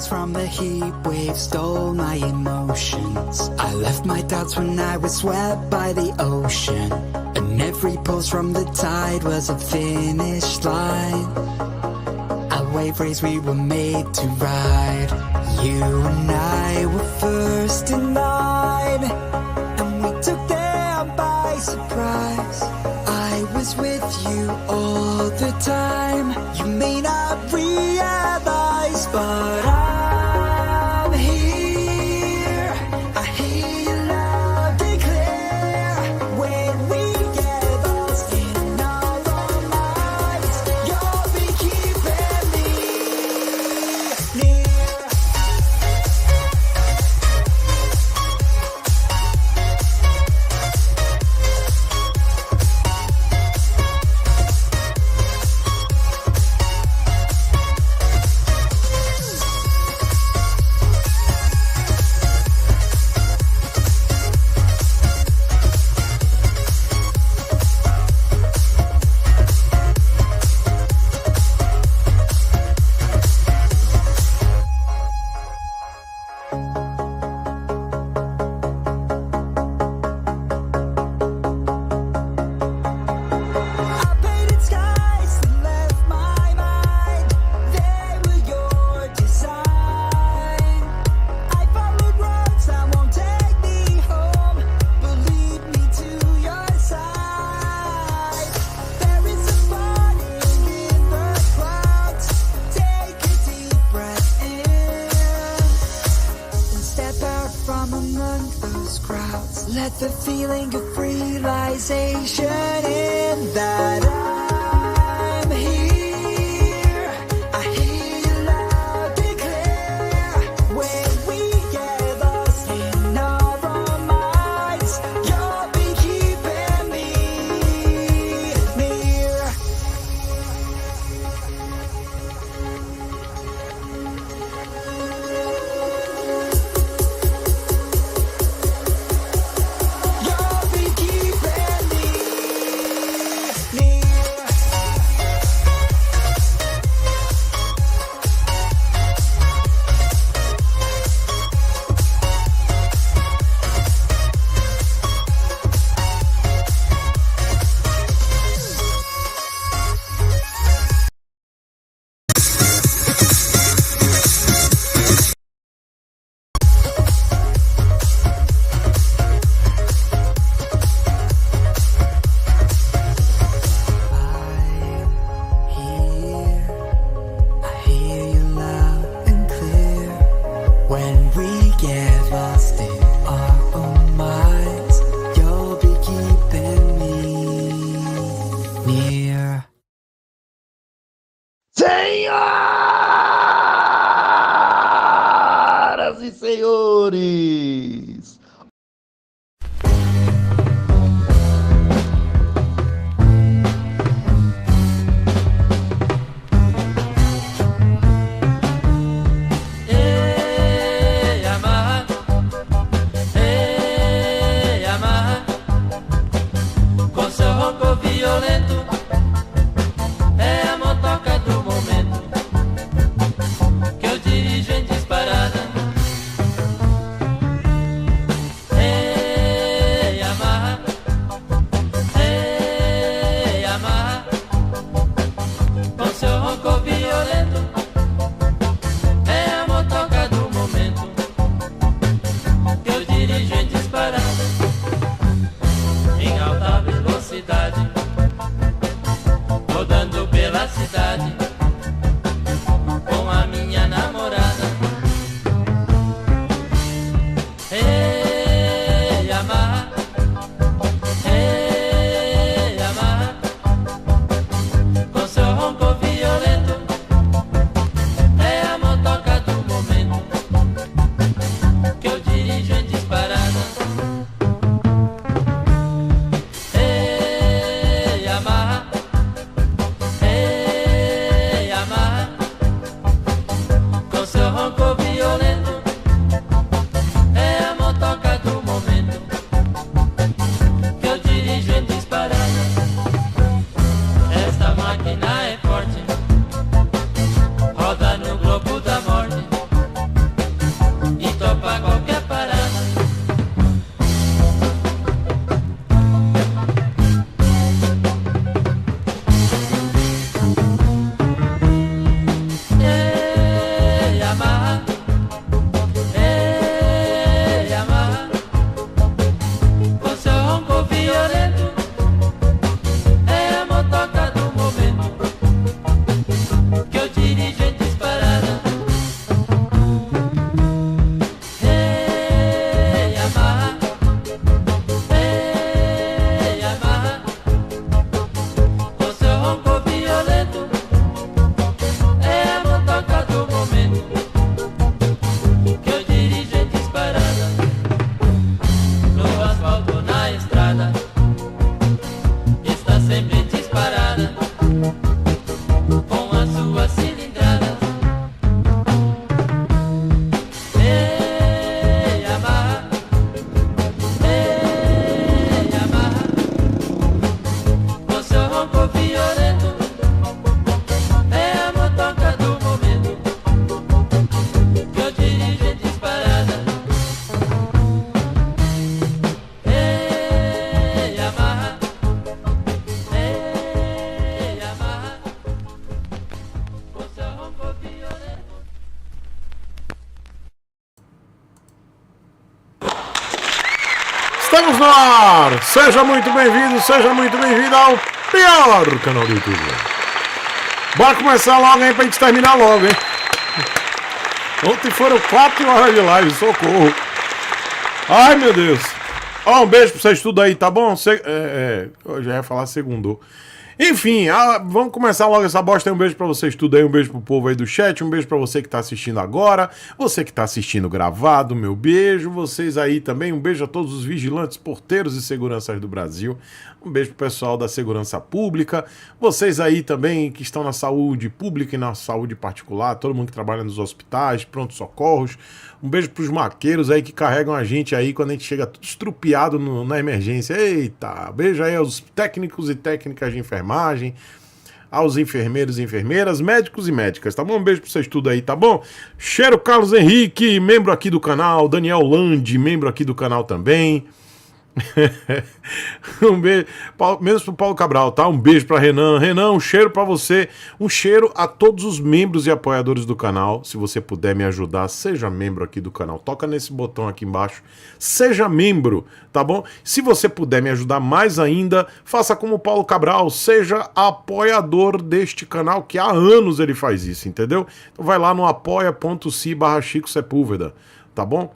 rise from the heat wave stole my emotions. I left my doubts when I was swept by the ocean, and every pulse from the tide was a finish line. A wave race we were made to ride. You and I were first in line, and we took them by surprise. I was with you all the time. You may not realize, but I'm here. I hear you loud and clear. When we get lost in our own minds, you'll be keeping me near. Let the feeling of realization in that I'm here. I hear you loud and clear. When we get lost in our own minds, you'll be keeping me near. Senhoras e senhores, com seu ronco violento, é a motoca do momento, que eu dirijo em disparada. Yamaha, com seu ronco violento, é a motoca do momento, que eu dirijo em disparada, em alta velocidade, rodando pela cidade, com a minha namorada. Hey, Yamaha, com seu ronco violento, é a motoca do momento, que eu dirijo em disparada. Hey, Yamaha, com seu ronco violento, é a motoca do momento, que eu dirijo em disparada. Esta máquina é forte, roda no globo da morte, Estamos no ar! Seja muito bem-vindo ao pior canal do YouTube. Bora começar logo aí pra gente terminar logo, hein? Ontem foram 4 horas de live, socorro. Ai, meu Deus. Ó, um beijo pra vocês tudo aí, tá bom? Eu já ia falar segundo. Enfim, vamos começar logo essa bosta. Um beijo pra vocês tudo aí, um beijo pro povo aí do chat, um beijo pra você que tá assistindo agora, você que tá assistindo gravado, meu beijo, vocês aí também, um beijo a todos os vigilantes, porteiros e seguranças do Brasil, um beijo pro pessoal da segurança pública, vocês aí também que estão na saúde pública e na saúde particular, todo mundo que trabalha nos hospitais, pronto-socorros, um beijo pros maqueiros aí que carregam a gente aí quando a gente chega tudo estrupiado na emergência. Eita, beijo aí aos técnicos e técnicas de enfermagem, aos enfermeiros e enfermeiras, médicos e médicas, tá bom? Um beijo pra vocês tudo aí, tá bom? Cheiro Carlos Henrique, membro aqui do canal, Daniel Landi, membro aqui do canal também. Um beijo, menos pro Paulo Cabral, tá? Um beijo pra Renan. Renan, um cheiro pra você. Um cheiro a todos os membros e apoiadores do canal. Se você puder me ajudar, seja membro aqui do canal. Toca nesse botão aqui embaixo. Seja membro, tá bom? Se você puder me ajudar mais ainda, faça como o Paulo Cabral. Seja apoiador deste canal, que há anos ele faz isso, entendeu? Então vai lá no apoia.se/Chico Sepúlveda, tá bom?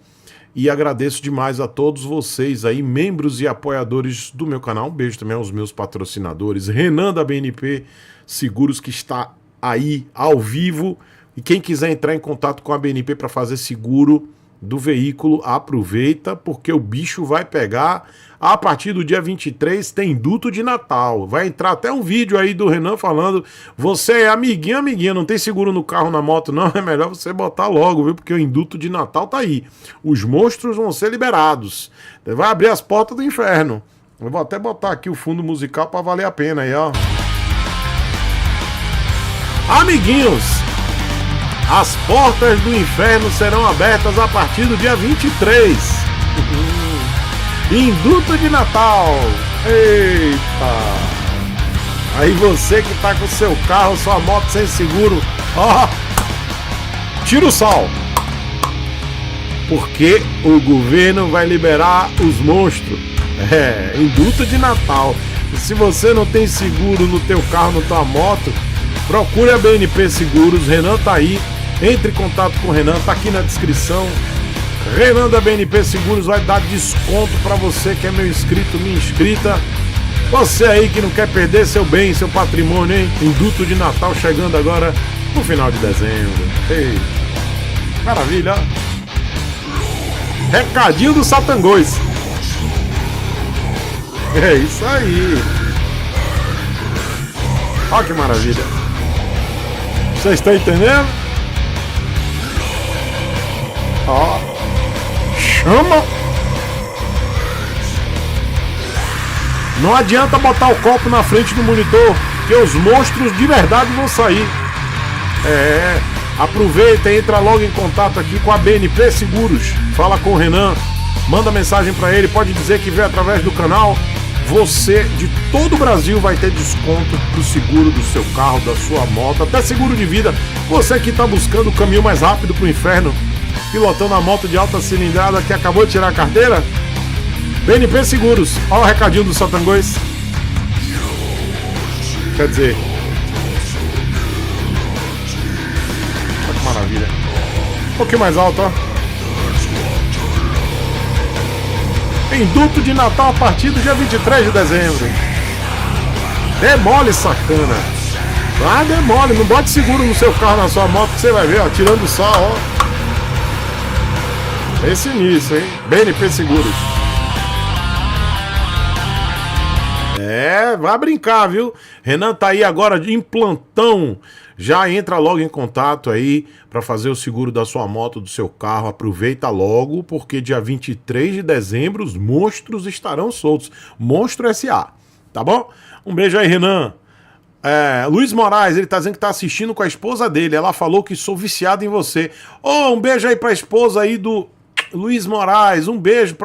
E agradeço demais a todos vocês aí, membros e apoiadores do meu canal. Um beijo também aos meus patrocinadores. Renan da BNP Seguros, que está aí ao vivo. E quem quiser entrar em contato com a BNP para fazer seguro do veículo, aproveita, porque o bicho vai pegar. A partir do dia 23 tem induto de Natal. Vai entrar até um vídeo aí do Renan falando: você é amiguinha, não tem seguro no carro, na moto, não? É melhor você botar logo, viu? Porque o induto de Natal tá aí. Os monstros vão ser liberados. Vai abrir as portas do inferno. Eu vou até botar aqui o fundo musical para valer a pena aí, ó. Amiguinhos, as portas do inferno serão abertas a partir do dia 23. Induto de Natal. Eita. Aí você que tá com seu carro, sua moto sem seguro, ó, tira o sal. Porque o governo vai liberar os monstros. Induto de Natal. E se você não tem seguro no teu carro, na tua moto, procure a BNP Seguros. Renan tá aí. Entre em contato com o Renan, tá aqui na descrição. Renan da BNP Seguros vai dar desconto para você que é meu inscrito, minha inscrita. Você aí que não quer perder seu bem, seu patrimônio, hein? Induto de Natal chegando agora no final de dezembro. Ei, maravilha! Recadinho do Satangões. É isso aí. Olha que maravilha. Vocês estão entendendo? Ó. Chama! Não adianta botar o copo na frente do monitor, que os monstros de verdade vão sair. Aproveita e entra logo em contato aqui com a BNP Seguros. Fala com o Renan, manda mensagem para ele, pode dizer que veio através do canal. Você de todo o Brasil vai ter desconto pro seguro do seu carro, da sua moto, até seguro de vida. Você que está buscando o caminho mais rápido pro inferno, pilotando a moto de alta cilindrada que acabou de tirar a carteira, BNP Seguros. Olha o recadinho do Satangões. Quer dizer, olha que maravilha. Um pouquinho mais alto, ó. Induto de Natal a partir do dia 23 de dezembro. Demole, sacana. Ah, demole. Não bote seguro no seu carro, na sua moto, que você vai ver, ó, tirando o sol, ó. Esse início, hein? BNP Seguros. Vai brincar, viu? Renan tá aí agora em plantão. Já entra logo em contato aí para fazer o seguro da sua moto, do seu carro. Aproveita logo, porque dia 23 de dezembro os monstros estarão soltos. Monstro S.A., tá bom? Um beijo aí, Renan. Luiz Moraes, ele tá dizendo que tá assistindo com a esposa dele. Ela falou que sou viciado em você. Um beijo aí pra esposa aí do Luiz Moraes, um beijo.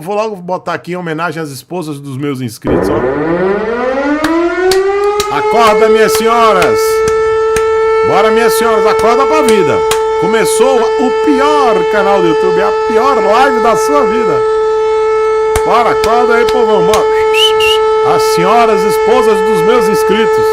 Vou logo botar aqui em homenagem às esposas dos meus inscritos. Ó. Acorda, minhas senhoras. Bora, minhas senhoras, acorda pra vida. Começou o pior canal do YouTube, a pior live da sua vida. Bora, acorda aí, povão, bora. As senhoras esposas dos meus inscritos.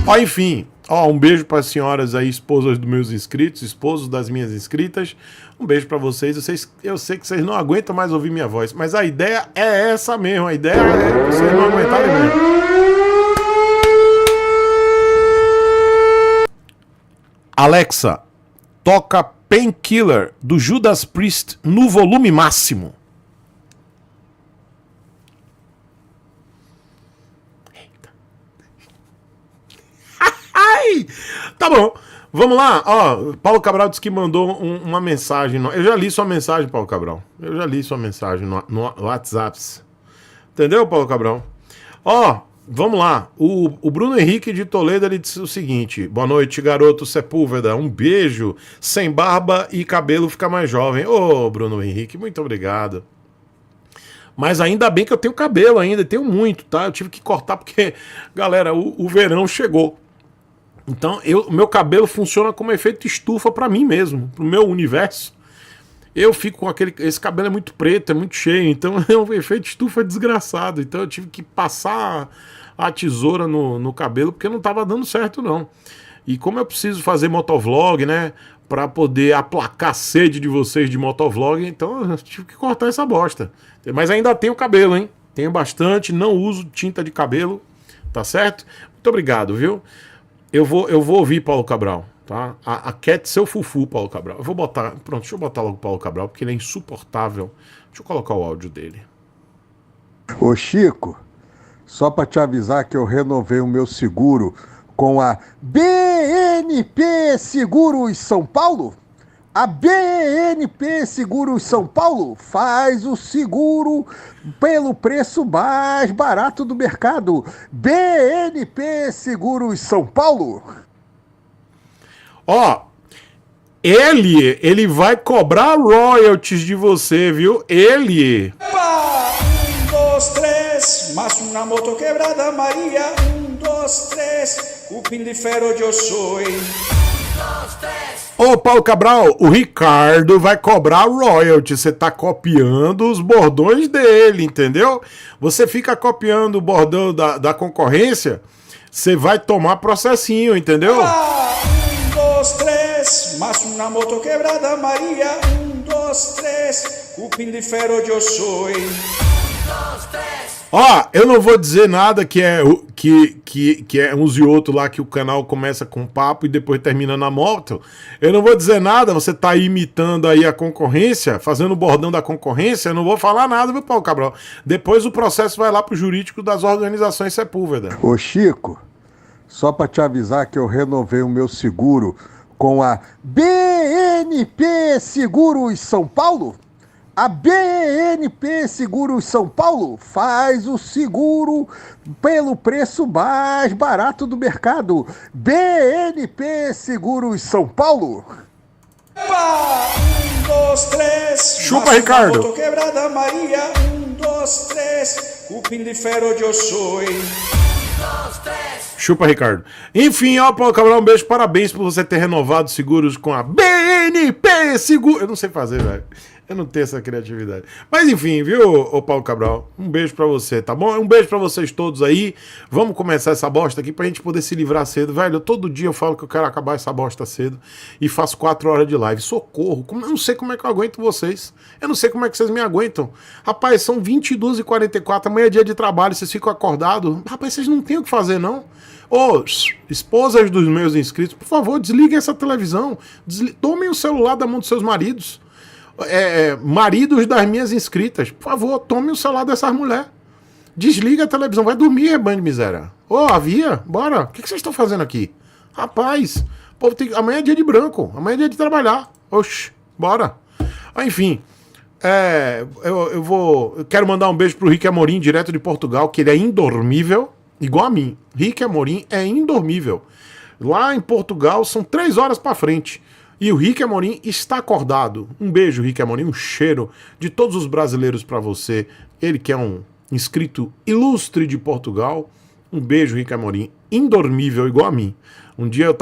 Ó, enfim, ó, um beijo para as senhoras aí, esposas dos meus inscritos, esposos das minhas inscritas. Um beijo para vocês. Eu sei que vocês não aguentam mais ouvir minha voz, mas a ideia é essa mesmo. A ideia é vocês não aguentarem mesmo. Alexa, toca Painkiller do Judas Priest no volume máximo. Eita. Ai, tá bom. Vamos lá, ó, Paulo Cabral disse que mandou uma mensagem. Eu já li sua mensagem, Paulo Cabral. Eu já li sua mensagem no WhatsApp. Entendeu, Paulo Cabral? Ó, vamos lá. O Bruno Henrique de Toledo, ele disse o seguinte: boa noite, garoto Sepúlveda. Um beijo. Sem barba e cabelo fica mais jovem. Ô, Bruno Henrique, muito obrigado. Mas ainda bem que eu tenho cabelo ainda, tenho muito, tá? Eu tive que cortar porque, galera, o verão chegou. Então, o meu cabelo funciona como efeito estufa pra mim mesmo, pro meu universo. Eu fico com esse cabelo é muito preto, é muito cheio, então é um efeito estufa desgraçado. Então eu tive que passar a tesoura no cabelo porque não tava dando certo não. E como eu preciso fazer motovlog, né, pra poder aplacar a sede de vocês de motovlog, então eu tive que cortar essa bosta. Mas ainda tenho cabelo, hein? Tenho bastante, não uso tinta de cabelo, tá certo? Muito obrigado, viu? Eu vou ouvir Paulo Cabral, tá? A Cat seu fufu, Paulo Cabral. Eu vou botar... Pronto, deixa eu botar logo o Paulo Cabral, porque ele é insuportável. Deixa eu colocar o áudio dele. Ô Chico, só para te avisar que eu renovei o meu seguro com a BNP Seguros São Paulo. A BNP Seguros São Paulo faz o seguro pelo preço mais barato do mercado. BNP Seguros São Paulo. Ó, ele vai cobrar royalties de você, viu? Ele. 1, 2, 3, mais uma moto quebrada, Maria. 1, 2, 3, cupim de ferro eu sou. Ô, Paulo Cabral, o Ricardo vai cobrar royalty. Você tá copiando os bordões dele, entendeu? Você fica copiando o bordão da concorrência, você vai tomar processinho, entendeu? 1, 2, 3, mais uma moto quebrada, Maria. 1, 2, 3, cupim de ferro eu sou. Ó, eu não vou dizer nada que é uns e outros lá que o canal começa com papo e depois termina na moto. Eu não vou dizer nada, você tá aí imitando aí a concorrência, fazendo o bordão da concorrência, eu não vou falar nada, viu, Paulo Cabral? Depois o processo vai lá pro jurídico das organizações Sepúlveda. Ô Chico, só para te avisar que eu renovei o meu seguro com a BNP Seguros São Paulo. A BNP Seguros São Paulo faz o seguro pelo preço mais barato do mercado. BNP Seguros São Paulo. 1, 2, 3, Chupa, Ricardo. moto quebrada, Maria. 1, 2, 3, cupim de ferro eu sou. Chupa, Ricardo. Enfim, ó, Paulo Cabral, um beijo, parabéns por você ter renovado os seguros com a BNP Seguro. Eu não sei fazer, velho. Eu não tenho essa criatividade. Mas enfim, viu, ô Paulo Cabral? Um beijo pra você, tá bom? Um beijo pra vocês todos aí. Vamos começar essa bosta aqui pra gente poder se livrar cedo. Velho, todo dia eu falo que eu quero acabar essa bosta cedo e faço 4 horas de live. Socorro. Eu não sei como é que eu aguento vocês. Eu não sei como é que vocês me aguentam. Rapaz, são 22h44, amanhã é dia de trabalho, vocês ficam acordados. Rapaz, vocês não têm o que fazer, não? Ô, esposas dos meus inscritos, por favor, desliguem essa televisão. Tomem o celular da mão dos seus maridos. Maridos das minhas inscritas, por favor, tome o celular dessas mulheres. Desliga a televisão, vai dormir, rebanho de miséria. Ô, Avia, bora. O que vocês estão fazendo aqui? Rapaz, povo amanhã é dia de branco, amanhã é dia de trabalhar. Oxi, bora. Enfim, eu quero mandar um beijo pro Rick Amorim, direto de Portugal, que ele é indormível, igual a mim. Rick Amorim é indormível. Lá em Portugal são 3 horas pra frente. E o Rick Amorim está acordado. Um beijo, Rick Amorim, um cheiro de todos os brasileiros para você. Ele que é um inscrito ilustre de Portugal. Um beijo, Rick Amorim, indormível igual a mim. Um dia eu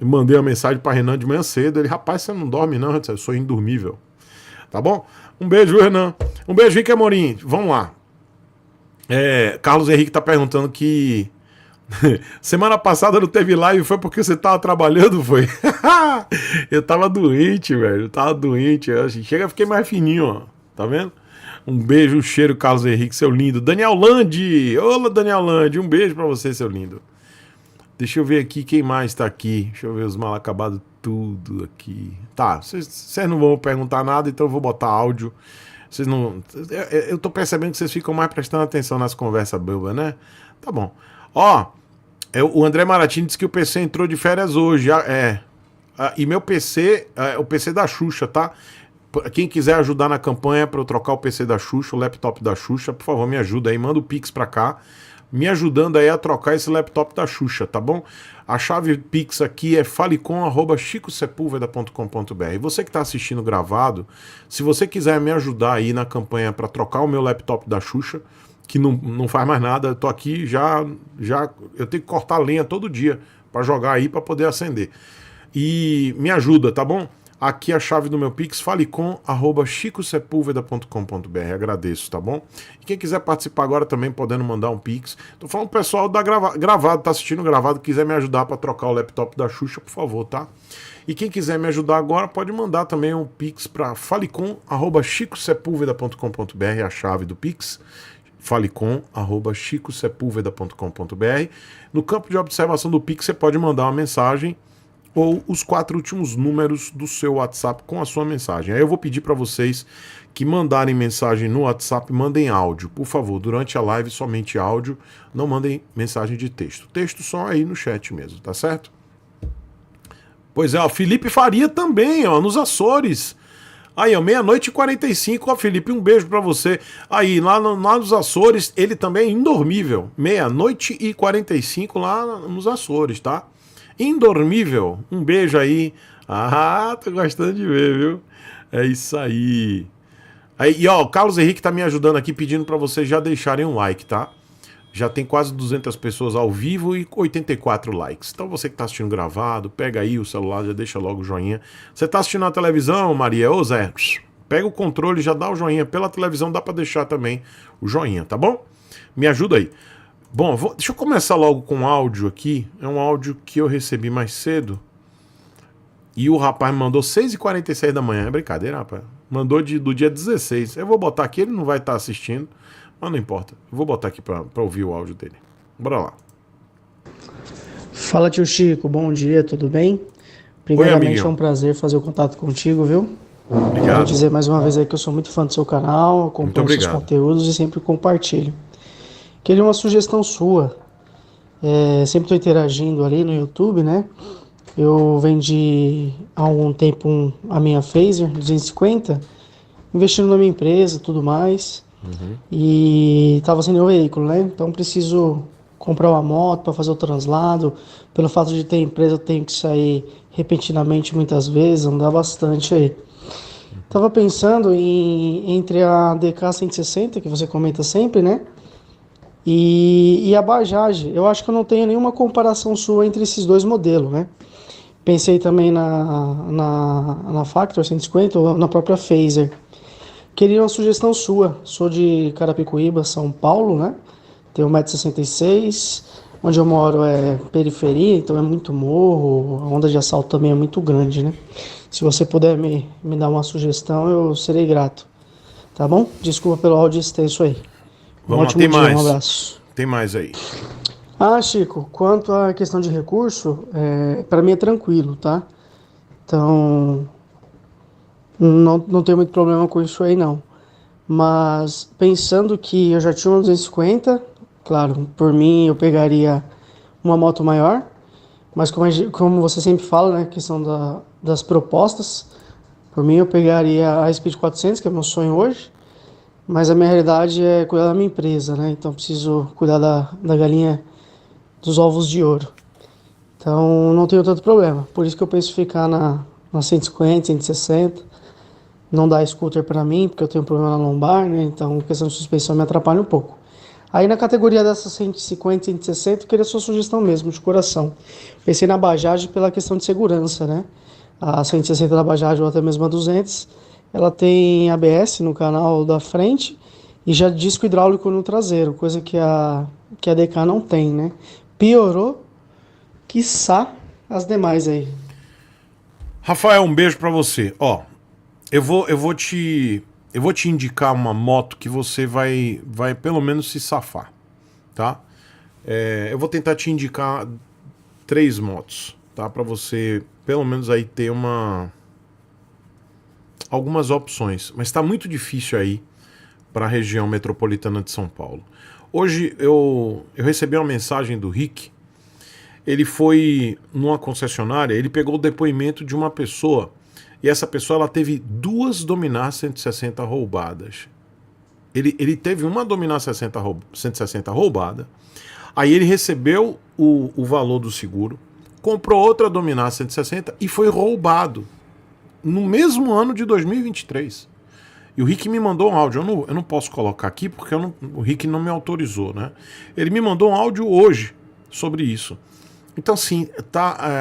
mandei uma mensagem para Renan de manhã cedo. Ele, rapaz, você não dorme não? Eu disse, eu sou indormível. tá bom? Um beijo, Renan. Um beijo, Rick Amorim. Vamos lá. Carlos Henrique tá perguntando que semana passada não teve live, foi porque você tava trabalhando, foi? Eu tava doente, velho. Eu tava doente. Chega, fiquei mais fininho, ó. Tá vendo? Um beijo, um cheiro, Carlos Henrique, seu lindo. Daniel Landi. Olá, Daniel Landi. Um beijo pra você, seu lindo. Deixa eu ver aqui quem mais tá aqui. Deixa eu ver os mal acabados tudo aqui. Tá, vocês não vão perguntar nada, então eu vou botar áudio. Vocês não... Eu tô percebendo que vocês ficam mais prestando atenção nas conversas bobas, né? Tá bom. Ó, o André Maratini disse que o PC entrou de férias hoje. E meu PC, o PC da Xuxa, tá? Quem quiser ajudar na campanha para eu trocar o PC da Xuxa, o laptop da Xuxa, por favor, me ajuda aí, manda o Pix pra cá, me ajudando aí a trocar esse laptop da Xuxa, tá bom? A chave Pix aqui é falecom@chicosepulveda.com.br. Você que tá assistindo gravado, se você quiser me ajudar aí na campanha para trocar o meu laptop da Xuxa, que não faz mais nada, eu tô aqui já eu tenho que cortar lenha todo dia para jogar aí para poder acender. E me ajuda, tá bom? Aqui a chave do meu Pix, falecom@chicosepulveda.com.br. Agradeço, tá bom? E quem quiser participar agora também, podendo mandar um Pix. Tô falando pro pessoal da gravado, tá assistindo gravado, quiser me ajudar para trocar o laptop da Xuxa, por favor, tá? E quem quiser me ajudar agora, pode mandar também um Pix para falecom@chicosepulveda.com.br, a chave do Pix. falecom@chicosepulveda.com.br. No campo de observação do Pix, você pode mandar uma mensagem ou os 4 últimos números do seu WhatsApp com a sua mensagem. Aí eu vou pedir para vocês que mandarem mensagem no WhatsApp, mandem áudio. Por favor, durante a live, somente áudio, não mandem mensagem de texto. Texto só aí no chat mesmo, tá certo? Pois é, ó, Felipe Faria também, ó, nos Açores. Aí, ó, 00:45, ó, Felipe, um beijo pra você. Aí, lá nos Açores, ele também é indormível. 00:45 lá nos Açores, tá? Indormível. Um beijo aí. Ah, tô gostando de ver, viu? É isso aí. E ó, o Carlos Henrique tá me ajudando aqui, pedindo pra vocês já deixarem um like, tá? Já tem quase 200 pessoas ao vivo e 84 likes. Então você que tá assistindo gravado, pega aí o celular, já deixa logo o joinha. Você tá assistindo na televisão, Maria? Ô Zé, pega o controle, já dá o joinha. Pela televisão dá pra deixar também o joinha, tá bom? Me ajuda aí. Bom, deixa eu começar logo com um áudio aqui. É um áudio que eu recebi mais cedo. E o rapaz me mandou 6h46 da manhã. É brincadeira, rapaz. Mandou do dia 16. Eu vou botar aqui, ele não vai estar assistindo. Mas não importa. Eu vou botar aqui pra ouvir o áudio dele. Bora lá. Fala, tio Chico. Bom dia, tudo bem? Primeiramente, é um prazer fazer o contato contigo, viu? Obrigado. Quero dizer mais uma vez aí que eu sou muito fã do seu canal, acompanho seus conteúdos e sempre compartilho. Queria uma sugestão sua. Sempre estou interagindo ali no YouTube, né? Eu vendi há algum tempo a minha Phaser 250, investindo na minha empresa e tudo mais. E estava sem nenhum veículo, né? Então preciso comprar uma moto para fazer o translado. Pelo fato de ter empresa, eu tenho que sair repentinamente muitas vezes, andar bastante aí. Tava pensando entre a DK 160, que você comenta sempre, né? E a Bajaj. Eu acho que eu não tenho nenhuma comparação sua entre esses dois modelos, né? Pensei também na Factor 150 ou na própria Phaser. Queria uma sugestão sua. Sou de Carapicuíba, São Paulo, né? Tenho 1,66 m. Onde eu moro é periferia, então é muito morro. A onda de assalto também é muito grande, né? Se você puder me dar uma sugestão, eu serei grato. Tá bom? Desculpa pelo áudio extenso aí. Vamos lá, tem dia, mais. Um abraço. Tem mais aí. Chico, quanto à questão de recurso, para mim é tranquilo, tá? Então, não tenho muito problema com isso aí, não. Mas, pensando que eu já tinha uma 250, claro, por mim eu pegaria uma moto maior, mas como você sempre fala, né, questão das propostas, por mim eu pegaria a Speed 400, que é meu sonho hoje, mas a minha realidade é cuidar da minha empresa, né? Então preciso cuidar da galinha dos ovos de ouro. Então não tenho tanto problema. Por isso que eu penso em ficar na 150, 160. Não dá scooter para mim, porque eu tenho problema na lombar, né? Então a questão de suspensão me atrapalha um pouco. Aí na categoria dessas 150, 160, eu queria a sua sugestão mesmo, de coração. Pensei na Bajaj pela questão de segurança, né? A 160 da Bajaj ou até mesmo a 200 ela tem ABS no canal da frente e já disco hidráulico no traseiro, coisa que a DK não tem, né? Piorou, quiçá, as demais aí. Rafael, um beijo pra você. Ó, eu vou te indicar uma moto que você vai pelo menos se safar, tá? Eu vou tentar te indicar 3 motos, tá? Pra você pelo menos aí ter algumas opções. Mas tá muito difícil aí para a região metropolitana de São Paulo. Hoje eu recebi uma mensagem do Rick. Ele foi numa concessionária, ele pegou o depoimento de uma pessoa, e essa pessoa ela teve 2 Dominar 160 roubadas. Ele teve uma Dominar 160 roubada, aí ele recebeu o valor do seguro, comprou outra Dominar 160 e foi roubado no mesmo ano de 2023. E o Rick me mandou um áudio, eu não posso colocar aqui porque o Rick não me autorizou, né? Ele me mandou um áudio hoje sobre isso. Então, assim,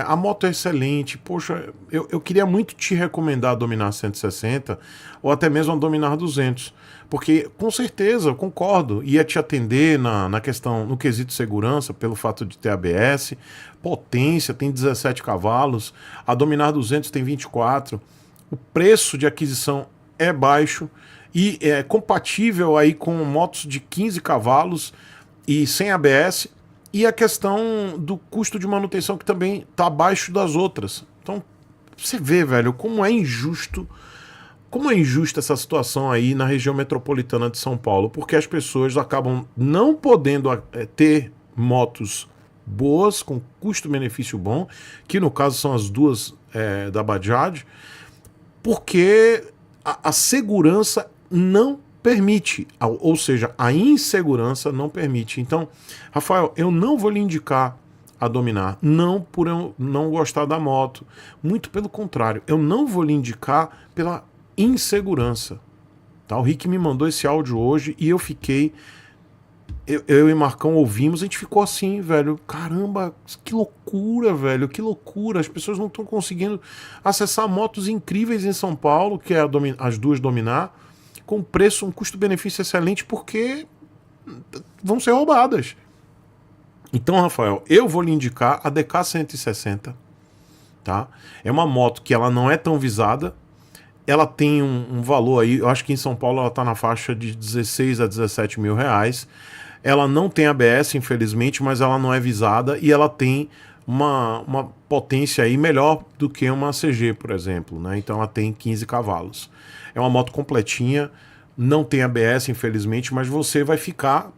a moto é excelente. Poxa, eu queria muito te recomendar a Dominar 160 ou até mesmo a Dominar 200. Porque, com certeza, eu concordo, ia te atender na questão, no quesito segurança, pelo fato de ter ABS, potência, tem 17 cavalos, a Dominar 200 tem 24, o preço de aquisição é baixo e é compatível aí com motos de 15 cavalos e sem ABS. E a questão do custo de manutenção que também está abaixo das outras. Então, você vê, velho, como é injusta essa situação aí na região metropolitana de São Paulo, porque as pessoas acabam não podendo ter motos boas, com custo-benefício bom, que no caso são as 2 da Bajaj, porque a segurança não permite, ou seja, a insegurança não permite. Então, Rafael, eu não vou lhe indicar a Dominar, não por eu não gostar da moto, muito pelo contrário, eu não vou lhe indicar pela insegurança. Tá? O Rick me mandou esse áudio hoje e eu fiquei, eu e Marcão ouvimos, a gente ficou assim, velho, caramba, que loucura, velho, que loucura, as pessoas não estão conseguindo acessar motos incríveis em São Paulo, que é as 2 Dominar, com preço, um custo-benefício excelente, porque vão ser roubadas. Então, Rafael, eu vou lhe indicar a DK 160, tá? É uma moto que ela não é tão visada, ela tem um valor aí, eu acho que em São Paulo ela está na faixa de 16 a 17 mil reais. Ela não tem ABS, infelizmente, mas ela não é visada e ela tem uma potência aí melhor do que uma CG, por exemplo, né? Então ela tem 15 cavalos. É uma moto completinha, não tem ABS, infelizmente, mas você vai ficar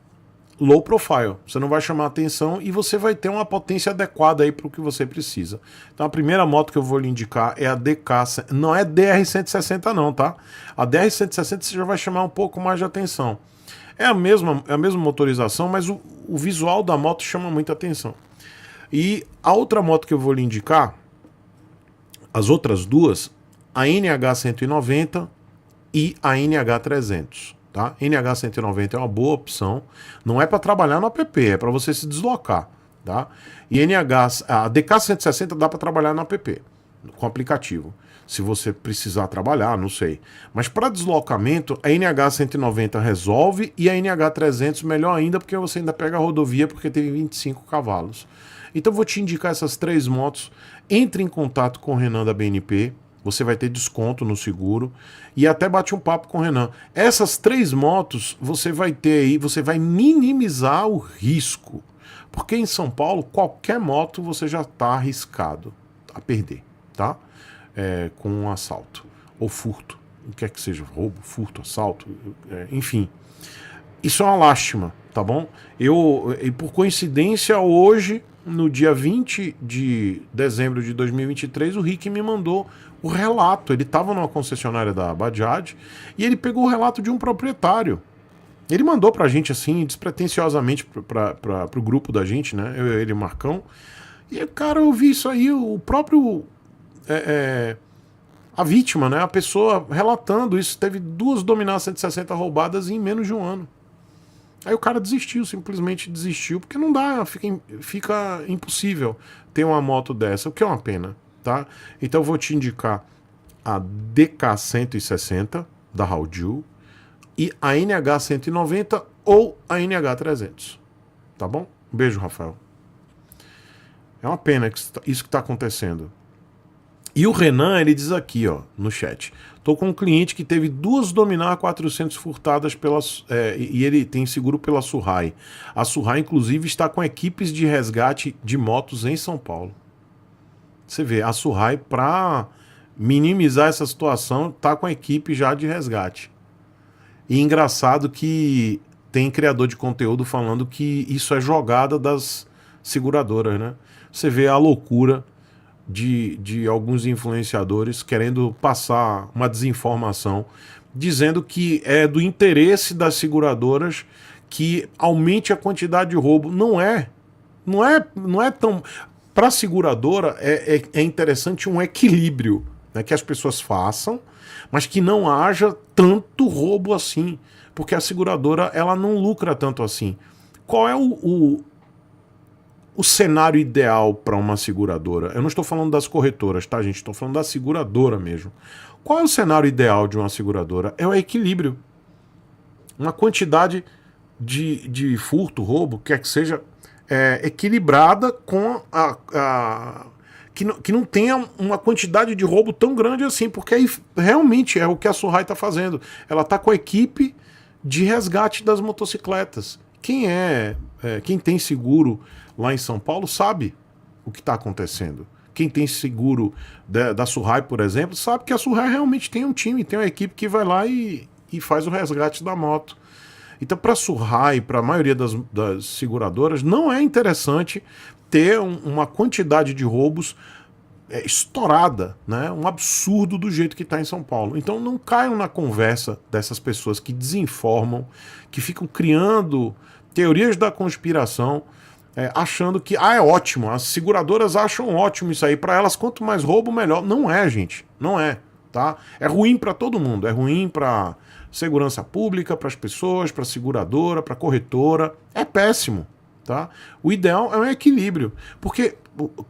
low profile. Você não vai chamar atenção e você vai ter uma potência adequada aí para o que você precisa. Então a primeira moto que eu vou lhe indicar é a DK, não é DR160 não, tá? A DR160 você já vai chamar um pouco mais de atenção. É a mesma motorização, mas o visual da moto chama muita atenção. E a outra moto que eu vou lhe indicar, as outras 2, a NH190 e a NH300, tá? NH190 é uma boa opção, não é para trabalhar no app, é para você se deslocar, tá? E a DK160 dá para trabalhar no app, com aplicativo, se você precisar trabalhar, não sei. Mas para deslocamento, a NH190 resolve e a NH300 melhor ainda, porque você ainda pega a rodovia porque tem 25 cavalos. Então eu vou te indicar essas 3 motos, entre em contato com o Renan da BNP, você vai ter desconto no seguro e até bate um papo com o Renan. Essas 3 motos você vai ter aí, você vai minimizar o risco. Porque em São Paulo, qualquer moto você já está arriscado a perder, tá? Com um assalto ou furto. O que é que seja, roubo, furto, assalto, enfim. Isso é uma lástima, tá bom? E por coincidência, hoje, no dia 20 de dezembro de 2023, o Rick me mandou o relato. Ele estava numa concessionária da Bajaj e ele pegou o relato de um proprietário. Ele mandou pra gente assim, despretensiosamente pro grupo da gente, né? Ele e o Marcão. E, cara, eu vi isso aí, o próprio... a vítima, né? A pessoa relatando isso. Teve 2 Dominar 160 roubadas em menos de um ano. Aí o cara desistiu, simplesmente desistiu, porque não dá, fica impossível ter uma moto dessa, o que é uma pena, tá? Então eu vou te indicar a DK160 da Hauju e a NH190 ou a NH300. Tá bom? Um beijo, Rafael. É uma pena isso que está acontecendo. E o Renan, ele diz aqui, ó, no chat. Tô com um cliente que teve 2 Dominar 400 furtadas e ele tem seguro pela Surrai. A Surrai, inclusive, está com equipes de resgate de motos em São Paulo. Você vê, a Surrai, para minimizar essa situação, tá com a equipe já de resgate. E engraçado que tem criador de conteúdo falando que isso é jogada das seguradoras, né? Você vê a loucura de alguns influenciadores querendo passar uma desinformação, dizendo que é do interesse das seguradoras que aumente a quantidade de roubo. Não é tão... Para a seguradora é interessante um equilíbrio, né, que as pessoas façam, mas que não haja tanto roubo assim, porque a seguradora ela não lucra tanto assim. Qual é o cenário ideal para uma seguradora? Eu não estou falando das corretoras, tá, gente? Estou falando da seguradora mesmo. Qual é o cenário ideal de uma seguradora? É o equilíbrio. Uma quantidade de furto, roubo, quer que seja, equilibrada com que não tenha uma quantidade de roubo tão grande assim, porque aí realmente é o que a Surrai está fazendo. Ela está com a equipe de resgate das motocicletas. Quem tem seguro lá em São Paulo sabe o que está acontecendo. Quem tem seguro da Surrai, por exemplo, sabe que a Surrai realmente tem um time, tem uma equipe que vai lá e faz o resgate da moto. Então, para a Surrai, para a maioria das seguradoras, não é interessante ter uma quantidade de roubos estourada, né? Um absurdo do jeito que está em São Paulo. Então, não caiam na conversa dessas pessoas que desinformam, que ficam criando teorias da conspiração, achando que é ótimo, as seguradoras acham ótimo isso aí, para elas quanto mais roubo, melhor. Não é, gente, não é, tá? É ruim para todo mundo, é ruim para segurança pública, para as pessoas, para a seguradora, para a corretora, é péssimo, tá? O ideal é um equilíbrio, porque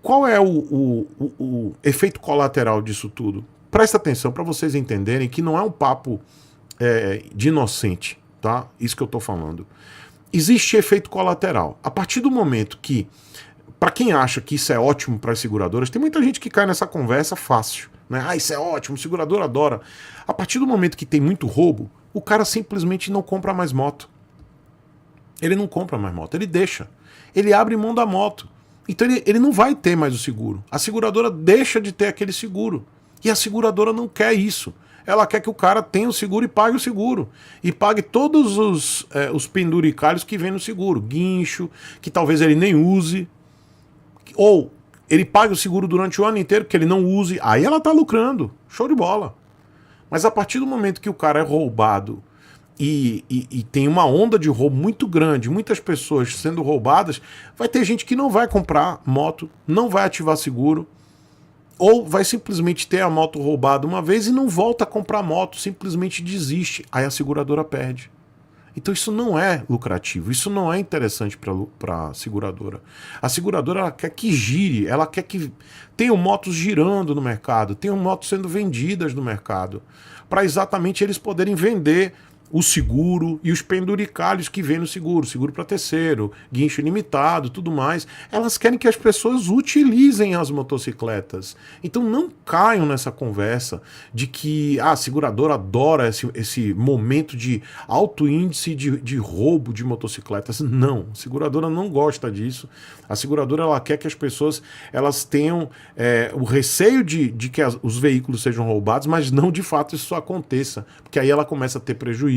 qual é o efeito colateral disso tudo? Presta atenção para vocês entenderem que não é um papo de inocente, tá? Isso que eu tô falando. Existe efeito colateral. A partir do momento que, para quem acha que isso é ótimo para as seguradoras, tem muita gente que cai nessa conversa fácil, né? Ah, isso é ótimo, o segurador adora. A partir do momento que tem muito roubo, o cara simplesmente não compra mais moto. Ele não compra mais moto, ele deixa. Ele abre mão da moto. Então ele não vai ter mais o seguro. A seguradora deixa de ter aquele seguro. E a seguradora não quer isso. Ela quer que o cara tenha o seguro e pague o seguro. E pague todos os penduricalhos que vem no seguro. Guincho, que talvez ele nem use. Ou ele pague o seguro durante o ano inteiro, que ele não use. Aí ela tá lucrando. Show de bola. Mas a partir do momento que o cara é roubado e tem uma onda de roubo muito grande, muitas pessoas sendo roubadas, vai ter gente que não vai comprar moto, não vai ativar seguro, ou vai simplesmente ter a moto roubada uma vez e não volta a comprar moto, simplesmente desiste. Aí a seguradora perde. Então isso não é lucrativo, isso não é interessante para a seguradora. A seguradora ela quer que gire, ela quer que tenham motos girando no mercado, tenham motos sendo vendidas no mercado, para exatamente eles poderem vender o seguro e os penduricalhos que vem no seguro, seguro para terceiro, guincho ilimitado, tudo mais. Elas querem que as pessoas utilizem as motocicletas. Então não caiam nessa conversa de que a seguradora adora esse momento de alto índice de roubo de motocicletas. Não, a seguradora não gosta disso. A seguradora ela quer que as pessoas elas tenham o receio de que os veículos sejam roubados, mas não de fato isso aconteça, porque aí ela começa a ter prejuízo.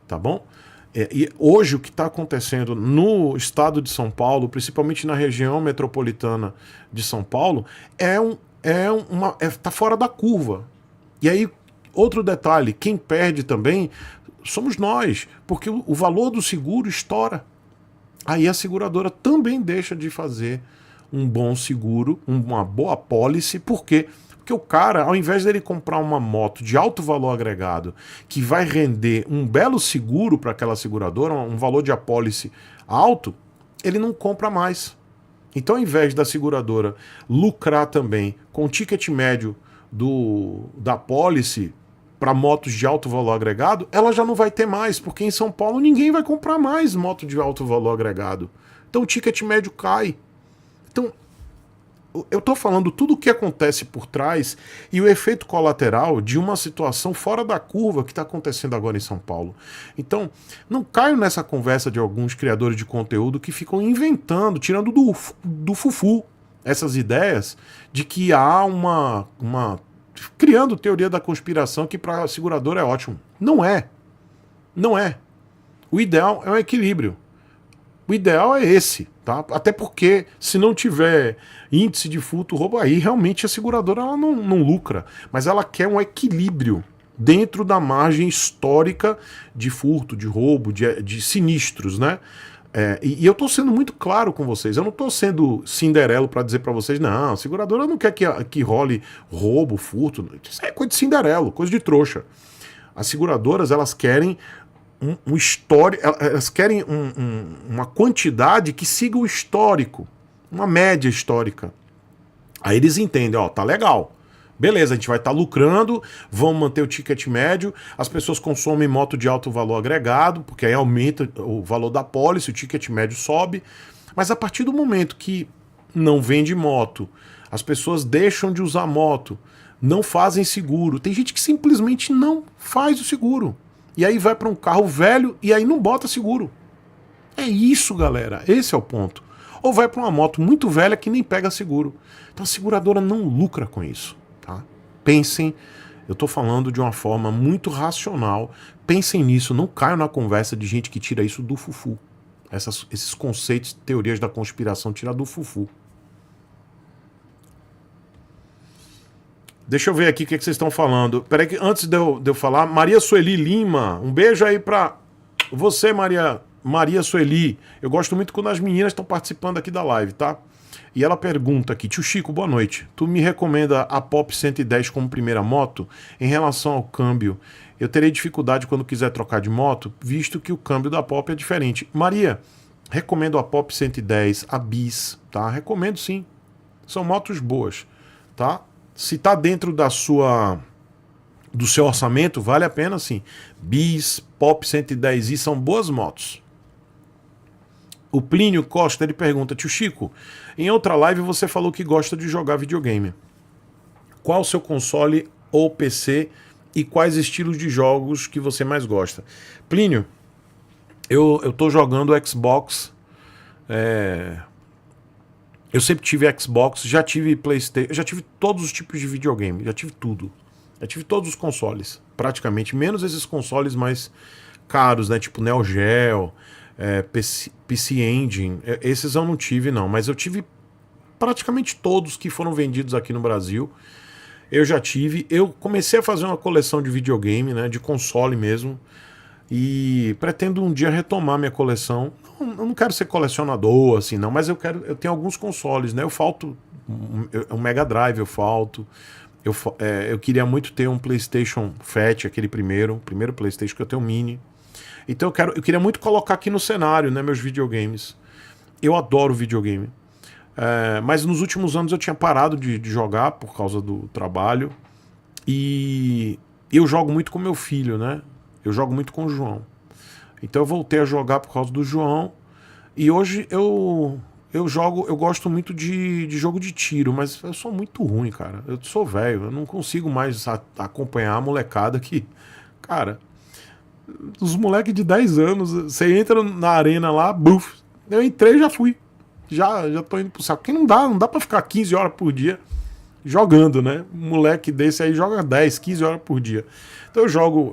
Tá bom? E hoje o que está acontecendo no estado de São Paulo, principalmente na região metropolitana de São Paulo, tá fora da curva. E aí, outro detalhe, quem perde também somos nós, porque o valor do seguro estoura. Aí a seguradora também deixa de fazer um bom seguro, uma boa apólice, por quê? Porque o cara, ao invés dele comprar uma moto de alto valor agregado, que vai render um belo seguro para aquela seguradora, um valor de apólice alto, ele não compra mais. Então, ao invés da seguradora lucrar também com ticket médio da policy para motos de alto valor agregado, ela já não vai ter mais, porque em São Paulo ninguém vai comprar mais moto de alto valor agregado. Então o ticket médio cai. Então, eu estou falando tudo o que acontece por trás e o efeito colateral de uma situação fora da curva que está acontecendo agora em São Paulo. Então, não caio nessa conversa de alguns criadores de conteúdo que ficam inventando, tirando do fufu essas ideias de que há criando teoria da conspiração que para a seguradora é ótimo. Não é. Não é. O ideal é um equilíbrio. O ideal é esse, tá? Até porque se não tiver índice de furto, roubo, aí realmente a seguradora ela não lucra. Mas ela quer um equilíbrio dentro da margem histórica de furto, de roubo, de sinistros, né? E eu tô sendo muito claro com vocês. Eu não tô sendo Cinderelo para dizer para vocês, não, a seguradora não quer que role roubo, furto. Isso é coisa de Cinderelo, coisa de trouxa. As seguradoras, elas querem um histórico, elas querem uma quantidade que siga o histórico, uma média histórica. Aí eles entendem, ó, tá legal. Beleza, a gente vai estar lucrando, vamos manter o ticket médio, as pessoas consomem moto de alto valor agregado, porque aí aumenta o valor da pólice, o ticket médio sobe. Mas a partir do momento que não vende moto, as pessoas deixam de usar moto, não fazem seguro, tem gente que simplesmente não faz o seguro. E aí vai para um carro velho e aí não bota seguro. É isso, galera, esse é o ponto. Ou vai para uma moto muito velha que nem pega seguro. Então a seguradora não lucra com isso. Tá? Pensem, eu estou falando de uma forma muito racional, pensem nisso, não caiam na conversa de gente que tira isso do fufu. Esses conceitos, teorias da conspiração, tira do fufu. Deixa eu ver aqui o que vocês estão falando. Peraí que antes de eu falar, Maria Sueli Lima, um beijo aí pra você, Maria Sueli. Eu gosto muito quando as meninas estão participando aqui da live, tá? E ela pergunta aqui, tio Chico, boa noite. Tu me recomenda a Pop 110 como primeira moto? Em relação ao câmbio, eu terei dificuldade quando quiser trocar de moto, visto que o câmbio da Pop é diferente. Maria, recomendo a Pop 110, a Bis, tá? Recomendo sim. São motos boas, tá? Se tá dentro do seu orçamento, vale a pena sim. Bis, Pop 110i são boas motos. O Plínio Costa, ele pergunta, tio Chico, em outra live você falou que gosta de jogar videogame. Qual o seu console ou PC e quais estilos de jogos que você mais gosta? Plínio, eu tô jogando Xbox, eu sempre tive Xbox, já tive PlayStation, já tive todos os tipos de videogame, já tive tudo. Já tive todos os consoles, praticamente, menos esses consoles mais caros, né, tipo Neo Geo, PC Engine, esses eu não tive não, mas eu tive praticamente todos que foram vendidos aqui no Brasil, eu já tive. Eu comecei a fazer uma coleção de videogame, né, de console mesmo, e pretendo um dia retomar minha coleção. Eu não quero ser colecionador assim não, mas eu tenho alguns consoles, né, eu falto um Mega Drive, eu queria muito ter um PlayStation Fat, aquele primeiro PlayStation, que eu tenho um Mini. Então eu queria muito colocar aqui no cenário, né, meus videogames. Eu adoro videogame. Mas nos últimos anos eu tinha parado de jogar por causa do trabalho. E eu jogo muito com meu filho, né? Eu jogo muito com o João. Então eu voltei a jogar por causa do João. E hoje eu gosto muito de jogo de tiro, mas eu sou muito ruim, cara. Eu sou velho, eu não consigo mais acompanhar a molecada que... Cara... Os moleques de 10 anos, você entra na arena lá, buf, eu entrei e já fui. Já tô indo pro saco. Porque não dá pra ficar 15 horas por dia jogando, né? Um moleque desse aí joga 10, 15 horas por dia. Então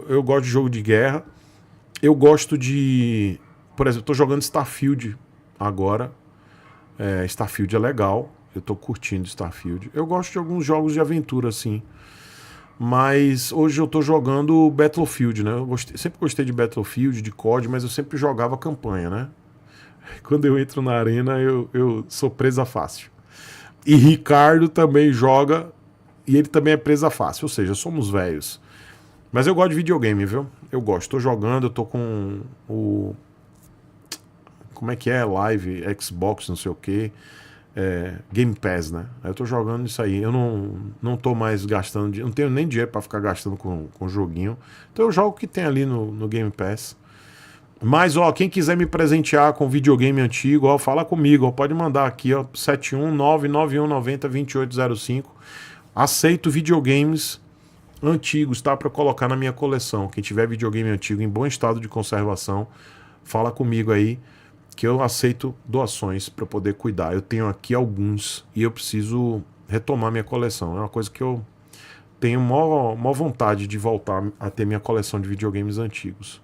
eu gosto de jogo de guerra. Eu gosto de... Por exemplo, eu tô jogando Starfield agora. Starfield é legal. Eu tô curtindo Starfield. Eu gosto de alguns jogos de aventura, assim. Mas hoje eu tô jogando Battlefield, né? Sempre gostei de Battlefield, de COD, mas eu sempre jogava campanha, né? Quando eu entro na arena, eu sou presa fácil. E Ricardo também joga, e ele também é presa fácil, ou seja, somos velhos. Mas eu gosto de videogame, viu? Eu gosto, tô jogando, eu tô com o... Como é que é? Live, Xbox, não sei o quê. Game Pass, né? Aí eu tô jogando isso aí. Eu não tô mais gastando, não tenho nem dinheiro pra ficar gastando com joguinho. Então eu jogo o que tem ali no Game Pass. Mas, ó, quem quiser me presentear com videogame antigo, ó, fala comigo, ó, pode mandar aqui, ó, 71991902805. Aceito videogames antigos, tá? Pra colocar na minha coleção. Quem tiver videogame antigo em bom estado de conservação, fala comigo aí, que eu aceito doações para poder cuidar. Eu tenho aqui alguns e eu preciso retomar minha coleção. É uma coisa que eu tenho maior vontade de voltar a ter minha coleção de videogames antigos.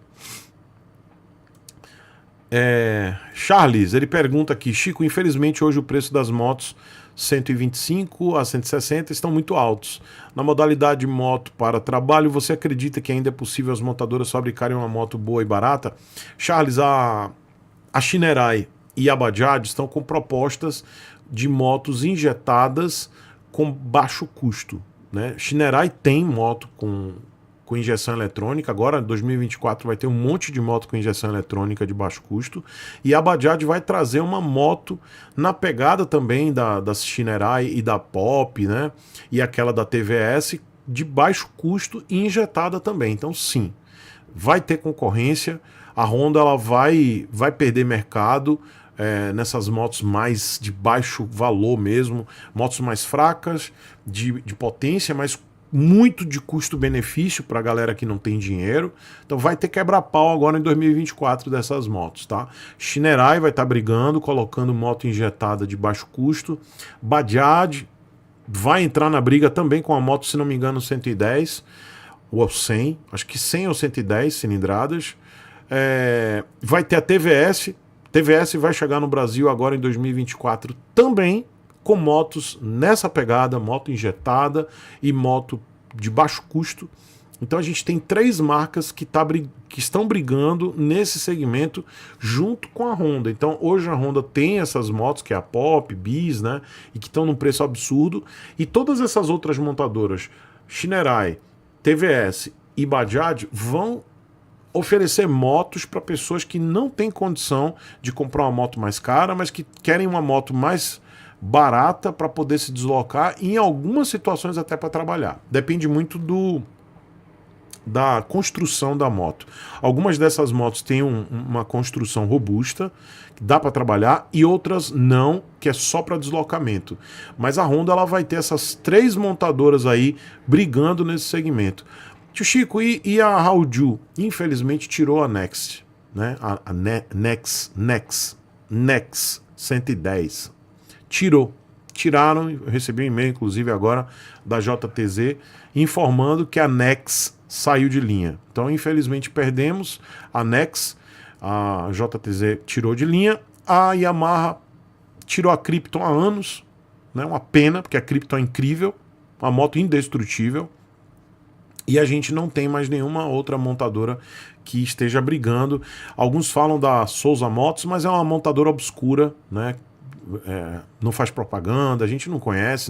Charles, ele pergunta aqui: Chico, infelizmente hoje o preço das motos 125 a 160 estão muito altos. Na modalidade moto para trabalho, você acredita que ainda é possível as montadoras fabricarem uma moto boa e barata? Charles, a Shinerai e a Bajaj estão com propostas de motos injetadas com baixo custo, né? Shinerai tem moto com injeção eletrônica, agora em 2024 vai ter um monte de moto com injeção eletrônica de baixo custo, e a Bajaj vai trazer uma moto na pegada também da Shinerai e da Pop, né? E aquela da TVS de baixo custo e injetada também. Então sim, vai ter concorrência. A Honda ela vai perder mercado nessas motos mais de baixo valor mesmo, motos mais fracas, de potência, mas muito de custo-benefício para a galera que não tem dinheiro. Então vai ter quebra-pau agora em 2024 dessas motos, tá? Shinerai vai estar brigando, colocando moto injetada de baixo custo. Bajaj vai entrar na briga também com a moto, se não me engano, 110 ou 100, acho que 100 ou 110 cilindradas. Vai ter a TVS. TVS vai chegar no Brasil agora em 2024 também, com motos nessa pegada, moto injetada e moto de baixo custo. Então a gente tem 3 marcas que estão brigando nesse segmento junto com a Honda. Então hoje a Honda tem essas motos, que é a Pop, Bis, né, e que estão num preço absurdo. E todas essas outras montadoras, Shinerai, TVS e Bajaj, vão oferecer motos para pessoas que não têm condição de comprar uma moto mais cara, mas que querem uma moto mais barata para poder se deslocar e em algumas situações até para trabalhar. Depende muito da construção da moto. Algumas dessas motos têm uma construção robusta, que dá para trabalhar, e outras não, que é só para deslocamento. Mas a Honda ela vai ter essas 3 montadoras aí brigando nesse segmento. Tio Chico, e a Hauju? Infelizmente tirou a Next, né? A Next 110. Tiraram, eu recebi um e-mail inclusive agora da JTZ informando que a Nex saiu de linha. Então infelizmente perdemos a Nex, a JTZ tirou de linha, a Yamaha tirou a Krypton há anos, né? Uma pena, porque a Krypton é incrível, uma moto indestrutível, e a gente não tem mais nenhuma outra montadora que esteja brigando. Alguns falam da Souza Motos, mas é uma montadora obscura, né? Não faz propaganda, a gente não conhece,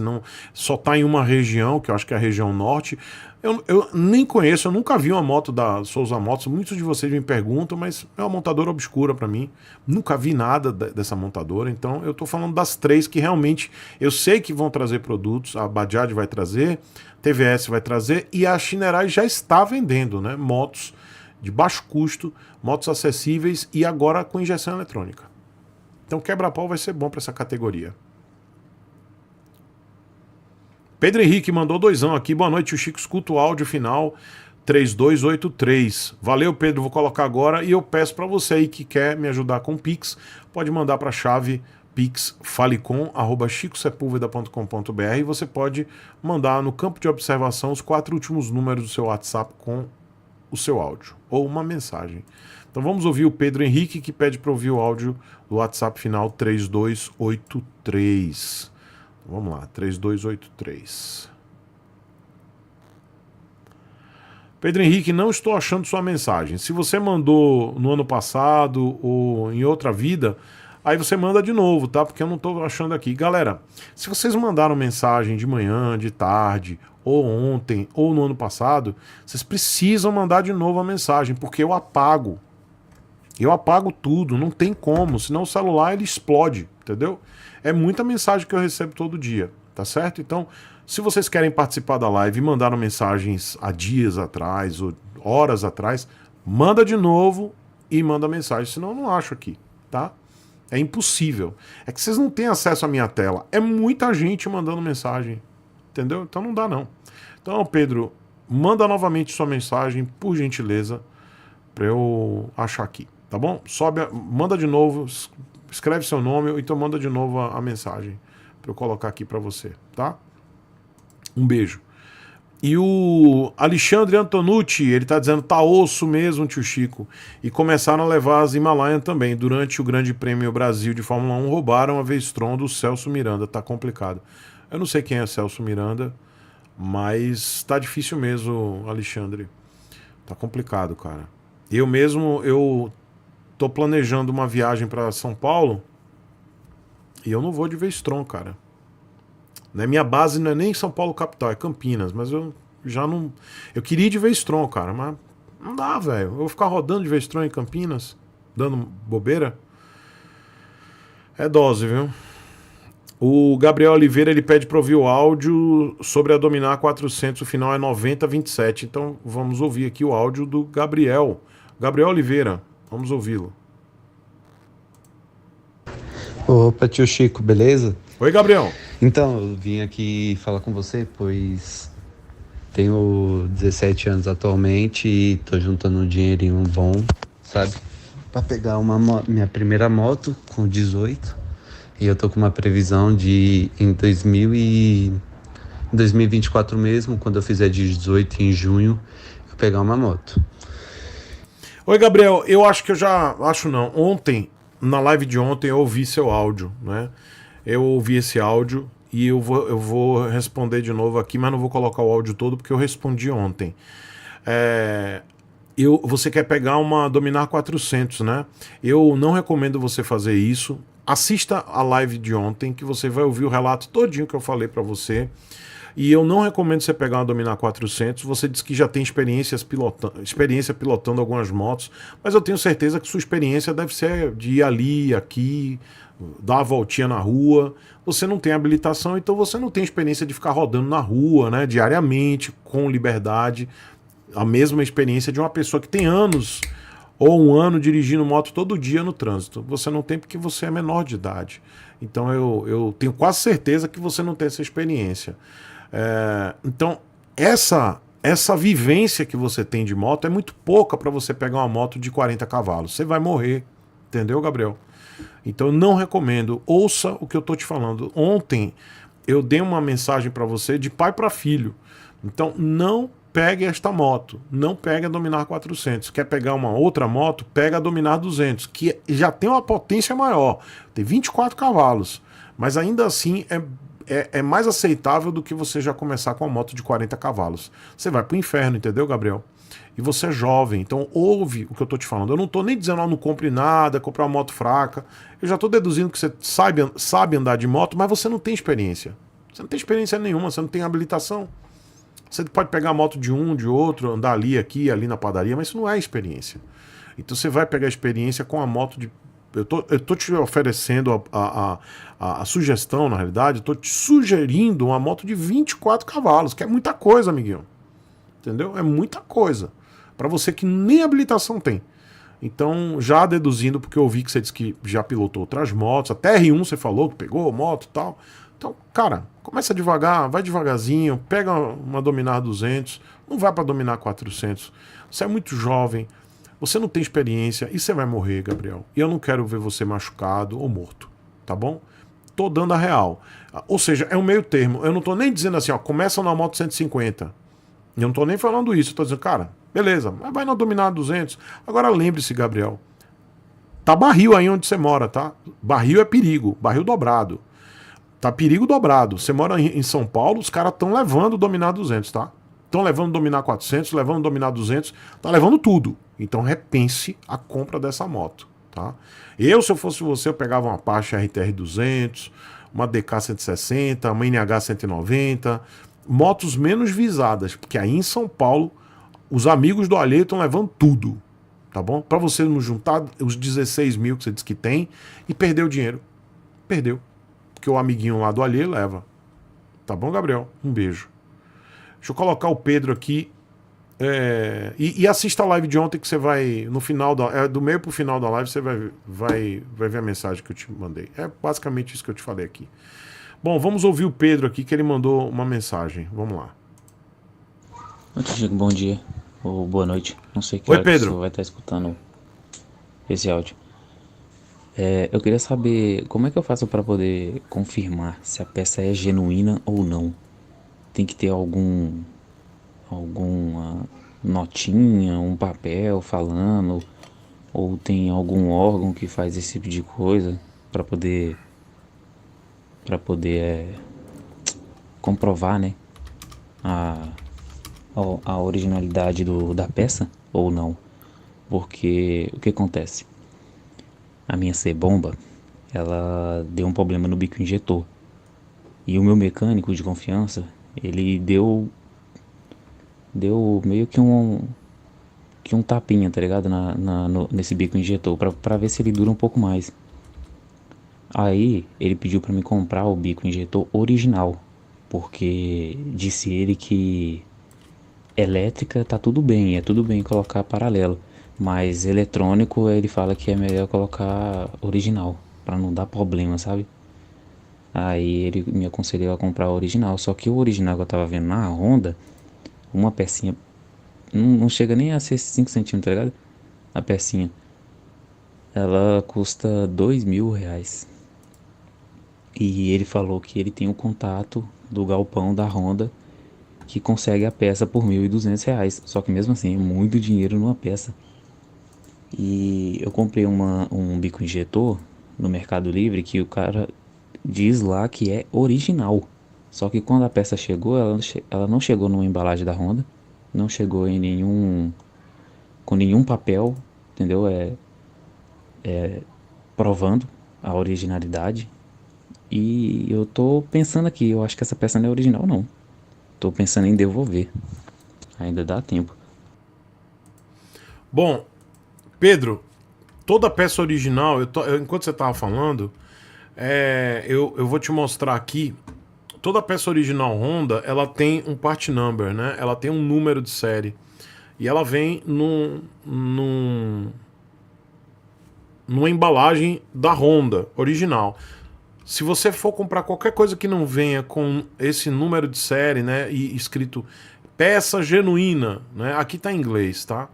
só está em uma região, que eu acho que é a região norte. Eu nem conheço, eu nunca vi uma moto da Souza Motos. Muitos de vocês me perguntam, mas é uma montadora obscura para mim. Nunca vi nada dessa montadora. Então eu estou falando das 3 que realmente eu sei que vão trazer produtos. A Bajaj vai trazer, TVS vai trazer, e a Shinerai já está vendendo, né, motos de baixo custo, motos acessíveis e agora com injeção eletrônica. Então quebra-pau vai ser bom para essa categoria. Pedro Henrique mandou 2 aqui. Boa noite, o Chico. Escuta o áudio final 3283. Valeu, Pedro. Vou colocar agora. E eu peço para você aí que quer me ajudar com o Pix, pode mandar para a chave pixfalecom@chicosepulveda.com.br, e você pode mandar no campo de observação os 4 últimos números do seu WhatsApp com o seu áudio ou uma mensagem. Então vamos ouvir o Pedro Henrique, que pede para ouvir o áudio do WhatsApp final 3283. Vamos lá, 3283. Pedro Henrique, não estou achando sua mensagem. Se você mandou no ano passado ou em outra vida, aí você manda de novo, tá? Porque eu não estou achando aqui. Galera, se vocês mandaram mensagem de manhã, de tarde, ou ontem, ou no ano passado, vocês precisam mandar de novo a mensagem, porque eu apago. Eu apago tudo, não tem como, senão o celular ele explode. entendeu? É muita mensagem que eu recebo todo dia, tá certo? Então, se vocês querem participar da live e mandaram mensagens há dias atrás ou horas atrás, manda de novo e manda mensagem, senão eu não acho aqui, tá? É impossível. É que vocês não têm acesso à minha tela. É muita gente mandando mensagem, entendeu? Então não dá não. Então, Pedro, manda novamente sua mensagem, por gentileza, para eu achar aqui, tá bom? Manda de novo, escreve seu nome, ou então manda de novo a mensagem para eu colocar aqui para você, tá? Um beijo. E o Alexandre Antonucci, ele tá dizendo, tá osso mesmo, tio Chico. E começaram a levar as Himalayan também. Durante o Grande Prêmio Brasil de Fórmula 1, roubaram a Vestron do Celso Miranda. Tá complicado. Eu não sei quem é Celso Miranda, mas tá difícil mesmo, Alexandre. Tá complicado, cara. Eu tô planejando uma viagem para São Paulo e eu não vou de Vestron, cara. Né? Minha base não é nem São Paulo capital, é Campinas, mas eu já não... Eu queria ir de Vestron, cara, mas não dá, velho. Eu vou ficar rodando de Vestron em Campinas, dando bobeira. É dose, viu? O Gabriel Oliveira, ele pede para ouvir o áudio sobre a Dominar 400, o final é 9027. Então vamos ouvir aqui o áudio do Gabriel. Gabriel Oliveira, vamos ouvi-lo. Opa, tio Chico, beleza? Oi, Gabriel. Então, eu vim aqui falar com você, pois tenho 17 anos atualmente e tô juntando um dinheirinho bom, sabe? Pra pegar minha primeira moto com 18. E eu tô com uma previsão de, em 2024 mesmo, quando eu fizer de 18 em junho, eu pegar uma moto. Oi, Gabriel, eu acho que eu já... Acho não. Ontem, na live de ontem, eu ouvi seu áudio, né? Eu ouvi esse áudio e eu vou responder de novo aqui, mas não vou colocar o áudio todo porque eu respondi ontem. Você quer pegar uma Dominar 400, né? Eu não recomendo você fazer isso. Assista a live de ontem que você vai ouvir o relato todinho que eu falei para você. E eu não recomendo você pegar uma Dominar 400. Você disse que já tem experiência pilotando algumas motos, mas eu tenho certeza que sua experiência deve ser de ir ali, aqui, dar uma voltinha na rua. Você não tem habilitação, então você não tem experiência de ficar rodando na rua, né, diariamente, com liberdade. A mesma experiência de uma pessoa que tem anos ou um ano dirigindo moto todo dia no trânsito. Você não tem porque você é menor de idade. Então eu tenho quase certeza que você não tem essa experiência. Então essa vivência que você tem de moto é muito pouca para você pegar uma moto de 40 cavalos. Você vai morrer, entendeu, Gabriel? Então eu não recomendo. Ouça o que eu tô te falando. Ontem eu dei uma mensagem para você de pai para filho. Então não pegue esta moto, não pegue a Dominar 400. Quer pegar uma outra moto, pega a Dominar 200, que já tem uma potência maior, tem 24 cavalos, mas ainda assim é mais aceitável do que você já começar com uma moto de 40 cavalos. Você vai pro inferno, entendeu, Gabriel? E você é jovem, então ouve o que eu tô te falando. Eu não tô nem dizendo, não compre nada, compre uma moto fraca. Eu já tô deduzindo que você sabe andar de moto, mas você não tem experiência. Você não tem experiência nenhuma, você não tem habilitação. Você pode pegar a moto de um, de outro, andar ali, aqui, ali na padaria, mas isso não é experiência. Então você vai pegar a experiência com a moto de... Eu tô te oferecendo a sugestão, na realidade, eu tô te sugerindo uma moto de 24 cavalos, que é muita coisa, amiguinho. Entendeu? É muita coisa. Para você que nem habilitação tem. Então, já deduzindo, porque eu vi que você disse que já pilotou outras motos, até R1 você falou que pegou moto e tal. Então, cara, começa devagar, vai devagarzinho, pega uma Dominar 200, não vai para Dominar 400. Você é muito jovem, você não tem experiência e você vai morrer, Gabriel. E eu não quero ver você machucado ou morto, tá bom? Tô dando a real. Ou seja, é um meio termo. Eu não tô nem dizendo assim, ó, começa na moto 150. Eu não tô nem falando isso, eu tô dizendo, cara, beleza, mas vai na Dominar 200. Agora lembre-se, Gabriel, tá barril aí onde você mora, tá? Barril é perigo, barril dobrado. Tá perigo dobrado. Você mora em São Paulo, os caras estão levando o Dominar 200, tá? Estão levando o Dominar 400, levando o Dominar 200, tá levando tudo. Então repense a compra dessa moto, tá? Se eu fosse você, eu pegava uma Apache RTR 200, uma DK 160, uma NH 190, motos menos visadas, porque aí em São Paulo os amigos do alheio estão levando tudo, tá bom? Para você não juntar os 16 mil que você diz que tem e perder o dinheiro. perdeu. Porque o amiguinho lá do Alê leva. Tá bom, Gabriel? Um beijo. Deixa eu colocar o Pedro aqui. E assista a live de ontem que você vai, no final do meio pro final da live, você vai ver a mensagem que eu te mandei. É basicamente isso que eu te falei aqui. Bom, vamos ouvir o Pedro aqui, que ele mandou uma mensagem. Vamos lá. Oi, Chico, bom dia. Ou boa noite. Não sei que Oi, hora que Pedro. você vai estar escutando esse áudio. Eu queria saber como é que eu faço para poder confirmar se a peça é genuína ou não. Tem que ter alguma notinha, um papel falando, ou tem algum órgão que faz esse tipo de coisa para poder comprovar, né, a originalidade da peça ou não. Porque o que acontece? A minha C-bomba, ela deu um problema no bico injetor. E o meu mecânico de confiança, ele deu meio que um tapinha, tá ligado? Nesse bico injetor, pra ver se ele dura um pouco mais. Aí, ele pediu pra me comprar o bico injetor original, porque disse ele que elétrica tá tudo bem, é tudo bem colocar paralelo, mas eletrônico ele fala que é melhor colocar original, pra não dar problema, sabe? Aí ele me aconselhou a comprar o original, só que o original que eu tava vendo na Honda, uma pecinha, não chega nem a ser 5 centímetros, tá ligado? A pecinha, ela custa R$2.000. E ele falou que ele tem o contato do galpão da Honda que consegue a peça por R$1.200. Só que mesmo assim é muito dinheiro numa peça. E eu comprei um bico injetor no Mercado Livre que o cara diz lá que é original. Só que quando a peça chegou, ela não chegou numa embalagem da Honda, não chegou com nenhum papel, entendeu? Provando a originalidade. E eu tô pensando aqui, eu acho que essa peça não é original não. Tô pensando em devolver. Ainda dá tempo. Bom, Pedro, toda peça original, enquanto você tava falando, eu vou te mostrar aqui. Toda peça original Honda, ela tem um part number, né? Ela tem um número de série. E ela vem numa embalagem da Honda original. Se você for comprar qualquer coisa que não venha com esse número de série, né, e escrito peça genuína, né? Aqui tá em inglês, tá?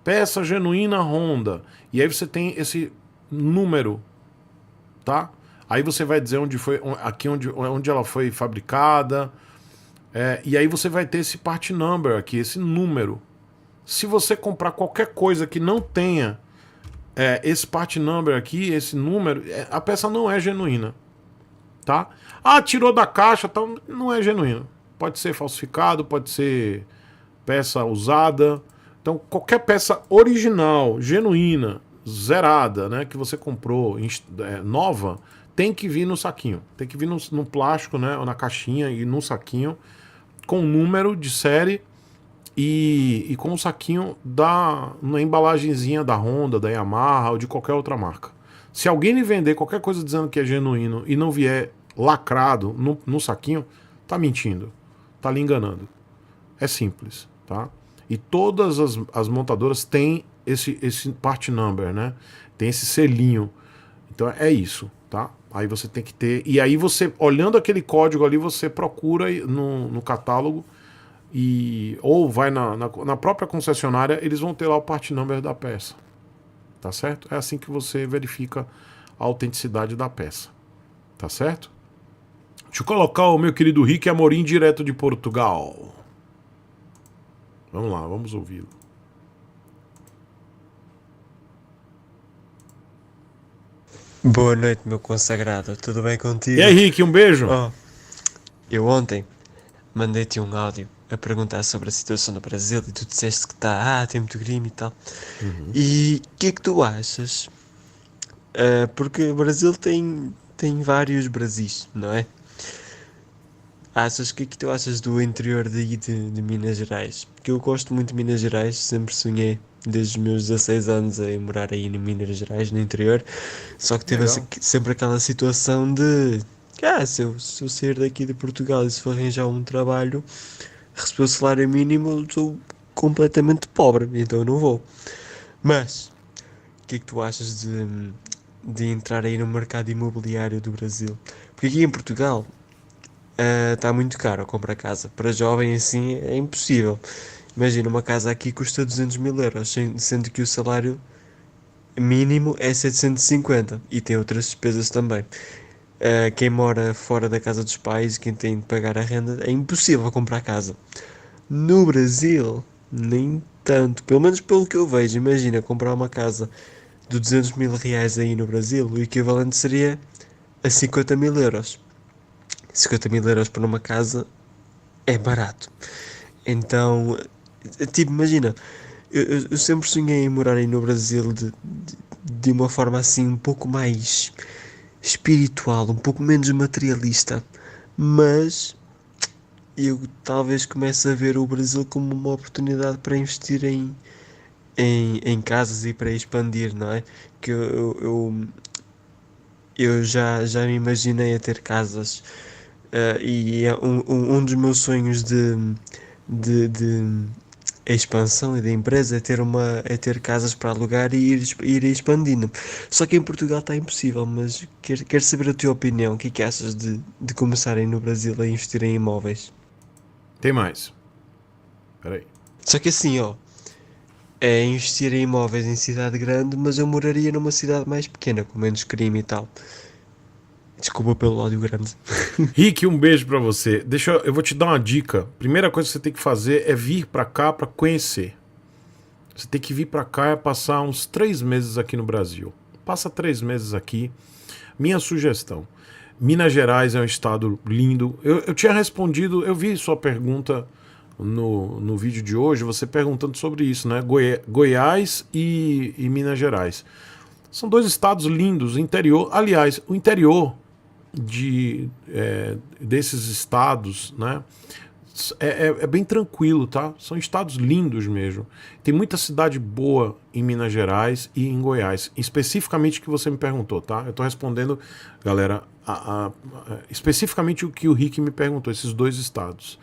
Peça genuína Honda. E aí você tem esse número, tá? Aí você vai dizer onde ela foi fabricada. E aí você vai ter esse part number aqui, esse número. Se você comprar qualquer coisa que não tenha esse part number aqui, esse número, a peça não é genuína, tá? Ah, tirou da caixa, então não é genuíno. Pode ser falsificado, pode ser peça usada. Então qualquer peça original, genuína, zerada, né, que você comprou nova, tem que vir no saquinho. Tem que vir no plástico, né, ou na caixinha e no saquinho com o número de série e com o saquinho na embalagenzinha da Honda, da Yamaha ou de qualquer outra marca. Se alguém lhe vender qualquer coisa dizendo que é genuíno e não vier lacrado no saquinho, tá mentindo, tá lhe enganando. É simples, tá? E todas as montadoras têm esse part number, né? Tem esse selinho. Então é isso, tá? Aí você tem que ter... E aí você, olhando aquele código ali, você procura no catálogo ou vai na própria concessionária, eles vão ter lá o part number da peça. Tá certo? É assim que você verifica a autenticidade da peça. Tá certo? Deixa eu colocar o meu querido Rick Amorim direto de Portugal. Vamos lá, vamos ouvi-lo. Boa noite, meu consagrado. Tudo bem contigo? E aí, Rick, um beijo. Eu ontem mandei-te um áudio a perguntar sobre a situação no Brasil e tu disseste que tem muito crime e tal. Uhum. E o que é que tu achas? Porque o Brasil tem vários Brasis, não é? achas, o que é que tu achas do interior de Minas Gerais? Porque eu gosto muito de Minas Gerais, sempre sonhei desde os meus 16 anos a morar aí em Minas Gerais, no interior, só que teve Legal. sempre aquela situação de, se eu sair daqui de Portugal e se for arranjar um trabalho, receber o salário mínimo, eu sou completamente pobre, então eu não vou. Mas, o que é que tu achas de entrar aí no mercado imobiliário do Brasil? Porque aqui em Portugal está muito caro comprar casa. Para jovem assim é impossível. Imagina, uma casa aqui custa 200 mil euros, sendo que o salário mínimo é 750 e tem outras despesas também. Quem mora fora da casa dos pais, quem tem de pagar a renda, é impossível comprar casa. No Brasil, nem tanto. Pelo menos pelo que eu vejo. Imagina, comprar uma casa de 200 mil reais aí no Brasil, o equivalente seria a 50 mil euros. 50 mil euros para uma casa é barato. Então, tipo, imagina, eu sempre sonhei em morar aí no Brasil de uma forma assim um pouco mais espiritual, um pouco menos materialista, mas eu talvez comece a ver o Brasil como uma oportunidade para investir em casas e para expandir, não é? Que eu já me imaginei a ter casas, e é um dos meus sonhos de expansão e da empresa é ter casas para alugar e ir expandindo. Só que em Portugal está impossível, mas quero saber a tua opinião. O que é que achas de começarem no Brasil a investir em imóveis? Tem mais. Peraí. Só que assim, ó, é investir em imóveis em cidade grande, mas eu moraria numa cidade mais pequena, com menos crime e tal. Desculpa pelo ódio grande. Rick, um beijo pra você. Eu vou te dar uma dica. Primeira coisa que você tem que fazer é vir pra cá pra conhecer. Você tem que vir pra cá e passar uns 3 meses aqui no Brasil. Passa 3 meses aqui. Minha sugestão. Minas Gerais é um estado lindo. Eu tinha respondido, eu vi sua pergunta no vídeo de hoje, você perguntando sobre isso, né? Goiás e Minas Gerais. São 2 estados lindos. O interior, aliás, o interior desses estados, né? É bem tranquilo, tá? São estados lindos mesmo. Tem muita cidade boa em Minas Gerais e em Goiás. Especificamente o que você me perguntou, tá? Eu tô respondendo, galera, especificamente o que o Rick me perguntou, esses 2 estados.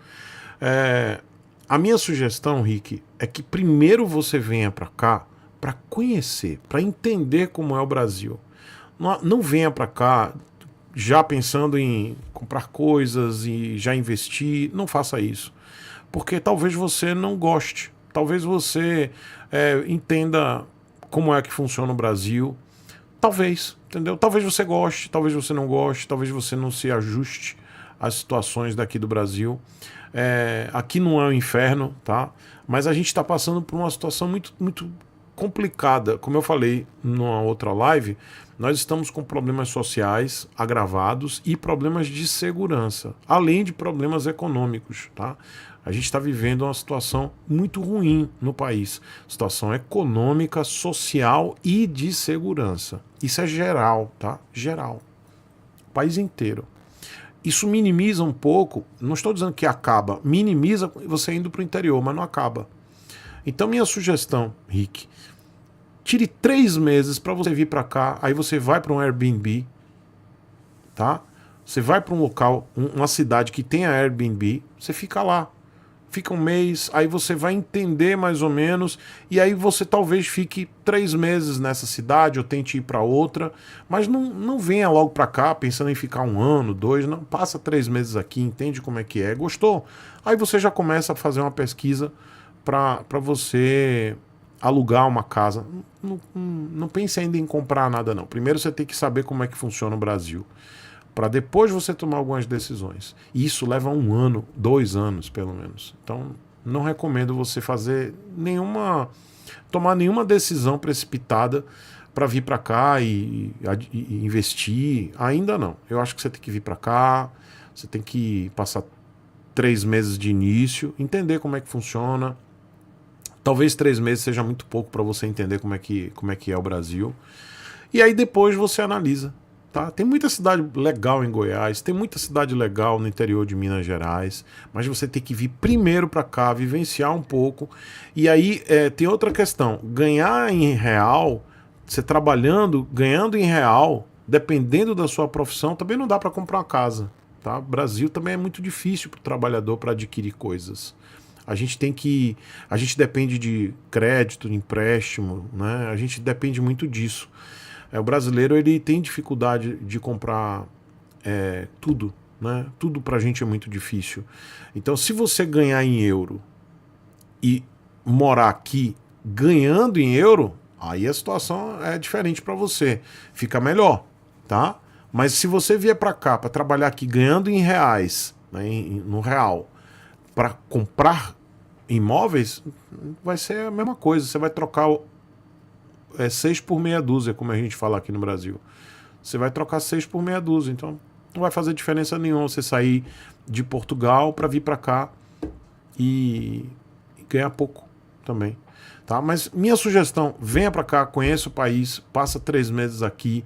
A minha sugestão, Rick, é que primeiro você venha para cá para conhecer, para entender como é o Brasil. Não venha para cá já pensando em comprar coisas e já investir. Não faça isso. Porque talvez você não goste. Talvez você entenda como é que funciona o Brasil. Talvez, entendeu? Talvez você goste, talvez você não goste, talvez você não se ajuste às situações daqui do Brasil. Aqui não é um inferno, tá? Mas a gente está passando por uma situação muito, muito complicada. Como eu falei numa outra live, nós estamos com problemas sociais agravados e problemas de segurança, além de problemas econômicos, tá? A gente está vivendo uma situação muito ruim no país. Situação econômica, social e de segurança. Isso é geral, tá? Geral. O país inteiro. Isso minimiza um pouco, não estou dizendo que acaba, minimiza você indo para o interior, mas não acaba. Então minha sugestão, Rick, tire 3 meses para você vir para cá, aí você vai para um Airbnb, tá? Você vai para um local, uma cidade que tenha Airbnb, você fica lá. Fica 1 mês, aí você vai entender mais ou menos, e aí você talvez fique 3 meses nessa cidade, ou tente ir para outra, mas não venha logo para cá pensando em ficar 1 ano, 2, não, passa 3 meses aqui, entende como é que é, gostou? Aí você já começa a fazer uma pesquisa para você alugar uma casa. Não pense ainda em comprar nada não, primeiro você tem que saber como é que funciona o Brasil, para depois você tomar algumas decisões. E isso leva 1 ano, 2 anos pelo menos. Então não recomendo você tomar nenhuma decisão precipitada para vir para cá e investir. Ainda não. Eu acho que você tem que vir para cá, você tem que passar 3 meses de início, entender como é que funciona. Talvez 3 meses seja muito pouco para você entender como é que é o Brasil. E aí depois você analisa. tá? Tem muita cidade legal em Goiás, tem muita cidade legal no interior de Minas Gerais, mas você tem que vir primeiro para cá, vivenciar um pouco. E aí tem outra questão, ganhar em real, você trabalhando, ganhando em real, dependendo da sua profissão, também não dá para comprar uma casa, tá? Brasil também é muito difícil para o trabalhador para adquirir coisas. A gente depende de crédito, de empréstimo, né? A gente depende muito disso. O brasileiro, ele tem dificuldade de comprar tudo, né? Tudo pra gente é muito difícil. Então, se você ganhar em euro e morar aqui ganhando em euro, aí a situação é diferente para você. Fica melhor, tá? Mas se você vier para cá para trabalhar aqui ganhando em reais, né, no real, para comprar imóveis, vai ser a mesma coisa. Você vai trocar 6 por meia dúzia, como a gente fala aqui no Brasil. Você vai trocar 6 por meia dúzia. Então não vai fazer diferença nenhuma você sair de Portugal para vir para cá e ganhar pouco também. Tá? Mas minha sugestão, venha para cá, conheça o país, passa 3 meses aqui,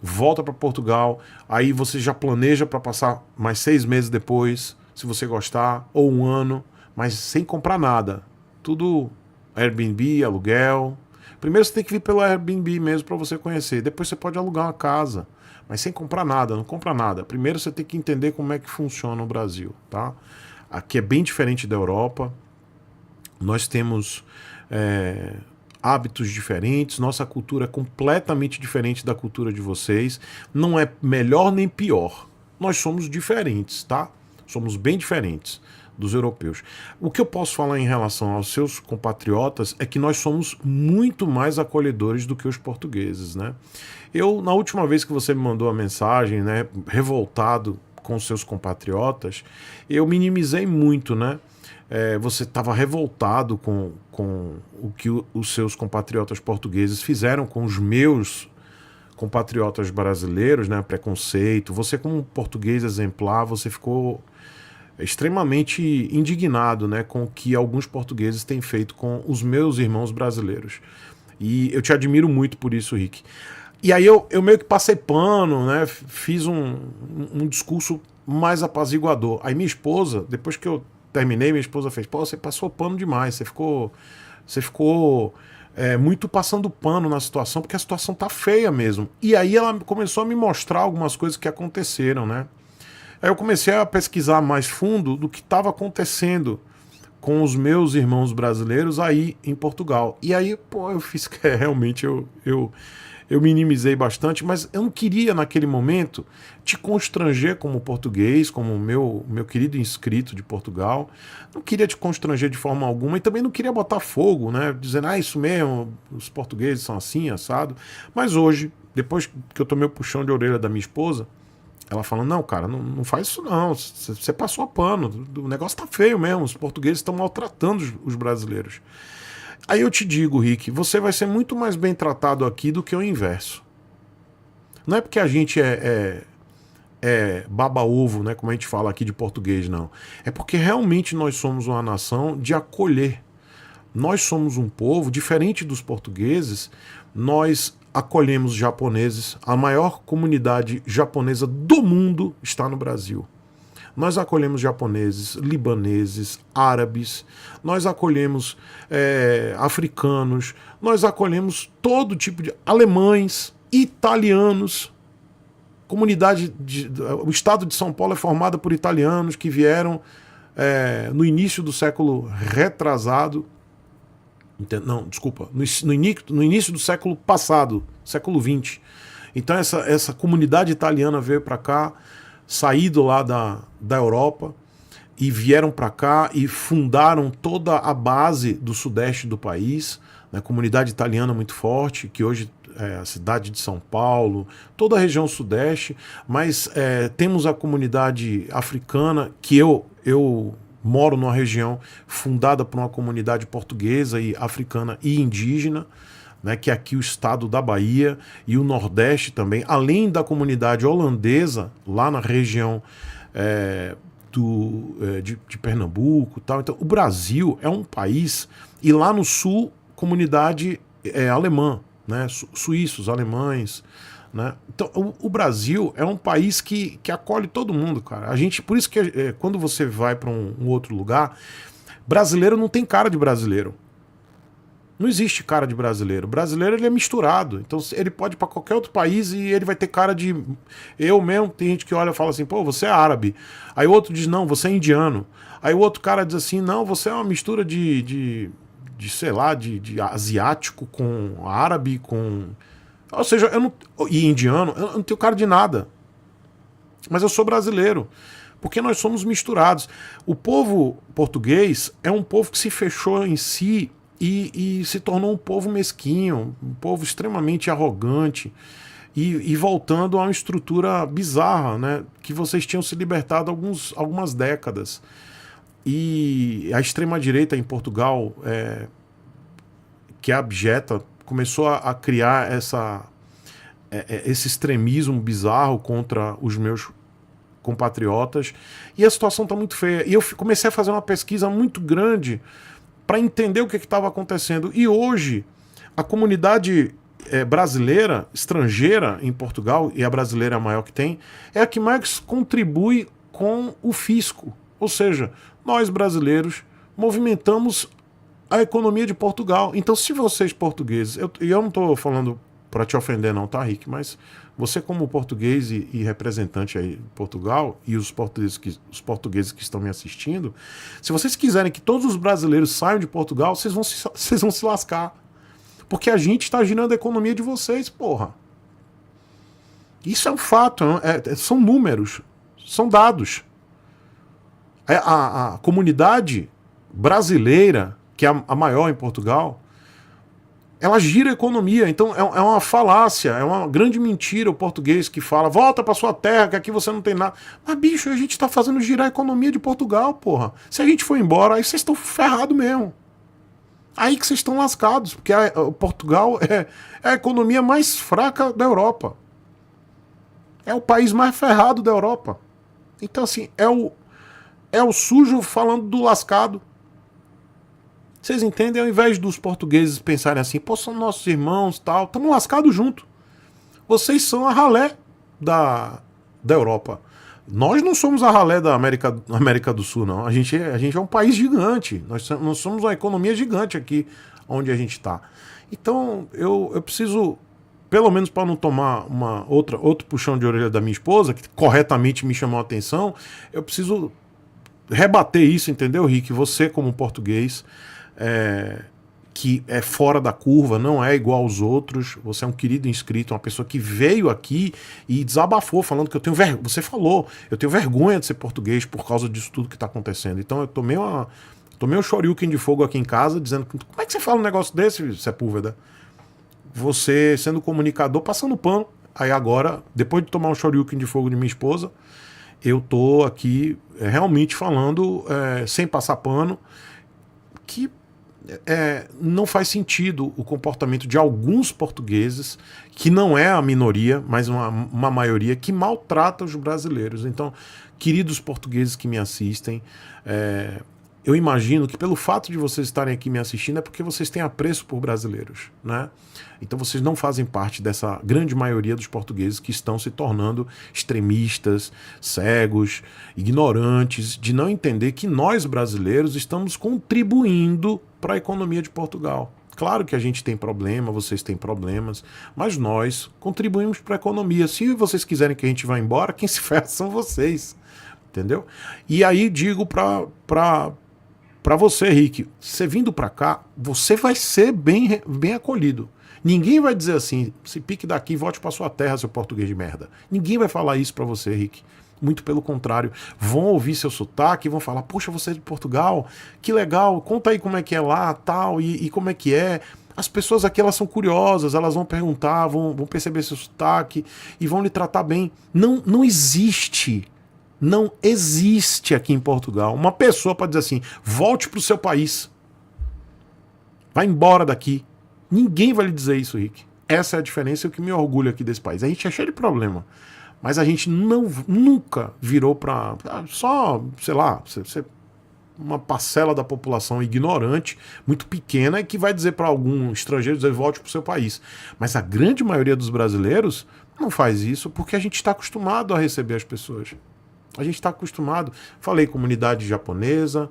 volta para Portugal, aí você já planeja para passar mais 6 meses depois, se você gostar, ou 1 ano, mas sem comprar nada. Tudo Airbnb, aluguel. Primeiro você tem que vir pelo Airbnb mesmo para você conhecer, depois você pode alugar uma casa, mas sem comprar nada, não compra nada. Primeiro você tem que entender como é que funciona o Brasil, tá? Aqui é bem diferente da Europa, nós temos hábitos diferentes, nossa cultura é completamente diferente da cultura de vocês, não é melhor nem pior, nós somos diferentes, tá? Somos bem diferentes dos europeus. O que eu posso falar em relação aos seus compatriotas é que nós somos muito mais acolhedores do que os portugueses, né? Na última vez que você me mandou a mensagem, né, revoltado com os seus compatriotas, eu minimizei muito, né? Você estava revoltado com o que os seus compatriotas portugueses fizeram com os meus compatriotas brasileiros, né? Preconceito. Você, como um português exemplar, você ficou extremamente indignado, né, com o que alguns portugueses têm feito com os meus irmãos brasileiros. E eu te admiro muito por isso, Rick. E aí eu meio que passei pano, né, fiz um discurso mais apaziguador. Aí minha esposa, depois que eu terminei, minha esposa fez: pô, você passou pano demais, você ficou muito passando pano na situação, porque a situação tá feia mesmo. E aí ela começou a me mostrar algumas coisas que aconteceram, né? Aí eu comecei a pesquisar mais fundo do que estava acontecendo com os meus irmãos brasileiros aí em Portugal. E aí, pô, eu fiz que realmente eu minimizei bastante, mas eu não queria naquele momento te constranger como português, como meu querido inscrito de Portugal. Não queria te constranger de forma alguma e também não queria botar fogo, né? Dizendo, isso mesmo, os portugueses são assim, assado. Mas hoje, depois que eu tomei o puxão de orelha da minha esposa, ela falando: não, cara, não faz isso não, você passou a pano, o negócio tá feio mesmo, os portugueses estão maltratando os brasileiros. Aí eu te digo, Rick, você vai ser muito mais bem tratado aqui do que o inverso. Não é porque a gente é baba-ovo, né, como a gente fala aqui de português, não. É porque realmente nós somos uma nação de acolher. Nós somos um povo, diferente dos portugueses, nós acolhemos japoneses. A maior comunidade japonesa do mundo está no Brasil. Nós acolhemos japoneses, libaneses, árabes, nós acolhemos africanos, nós acolhemos todo tipo de alemães, italianos. O estado de São Paulo é formado por italianos que vieram no início do século retrasado. Não, desculpa, no início do século passado, século XX. Então essa comunidade italiana veio para cá, saído lá da Europa, e vieram para cá e fundaram toda a base do sudeste do país, né, comunidade italiana muito forte, que hoje é a cidade de São Paulo, toda a região sudeste, mas temos a comunidade africana, que eu moro numa região fundada por uma comunidade portuguesa e africana e indígena, né, que é aqui o estado da Bahia e o Nordeste também, além da comunidade holandesa lá na região de Pernambuco, tal. Então o Brasil é um país, e lá no sul comunidade alemã, né, suíços, alemães, né? Então, o Brasil é um país que acolhe todo mundo, cara. Por isso que quando você vai para um outro lugar, brasileiro não tem cara de brasileiro. Não existe cara de brasileiro. O brasileiro, ele é misturado. Então ele pode ir para qualquer outro país e ele vai ter cara de... Eu mesmo, tem gente que olha e fala assim, pô, você é árabe. Aí o outro diz, não, você é indiano. Aí o outro cara diz assim, não, você é uma mistura de sei lá, de asiático com árabe, com... Ou seja, e indiano, eu não tenho cara de nada. Mas eu sou brasileiro. Porque nós somos misturados. O povo português é um povo que se fechou em si e se tornou um povo mesquinho, um povo extremamente arrogante e voltando a uma estrutura bizarra, né, que vocês tinham se libertado algumas décadas. E a extrema-direita em Portugal, que é abjeta, começou a criar esse extremismo bizarro contra os meus compatriotas, e a situação está muito feia. E eu comecei a fazer uma pesquisa muito grande para entender o que estava acontecendo. E hoje, a comunidade brasileira, estrangeira em Portugal, e a brasileira é a maior que tem, é a que mais contribui com o fisco. Ou seja, nós brasileiros movimentamos a economia de Portugal. Então, se vocês portugueses... eu não estou falando para te ofender não, tá, Rick? Mas você como português e representante aí de Portugal, e os portugueses que estão me assistindo, se vocês quiserem que todos os brasileiros saiam de Portugal, vocês vão se lascar. Porque a gente está girando a economia de vocês, porra. Isso é um fato, são números, são dados. A comunidade brasileira, que é a maior em Portugal, ela gira a economia. Então é uma falácia, é uma grande mentira o português que fala, volta para sua terra, que aqui você não tem nada. Mas, bicho, a gente está fazendo girar a economia de Portugal, porra. Se a gente for embora, aí vocês estão ferrados mesmo. Aí que vocês estão lascados, porque Portugal é a economia mais fraca da Europa. É o país mais ferrado da Europa. Então, assim, é o sujo falando do lascado. Vocês entendem? Ao invés dos portugueses pensarem assim, pô, são nossos irmãos, tal, estamos lascados junto. Vocês são a ralé da Europa. Nós não somos a ralé da América do Sul, não. A gente é um país gigante. Nós somos uma economia gigante aqui onde a gente está. Então, eu preciso, pelo menos para não tomar outro puxão de orelha da minha esposa, que corretamente me chamou a atenção, eu preciso rebater isso, entendeu, Rick? Você, como português, que é fora da curva, não é igual aos outros, você é um querido inscrito, uma pessoa que veio aqui e desabafou, falando que eu tenho vergonha. Você falou, eu tenho vergonha de ser português por causa disso tudo que está acontecendo. Então eu tomei um shoryuken de fogo aqui em casa, dizendo, como é que você fala um negócio desse, Sepúlveda? Você, sendo comunicador, passando pano. Aí agora, depois de tomar um shoryuken de fogo de minha esposa, eu tô aqui realmente falando, sem passar pano, que não faz sentido o comportamento de alguns portugueses, que não é a minoria, mas uma maioria, que maltrata os brasileiros. Então, queridos portugueses que me assistem, eu imagino que pelo fato de vocês estarem aqui me assistindo é porque vocês têm apreço por brasileiros, né? Então vocês não fazem parte dessa grande maioria dos portugueses que estão se tornando extremistas, cegos, ignorantes, de não entender que nós brasileiros estamos contribuindo para a economia de Portugal. Claro que a gente tem problema, vocês têm problemas, mas nós contribuímos para a economia. Se vocês quiserem que a gente vá embora, quem se ferra são vocês, entendeu? E aí digo para você, Rick, você vindo para cá, você vai ser bem acolhido. Ninguém vai dizer assim, se pique daqui e volte para sua terra, seu português de merda. Ninguém vai falar isso para você, Rick. Muito pelo contrário. Vão ouvir seu sotaque e vão falar, poxa, você é de Portugal? Que legal, conta aí como é que é lá, tal, e como é que é. As pessoas aqui, elas são curiosas, elas vão perguntar, vão perceber seu sotaque e vão lhe tratar bem. Não existe aqui em Portugal uma pessoa para dizer assim, volte para o seu país. Vai embora daqui. Ninguém vai lhe dizer isso, Rick. Essa é a diferença e o que me orgulha aqui desse país. A gente é cheio de problema, mas a gente nunca virou para só, sei lá, uma parcela da população ignorante, muito pequena, e que vai dizer para algum estrangeiro, dizer, volte para o seu país. Mas a grande maioria dos brasileiros não faz isso porque a gente está acostumado a receber as pessoas. A gente está acostumado. Falei, comunidade japonesa,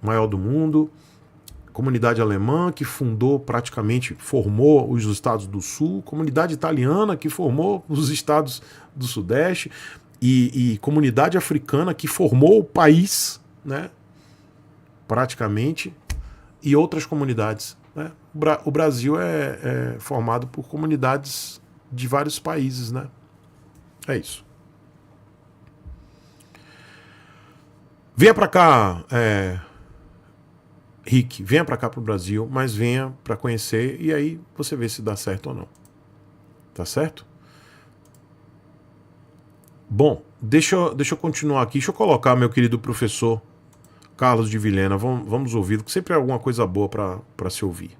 maior do mundo, comunidade alemã, que fundou praticamente, formou os estados do sul, comunidade italiana, que formou os estados do sudeste, e comunidade africana, que formou o país, né, praticamente, e outras comunidades, né? O Brasil é formado por comunidades de vários países, né? É isso. Venha para cá, Rick, venha para cá pro Brasil, mas venha para conhecer e aí você vê se dá certo ou não. Tá certo? Bom, deixa eu continuar aqui. Deixa eu colocar meu querido professor Carlos de Vilhena. Vamos ouvir, porque sempre é alguma coisa boa para se ouvir.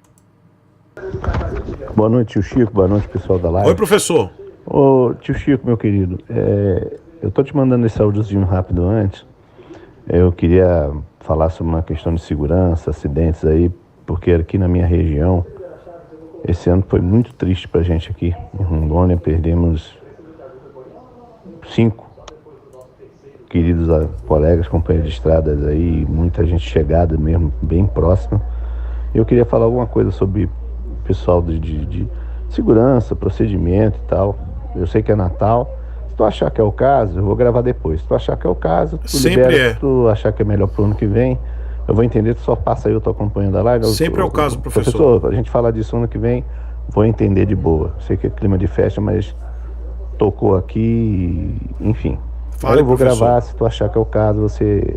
Boa noite, tio Chico. Boa noite, pessoal da live. Oi, professor. Ô, tio Chico, meu querido. Eu tô te mandando esse áudiozinho rápido antes. Eu queria falar sobre uma questão de segurança, acidentes aí, porque aqui na minha região, esse ano foi muito triste pra gente aqui. Em Rondônia, perdemos 5 queridos colegas, companheiros de estradas aí, muita gente chegada mesmo, bem próxima. Eu queria falar alguma coisa sobre o pessoal de segurança, procedimento e tal. Eu sei que é Natal. Se tu achar que é o caso, eu vou gravar depois. Se tu achar que é o caso, tu libera. Se tu achar que é melhor pro ano que vem, eu vou entender, tu só passa aí, eu tô acompanhando a live. Sempre é o caso, professor. Professor, a gente falar disso ano que vem, vou entender de boa. Sei que é clima de festa, mas tocou aqui, enfim. Fale, eu vou professor. gravar, se tu achar que é o caso,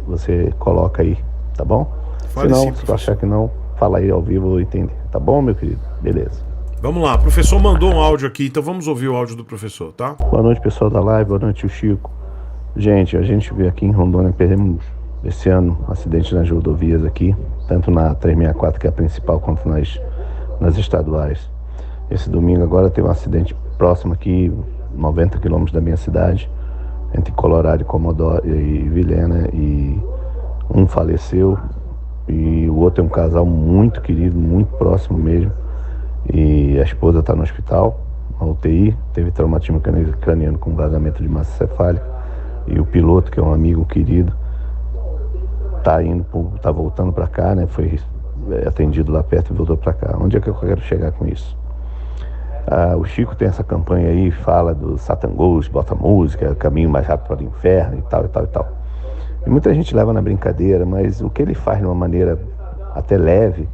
você coloca aí, tá bom? Fale, se não, sim, se tu achar que não, fala aí ao vivo, eu vou entender. Tá bom, meu querido? Beleza. Vamos lá, o professor mandou um áudio aqui, então vamos ouvir o áudio do professor, tá? Boa noite, pessoal da live, boa noite, o Chico. Gente, a gente vê aqui em Rondônia, perdemos esse ano acidente nas rodovias aqui, tanto na 364, que é a principal, quanto nas estaduais. Esse domingo agora teve um acidente próximo aqui, 90 quilômetros da minha cidade, entre Colorado e Vilhena, e um faleceu, e o outro é um casal muito querido, muito próximo mesmo. E a esposa está no hospital, na UTI, teve traumatismo craniano com vazamento de massa cefálica. E o piloto, que é um amigo querido, tá voltando para cá, né? Foi atendido lá perto e voltou para cá. Onde é que eu quero chegar com isso? O Chico tem essa campanha aí, fala do Satan Ghost, bota música, caminho mais rápido para o inferno e tal, e tal, e tal. E muita gente leva na brincadeira, mas o que ele faz de uma maneira até leve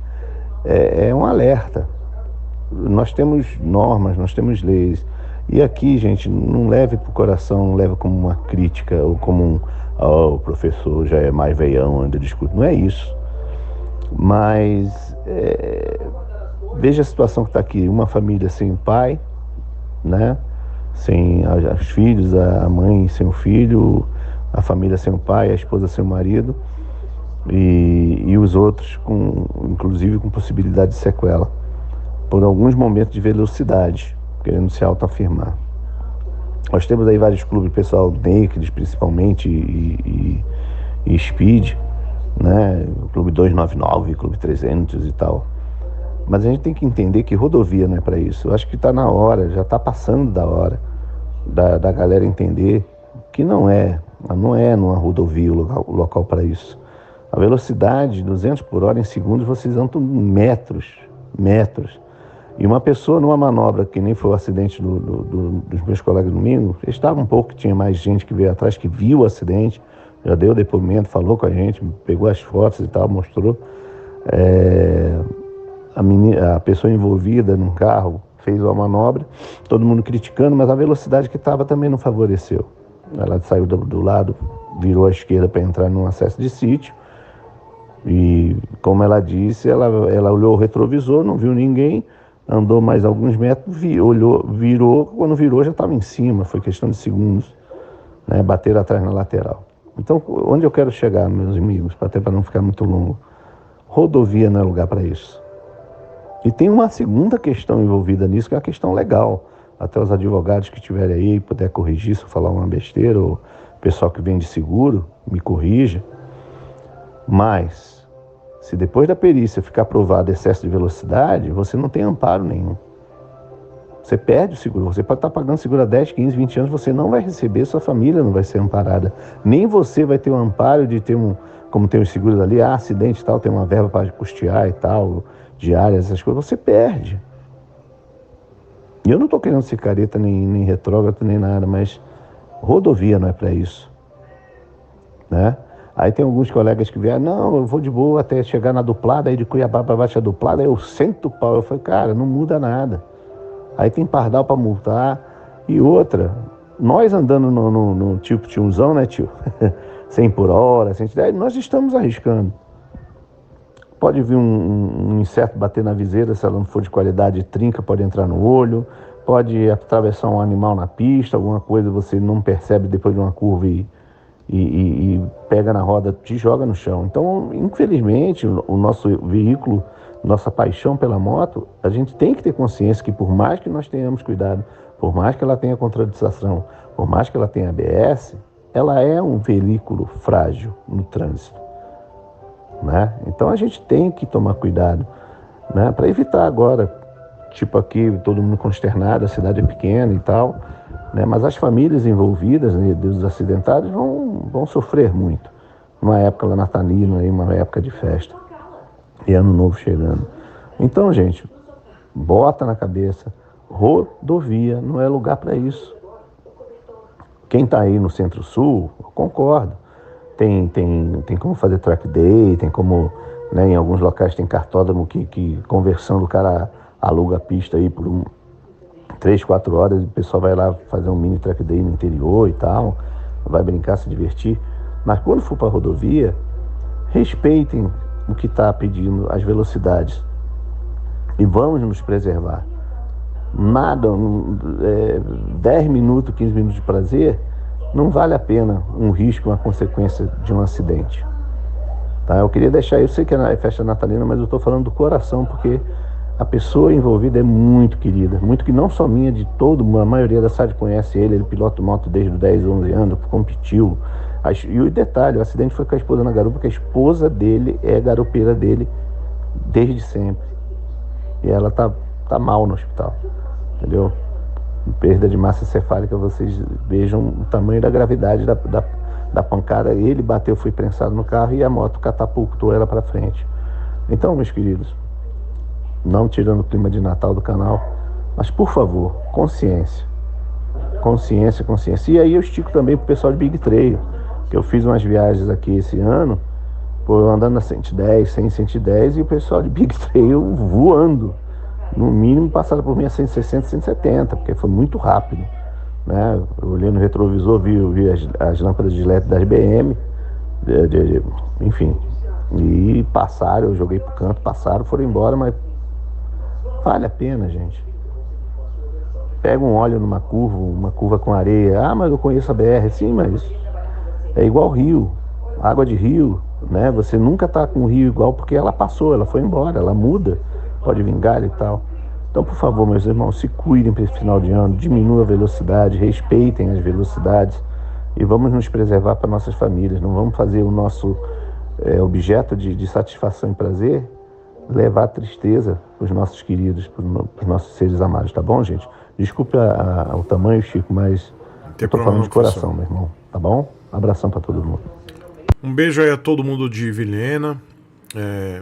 é um alerta. Nós temos normas, nós temos leis. E aqui, gente, não leve pro coração, não leve como uma crítica ou como o professor já é mais veião, anda discute. Não é isso. Mas veja a situação que está aqui. Uma família sem o pai, né? Sem os filhos, a mãe sem o filho, a família sem o pai, a esposa sem o marido. E os outros, inclusive com possibilidade de sequela. Por alguns momentos de velocidade, querendo se autoafirmar. Nós temos aí vários clubes, pessoal, Naked principalmente, e Speed, né? O Clube 299, Clube 300 e tal. Mas a gente tem que entender que rodovia não é para isso. Eu acho que está na hora, já está passando da hora da galera entender que não é numa rodovia o local para isso. A velocidade, 200 por hora em segundos, vocês andam metros. E uma pessoa numa manobra, que nem foi o acidente dos meus colegas domingo, estava um pouco, tinha mais gente que veio atrás, que viu o acidente, já deu depoimento, falou com a gente, pegou as fotos e tal, mostrou. A pessoa envolvida num carro fez uma manobra, todo mundo criticando, mas a velocidade que estava também não favoreceu. Ela saiu do lado, virou à esquerda para entrar num acesso de sítio, e como ela disse, ela olhou o retrovisor, não viu ninguém, andou mais alguns metros, virou, quando virou já estava em cima, foi questão de segundos, né? Bater atrás na lateral. Então, onde eu quero chegar, meus amigos, até para não ficar muito longo, rodovia não é lugar para isso. E tem uma segunda questão envolvida nisso, que é a questão legal. Até os advogados que estiverem aí, puder corrigir se eu falar uma besteira, ou o pessoal que vende seguro, me corrija. Mas, se depois da perícia ficar provado excesso de velocidade, você não tem amparo nenhum. Você perde o seguro. Você pode estar pagando seguro há 10, 15, 20 anos, você não vai receber, sua família não vai ser amparada. Nem você vai ter o amparo de ter como tem os seguros ali, acidente e tal, tem uma verba para custear e tal, diárias, essas coisas, você perde. E eu não estou querendo ser careta, nem retrógrado, nem nada, mas rodovia não é para isso, né? Aí tem alguns colegas que vieram, não, eu vou de boa até chegar na duplada, aí de Cuiabá para baixo a duplada, aí eu sento o pau. Eu falei, cara, não muda nada. Aí tem pardal para multar. E outra, nós andando no tipo tiozão, né, tio? 100 por hora, 110, nós estamos arriscando. Pode vir um inseto bater na viseira, se ela não for de qualidade, trinca, pode entrar no olho, pode atravessar um animal na pista, alguma coisa você não percebe depois de uma curva e pega na roda, te joga no chão. Então, infelizmente, o nosso veículo, nossa paixão pela moto, a gente tem que ter consciência que por mais que nós tenhamos cuidado, por mais que ela tenha contradição, por mais que ela tenha ABS, ela é um veículo frágil no trânsito, né? Então a gente tem que tomar cuidado, né? Para evitar agora, tipo aqui, todo mundo consternado, a cidade é pequena e tal, né? Mas as famílias envolvidas, né, dos acidentados vão sofrer muito. Uma época lá natalina, uma época de festa e ano novo chegando. Então, gente, bota na cabeça, rodovia não é lugar para isso. Quem está aí no Centro-Sul, eu concordo. Tem como fazer track day, tem como, né, em alguns locais tem cartódromo que conversando, o cara aluga a pista aí por 3, 4 horas, e o pessoal vai lá fazer um mini track day no interior e tal, vai brincar, se divertir. Mas quando for para a rodovia, respeitem o que está pedindo, as velocidades, e vamos nos preservar. Nada, 10 minutos, 15 minutos de prazer, não vale a pena um risco, uma consequência de um acidente. Tá? Eu queria deixar, eu sei que é festa natalina, mas eu estou falando do coração, porque a pessoa envolvida é muito querida, muito que não só minha, de todo mundo, a maioria da cidade conhece ele pilota moto desde os 10, 11 anos, competiu. E o detalhe, o acidente foi com a esposa na garupa, porque a esposa dele é garupeira dele desde sempre. E ela tá mal no hospital, entendeu? Perda de massa encefálica, vocês vejam o tamanho da gravidade da pancada. Ele bateu, foi prensado no carro e a moto catapultou ela para frente. Então, meus queridos, não tirando o clima de Natal do canal, mas por favor, consciência. Consciência, consciência. E aí eu estico também pro pessoal de Big Trail, que eu fiz umas viagens aqui esse ano, andando a 110, 100, 110, e o pessoal de Big Trail voando. No mínimo passaram por mim a 160, 170, porque foi muito rápido, né? Eu olhei no retrovisor, vi as lâmpadas de LED das BM, enfim, e passaram, eu joguei pro canto, passaram, foram embora, mas vale a pena, gente. Pega um óleo numa curva, uma curva com areia, mas eu conheço a BR, sim, mas é igual rio, água de rio, né? Você nunca tá com o rio igual, porque ela passou, ela foi embora, ela muda, pode vingar e tal. Então, por favor, meus irmãos, se cuidem para esse final de ano, diminuam a velocidade, respeitem as velocidades e vamos nos preservar para nossas famílias. Não vamos fazer o nosso objeto de satisfação e prazer levar tristeza para os nossos queridos, para os nossos seres amados, tá bom, gente? Desculpe o tamanho, Chico, mas eu tô falando de coração, meu irmão, tá bom? Abração para todo mundo. Um beijo aí a todo mundo de Vilhena,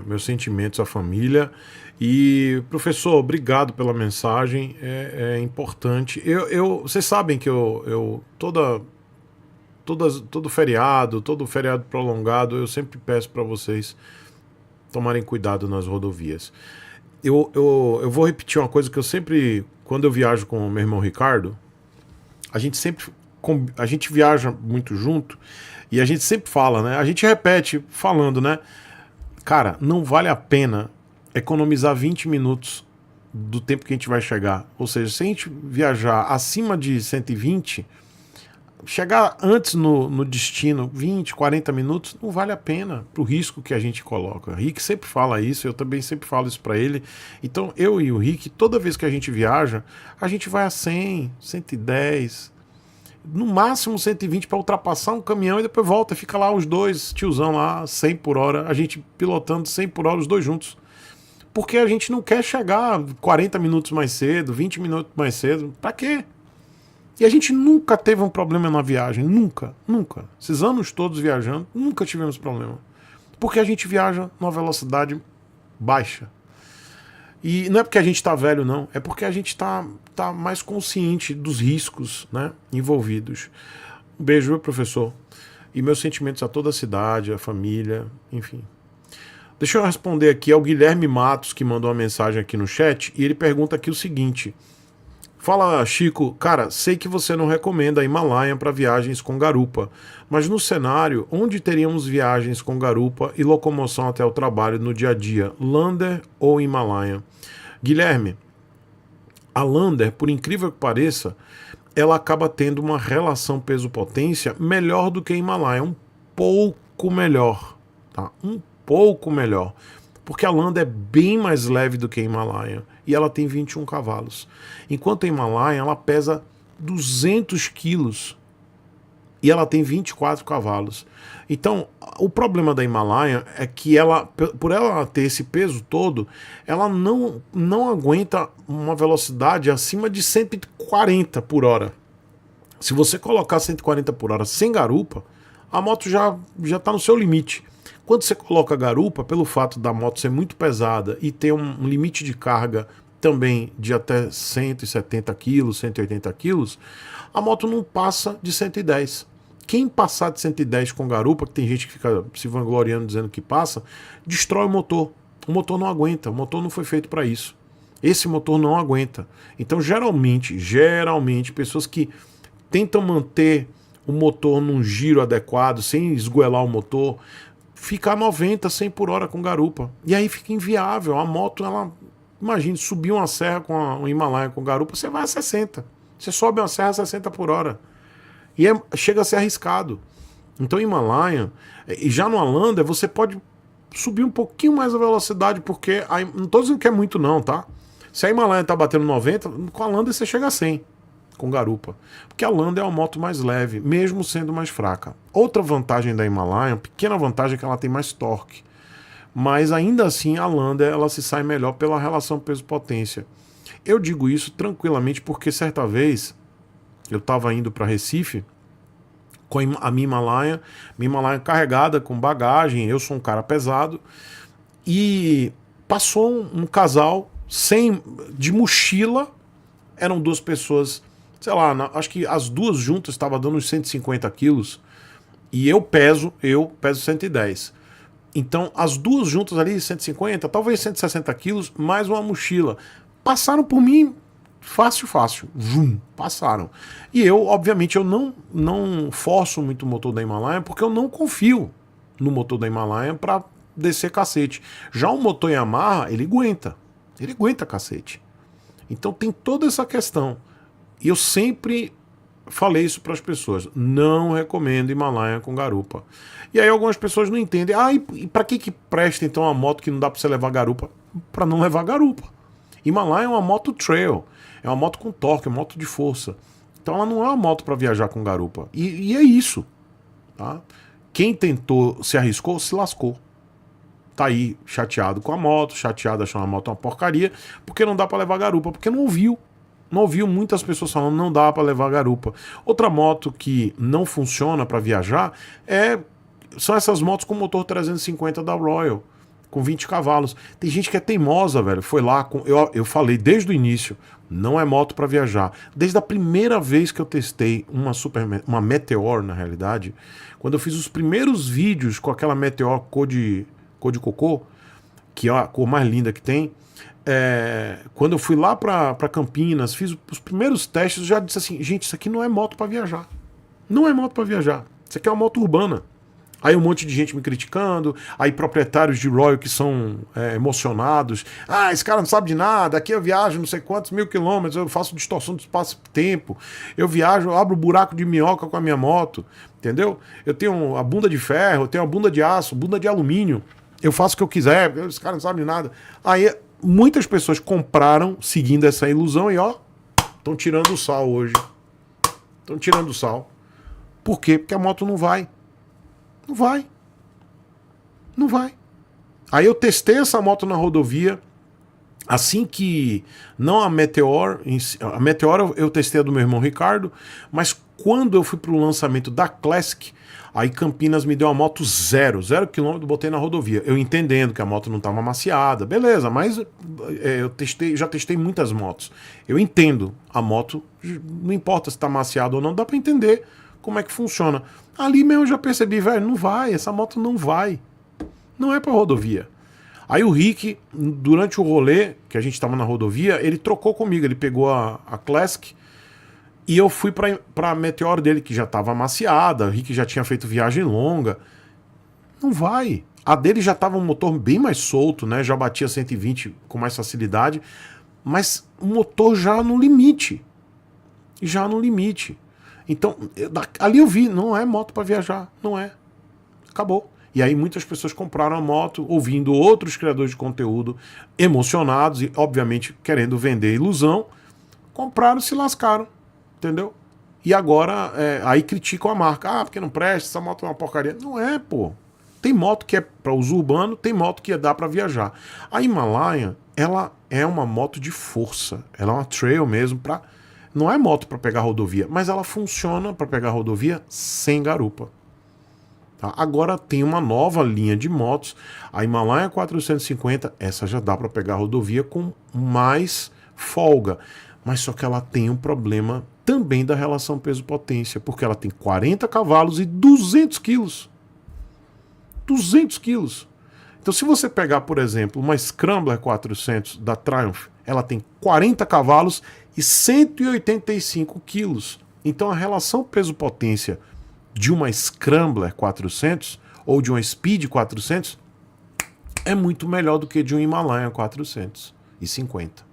meus sentimentos à família. E, professor, obrigado pela mensagem, é importante. Vocês sabem que todo feriado prolongado, eu sempre peço para vocês tomarem cuidado nas rodovias. Eu vou repetir uma coisa que eu sempre, quando eu viajo com o meu irmão Ricardo, a gente viaja muito junto e a gente sempre fala, né? A gente repete falando, né? Cara, não vale a pena economizar 20 minutos do tempo que a gente vai chegar. Ou seja, se a gente viajar acima de 120, chegar antes no destino, 20, 40 minutos, não vale a pena pro risco que a gente coloca. O Rick sempre fala isso, eu também sempre falo isso para ele. Então, eu e o Rick, toda vez que a gente viaja, a gente vai a 100, 110. no máximo 120 para ultrapassar um caminhão e depois volta, fica lá os dois tiozão lá, 100 por hora, a gente pilotando 100 por hora, os dois juntos. Porque a gente não quer chegar 40 minutos mais cedo, 20 minutos mais cedo, pra quê? E a gente nunca teve um problema na viagem, nunca. Esses anos todos viajando, nunca tivemos problema. Porque a gente viaja numa velocidade baixa. E não é porque a gente tá velho, não, é porque a gente tá mais consciente dos riscos, né, envolvidos. Um beijo, meu professor. E meus sentimentos a toda a cidade, a família, enfim. Deixa eu responder aqui ao Guilherme Matos, que mandou uma mensagem aqui no chat, e ele pergunta aqui o seguinte: fala, Chico, cara, sei que você não recomenda a Himalaia para viagens com garupa, mas no cenário, onde teríamos viagens com garupa e locomoção até o trabalho no dia a dia, Lander ou Himalaia? Guilherme, a Lander, por incrível que pareça, ela acaba tendo uma relação peso-potência melhor do que a Himalaia, um pouco melhor, tá? Um pouco melhor, porque a Lander é bem mais leve do que a Himalaia e ela tem 21 cavalos, enquanto a Himalaia ela pesa 200 quilos e ela tem 24 cavalos. Então o problema da Himalaia é que ela, por ela ter esse peso todo, ela não aguenta uma velocidade acima de 140 por hora. Se você colocar 140 por hora sem garupa, a moto já está no seu limite. Quando você coloca garupa, pelo fato da moto ser muito pesada e ter um limite de carga também de até 170 quilos, 180 quilos, a moto não passa de 110. Quem passar de 110 com garupa, que tem gente que fica se vangloriando dizendo que passa, destrói o motor. O motor não aguenta, o motor não foi feito para isso. Esse motor não aguenta. Então, geralmente, pessoas que tentam manter o motor num giro adequado, sem esgoelar o motor, ficar 90, 100 por hora com garupa. E aí fica inviável. A moto, ela... Imagine, subir uma serra com um Himalaia com garupa, você vai a 60. Você sobe uma serra a 60 por hora. E chega a ser arriscado. Então, Himalaia, e já no Lander, você pode subir um pouquinho mais a velocidade, porque... não estou dizendo que é muito não, tá? Se a Himalaia tá batendo 90, com a Lander você chega a 100. Com garupa, porque a Lander é uma moto mais leve, mesmo sendo mais fraca. Outra vantagem da Himalaia, uma pequena vantagem, é que ela tem mais torque, mas ainda assim a Lander ela se sai melhor pela relação peso-potência. Eu digo isso tranquilamente porque certa vez eu estava indo para Recife com a minha Himalaia carregada com bagagem, eu sou um cara pesado, e passou um casal de mochila, eram duas pessoas, sei lá, acho que as duas juntas estavam dando uns 150 quilos e eu peso 110. Então as duas juntas ali, 150, talvez 160 quilos, mais uma mochila. Passaram por mim fácil. Vum, passaram. E eu, obviamente, eu não forço muito o motor da Himalaia porque eu não confio no motor da Himalaia para descer cacete. Já o motor Yamaha, ele aguenta cacete. Então tem toda essa questão. E eu sempre falei isso para as pessoas. Não recomendo Himalaia com garupa. E aí algumas pessoas não entendem. E para que presta então uma moto que não dá para você levar garupa? Para não levar garupa. Himalaia é uma moto trail. É uma moto com torque, é uma moto de força. Então ela não é uma moto para viajar com garupa. E é isso. Tá? Quem tentou, se arriscou, se lascou. Tá aí chateado com a moto, chateado achando a moto uma porcaria, porque não dá para levar garupa, porque não ouviu. Não ouviu muitas pessoas falando não dá para levar garupa. Outra moto que não funciona para viajar são essas motos com motor 350 da Royal, com 20 cavalos. Tem gente que é teimosa, velho. Foi lá, eu falei desde o início, não é moto para viajar. Desde a primeira vez que eu testei uma Meteor, na realidade, quando eu fiz os primeiros vídeos com aquela Meteor cor de cocô, que é a cor mais linda que tem, quando eu fui lá para Campinas, fiz os primeiros testes, eu já disse assim, gente, isso aqui não é moto para viajar. Não é moto para viajar. Isso aqui é uma moto urbana. Aí um monte de gente me criticando, aí proprietários de Royal que são emocionados. Esse cara não sabe de nada, aqui eu viajo não sei quantos 1000 quilômetros, eu faço distorção do espaço-tempo, eu viajo, eu abro buraco de minhoca com a minha moto, entendeu? Eu tenho a bunda de ferro, eu tenho a bunda de aço, bunda de alumínio, eu faço o que eu quiser, esse cara não sabe de nada. Aí muitas pessoas compraram seguindo essa ilusão e estão tirando o sal hoje. Estão tirando o sal. Por quê? Porque a moto não vai. Não vai. Não vai. Aí eu testei essa moto na rodovia. Assim que... Não a Meteor. A Meteor eu testei a do meu irmão Ricardo. Mas quando eu fui pro lançamento da Classic, aí Campinas me deu uma moto 0 km, botei na rodovia. Eu entendendo que a moto não estava amaciada. Beleza, mas já testei muitas motos. Eu entendo a moto. Não importa se está amaciada ou não. Dá para entender como é que funciona. Ali mesmo eu já percebi, velho, não vai. Essa moto não vai. Não é pra rodovia. Aí o Rick, durante o rolê, que a gente tava na rodovia, ele trocou comigo, ele pegou a Classic e eu fui pra Meteor dele, que já tava amaciada, o Rick já tinha feito viagem longa. Não vai. A dele já tava um motor bem mais solto, né? Já batia 120 com mais facilidade, mas o motor já no limite. Já no limite. Então, ali eu vi, não é moto pra viajar, não é. Acabou. E aí muitas pessoas compraram a moto, ouvindo outros criadores de conteúdo emocionados e, obviamente, querendo vender ilusão, compraram e se lascaram, entendeu? E agora, aí criticam a marca. Ah, porque não presta, essa moto é uma porcaria. Não é, pô. Tem moto que é para uso urbano, tem moto que dá para viajar. A Himalaia, ela é uma moto de força. Ela é uma trail mesmo, não é moto para pegar rodovia, mas ela funciona para pegar rodovia sem garupa. Tá? Agora tem uma nova linha de motos, a Himalaia 450, essa já dá para pegar rodovia com mais folga, mas só que ela tem um problema também da relação peso-potência, porque ela tem 40 cavalos e 200 quilos. 200 quilos. Então se você pegar, por exemplo, uma Scrambler 400 da Triumph, ela tem 40 cavalos e 185 quilos. Então a relação peso-potência de uma Scrambler 400 ou de uma Speed 400 é muito melhor do que de um Himalaia 450.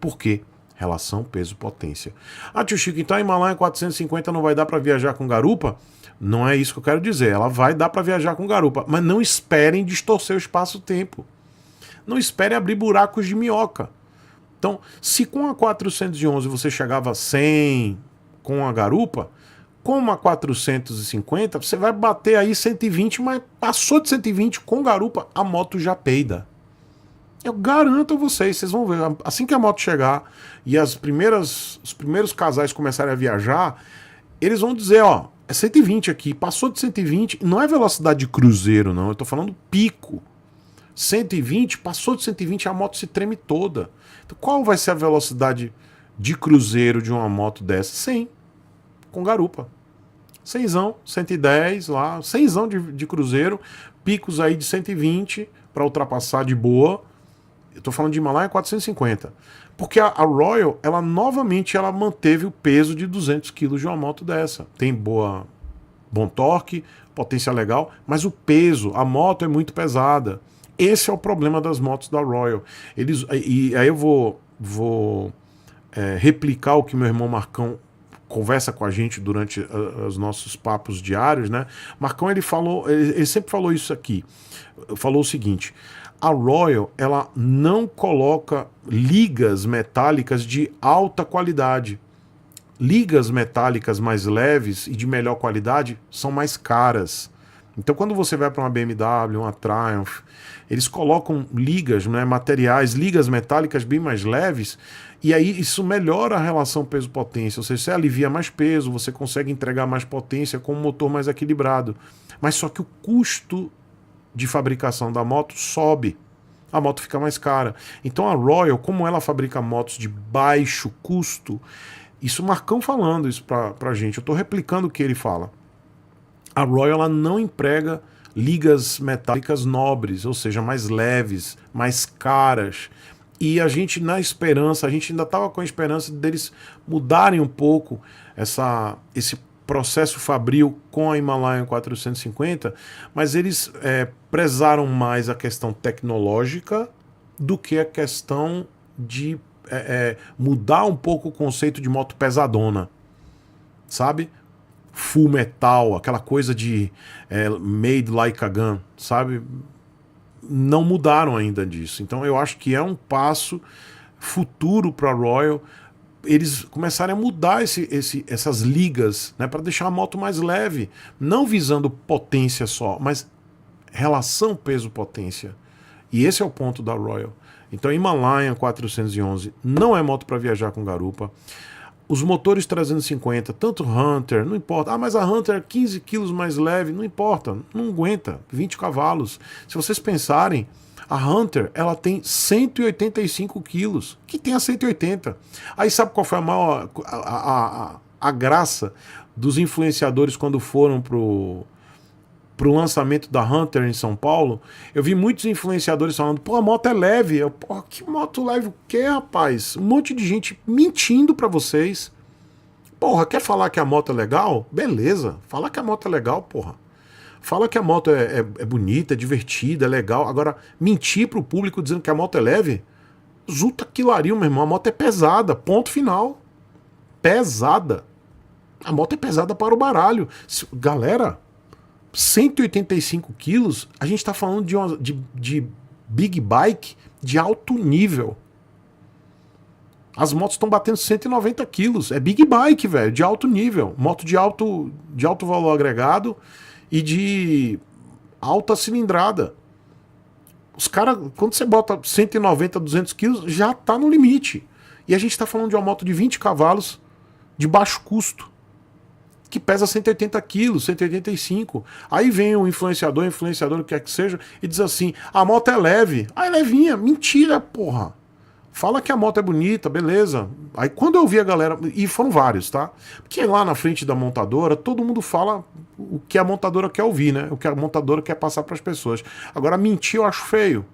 Por quê? Relação peso-potência. Ah, tio Chico, então a Himalaia 450 não vai dar para viajar com garupa? Não é isso que eu quero dizer. Ela vai dar para viajar com garupa, mas não esperem distorcer o espaço-tempo. Não esperem abrir buracos de minhoca. Então, se com a 411 você chegava a 100 com a garupa, com uma 450 você vai bater aí 120, mas passou de 120 com garupa, a moto já peida. Eu garanto a vocês, vocês vão ver, assim que a moto chegar e os primeiros casais começarem a viajar, eles vão dizer, ó, é 120 aqui, passou de 120, não é velocidade de cruzeiro não, eu tô falando pico. 120, passou de 120, a moto se treme toda. Então, qual vai ser a velocidade de cruzeiro de uma moto dessa? 100, com garupa. 100zão, 110 lá, 100zão de cruzeiro, picos aí de 120 para ultrapassar de boa. Eu tô falando de Himalaia 450. Porque a Royal, ela novamente manteve o peso de 200 kg de uma moto dessa. Tem bom torque, potência legal, mas o peso, a moto é muito pesada. Esse é o problema das motos da Royal. E aí eu vou replicar o que meu irmão Marcão conversa com a gente durante os nossos papos diários, né? Marcão, ele sempre falou isso aqui. Falou o seguinte: a Royal, ela não coloca ligas metálicas de alta qualidade. Ligas metálicas mais leves e de melhor qualidade são mais caras. Então, quando você vai para uma BMW, uma Triumph, eles colocam ligas, né, materiais, ligas metálicas bem mais leves, e aí isso melhora a relação peso-potência. Ou seja, você alivia mais peso, você consegue entregar mais potência com um motor mais equilibrado. Mas só que o custo de fabricação da moto sobe. A moto fica mais cara. Então a Royal, como ela fabrica motos de baixo custo, isso Marcão falando isso pra gente, eu estou replicando o que ele fala. A Royal, ela não emprega ligas metálicas nobres, ou seja, mais leves, mais caras. E a gente, na esperança, a gente ainda estava com a esperança deles mudarem um pouco esse processo fabril com a Himalaia 450, mas eles prezaram mais a questão tecnológica do que a questão de mudar um pouco o conceito de moto pesadona, sabe? Full metal, aquela coisa de made like a gun, sabe? Não mudaram ainda disso. Então eu acho que é um passo futuro para a Royal eles começarem a mudar essas ligas, né, para deixar a moto mais leve, não visando potência só, mas relação peso-potência. E esse é o ponto da Royal. Então a Himalayan 411 não é moto para viajar com garupa. Os motores 350, tanto Hunter, não importa. Ah, mas a Hunter é 15 quilos mais leve, não importa, não aguenta, 20 cavalos. Se vocês pensarem, a Hunter, ela tem 185 quilos, que tem a 180. Aí sabe qual foi a graça dos influenciadores quando foram pro lançamento da Hunter em São Paulo? Eu vi muitos influenciadores falando, pô, a moto é leve. Eu, pô, que moto leve o quê, rapaz? Um monte de gente mentindo pra vocês. Porra, quer falar que a moto é legal? Beleza, fala que a moto é legal, porra. Fala que a moto é bonita, é divertida, é legal. Agora, mentir pro público dizendo que a moto é leve? Zuta que lariu, meu irmão. A moto é pesada, ponto final. Pesada. A moto é pesada para o baralho. Galera, 185 quilos, a gente tá falando de big bike de alto nível. As motos estão batendo 190 quilos. É big bike, velho, de alto nível. Moto de alto valor agregado e de alta cilindrada. Os caras, quando você bota 190, 200 quilos, já tá no limite. E a gente tá falando de uma moto de 20 cavalos, de baixo custo, que pesa 180 quilos, 185. Aí vem o influenciador, o que quer que seja, e diz assim, a moto é leve. Ah, é levinha. Mentira, porra. Fala que a moto é bonita, beleza. Aí quando eu vi a galera, e foram vários, tá? Porque lá na frente da montadora, todo mundo fala o que a montadora quer ouvir, né? O que a montadora quer passar para as pessoas. Agora, mentir eu acho feio.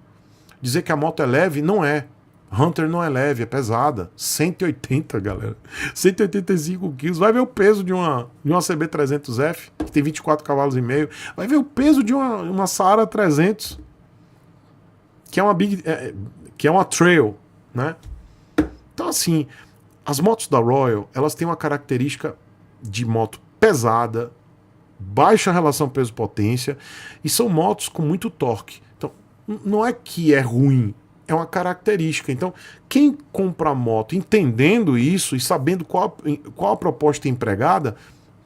Dizer que a moto é leve, não é. Hunter não é leve, é pesada. 180, galera. 185 quilos. Vai ver o peso de uma CB300F, que tem 24 cavalos e meio. Vai ver o peso de uma Saara 300, que é uma trail, né? Então, assim, as motos da Royal, elas têm uma característica de moto pesada, baixa relação peso-potência, e são motos com muito torque. Então, não é que é ruim, é uma característica. Então, quem compra a moto entendendo isso e sabendo qual a proposta empregada,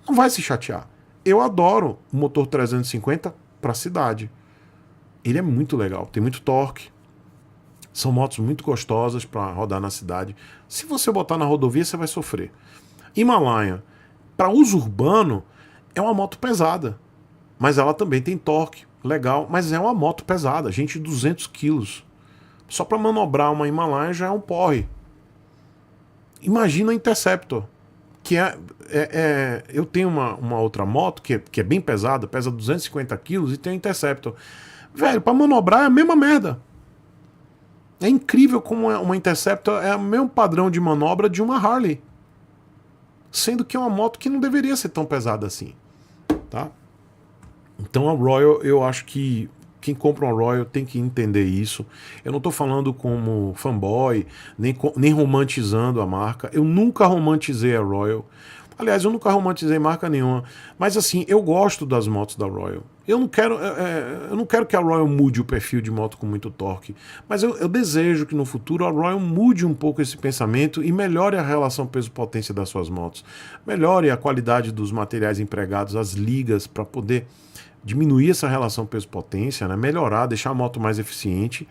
não vai se chatear. Eu adoro o motor 350 para cidade. Ele é muito legal, tem muito torque. São motos muito gostosas para rodar na cidade. Se você botar na rodovia, você vai sofrer. Himalaia, para uso urbano, é uma moto pesada. Mas ela também tem torque, legal. Mas é uma moto pesada, gente, 200 quilos. Só para manobrar uma Himalaia já é um porre. Imagina a Interceptor. Que eu tenho uma outra moto que é bem pesada, pesa 250 quilos e tem a Interceptor. Velho, para manobrar é a mesma merda. É incrível como uma Interceptor é o mesmo padrão de manobra de uma Harley. Sendo que é uma moto que não deveria ser tão pesada assim. Tá? Então a Royal, eu acho que quem compra uma Royal tem que entender isso. Eu não estou falando como fanboy, nem romantizando a marca. Eu nunca romantizei a Royal. Aliás, eu nunca romantizei marca nenhuma. Mas assim, eu gosto das motos da Royal. Eu não quero que a Royal mude o perfil de moto com muito torque. Mas eu desejo que no futuro a Royal mude um pouco esse pensamento e melhore a relação peso-potência das suas motos. Melhore a qualidade dos materiais empregados, as ligas, para poder diminuir essa relação peso-potência, né? Melhorar, deixar a moto mais eficiente.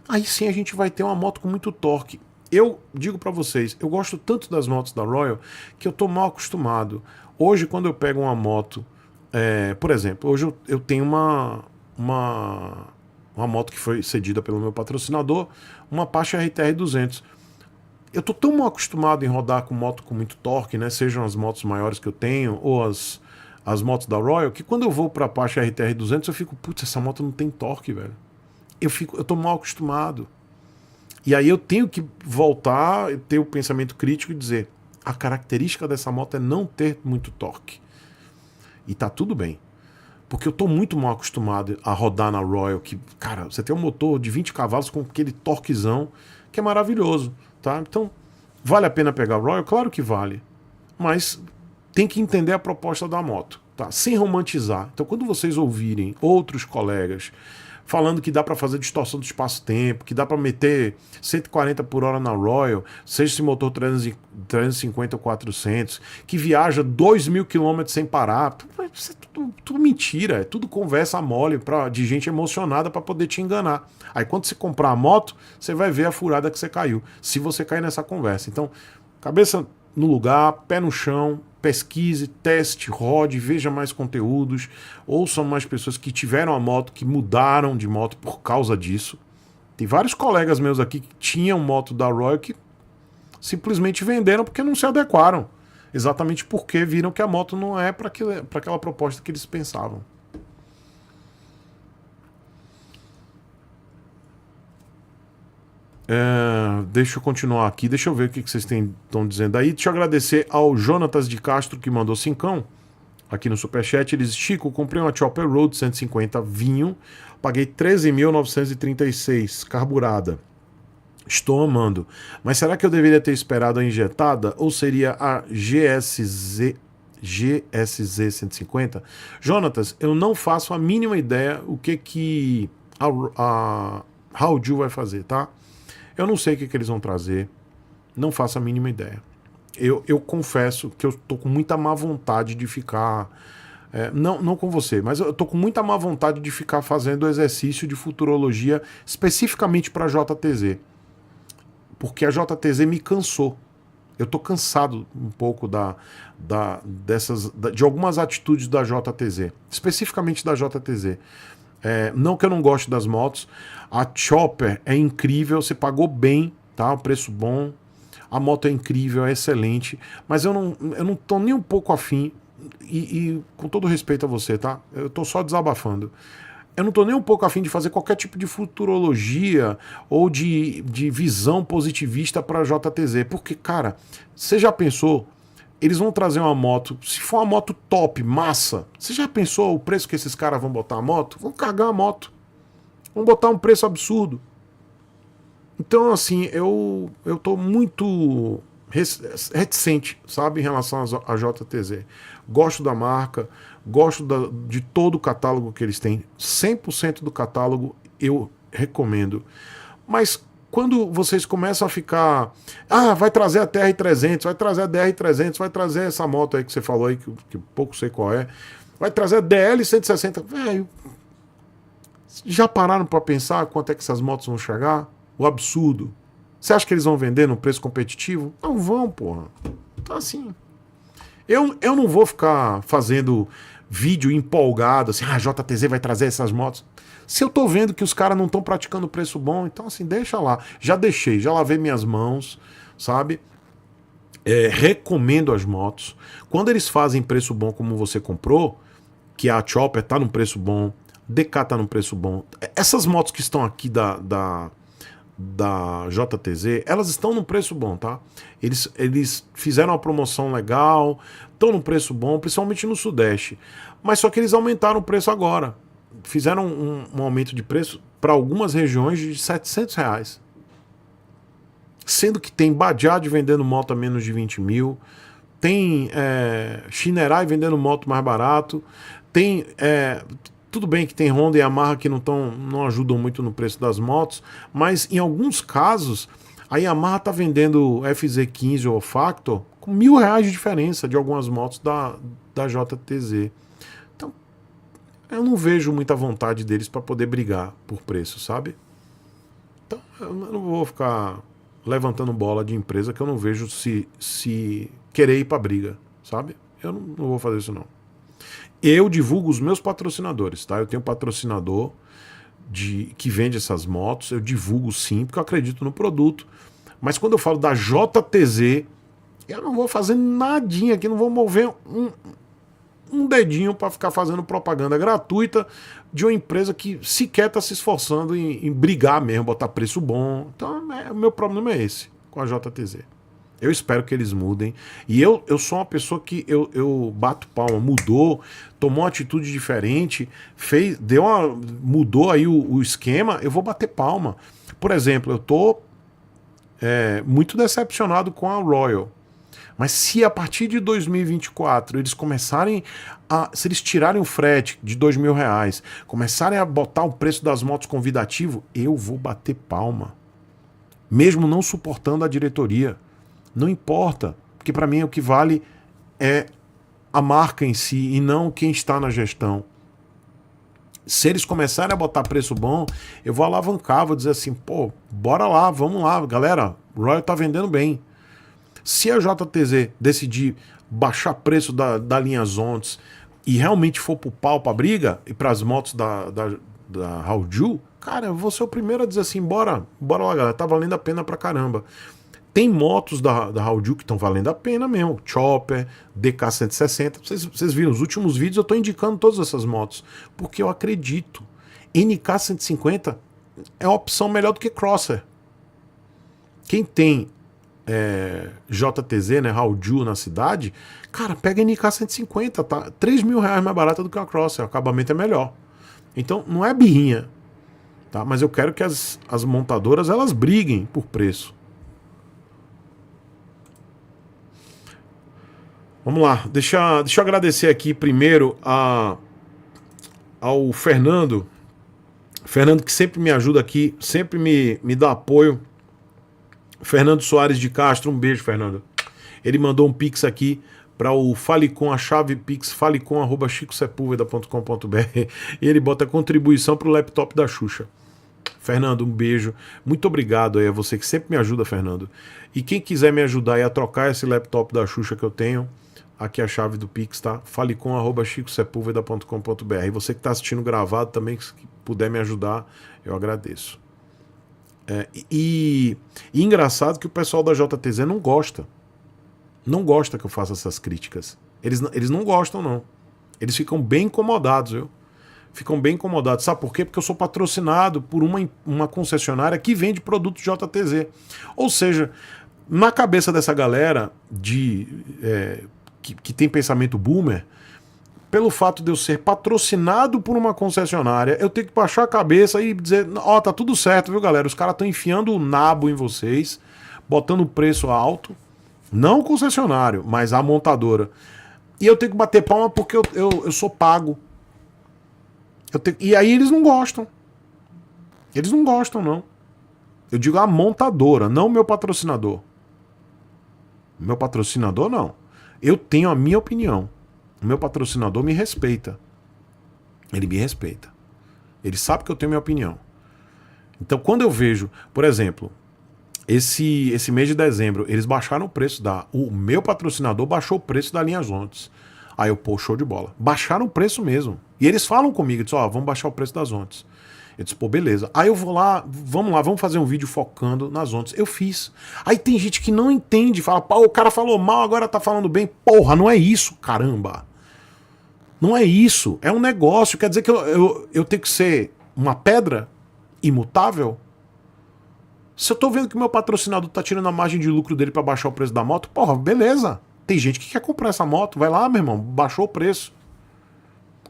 Aí sim a gente vai ter uma moto com muito torque. Eu digo para vocês, eu gosto tanto das motos da Royal que eu tô mal acostumado. Hoje, quando eu pego uma moto, por exemplo, hoje eu tenho uma moto que foi cedida pelo meu patrocinador, uma Apache RTR 200. Eu tô tão mal acostumado em rodar com moto com muito torque, né? Sejam as motos maiores que eu tenho ou as motos da Royal, que quando eu vou pra Apache RTR 200 eu fico, putz, essa moto não tem torque, velho. Eu tô mal acostumado. E aí eu tenho que voltar, ter o pensamento crítico e dizer, a característica dessa moto é não ter muito torque. E tá tudo bem. Porque eu tô muito mal acostumado a rodar na Royal, que, cara, você tem um motor de 20 cavalos com aquele torquezão que é maravilhoso, tá? Então, vale a pena pegar a Royal? Claro que vale. Mas tem que entender a proposta da moto, tá? Sem romantizar. Então, quando vocês ouvirem outros colegas falando que dá para fazer distorção do espaço-tempo, que dá para meter 140 por hora na Royal, seja esse motor 350 ou 400, que viaja 2.000 km sem parar. Isso é tudo mentira, é tudo conversa mole de gente emocionada para poder te enganar. Aí quando você comprar a moto, você vai ver a furada que você caiu, se você cair nessa conversa. Então, cabeça no lugar, pé no chão, pesquise, teste, rode, veja mais conteúdos, ouçam mais pessoas que tiveram a moto, que mudaram de moto por causa disso. Tem vários colegas meus aqui que tinham moto da Royal que simplesmente venderam porque não se adequaram. Exatamente porque viram que a moto não é para aquela proposta que eles pensavam. Deixa eu continuar aqui, deixa eu ver o que vocês estão dizendo aí. Deixa eu agradecer ao Jonatas de Castro, que mandou 5 aqui no Superchat. Ele diz: Chico, comprei uma Chopper Road 150 vinho, paguei 13.936, carburada. Estou amando. Mas será que eu deveria ter esperado a injetada? Ou seria a GSZ 150? Jonatas, eu não faço a mínima ideia o que a Hauju vai fazer, tá? Eu não sei o que eles vão trazer. Não faço a mínima ideia. Eu confesso que eu tô com muita má vontade de ficar... não com você, mas eu tô com muita má vontade de ficar fazendo exercício de futurologia especificamente para JTZ. Porque a JTZ me cansou. Eu tô cansado um pouco de algumas atitudes da JTZ. Especificamente da JTZ. Não que eu não goste das motos. A Chopper é incrível, você pagou bem, tá? O preço bom. A moto é incrível, é excelente. Mas eu não tô nem um pouco afim. E com todo respeito a você, tá? Eu tô só desabafando. Eu não tô nem um pouco afim de fazer qualquer tipo de futurologia ou de visão positivista pra JTZ. Porque, cara, você já pensou? Eles vão trazer uma moto, se for uma moto top, massa, você já pensou o preço que esses caras vão botar a moto? Vão cagar a moto. Vão botar um preço absurdo. Então, assim, eu tô muito reticente, sabe, em relação à JTZ. Gosto da marca, gosto de todo o catálogo que eles têm. 100% do catálogo eu recomendo. Mas quando vocês começam a ficar... vai trazer a TR300, vai trazer a DR300, vai trazer essa moto aí que você falou aí, que pouco sei qual é. Vai trazer a DL160. Velho, já pararam para pensar quanto é que essas motos vão chegar? O absurdo. Você acha que eles vão vender no preço competitivo? Não vão, porra. Então, assim... Eu não vou ficar fazendo vídeo empolgado, assim, a JTZ vai trazer essas motos. Se eu tô vendo que os caras não estão praticando preço bom, então assim, deixa lá. Já deixei, já lavei minhas mãos, sabe? Recomendo as motos. Quando eles fazem preço bom como você comprou, que a Chopper tá num preço bom, DK tá num preço bom. Essas motos que estão aqui da JTZ, elas estão num preço bom, tá? Eles fizeram uma promoção legal, estão num preço bom, principalmente no Sudeste. Mas só que eles aumentaram o preço agora. Fizeram um aumento de preço para algumas regiões de R$700. Sendo que tem Bajaj vendendo moto a menos de 20 mil, tem Shinerai vendendo moto mais barato, tem... tudo bem que tem Honda e Yamaha que não ajudam muito no preço das motos, mas em alguns casos a Yamaha está vendendo FZ15 ou Factor com R$1.000 de diferença de algumas motos da JTZ. Então, eu não vejo muita vontade deles para poder brigar por preço, sabe? Então, eu não vou ficar levantando bola de empresa que eu não vejo se querer ir para briga, sabe? Eu não vou fazer isso, não. Eu divulgo os meus patrocinadores, tá? Eu tenho um patrocinador que vende essas motos, eu divulgo sim, porque eu acredito no produto. Mas quando eu falo da JTZ, eu não vou fazer nadinha aqui, não vou mover um dedinho para ficar fazendo propaganda gratuita de uma empresa que sequer está se esforçando em brigar mesmo, botar preço bom. Então, o meu problema é esse, com a JTZ. Eu espero que eles mudem. E eu sou uma pessoa que eu bato palma. Mudou, tomou uma atitude diferente, mudou aí o esquema, eu vou bater palma. Por exemplo, eu tô muito decepcionado com a Royal. Mas se a partir de 2024 eles começarem se eles tirarem o frete de R$2.000, começarem a botar o preço das motos convidativo, eu vou bater palma. Mesmo não suportando a diretoria. Não importa, porque para mim o que vale é a marca em si e não quem está na gestão. Se eles começarem a botar preço bom, eu vou alavancar, vou dizer assim, pô, bora lá, vamos lá, galera, o Royal tá vendendo bem. Se a JTZ decidir baixar preço da linha Zontes e realmente for pro pau, pra briga, e pras motos da Hauju, cara, eu vou ser o primeiro a dizer assim, bora lá, galera, tá valendo a pena pra caramba. Tem motos da Hauju que estão valendo a pena mesmo, Chopper, DK160, vocês viram, os últimos vídeos eu tô indicando todas essas motos, porque eu acredito. NK150 é uma opção melhor do que Crosser. Quem tem JTZ, né, Hauju na cidade, cara, pega NK150, tá R$3.000 mais barata do que a Crosser, o acabamento é melhor. Então não é birrinha, tá? Mas eu quero que as montadoras elas briguem por preço. Vamos lá, deixa eu agradecer aqui primeiro ao Fernando. Fernando que sempre me ajuda aqui, sempre me dá apoio. Fernando Soares de Castro, um beijo, Fernando. Ele mandou um pix aqui para o Falecom, a chave pix, falecom@chicosepulveda.com.br, e ele bota contribuição para o laptop da Xuxa. Fernando, um beijo. Muito obrigado aí a você que sempre me ajuda, Fernando. E quem quiser me ajudar aí a trocar esse laptop da Xuxa que eu tenho, aqui a chave do Pix, tá? falecom@chicosepulveda.com.br. E você que está assistindo gravado também, que puder me ajudar, eu agradeço. E engraçado que o pessoal da JTZ não gosta. Não gosta que eu faça essas críticas. Eles não gostam, não. Eles ficam bem incomodados, viu? Ficam bem incomodados. Sabe por quê? Porque eu sou patrocinado por uma concessionária que vende produtos JTZ. Ou seja, na cabeça dessa galera que tem pensamento boomer, pelo fato de eu ser patrocinado por uma concessionária, eu tenho que baixar a cabeça e dizer, ó, tá tudo certo, viu, galera? Os caras estão enfiando o nabo em vocês, botando o preço alto, não o concessionário, mas a montadora. E eu tenho que bater palma porque eu sou pago. E aí eles não gostam. Eles não gostam, não. Eu digo a montadora, não o meu patrocinador. Meu patrocinador, não. Eu tenho a minha opinião. O meu patrocinador me respeita. Ele me respeita. Ele sabe que eu tenho minha opinião. Então, quando eu vejo, por exemplo, esse mês de dezembro, eles baixaram o preço o meu patrocinador baixou o preço da linha Zontes. Aí eu, pô, show de bola. Baixaram o preço mesmo. E eles falam comigo, dizem, ó, vamos baixar o preço das Zontes. Eu disse, pô, beleza. Aí eu vou lá, vamos fazer um vídeo focando nas Zontes. Eu fiz. Aí tem gente que não entende, fala, pô, o cara falou mal, agora tá falando bem. Porra, não é isso, caramba. Não é isso. É um negócio. Quer dizer que eu tenho que ser uma pedra imutável? Se eu tô vendo que o meu patrocinador tá tirando a margem de lucro dele pra baixar o preço da moto, porra, beleza. Tem gente que quer comprar essa moto. Vai lá, meu irmão, baixou o preço.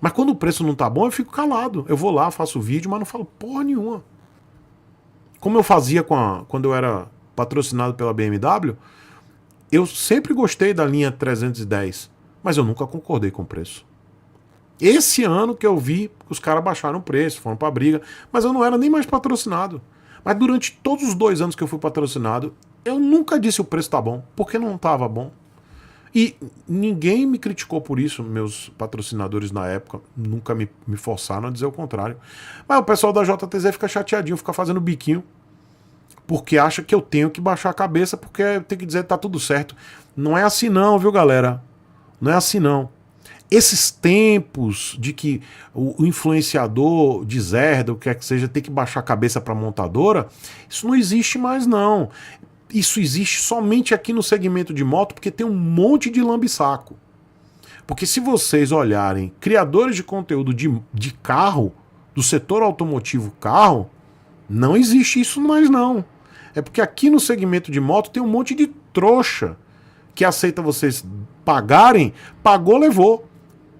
Mas quando o preço não tá bom, eu fico calado. Eu vou lá, faço vídeo, mas não falo porra nenhuma. Como eu fazia quando eu era patrocinado pela BMW, eu sempre gostei da linha 310, mas eu nunca concordei com o preço. Esse ano que eu vi que os caras baixaram o preço, foram pra briga, mas eu não era nem mais patrocinado. Mas durante todos os 2 anos que eu fui patrocinado, eu nunca disse o preço tá bom, porque não tava bom. E ninguém me criticou por isso, meus patrocinadores na época nunca me forçaram a dizer o contrário. Mas o pessoal da JTZ fica chateadinho, fica fazendo biquinho, porque acha que eu tenho que baixar a cabeça, porque eu tenho que dizer que tá tudo certo. Não é assim não, viu, galera? Não é assim não. Esses tempos de que o influenciador deserda, o que quer que seja, tem que baixar a cabeça para a montadora, isso não existe mais não. Isso existe somente aqui no segmento de moto, porque tem um monte de lambe-saco. Porque se vocês olharem criadores de conteúdo de carro, do setor automotivo carro, não existe isso mais não. É porque aqui no segmento de moto tem um monte de trouxa que aceita vocês pagarem, pagou, levou.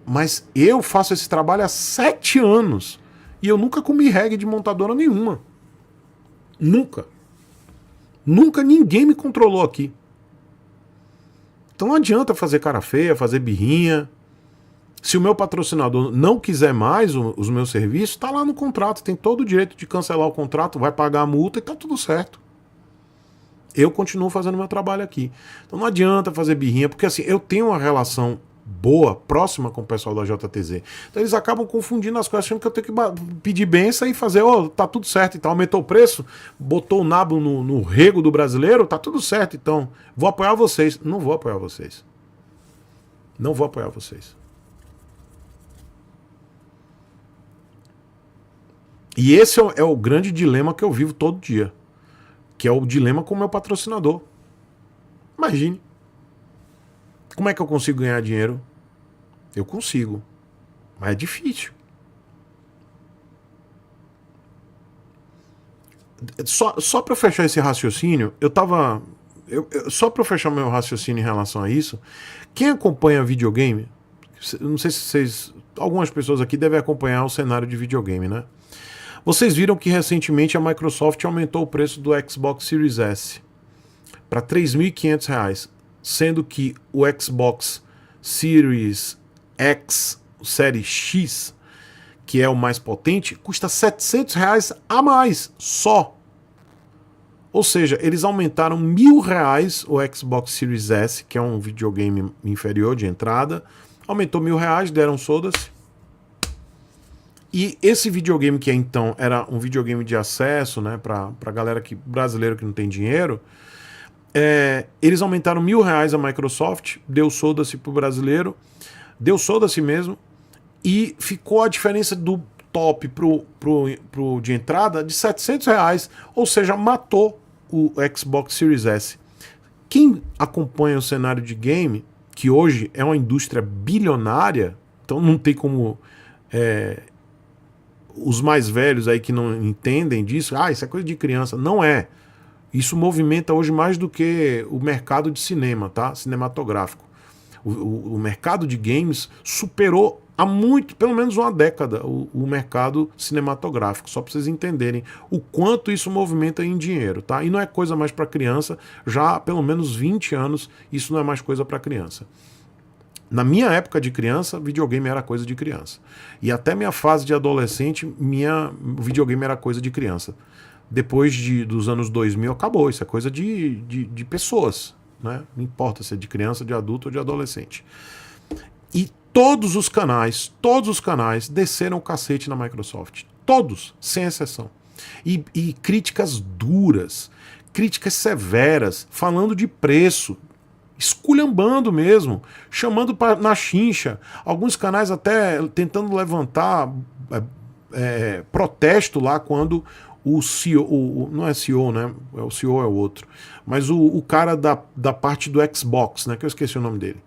Mas eu faço esse trabalho há 7 anos e eu nunca comi reggae de montadora nenhuma. Nunca. Nunca ninguém me controlou aqui. Então não adianta fazer cara feia, fazer birrinha. Se o meu patrocinador não quiser mais os meus serviços, tá lá no contrato, tem todo o direito de cancelar o contrato, vai pagar a multa e tá tudo certo. Eu continuo fazendo meu trabalho aqui. Então não adianta fazer birrinha, porque assim, eu tenho uma relação boa, próxima com o pessoal da JTZ. Então eles acabam confundindo as coisas, achando que eu tenho que pedir benção e fazer, tá tudo certo, então aumentou o preço, botou o nabo no rego do brasileiro, tá tudo certo, então vou apoiar vocês. Não vou apoiar vocês. Não vou apoiar vocês. E esse é o grande dilema que eu vivo todo dia, que é o dilema com o meu patrocinador. Imagine. Como é que eu consigo ganhar dinheiro? Eu consigo, mas é difícil. Só para fechar esse raciocínio, só para fechar meu raciocínio em relação a isso, quem acompanha videogame, não sei se vocês, algumas pessoas aqui devem acompanhar o cenário de videogame, né? Vocês viram que recentemente a Microsoft aumentou o preço do Xbox Series S para R$ 3.500, sendo que o Xbox Series X, Série X, que é o mais potente, custa R$ 700 a mais, só. Ou seja, eles aumentaram R$ 1.000 o Xbox Series S, que é um videogame inferior de entrada, aumentou R$ 1.000, deram soda-se. E esse videogame que então era um videogame de acesso, né, pra galera brasileira que não tem dinheiro, eles aumentaram R$ 1.000 a Microsoft, deu soda-se pro brasileiro, deu soda-se mesmo, e ficou a diferença do top pro de entrada de R$ 700, ou seja, matou o Xbox Series S. Quem acompanha o cenário de game, que hoje é uma indústria bilionária, então não tem como... os mais velhos aí que não entendem disso, isso é coisa de criança. Não é. Isso movimenta hoje mais do que o mercado de cinema, tá? Cinematográfico. O mercado de games superou há pelo menos uma década, o mercado cinematográfico, só para vocês entenderem o quanto isso movimenta em dinheiro, tá? E não é coisa mais para criança, já há pelo menos 20 anos isso não é mais coisa para criança. Na minha época de criança, videogame era coisa de criança. E até minha fase de adolescente, videogame era coisa de criança. Depois dos anos 2000, acabou. Isso é coisa de pessoas, né? Não importa se é de criança, de adulto ou de adolescente. E todos os canais desceram o cacete na Microsoft. Todos, sem exceção. E críticas duras, críticas severas, falando de preço, esculhambando mesmo, chamando na chincha, alguns canais até tentando levantar protesto lá quando o CEO, não é CEO, né? O CEO é o outro, mas o cara da parte do Xbox, né? Que eu esqueci o nome dele.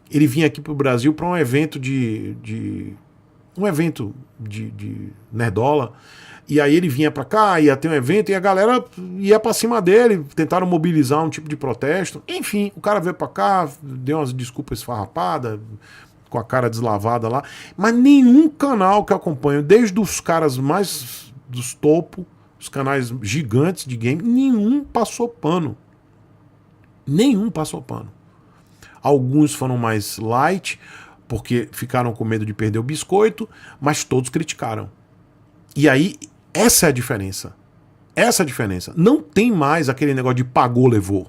Ele vinha aqui pro Brasil para um evento de nerdola. E aí ele vinha pra cá, ia ter um evento e a galera ia pra cima dele, tentaram mobilizar um tipo de protesto. Enfim, o cara veio pra cá, deu umas desculpas esfarrapadas, com a cara deslavada lá. Mas nenhum canal que eu acompanho, desde os caras mais dos topo, os canais gigantes de game, nenhum passou pano. Nenhum passou pano. Alguns foram mais light, porque ficaram com medo de perder o biscoito, mas todos criticaram. E aí, essa é a diferença. Essa é a diferença. Não tem mais aquele negócio de pagou, levou.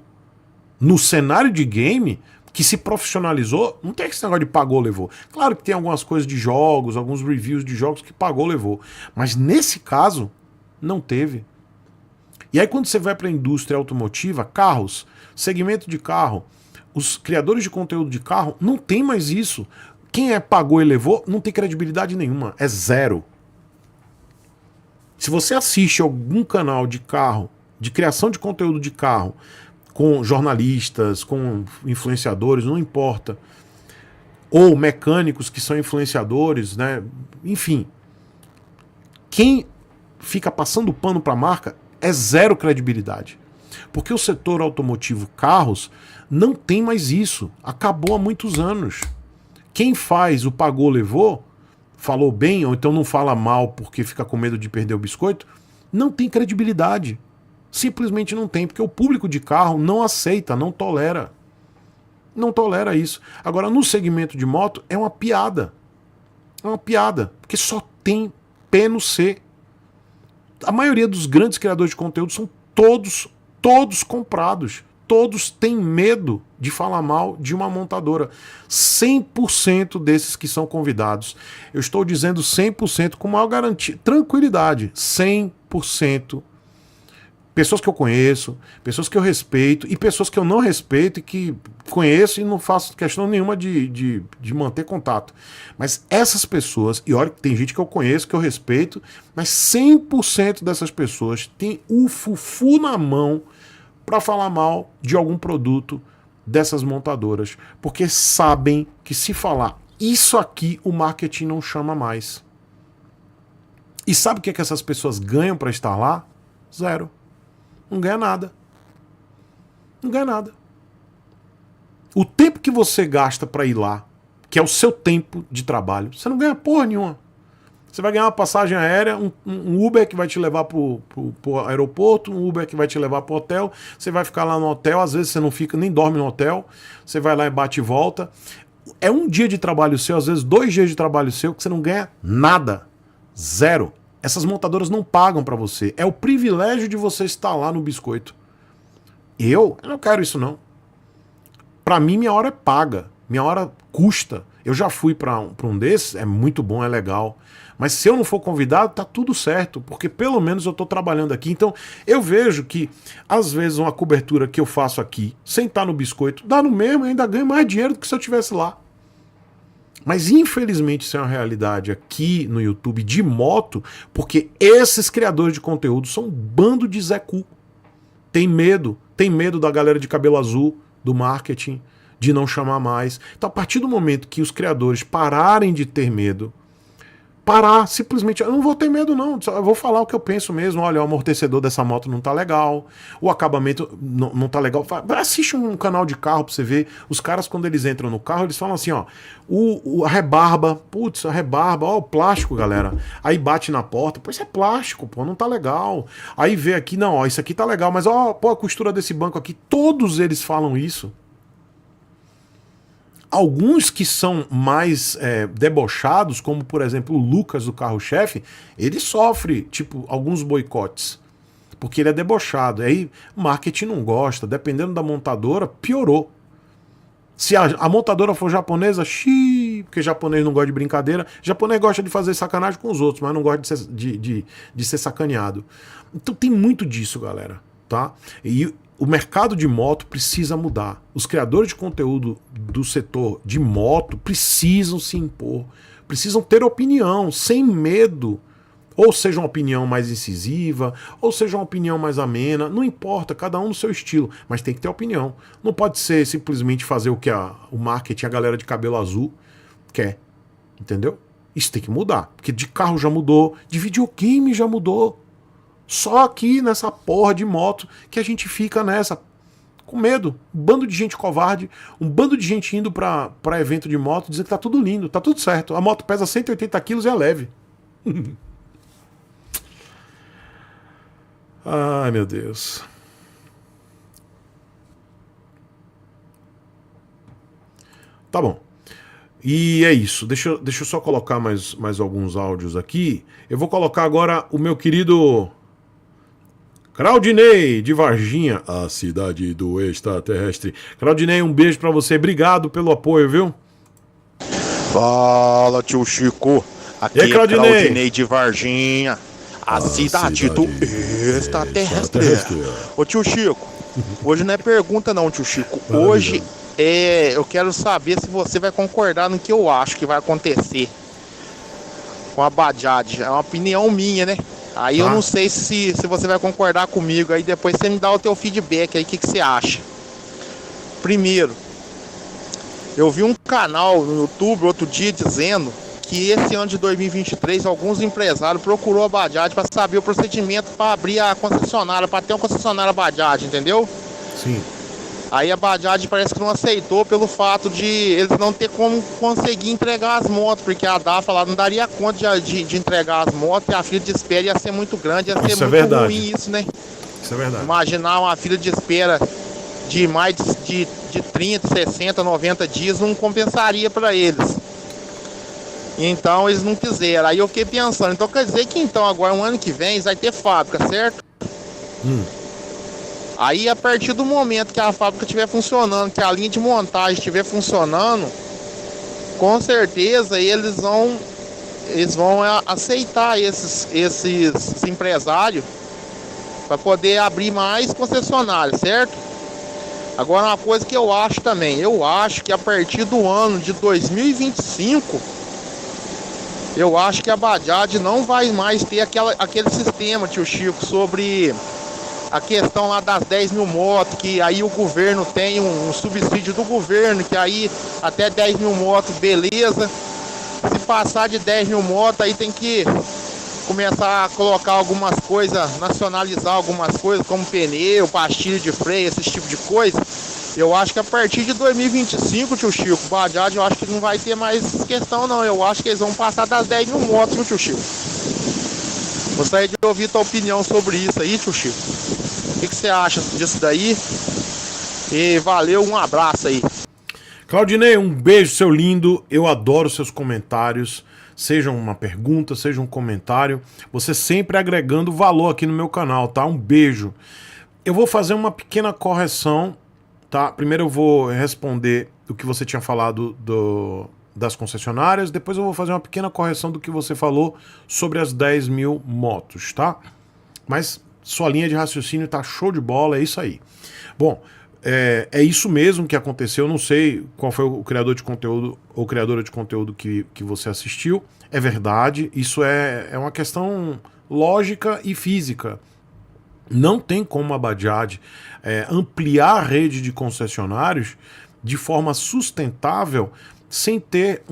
No cenário de game, que se profissionalizou, não tem esse negócio de pagou, levou. Claro que tem algumas coisas de jogos, alguns reviews de jogos que pagou, levou. Mas nesse caso, não teve. E aí quando você vai para a indústria automotiva, carros, segmento de carro, os criadores de conteúdo de carro, não tem mais isso. Quem pagou e levou, não tem credibilidade nenhuma. É zero. Se você assiste algum canal de carro, de criação de conteúdo de carro, com jornalistas, com influenciadores, não importa, ou mecânicos que são influenciadores, né? Enfim, quem fica passando pano para a marca é zero credibilidade. Porque o setor automotivo carros não tem mais isso. Acabou há muitos anos. Quem faz o pagou, levou, falou bem, ou então não fala mal porque fica com medo de perder o biscoito, não tem credibilidade. Simplesmente não tem, porque o público de carro não aceita, não tolera. Não tolera isso. Agora, no segmento de moto, é uma piada. É uma piada. Porque só tem P no C. A maioria dos grandes criadores de conteúdo são todos comprados. Todos têm medo de falar mal de uma montadora. 100% desses que são convidados. Eu estou dizendo 100% com maior garantia, tranquilidade. 100%. Pessoas que eu conheço, pessoas que eu respeito e pessoas que eu não respeito e que conheço e não faço questão nenhuma de manter contato. Mas essas pessoas, e olha que tem gente que eu conheço, que eu respeito, mas 100% dessas pessoas têm o fufu na mão para falar mal de algum produto dessas montadoras, porque sabem que se falar isso aqui, o marketing não chama mais. E sabe o que essas pessoas ganham para estar lá? Zero. Não ganha nada. Não ganha nada. O tempo que você gasta para ir lá, que é o seu tempo de trabalho, você não ganha porra nenhuma. Você vai ganhar uma passagem aérea, um Uber que vai te levar pro aeroporto, um Uber que vai te levar pro hotel, você vai ficar lá no hotel, às vezes você não fica, nem dorme no hotel, você vai lá e bate e volta. É um dia de trabalho seu, às vezes 2 dias de trabalho seu, que você não ganha nada. Zero. Essas montadoras não pagam pra você. É o privilégio de você estar lá no biscoito. Eu não quero isso não. Pra mim, minha hora é paga. Minha hora custa. Eu já fui pra um desses, é muito bom, é legal. Mas se eu não for convidado, tá tudo certo. Porque pelo menos eu tô trabalhando aqui. Então, eu vejo que, às vezes, uma cobertura que eu faço aqui, sem estar no biscoito, dá no mesmo e ainda ganho mais dinheiro do que se eu estivesse lá. Mas infelizmente isso é uma realidade aqui no YouTube de moto, porque esses criadores de conteúdo são um bando de Zé Cu. Tem medo da galera de cabelo azul, do marketing, de não chamar mais. Então a partir do momento que os criadores pararem de ter medo, simplesmente, eu não vou ter medo não, eu vou falar o que eu penso mesmo, olha, o amortecedor dessa moto não tá legal, o acabamento não tá legal, assiste um canal de carro pra você ver, os caras quando eles entram no carro, eles falam assim, ó, a rebarba, ó, o plástico, galera, aí bate na porta, pô, isso é plástico, pô, não tá legal, aí vê aqui, não, ó, isso aqui tá legal, mas ó, pô, a costura desse banco aqui, todos eles falam isso. Alguns que são mais debochados, como por exemplo o Lucas do Carro-Chefe, ele sofre tipo alguns boicotes, porque ele é debochado. Aí o marketing não gosta, dependendo da montadora, piorou. Se a montadora for japonesa, porque japonês não gosta de brincadeira, japonês gosta de fazer sacanagem com os outros, mas não gosta de ser sacaneado. Então tem muito disso, galera, tá? E o mercado de moto precisa mudar. Os criadores de conteúdo do setor de moto precisam se impor, precisam ter opinião, sem medo. Ou seja uma opinião mais incisiva, ou seja uma opinião mais amena, não importa, cada um no seu estilo, mas tem que ter opinião. Não pode ser simplesmente fazer o que o marketing, a galera de cabelo azul quer, entendeu? Isso tem que mudar, porque de carro já mudou, de videogame já mudou. Só aqui nessa porra de moto que a gente fica nessa, com medo. Um bando de gente covarde, um bando de gente indo pra evento de moto, dizendo que tá tudo lindo, tá tudo certo. A moto pesa 180 quilos e é leve. Ai, meu Deus. Tá bom. E é isso. Deixa eu só colocar mais alguns áudios aqui. Eu vou colocar agora o meu querido Claudinei de Varginha, a cidade do extraterrestre. Claudinei, um beijo pra você. Obrigado pelo apoio, viu? Fala, tio Chico. Aqui é Claudinei de Varginha, a cidade do extraterrestre. Ô tio Chico, hoje não é pergunta não, tio Chico. Hoje eu quero saber se você vai concordar no que eu acho que vai acontecer com a Bajaj. É uma opinião minha, né? Aí eu não sei se você vai concordar comigo. Aí depois você me dá o teu feedback aí, o que você acha. Primeiro, eu vi um canal no YouTube outro dia dizendo que esse ano de 2023 alguns empresários procurou a Bajaj para saber o procedimento para abrir a concessionária, para ter uma concessionária Bajaj, entendeu? Sim. Aí a Bajaj parece que não aceitou pelo fato de eles não ter como conseguir entregar as motos, porque a DAFA lá não daria conta de entregar as motos e a fila de espera ia ser muito grande, ia ser muito ruim isso, né? Isso é verdade. Imaginar uma fila de espera de mais de 30, 60, 90 dias não compensaria para eles. Então eles não quiseram. Aí eu fiquei pensando, então quer dizer que então agora um ano que vem vai ter fábrica, certo? Aí a partir do momento que a fábrica estiver funcionando, que a linha de montagem estiver funcionando, com certeza eles vão aceitar esses empresários para poder abrir mais concessionárias, certo? Agora uma coisa que eu acho também, eu acho que a partir do ano de 2025, eu acho que a Bajaj não vai mais ter aquele sistema, tio Chico, sobre a questão lá das 10 mil motos, que aí o governo tem um subsídio do governo, que aí até 10 mil motos, beleza. Se passar de 10 mil motos, aí tem que começar a colocar algumas coisas, nacionalizar algumas coisas, como pneu, pastilha de freio, esse tipo de coisa. Eu acho que a partir de 2025, tio Chico, Bajaj, eu acho que não vai ter mais questão não. Eu acho que eles vão passar das 10 mil motos, viu, tio Chico? Gostaria de ouvir tua opinião sobre isso aí, tio Chico. O que você acha disso daí? E valeu, um abraço aí. Claudinei, um beijo, seu lindo. Eu adoro seus comentários. Seja uma pergunta, seja um comentário. Você sempre agregando valor aqui no meu canal, tá? Um beijo. Eu vou fazer uma pequena correção, tá? Primeiro eu vou responder o que você tinha falado das concessionárias. Depois eu vou fazer uma pequena correção do que você falou sobre as 10 mil motos, tá? Mas sua linha de raciocínio tá show de bola, é isso aí. Bom, é isso mesmo que aconteceu. Eu não sei qual foi o criador de conteúdo ou criadora de conteúdo que você assistiu. É verdade, isso é uma questão lógica e física. Não tem como a Bajaj ampliar a rede de concessionários de forma sustentável sem ter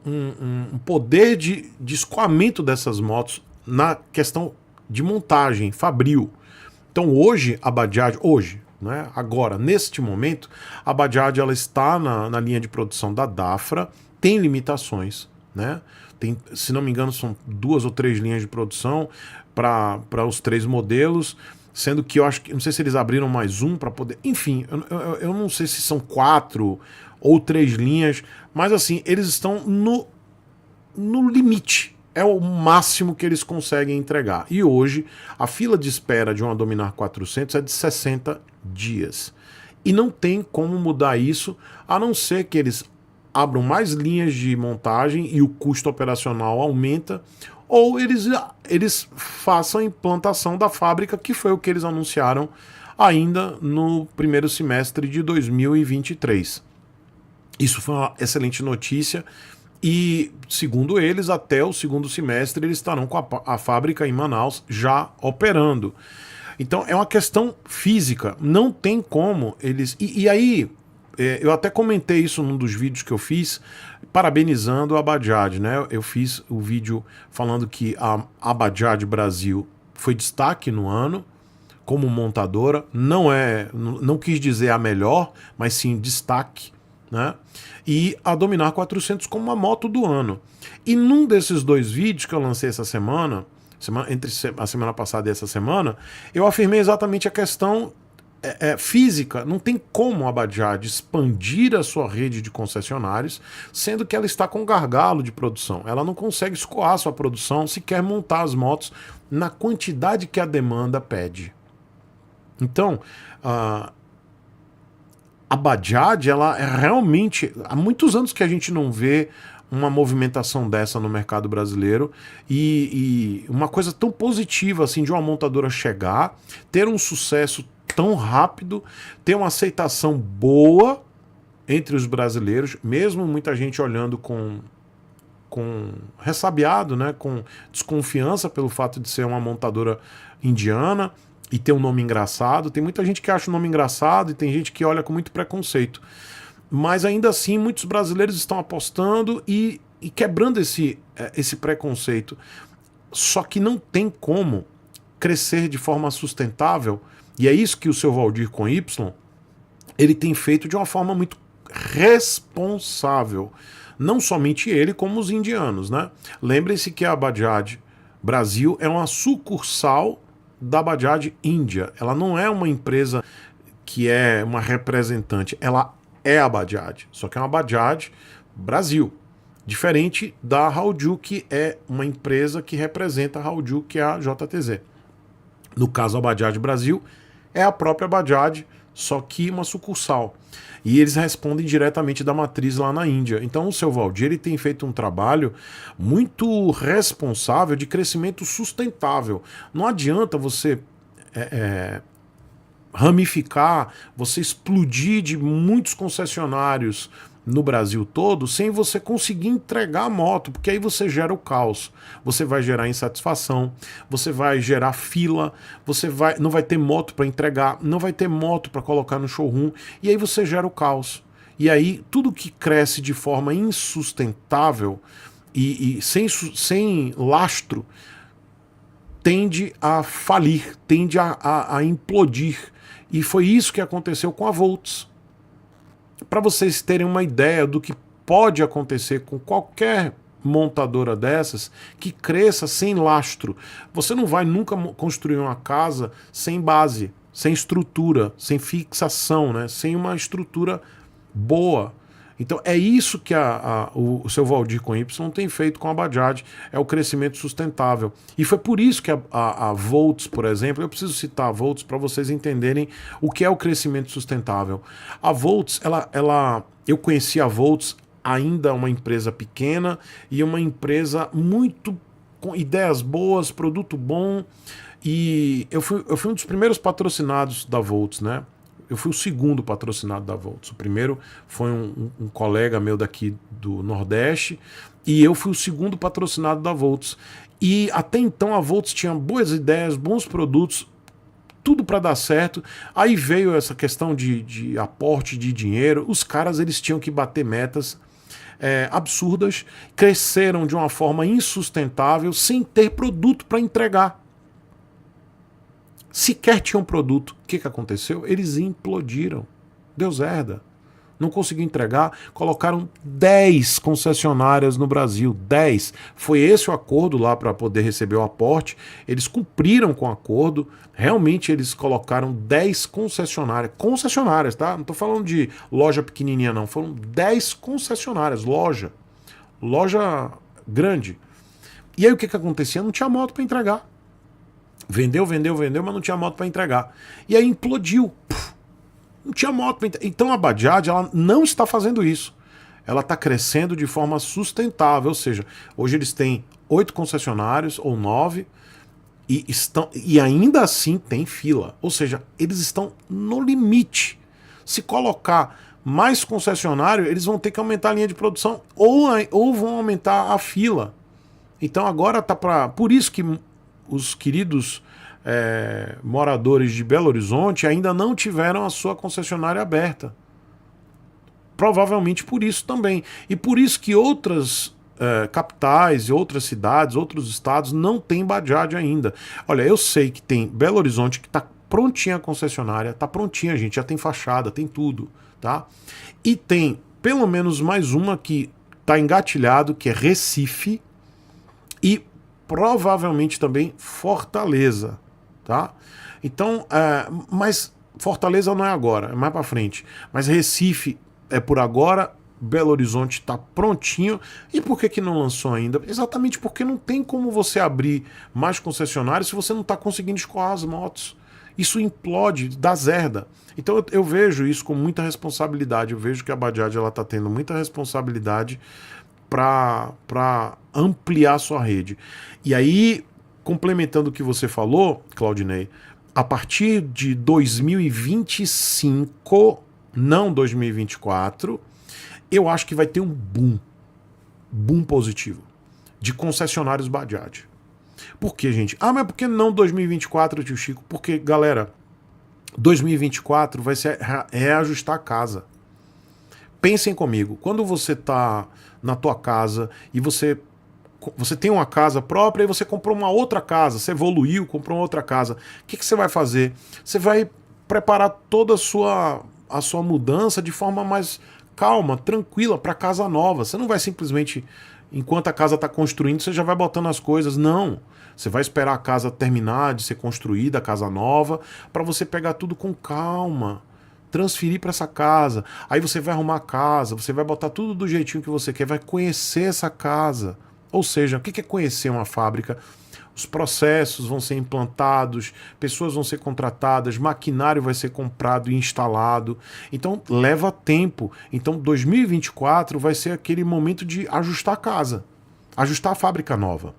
um poder de escoamento dessas motos na questão de montagem, fabril. Então hoje, a Bajaj, né, agora, neste momento, a Bajaj ela está na linha de produção da Dafra, tem limitações, né? Tem, se não me engano, são 2 ou 3 linhas de produção para os 3 modelos, sendo que eu acho que, não sei se eles abriram mais um para poder, enfim, eu não sei se são 4 ou 3 linhas, mas assim, eles estão no limite. É o máximo que eles conseguem entregar. E hoje, a fila de espera de uma Dominar 400 é de 60 dias. E não tem como mudar isso, a não ser que eles abram mais linhas de montagem e o custo operacional aumenta, ou eles façam a implantação da fábrica, que foi o que eles anunciaram ainda no primeiro semestre de 2023. Isso foi uma excelente notícia. E, segundo eles, até o segundo semestre eles estarão com a fábrica em Manaus já operando. Então é uma questão física, não tem como eles... E aí, eu até comentei isso num dos vídeos que eu fiz, parabenizando a Bajaj, né? Eu fiz o vídeo falando que a Bajaj Brasil foi destaque no ano como montadora, não quis dizer a melhor, mas sim destaque, né? E a Dominar 400 como uma moto do ano. E num desses 2 vídeos que eu lancei essa semana, entre a semana passada e essa semana, eu afirmei exatamente a questão física. Não tem como a Bajaj expandir a sua rede de concessionários, sendo que ela está com gargalo de produção. Ela não consegue escoar a sua produção se quer montar as motos na quantidade que a demanda pede. Então, a Bajaj, ela é realmente... Há muitos anos que a gente não vê uma movimentação dessa no mercado brasileiro e uma coisa tão positiva assim de uma montadora chegar, ter um sucesso tão rápido, ter uma aceitação boa entre os brasileiros, mesmo muita gente olhando com ressabiado, né, com desconfiança pelo fato de ser uma montadora indiana e ter um nome engraçado. Tem muita gente que acha o nome engraçado e tem gente que olha com muito preconceito. Mas ainda assim, muitos brasileiros estão apostando e quebrando esse preconceito. Só que não tem como crescer de forma sustentável, e é isso que o seu Valdir com Y, ele tem feito de uma forma muito responsável. Não somente ele, como os indianos, né? Lembrem-se que a Bajaj Brasil é uma sucursal da Bajaj Índia. Ela não é uma empresa que é uma representante, ela é a Bajaj, só que é uma Bajaj Brasil. Diferente da Hauju, que é uma empresa que representa a Hauju, que é a JTZ. No caso, a Bajaj Brasil é a própria Bajaj, só que uma sucursal. E eles respondem diretamente da matriz lá na Índia. Então o seu Valdir ele tem feito um trabalho muito responsável de crescimento sustentável. Não adianta você ramificar, você explodir de muitos concessionários no Brasil todo sem você conseguir entregar a moto, porque aí você gera o caos, você vai gerar insatisfação, você vai gerar fila, não vai ter moto para entregar, não vai ter moto para colocar no showroom, e aí você gera o caos. E aí tudo que cresce de forma insustentável e sem lastro tende a falir, tende a implodir. E foi isso que aconteceu com a Volts. Para vocês terem uma ideia do que pode acontecer com qualquer montadora dessas que cresça sem lastro. Você não vai nunca construir uma casa sem base, sem estrutura, sem fixação, né? Sem uma estrutura boa. Então é isso que o seu Valdir com Y tem feito com a Bajaj, é o crescimento sustentável. E foi por isso que a Volts, por exemplo, eu preciso citar a Volts para vocês entenderem o que é o crescimento sustentável. A Volts, eu conheci a Volts ainda uma empresa pequena e uma empresa muito com ideias boas, produto bom, e eu fui um dos primeiros patrocinados da Volts, né? Eu fui o segundo patrocinado da Volts. O primeiro foi um colega meu daqui do Nordeste e eu fui o segundo patrocinado da Volts. E até então a Volts tinha boas ideias, bons produtos, tudo para dar certo. Aí veio essa questão de aporte de dinheiro. Os caras eles tinham que bater metas absurdas, cresceram de uma forma insustentável sem ter produto para entregar. Sequer tinham um produto. O que aconteceu? Eles implodiram. Deus herda. Não conseguiu entregar. Colocaram 10 concessionárias no Brasil. 10. Foi esse o acordo lá para poder receber o aporte. Eles cumpriram com o acordo. Realmente eles colocaram 10 concessionárias. Concessionárias, tá? Não estou falando de loja pequenininha, não. Foram 10 concessionárias. Loja grande. E aí o que acontecia? Não tinha moto para entregar. Vendeu, mas não tinha moto para entregar. E aí implodiu. Não tinha moto para entregar. Então a Bajaj ela não está fazendo isso. Ela está crescendo de forma sustentável. Ou seja, hoje eles têm 8 concessionários ou 9 e ainda assim tem fila. Ou seja, eles estão no limite. Se colocar mais concessionário, eles vão ter que aumentar a linha de produção ou vão aumentar a fila. Então agora tá para... Por isso que os queridos moradores de Belo Horizonte ainda não tiveram a sua concessionária aberta. Provavelmente por isso também. E por isso que outras capitais, outras cidades, outros estados não têm Bajaj ainda. Olha, eu sei que tem Belo Horizonte que está prontinha a concessionária, está prontinha, gente, já tem fachada, tem tudo, tá? E tem pelo menos mais uma que está engatilhado, que é Recife, e provavelmente também Fortaleza, tá? Então, mas Fortaleza não é agora, é mais para frente. Mas Recife é por agora, Belo Horizonte está prontinho. E por que não lançou ainda? Exatamente porque não tem como você abrir mais concessionários se você não está conseguindo escoar as motos. Isso implode, dá zerda. Então eu vejo isso com muita responsabilidade. Eu vejo que a Bajaj está tendo muita responsabilidade para ampliar sua rede. E aí, complementando o que você falou, Claudinei, a partir de 2025, não 2024, eu acho que vai ter um boom positivo de concessionários Bajaj. Por quê, gente? Mas por que não 2024, tio Chico? Porque, galera, 2024 vai ser reajustar a casa. Pensem comigo, quando você está na tua casa e você tem uma casa própria e você comprou uma outra casa, você evoluiu, comprou uma outra casa, o que você vai fazer? Você vai preparar toda a sua mudança de forma mais calma, tranquila, para casa nova. Você não vai simplesmente, enquanto a casa está construindo, você já vai botando as coisas. Não. Você vai esperar a casa terminar de ser construída, a casa nova, para você pegar tudo com calma. transferir para essa casa. Aí você vai arrumar a casa, você vai botar tudo do jeitinho que você quer, vai conhecer essa casa. Ou seja, o que é conhecer uma fábrica? Os processos vão ser implantados, pessoas vão ser contratadas, maquinário vai ser comprado e instalado. Então leva tempo. Então 2024 vai ser aquele momento de ajustar a casa, ajustar a fábrica nova,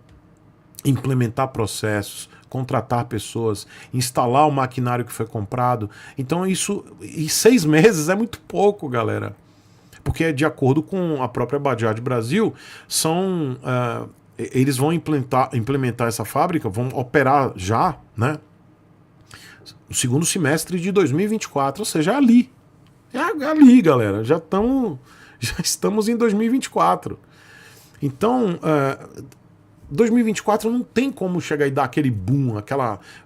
implementar processos, contratar pessoas, instalar o maquinário que foi comprado. Então isso, em 6 meses é muito pouco, galera. Porque de acordo com a própria Bajaj Brasil, eles vão implementar essa fábrica, vão operar já, né? No segundo semestre de 2024, ou seja, é ali. É ali, galera. Já estamos em 2024. Então, 2024 não tem como chegar e dar aquele boom,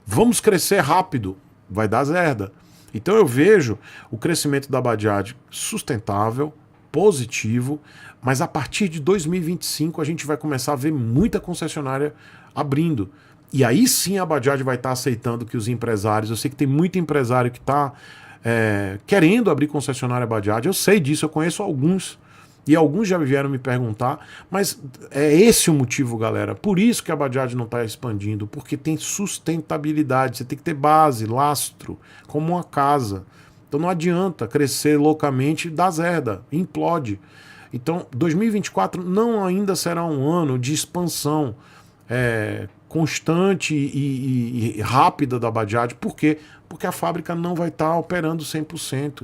vamos crescer rápido, vai dar zerda. Então eu vejo o crescimento da Bajaj sustentável, positivo, mas a partir de 2025 a gente vai começar a ver muita concessionária abrindo. E aí sim a Bajaj vai estar aceitando que os empresários, eu sei que tem muito empresário que está querendo abrir concessionária Bajaj, eu sei disso, eu conheço alguns, e alguns já vieram me perguntar, mas é esse o motivo, galera. Por isso que a Bajaj não está expandindo, porque tem sustentabilidade, você tem que ter base, lastro, como uma casa. Então não adianta crescer loucamente, dá zerda, implode. Então 2024 não ainda será um ano de expansão constante e rápida da Bajaj. Por quê? Porque a fábrica não vai estar operando 100%.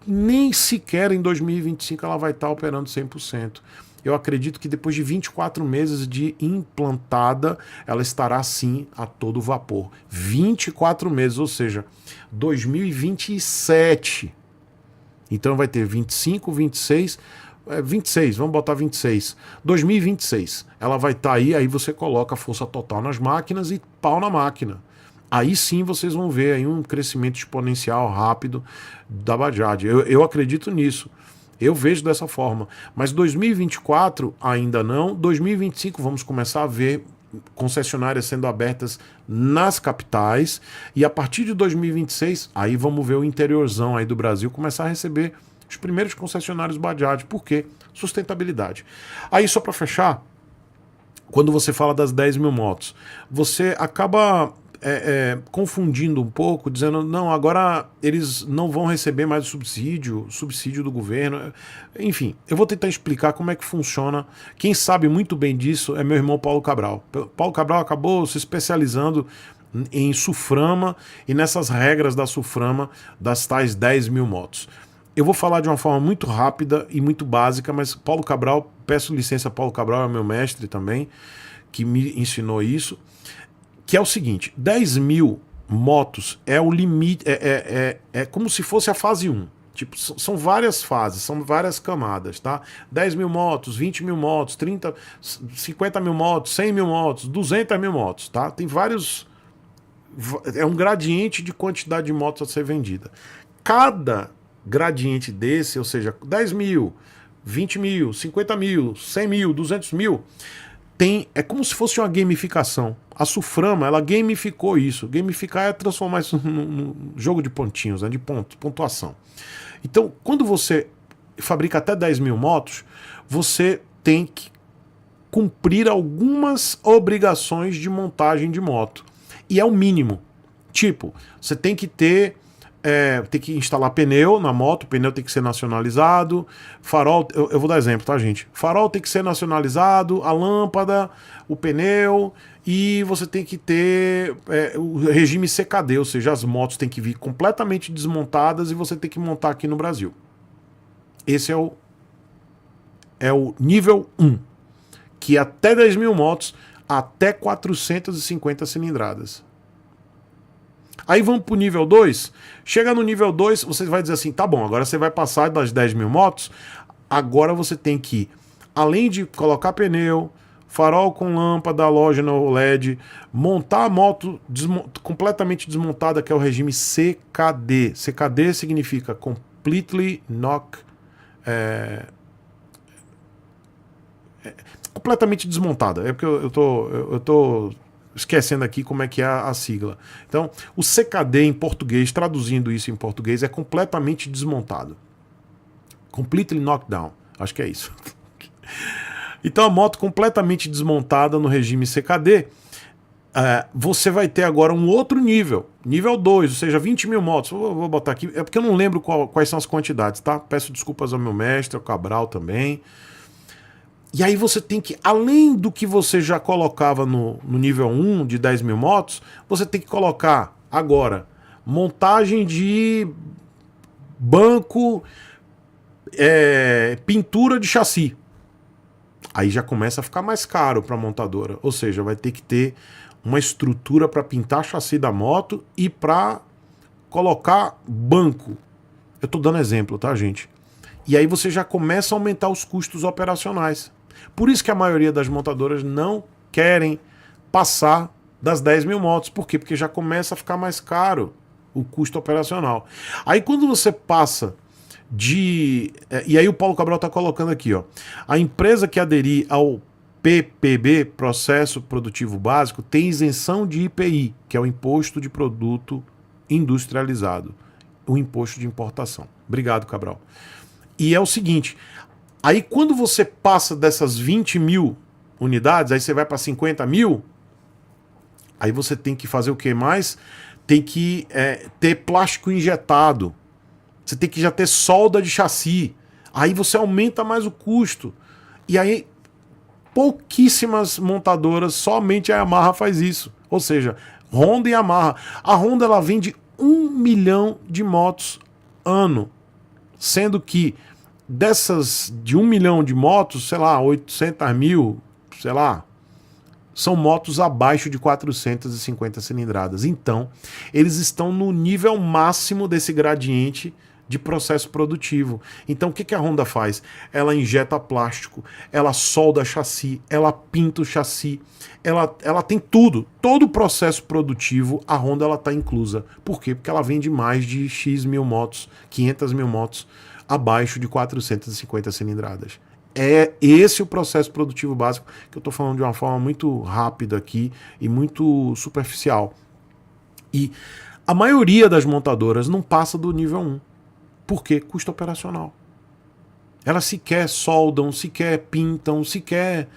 Nem sequer em 2025 ela vai estar operando 100%. Eu acredito que depois de 24 meses de implantada, ela estará sim a todo vapor. 24 meses, ou seja, 2027. Então vai ter 25, 26, 26, vamos botar 26. 2026, ela vai estar aí você coloca força total nas máquinas e pau na máquina. Aí sim vocês vão ver aí um crescimento exponencial rápido da Bajaj. Eu acredito nisso. Eu vejo dessa forma. Mas 2024 ainda não. 2025 vamos começar a ver concessionárias sendo abertas nas capitais. E a partir de 2026, aí vamos ver o interiorzão aí do Brasil começar a receber os primeiros concessionários Bajaj. Por quê? Sustentabilidade. Aí só para fechar, quando você fala das 10 mil motos, você acaba confundindo um pouco, dizendo, não, agora eles não vão receber mais o subsídio do governo. Enfim, eu vou tentar explicar como é que funciona. Quem sabe muito bem disso é meu irmão Paulo Cabral. Paulo Cabral acabou se especializando em Suframa e nessas regras da Suframa das tais 10 mil motos. Eu vou falar de uma forma muito rápida e muito básica, mas Paulo Cabral, peço licença, Paulo Cabral é meu mestre também, que me ensinou isso. Que é o seguinte, 10 mil motos é o limite, é como se fosse a fase 1. Tipo, são várias fases, são várias camadas, tá? 10 mil motos, 20 mil motos, 30, 50 mil motos, 100 mil motos, 200 mil motos, tá? Tem vários... É um gradiente de quantidade de motos a ser vendida. Cada gradiente desse, ou seja, 10 mil, 20 mil, 50 mil, 100 mil, 200 mil... É como se fosse uma gamificação. A Suframa, ela gamificou isso. Gamificar é transformar isso num jogo de pontinhos, né, de pontuação. Então, quando você fabrica até 10 mil motos, você tem que cumprir algumas obrigações de montagem de moto. E é o mínimo. Tipo, você tem que ter... tem que instalar pneu na moto, o pneu tem que ser nacionalizado, farol, eu vou dar exemplo, tá, gente? Farol tem que ser nacionalizado, a lâmpada, o pneu, e você tem que ter o regime CKD, ou seja, as motos têm que vir completamente desmontadas e você tem que montar aqui no Brasil. Esse é o nível 1, que é até 10 mil motos, até 450 cilindradas. Aí vamos pro nível 2. Chega no nível 2, você vai dizer assim, tá bom, agora você vai passar das 10 mil motos, agora você tem que, além de colocar pneu, farol com lâmpada, halógeno LED, montar a moto completamente desmontada, que é o regime CKD. CKD significa Completely Knock... completamente desmontada. É porque eu tô esquecendo aqui como é que é a sigla. Então, o CKD em português, traduzindo isso em português, é completamente desmontado. Completely knocked down. Acho que é isso. Então, a moto completamente desmontada no regime CKD, você vai ter agora um outro nível, nível 2, ou seja, 20 mil motos. Vou botar aqui, é porque eu não lembro quais são as quantidades, tá? Peço desculpas ao meu mestre, ao Cabral também. E aí você tem que, além do que você já colocava no nível 1 de 10 mil motos, você tem que colocar agora montagem de banco, pintura de chassi. Aí já começa a ficar mais caro para a montadora, ou seja, vai ter que ter uma estrutura para pintar chassi da moto e para colocar banco. Eu estou dando exemplo, tá, gente? E aí você já começa a aumentar os custos operacionais. Por isso que a maioria das montadoras não querem passar das 10 mil motos. Por quê? Porque já começa a ficar mais caro o custo operacional. Aí quando você passa de... E aí o Paulo Cabral está colocando aqui, ó. A empresa que aderir ao PPB, Processo Produtivo Básico, tem isenção de IPI, que é o Imposto de Produto Industrializado, o imposto de importação. Obrigado, Cabral. E é o seguinte, aí quando você passa dessas 20 mil unidades, aí você vai para 50 mil, aí você tem que fazer o que mais? Tem que ter plástico injetado, você tem que já ter solda de chassi, aí você aumenta mais o custo, e aí pouquíssimas montadoras, somente a Yamaha faz isso. Ou seja, Honda e Yamaha. A Honda ela vende 1 milhão de motos ano, sendo que dessas de 1 milhão de motos, sei lá, 800 mil, sei lá, são motos abaixo de 450 cilindradas. Então, eles estão no nível máximo desse gradiente de processo produtivo. Então o que a Honda faz? Ela injeta plástico, ela solda chassi, ela pinta o chassi, ela tem tudo, todo o processo produtivo a Honda ela está inclusa. Por quê? Porque ela vende mais de X mil motos, 500 mil motos abaixo de 450 cilindradas. É esse o processo produtivo básico que eu estou falando de uma forma muito rápida aqui e muito superficial. E a maioria das montadoras não passa do nível 1. Por quê? Custo operacional. Elas sequer soldam, sequer pintam, sequer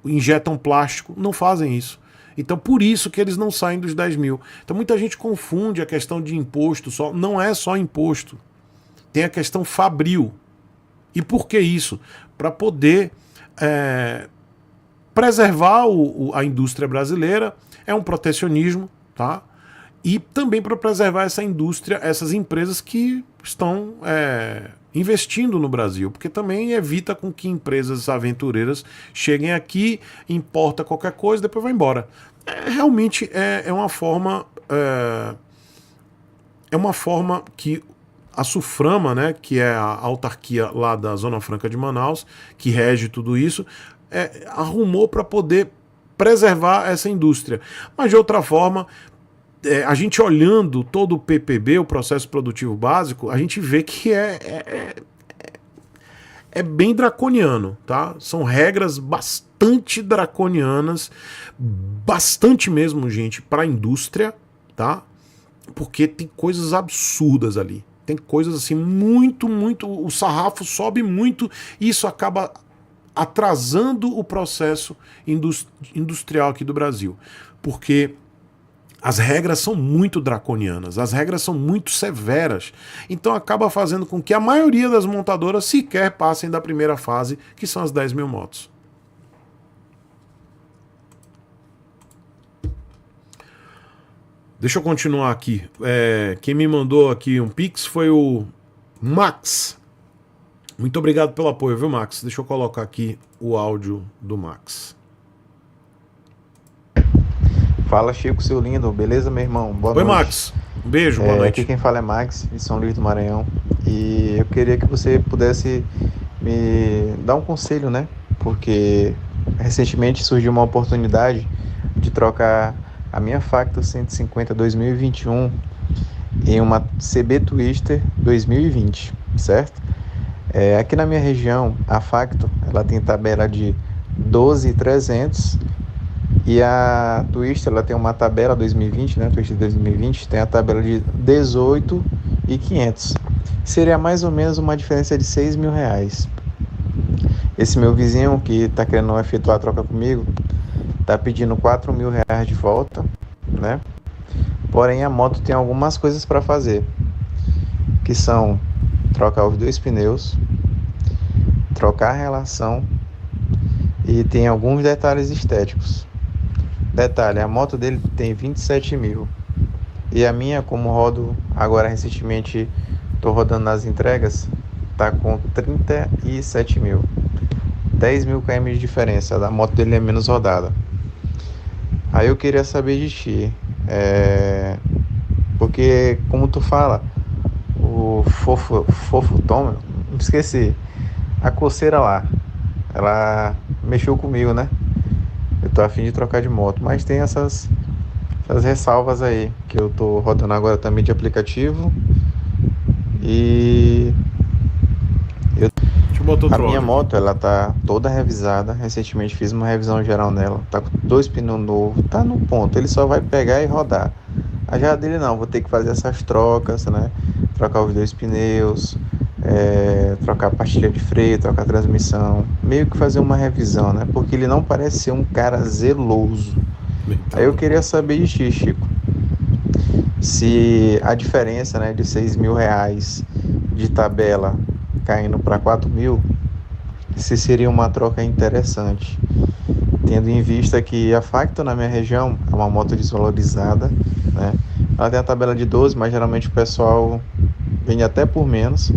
injetam plástico, não fazem isso. Então por isso que eles não saem dos 10 mil. Então muita gente confunde a questão de imposto, não é só imposto. Tem a questão fabril. E por que isso? Para poder preservar a indústria brasileira, é um protecionismo, tá? E também para preservar essa indústria, essas empresas que estão investindo no Brasil, porque também evita com que empresas aventureiras cheguem aqui, importa qualquer coisa, depois vai embora. Realmente é uma forma que a SUFRAMA, né, que é a autarquia lá da Zona Franca de Manaus, que rege tudo isso, arrumou para poder preservar essa indústria. Mas de outra forma, a gente olhando todo o PPB, o Processo Produtivo Básico, a gente vê que é bem draconiano, tá? São regras bastante draconianas, bastante mesmo, gente, para a indústria, tá? Porque tem coisas absurdas ali. Tem coisas assim muito, o sarrafo sobe muito e isso acaba atrasando o processo industrial aqui do Brasil. Porque as regras são muito draconianas, as regras são muito severas, então acaba fazendo com que a maioria das montadoras sequer passem da primeira fase, que são as 10 mil motos. Deixa eu continuar aqui. Quem me mandou aqui um pix foi o Max. Muito obrigado pelo apoio, viu, Max? Deixa eu colocar aqui o áudio do Max. Fala, Chico, seu lindo. Beleza, meu irmão? Boa noite. Oi, Max. Um beijo, boa noite. Aqui quem fala é Max, de São Luís do Maranhão. E eu queria que você pudesse me dar um conselho, né? Porque recentemente surgiu uma oportunidade de trocar a minha Factor 150 2021 em uma CB Twister 2020, certo? Aqui na minha região, a Factor, ela tem tabela de 12.300 E a Twister, ela tem uma tabela 2020, né? Twister 2020 tem a tabela de 18.500. Seria mais ou menos uma diferença de R$6.000. Esse meu vizinho que tá querendo efetuar a troca comigo, tá pedindo R$4.000 de volta, né? Porém, a moto tem algumas coisas para fazer, que são trocar os 2 pneus, trocar a relação e tem alguns detalhes estéticos. Detalhe, a moto dele tem 27.000 e a minha, como rodo agora recentemente, tô rodando nas entregas, tá com 37.000. 10.000 km de diferença, a moto dele é menos rodada. Aí eu queria saber de ti, porque como tu fala, o fofo Tom, esqueci, a coceira lá, ela mexeu comigo, né? Eu tô a fim de trocar de moto, mas tem essas ressalvas aí, que eu tô rodando agora também de aplicativo. E a minha moto, ela tá toda revisada. Recentemente fiz uma revisão geral nela. Tá com 2 pneus novos, tá no ponto. Ele só vai pegar e rodar. A já dele não, vou ter que fazer essas trocas, né? Trocar os 2 pneus, trocar a pastilha de freio, trocar a transmissão. Meio que fazer uma revisão, né? Porque ele não parece ser um cara zeloso. Aí eu queria saber de ti, Chico, se a diferença, né, de R$6.000 de tabela caindo para 4.000, se seria uma troca interessante, tendo em vista que a Facto na minha região é uma moto desvalorizada, né? Ela tem a tabela de 12, mas geralmente o pessoal vende até por menos,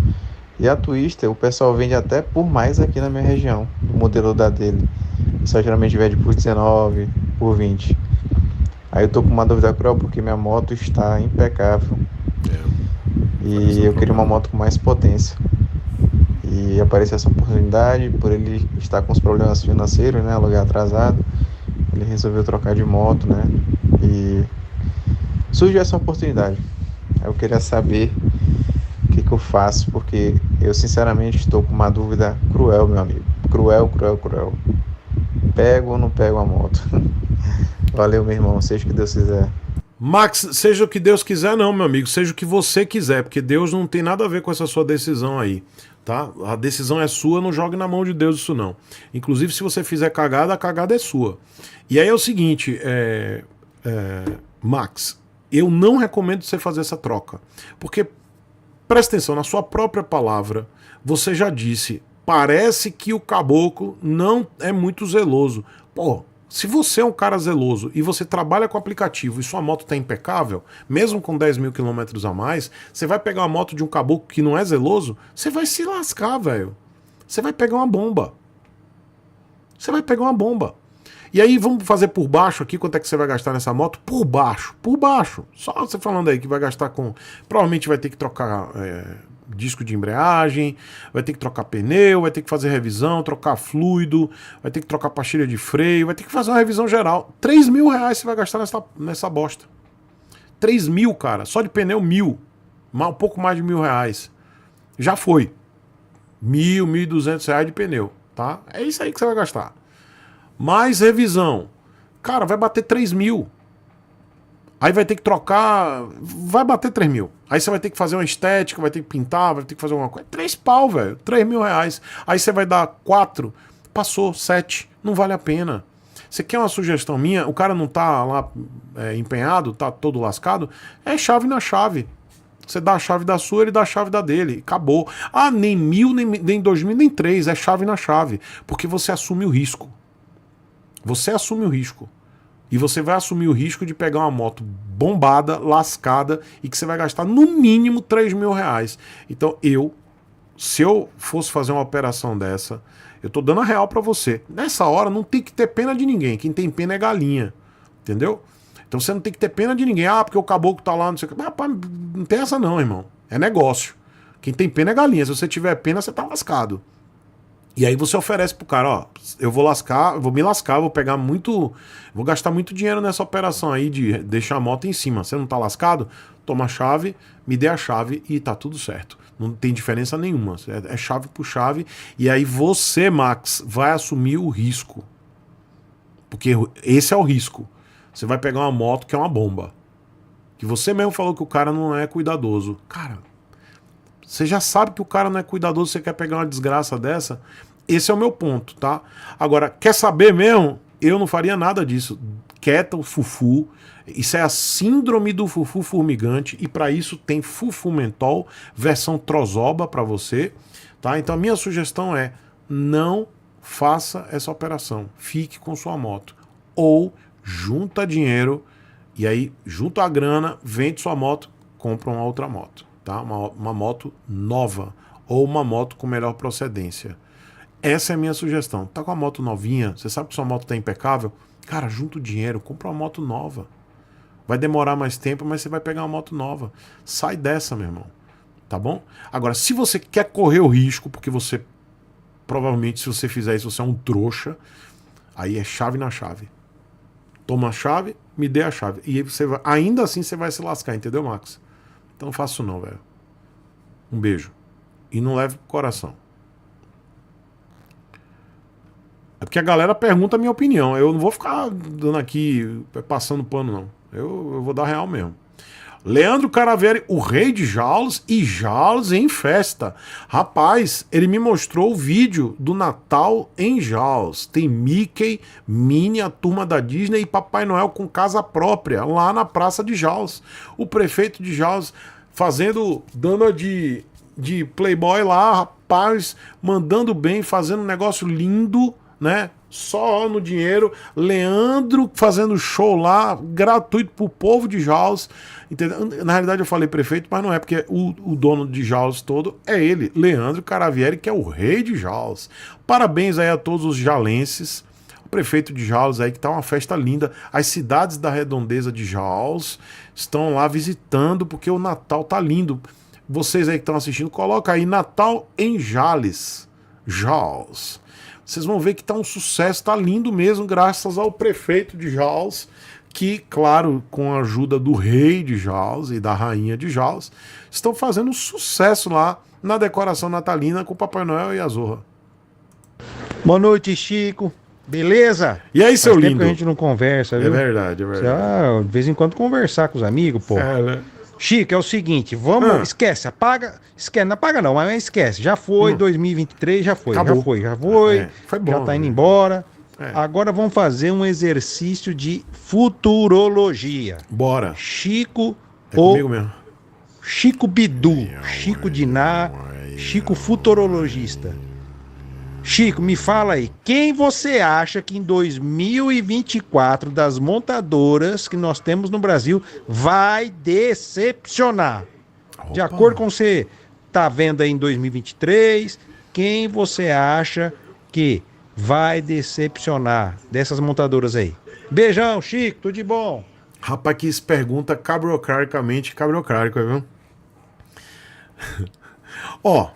e a Twister o pessoal vende até por mais aqui na minha região, o modelo da dele. O pessoal geralmente vende por 19, por 20. Aí eu tô com uma dúvida cruel porque minha moto está impecável. E eu queria uma moto com mais potência. E apareceu essa oportunidade, por ele estar com os problemas financeiros, né, aluguel atrasado, ele resolveu trocar de moto, né, e surgiu essa oportunidade. Eu queria saber o que eu faço, porque eu sinceramente estou com uma dúvida cruel, meu amigo. Cruel. Pego ou não pego a moto? Valeu, meu irmão, seja o que Deus quiser. Max, seja o que Deus quiser não, meu amigo, seja o que você quiser, porque Deus não tem nada a ver com essa sua decisão aí, tá? A decisão é sua, não jogue na mão de Deus isso não. Inclusive, se você fizer cagada, a cagada é sua. E aí é o seguinte, Max, eu não recomendo você fazer essa troca, porque, presta atenção, na sua própria palavra, você já disse, parece que o caboclo não é muito zeloso. Pô, se você é um cara zeloso e você trabalha com aplicativo e sua moto está impecável, mesmo com 10.000 km a mais, você vai pegar uma moto de um caboclo que não é zeloso, você vai se lascar, velho. Você vai pegar uma bomba. Você vai pegar uma bomba. E aí vamos fazer por baixo aqui, quanto é que você vai gastar nessa moto? Por baixo. Só você falando aí que vai gastar com... Provavelmente vai ter que trocar... disco de embreagem, vai ter que trocar pneu, vai ter que fazer revisão, trocar fluido, vai ter que trocar pastilha de freio, vai ter que fazer uma revisão geral. R$3.000 você vai gastar nessa bosta. 3.000, cara, só de pneu 1.000, um pouco mais de R$1.000. Já foi. R$1.200 de pneu, tá? É isso aí que você vai gastar. Mais revisão. Cara, vai bater 3.000. Aí vai ter que trocar, vai bater 3.000. Aí você vai ter que fazer uma estética, vai ter que pintar, vai ter que fazer alguma coisa. 3 pau, velho. R$3.000. Aí você vai dar 4, passou 7. Não vale a pena. Você quer uma sugestão minha? O cara não tá lá empenhado, tá todo lascado? É chave na chave. Você dá a chave da sua, ele dá a chave da dele. Acabou. Ah, nem 1.000, nem 2.000, nem 3. É chave na chave. Porque você assume o risco. Você assume o risco. E você vai assumir o risco de pegar uma moto bombada, lascada, e que você vai gastar no mínimo R$3.000. Então se eu fosse fazer uma operação dessa, eu tô dando a real pra você. Nessa hora não tem que ter pena de ninguém. Quem tem pena é galinha. Entendeu? Então você não tem que ter pena de ninguém. Ah, porque o caboclo tá lá, não sei o que. Mas, rapaz, não tem essa não, irmão. É negócio. Quem tem pena é galinha. Se você tiver pena, você tá lascado. E aí você oferece pro cara, ó, eu vou me lascar, vou pegar vou gastar muito dinheiro nessa operação aí de deixar a moto em cima. Você não tá lascado? Toma a chave, me dê a chave e tá tudo certo. Não tem diferença nenhuma. É chave por chave. E aí você, Max, vai assumir o risco. Porque esse é o risco. Você vai pegar uma moto que é uma bomba. Que você mesmo falou que o cara não é cuidadoso. Cara, você já sabe que o cara não é cuidadoso, você quer pegar uma desgraça dessa? Esse é o meu ponto, tá? Agora, quer saber mesmo? Eu não faria nada disso. Quieta o fufu. Isso é a síndrome do fufu formigante. E para isso tem Fufumentol, versão trozoba para você. Tá? Então a minha sugestão é: não faça essa operação. Fique com sua moto. Ou junta dinheiro. E aí, junta a grana, vende sua moto, compra uma outra moto. Tá? Uma moto nova. Ou uma moto com melhor procedência. Essa é a minha sugestão. Tá com a moto novinha, você sabe que sua moto tá impecável? Cara, junta o dinheiro, compra uma moto nova. Vai demorar mais tempo, mas você vai pegar uma moto nova. Sai dessa, meu irmão. Tá bom? Agora, se você quer correr o risco, porque você, provavelmente, se você fizer isso, você é um trouxa, aí é chave na chave. Toma a chave, me dê a chave. E aí você vai, ainda assim você vai se lascar, entendeu, Max? Então não faço não, velho. Um beijo. E não leve pro coração. É porque a galera pergunta a minha opinião. Eu não vou ficar dando aqui, passando pano, não. Eu vou dar real mesmo. Leandro Caravieri, o rei de Jales e Jales em festa. Rapaz, ele me mostrou o vídeo do Natal em Jales. Tem Mickey, Minnie, a turma da Disney e Papai Noel com casa própria, lá na praça de Jales. O prefeito de Jales dando de playboy lá, rapaz, mandando bem, fazendo um negócio lindo, né? Só no dinheiro. Leandro fazendo show lá, gratuito pro povo de Jales. Entendeu? Na realidade eu falei prefeito, mas não é, porque o dono de Jales todo é ele, Leandro Caravieri, que é o rei de Jales. Parabéns aí a todos os jalenses. O prefeito de Jales aí, que tá uma festa linda. As cidades da redondeza de Jales estão lá visitando, porque o Natal tá lindo. Vocês aí que estão assistindo, coloca aí Natal em Jales. Jales. Vocês vão ver que tá um sucesso, tá lindo mesmo, graças ao prefeito de Jales, que, claro, com a ajuda do rei de Jales e da rainha de Jales, estão fazendo um sucesso lá na decoração natalina com o Papai Noel e a Zorra. Boa noite, Chico. Beleza? E aí, seu lindo? Tempo que a gente não conversa, viu? É verdade, é verdade. De vez em quando conversar com os amigos, pô. É, né? Chico, é o seguinte, vamos, esquece, não apaga não, mas esquece, já foi, 2023, já foi, Acabou. Foi bom, bom, já tá indo embora. É. Agora vamos fazer um exercício de futurologia. Bora. Chico comigo mesmo. Chico Bidu, Chico Diná, Chico futurologista. Chico, me fala aí, quem você acha que em 2024 das montadoras que nós temos no Brasil vai decepcionar? Opa. De acordo com o que você tá vendo aí em 2023, quem você acha que vai decepcionar dessas montadoras aí? Beijão, Chico, tudo de bom. Rapaz, que isso pergunta cabriocrárico, viu? Ó,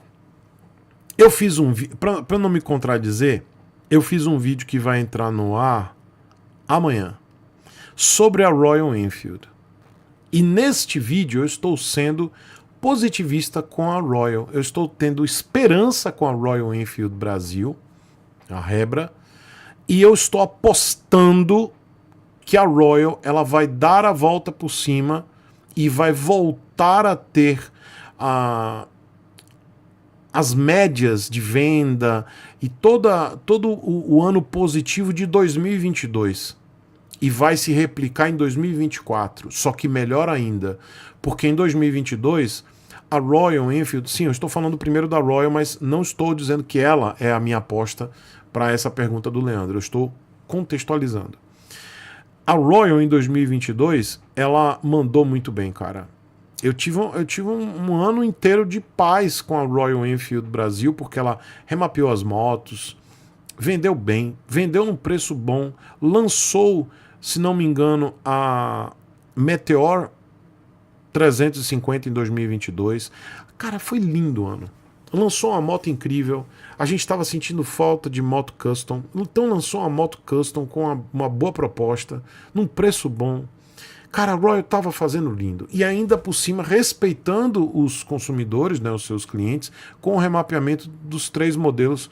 eu fiz um vídeo, pra não me contradizer, eu fiz um vídeo que vai entrar no ar amanhã, sobre a Royal Enfield. E neste vídeo eu estou sendo positivista com a Royal. Eu estou tendo esperança com a Royal Enfield Brasil, a Rebra, e eu estou apostando que a Royal ela vai dar a volta por cima e vai voltar a ter as médias de venda e todo o ano positivo de 2022. E vai se replicar em 2024, só que melhor ainda, porque em 2022 a Royal Enfield, sim, eu estou falando primeiro da Royal, mas não estou dizendo que ela é a minha aposta para essa pergunta do Leandro, eu estou contextualizando. A Royal em 2022, ela mandou muito bem, cara. Eu tive um ano inteiro de paz com a Royal Enfield Brasil, porque ela remapeou as motos, vendeu bem, vendeu num preço bom, lançou, se não me engano, a Meteor 350 em 2022. Cara, foi lindo o ano. Lançou uma moto incrível, a gente estava sentindo falta de moto custom, então lançou uma moto custom com uma boa proposta, num preço bom. Cara, a Royal estava fazendo lindo. E ainda por cima, respeitando os consumidores, né, os seus clientes, com o remapeamento dos 3 modelos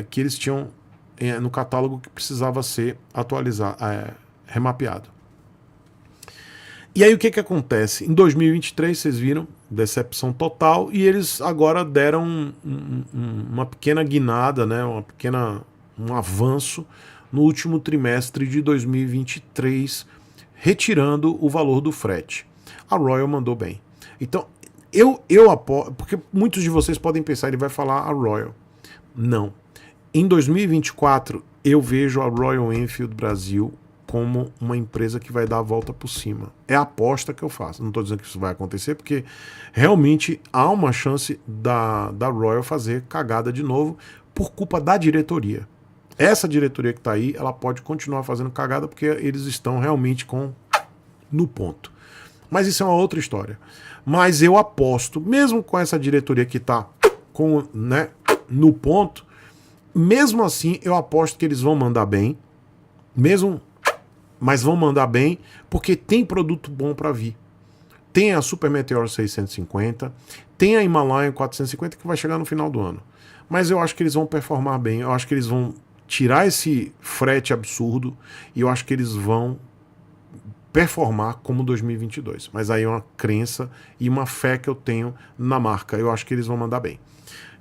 que eles tinham no catálogo que precisava ser atualizado, remapeado. E aí o que acontece? Em 2023, vocês viram, decepção total, e eles agora deram uma pequena guinada, né, um avanço no último trimestre de 2023, retirando o valor do frete. A Royal mandou bem. Então, eu apoio, porque muitos de vocês podem pensar, ele vai falar a Royal. Não. Em 2024, eu vejo a Royal Enfield Brasil como uma empresa que vai dar a volta por cima. É a aposta que eu faço. Não estou dizendo que isso vai acontecer, porque realmente há uma chance da Royal fazer cagada de novo por culpa da diretoria. Essa diretoria que está aí, ela pode continuar fazendo cagada porque eles estão realmente no ponto. Mas isso é uma outra história. Mas eu aposto, mesmo com essa diretoria que está no ponto, mesmo assim eu aposto que eles vão mandar bem, mas vão mandar bem porque tem produto bom para vir. Tem a Super Meteor 650, tem a Himalayan 450 que vai chegar no final do ano. Mas eu acho que eles vão performar bem, eu acho que eles vão tirar esse frete absurdo e eu acho que eles vão performar como 2022. Mas aí é uma crença e uma fé que eu tenho na marca. Eu acho que eles vão mandar bem.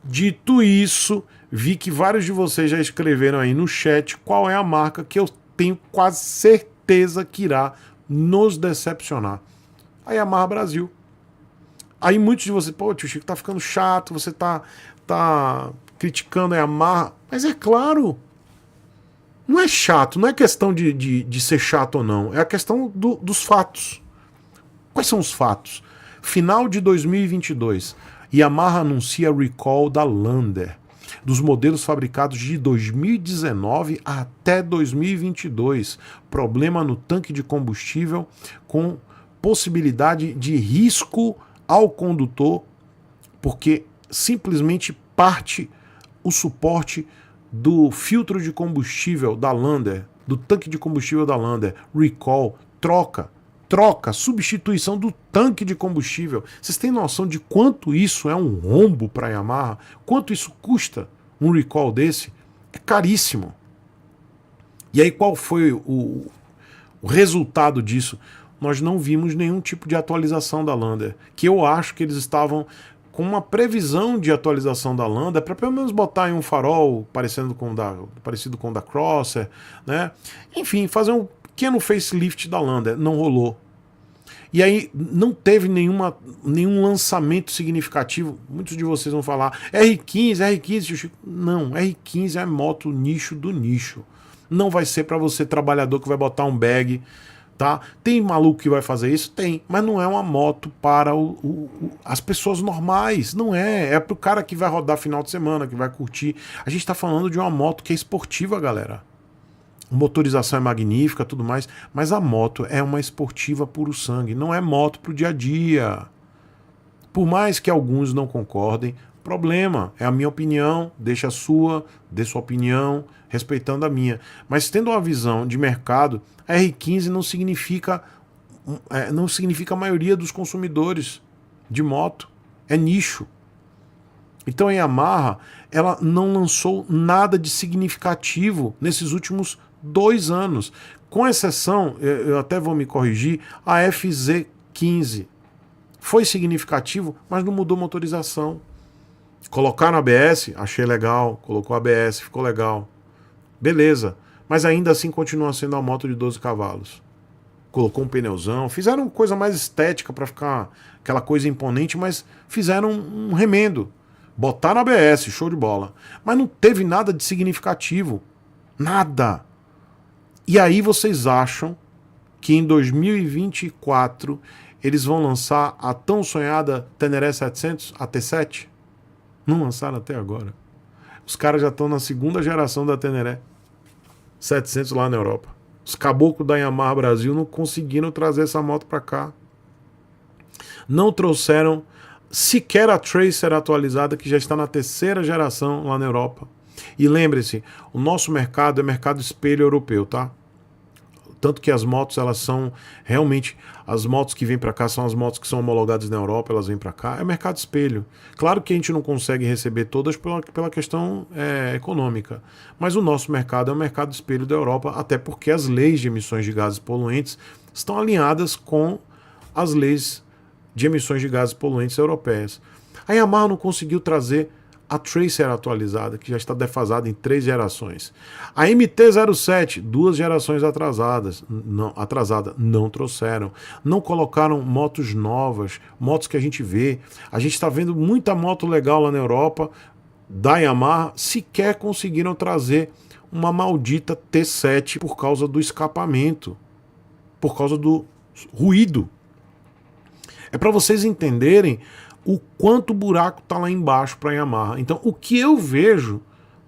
Dito isso, vi que vários de vocês já escreveram aí no chat qual é a marca que eu tenho quase certeza que irá nos decepcionar. A Yamaha Brasil. Aí muitos de vocês, pô, tio Chico, tá ficando chato, você tá criticando a Yamaha. Mas é claro, não é chato, não é questão de ser chato ou não, é a questão dos fatos. Quais são os fatos? Final de 2022, Yamaha anuncia recall da Lander, dos modelos fabricados de 2019 até 2022. Problema no tanque de combustível com possibilidade de risco ao condutor, porque simplesmente parte o suporte do filtro de combustível da Lander, do tanque de combustível da Lander. Recall, troca, substituição do tanque de combustível. Vocês têm noção de quanto isso é um rombo para a Yamaha? Quanto isso custa um recall desse? É caríssimo. E aí qual foi o resultado disso? Nós não vimos nenhum tipo de atualização da Lander, que eu acho que eles estavam com uma previsão de atualização da Lander para pelo menos botar aí um farol parecido com o da Crosser, né? Enfim, fazer um pequeno facelift da Lander. Não rolou. E aí não teve nenhum lançamento significativo. Muitos de vocês vão falar R15, não, R15 é moto nicho do nicho. Não vai ser para você trabalhador que vai botar um bag, tá? Tem maluco que vai fazer isso? Tem, mas não é uma moto para as pessoas normais, não é. É pro cara que vai rodar final de semana, que vai curtir. A gente tá falando de uma moto que é esportiva, galera. Motorização é magnífica, tudo mais, mas a moto é uma esportiva puro sangue, não é moto pro dia a dia. Por mais que alguns não concordem, problema, é a minha opinião, deixa a sua, dê sua opinião, respeitando a minha. Mas tendo uma visão de mercado, a R15 não significa a maioria dos consumidores de moto, é nicho. Então a Yamaha, ela não lançou nada de significativo nesses últimos 2 anos, com exceção, eu até vou me corrigir, a FZ15 foi significativo, mas não mudou motorização. Colocaram ABS, achei legal, colocou ABS, ficou legal, beleza, mas ainda assim continua sendo uma moto de 12 cavalos. Colocou um pneuzão, fizeram coisa mais estética para ficar aquela coisa imponente, mas fizeram um remendo, botaram ABS, show de bola, mas não teve nada de significativo, nada. E aí vocês acham que em 2024 eles vão lançar a tão sonhada Teneré 700, a T7? Não lançaram até agora. Os caras já estão na 2ª geração da Teneré 700 lá na Europa. Os caboclos da Yamaha Brasil não conseguiram trazer essa moto para cá. Não trouxeram sequer a Tracer atualizada, que já está na 3ª geração lá na Europa. E lembre-se, o nosso mercado é mercado espelho europeu, tá? tanto que as motos, elas são realmente, as motos que vêm para cá são as motos que são homologadas na Europa, elas vêm para cá, é mercado espelho. Claro que a gente não consegue receber todas pela questão econômica, mas o nosso mercado é um mercado espelho da Europa, até porque as leis de emissões de gases poluentes estão alinhadas com as leis de emissões de gases poluentes europeias. A Yamaha não conseguiu trazer a Tracer atualizada, que já está defasada em 3 gerações. A MT-07, 2 gerações atrasada, não trouxeram. Não colocaram motos novas, motos que a gente vê. A gente está vendo muita moto legal lá na Europa, da Yamaha, sequer conseguiram trazer uma maldita T7 por causa do escapamento, por causa do ruído. É para vocês entenderem o quanto buraco está lá embaixo para a Yamaha. Então, o que eu vejo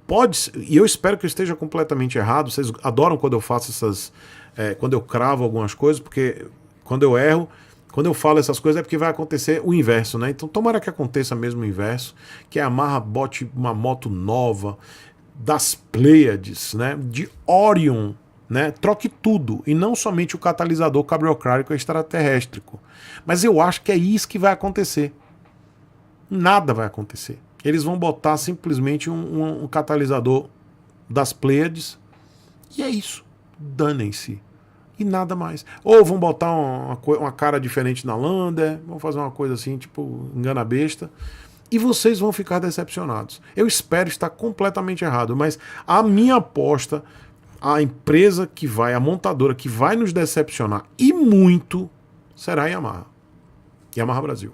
pode ser, e eu espero que eu esteja completamente errado. Vocês adoram quando eu faço essas, quando eu cravo algumas coisas, porque quando eu erro, quando eu falo essas coisas é porque vai acontecer o inverso, né? Então, tomara que aconteça mesmo o inverso, que a Yamaha bote uma moto nova das Pleiades, né? De Orion, né? Troque tudo, e não somente o catalisador cabriocrático extraterréstrico. Mas eu acho que é isso que vai acontecer. Nada vai acontecer. Eles vão botar simplesmente um catalisador das Pleiades e é isso. Danem-se. E nada mais. Ou vão botar uma cara diferente na Lander, vão fazer uma coisa assim, tipo, engana besta, e vocês vão ficar decepcionados. Eu espero estar completamente errado, mas a minha aposta, a empresa que vai, a montadora que vai nos decepcionar e muito, será a Yamaha. Yamaha Brasil.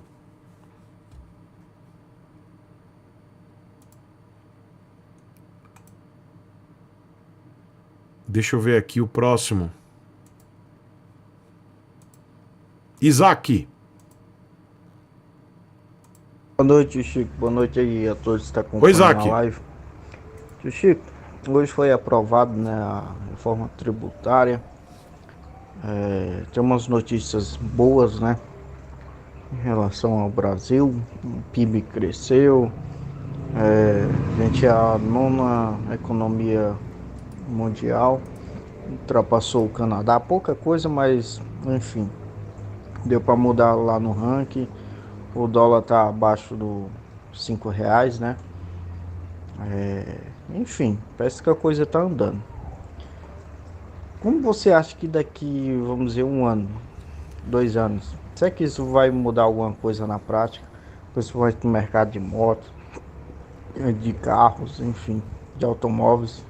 Deixa eu ver aqui o próximo. Isaac. Boa noite, Chico. Boa noite aí a todos que estão acompanhando a live. Tio Chico, hoje foi aprovado, né, a reforma tributária. Tem umas notícias boas, né, em relação ao Brasil. O PIB cresceu. A gente é a 9ª economia mundial, ultrapassou o Canadá, pouca coisa, mas enfim, deu para mudar lá no ranking. O dólar tá abaixo dos R$5, né? Enfim, parece que a coisa tá andando. Como você acha que daqui, vamos dizer, 1 ano, 2 anos, será que isso vai mudar alguma coisa na prática, principalmente no mercado de motos, de carros, enfim, de automóveis?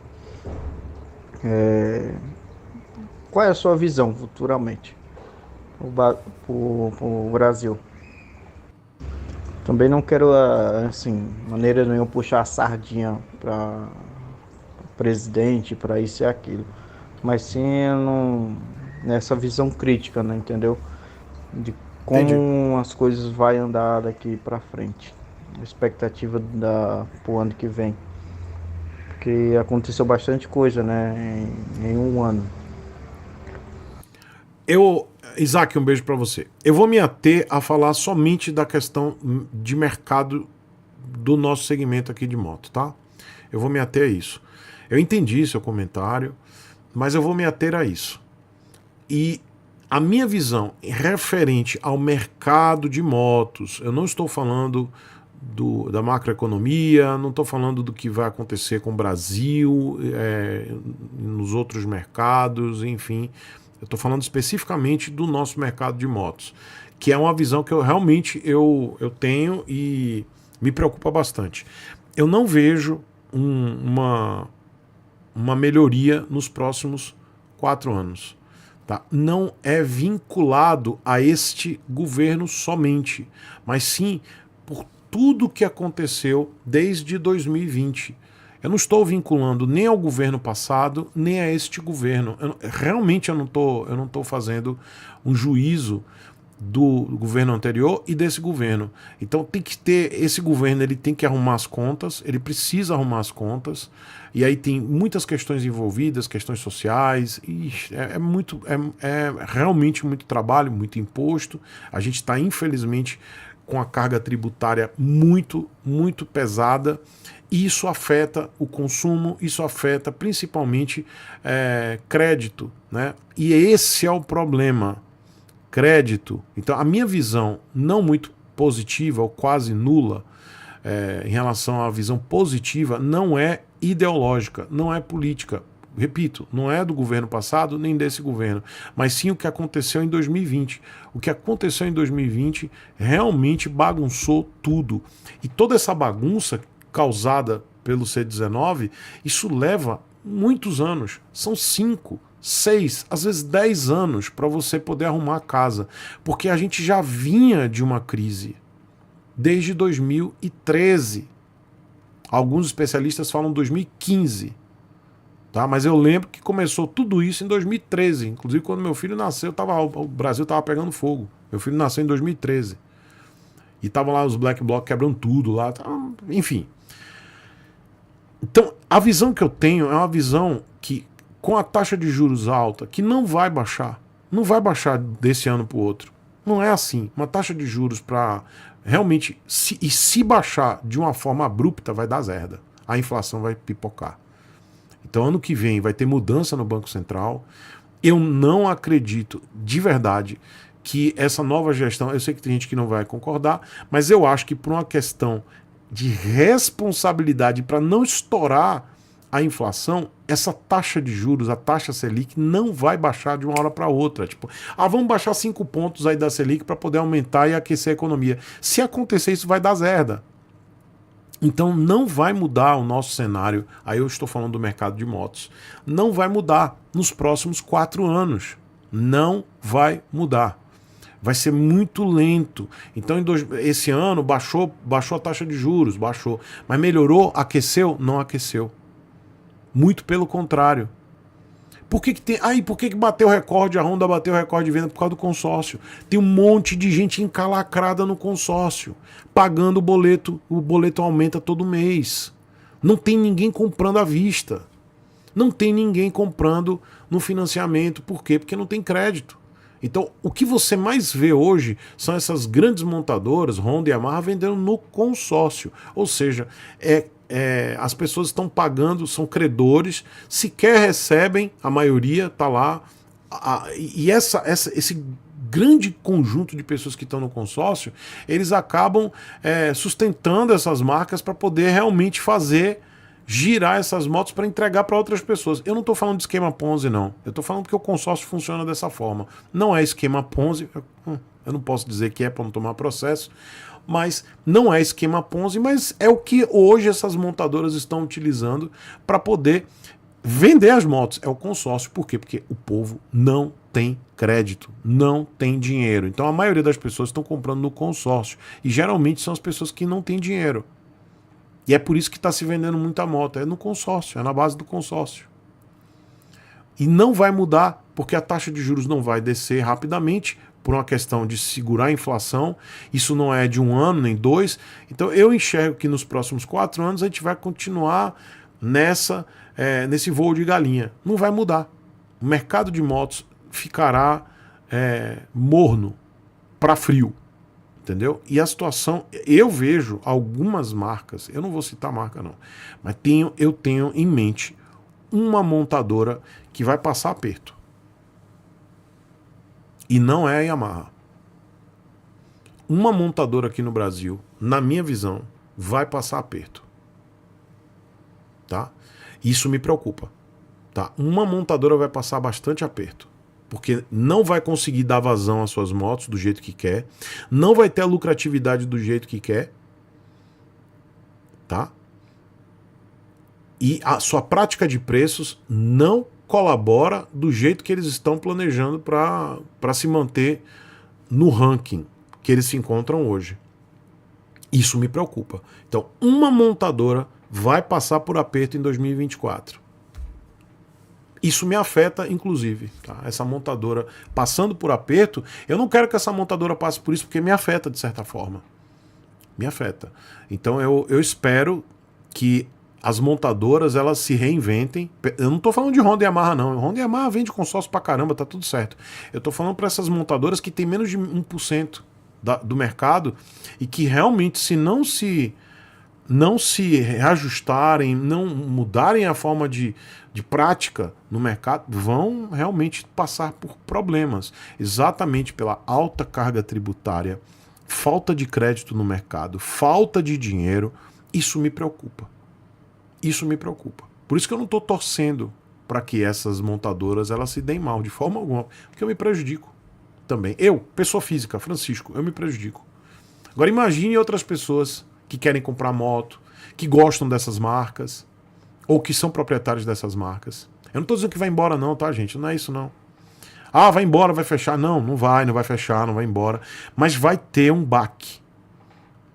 Qual é a sua visão futuramente para o Brasil? Também não quero, assim, maneira nenhuma puxar a sardinha para presidente, para isso e aquilo, mas sim nessa visão crítica, né, entendeu? De como Entendi. As coisas vão andar daqui para frente, a expectativa para o ano que vem. Porque aconteceu bastante coisa, né, em 1 ano. Isaac, um beijo para você. Eu vou me ater a falar somente da questão de mercado do nosso segmento aqui de moto, tá? Eu vou me ater a isso. Eu entendi seu comentário, mas eu vou me ater a isso. E a minha visão referente ao mercado de motos, eu não estou falando da macroeconomia, não estou falando do que vai acontecer com o Brasil, nos outros mercados, enfim. Eu estou falando especificamente do nosso mercado de motos, que é uma visão que eu realmente eu tenho e me preocupa bastante. Eu não vejo uma melhoria nos próximos 4 anos. Tá? Não é vinculado a este governo somente, mas sim por tudo que aconteceu desde 2020. Eu não estou vinculando nem ao governo passado, nem a este governo. Realmente eu não estou fazendo um juízo do governo anterior e desse governo. Então tem que ter, esse governo ele tem que arrumar as contas, ele precisa arrumar as contas, e aí tem muitas questões envolvidas, questões sociais, e é realmente muito trabalho, muito imposto. A gente está infelizmente com a carga tributária muito, muito pesada. E isso afeta o consumo, isso afeta principalmente crédito, né? E esse é o problema, crédito. Então a minha visão não muito positiva ou quase nula em relação à visão positiva não é ideológica, não é política. Repito, não é do governo passado nem desse governo, mas sim o que aconteceu em 2020. O que aconteceu em 2020 realmente bagunçou tudo. E toda essa bagunça causada pelo C-19, isso leva muitos anos. São 5, 6, às vezes 10 anos para você poder arrumar a casa. Porque a gente já vinha de uma crise desde 2013. Alguns especialistas falam 2015. Tá? Mas eu lembro que começou tudo isso em 2013. Inclusive, quando meu filho nasceu, o Brasil estava pegando fogo. Meu filho nasceu em 2013. E estavam lá os Black Bloc quebrando tudo lá. Enfim. Então, a visão que eu tenho é uma visão que, com a taxa de juros alta, que não vai baixar. Não vai baixar desse ano para o outro. Não é assim. Uma taxa de juros para realmente... se baixar de uma forma abrupta, vai dar zerda. A inflação vai pipocar. Então, ano que vem vai ter mudança no Banco Central. Eu não acredito, de verdade, que essa nova gestão... Eu sei que tem gente que não vai concordar, mas eu acho que por uma questão de responsabilidade para não estourar a inflação, essa taxa de juros, a taxa Selic, não vai baixar de uma hora para outra. Tipo, vamos baixar 5 pontos aí da Selic para poder aumentar e aquecer a economia. Se acontecer isso, vai dar zerda. Então não vai mudar o nosso cenário, aí eu estou falando do mercado de motos, não vai mudar nos próximos 4 anos. Não vai mudar. Vai ser muito lento. Então, esse ano baixou a taxa de juros, baixou. Mas melhorou? Aqueceu? Não aqueceu. Muito pelo contrário. Por que bateu recorde? A Honda bateu recorde de venda por causa do consórcio. Tem um monte de gente encalacrada no consórcio, pagando o boleto aumenta todo mês. Não tem ninguém comprando à vista. Não tem ninguém comprando no financiamento. Por quê? Porque não tem crédito. Então, o que você mais vê hoje são essas grandes montadoras, Honda e Yamaha, vendendo no consórcio. Ou seja, as pessoas estão pagando, são credores, sequer recebem, a maioria está lá. E esse grande conjunto de pessoas que estão no consórcio, eles acabam sustentando essas marcas para poder realmente girar essas motos para entregar para outras pessoas. Eu não estou falando de esquema Ponzi, não. Eu estou falando que o consórcio funciona dessa forma. Não é esquema Ponzi, eu não posso dizer que é para não tomar processo, mas não é esquema Ponzi, mas é o que hoje essas montadoras estão utilizando para poder vender as motos. É o consórcio. Por quê? Porque o povo não tem crédito, não tem dinheiro. Então a maioria das pessoas estão comprando no consórcio. E geralmente são as pessoas que não têm dinheiro. E é por isso que está se vendendo muita moto. É no consórcio, é na base do consórcio. E não vai mudar, porque a taxa de juros não vai descer rapidamente, por uma questão de segurar a inflação. Isso não é de 1 ano, nem 2. Então eu enxergo que nos próximos 4 anos a gente vai continuar nesse voo de galinha. Não vai mudar. O mercado de motos ficará morno para frio. Entendeu? E a situação, eu vejo algumas marcas, eu não vou citar marca não, mas eu tenho em mente uma montadora que vai passar aperto. E não é a Yamaha. Uma montadora aqui no Brasil, na minha visão, vai passar aperto. Tá? Isso me preocupa. Tá? Uma montadora vai passar bastante aperto. Porque não vai conseguir dar vazão às suas motos do jeito que quer, não vai ter a lucratividade do jeito que quer, tá? E a sua prática de preços não colabora do jeito que eles estão planejando para se manter no ranking que eles se encontram hoje. Isso me preocupa. Então, uma montadora vai passar por aperto em 2024. Isso me afeta, inclusive, tá? Essa montadora passando por aperto, eu não quero que essa montadora passe por isso, porque me afeta de certa forma. Me afeta. Então eu espero que as montadoras elas se reinventem. Eu não estou falando de Honda e Yamaha, não. Honda e Yamaha vende consórcio pra caramba, tá tudo certo. Eu estou falando para essas montadoras que tem menos de 1%. do mercado e que realmente, se não se reajustarem, não mudarem a forma de prática no mercado, vão realmente passar por problemas, exatamente pela alta carga tributária, falta de crédito no mercado, falta de dinheiro. Isso me preocupa. Isso me preocupa. Por isso que eu não estou torcendo para que essas montadoras elas se deem mal de forma alguma, porque eu me prejudico também. Eu, pessoa física, Francisco, eu me prejudico. Agora imagine outras pessoas que querem comprar moto, que gostam dessas marcas, ou que são proprietários dessas marcas. Eu não estou dizendo que vai embora não, tá, gente? Não é isso não. Ah, vai embora, vai fechar. Não, não vai fechar, não vai embora. Mas vai ter um baque.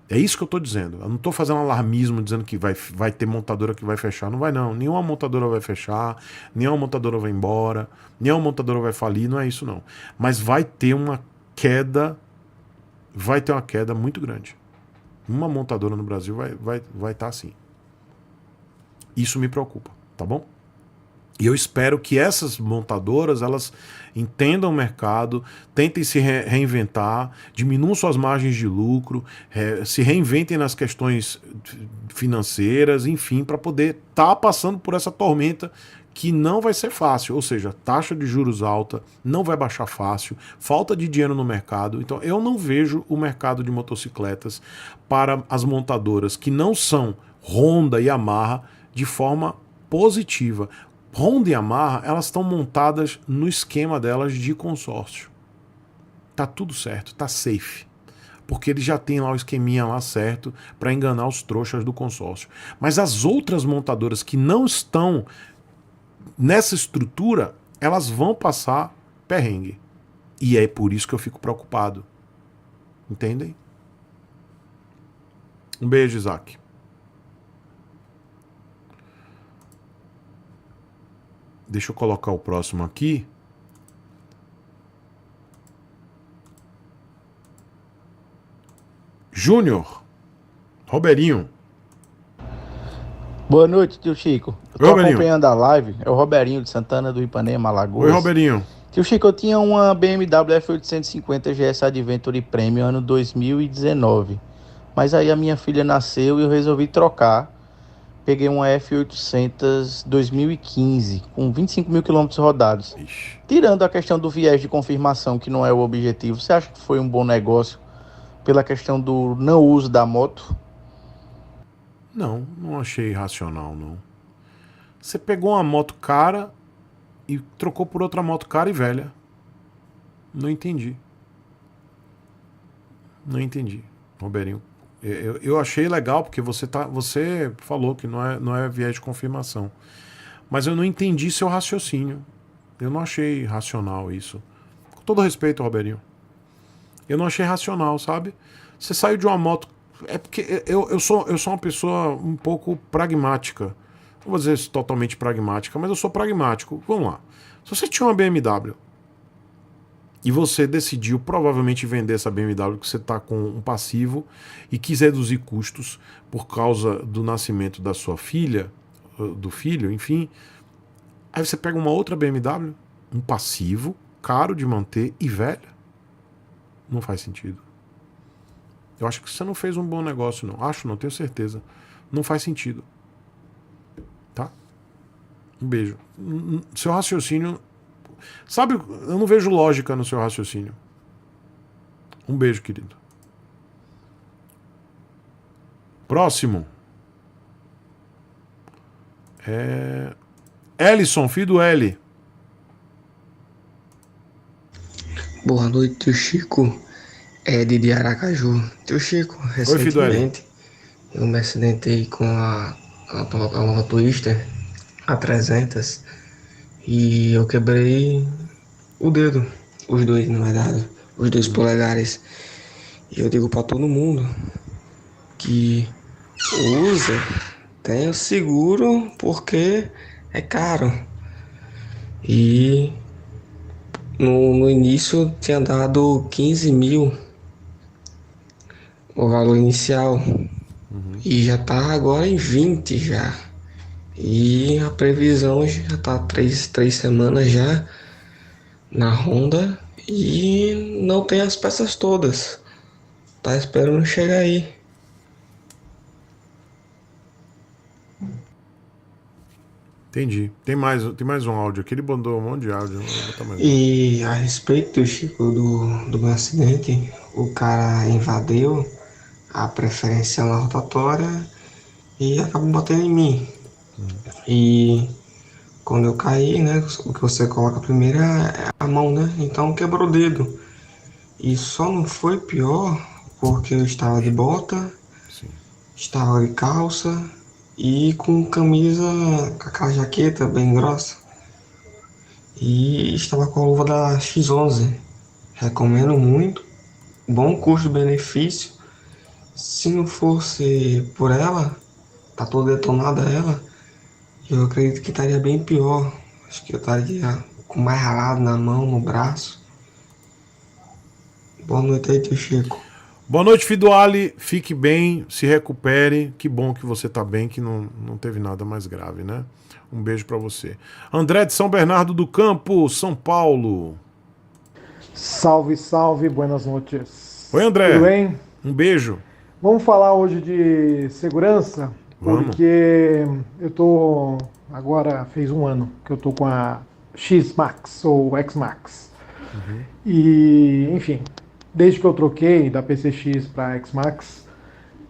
É isso que eu estou dizendo. Eu não estou fazendo alarmismo dizendo que vai ter montadora que vai fechar. Não vai não. Nenhuma montadora vai fechar, nenhuma montadora vai embora, nenhuma montadora vai falir, não é isso não. Mas vai ter uma queda muito grande. Uma montadora no Brasil vai estar assim. Isso me preocupa, tá bom? E eu espero que essas montadoras, elas entendam o mercado, tentem se reinventar, diminuam suas margens de lucro, se reinventem nas questões financeiras, enfim, para poder estar passando por essa tormenta que não vai ser fácil. Ou seja, taxa de juros alta, não vai baixar fácil, falta de dinheiro no mercado. Então eu não vejo o mercado de motocicletas para as montadoras que não são Honda e Yamaha de forma positiva. Honda e Yamaha, elas estão montadas no esquema delas de consórcio. Tá tudo certo, tá safe. Porque eles já têm lá o esqueminha lá certo para enganar os trouxas do consórcio. Mas as outras montadoras que não estão nessa estrutura, elas vão passar perrengue. E é por isso que eu fico preocupado. Entendem? Um beijo, Isaac. Deixa eu colocar o próximo aqui. Júnior. Roberinho. Boa noite, tio Chico. Eu tô acompanhando a live. É o Roberinho de Santana do Ipanema, Alagoas. Oi, Roberinho. Tio Chico, eu tinha uma BMW F850 GS Adventure Premium ano 2019. Mas aí a minha filha nasceu e eu resolvi trocar. Peguei uma F800 2015, com 25 mil quilômetros rodados. Ixi. Tirando a questão do viés de confirmação, que não é o objetivo, você acha que foi um bom negócio pela questão do não uso da moto? Não achei racional, não. Você pegou uma moto cara e trocou por outra moto cara e velha. Não entendi. Não entendi, Roberinho. Eu achei legal porque você falou que não é viés de confirmação. Mas eu não entendi seu raciocínio. Eu não achei racional isso. Com todo respeito, Roberinho. Eu não achei racional, sabe? Você saiu de uma moto... É porque eu sou uma pessoa um pouco pragmática. Não vou dizer totalmente pragmática, mas eu sou pragmático. Vamos lá. Se você tinha uma BMW e você decidiu provavelmente vender essa BMW que você está com um passivo e quis reduzir custos por causa do nascimento da sua filha, do filho, enfim, aí você pega uma outra BMW, um passivo, caro de manter e velha. Não faz sentido. Eu acho que você não fez um bom negócio, não. Acho, não tenho certeza. Não faz sentido. Tá? Um beijo. Seu raciocínio... Sabe, eu não vejo lógica no seu raciocínio. Um beijo, querido. Próximo. Ellison, filho do L. Boa noite, tio Chico. É de Aracaju. Tio Chico, recentemente eu me acidentei com a Twister A300 e eu quebrei o dedo, os dois, na verdade, os 2 polegares. E eu digo pra todo mundo que usa, tenha seguro, porque é caro. E no início tinha dado 15 mil o valor inicial. E já tá agora em 20 já. E a previsão já tá 3 semanas já na Honda e não tem as peças todas. Tá esperando chegar aí. Entendi. Tem mais um áudio aqui. Ele mandou um monte de áudio. E a respeito, Chico, do meu acidente, o cara invadiu a preferência na rotatória e acabou batendo em mim. E quando eu caí, né, o que você coloca primeiro é a mão, né? Então quebrou o dedo. E só não foi pior porque eu estava de bota, estava de calça e com camisa, com aquela jaqueta bem grossa. E estava com a luva da X11. Recomendo muito. Bom custo-benefício. Se não fosse por ela, tá toda detonada ela, eu acredito que estaria bem pior. Acho que eu estaria com mais ralado na mão, no braço. Boa noite aí, tio Chico. Boa noite, Fiduali. Fique bem, se recupere. Que bom que você tá bem, que não teve nada mais grave, né? Um beijo pra você. André de São Bernardo do Campo, São Paulo. Salve, salve, buenas noites. Oi, André. Tudo bem? Um beijo. Vamos falar hoje de segurança, porque eu tô, agora fez um ano que eu tô com a X-Max ou X-Max. E, enfim, desde que eu troquei da PCX para X-Max,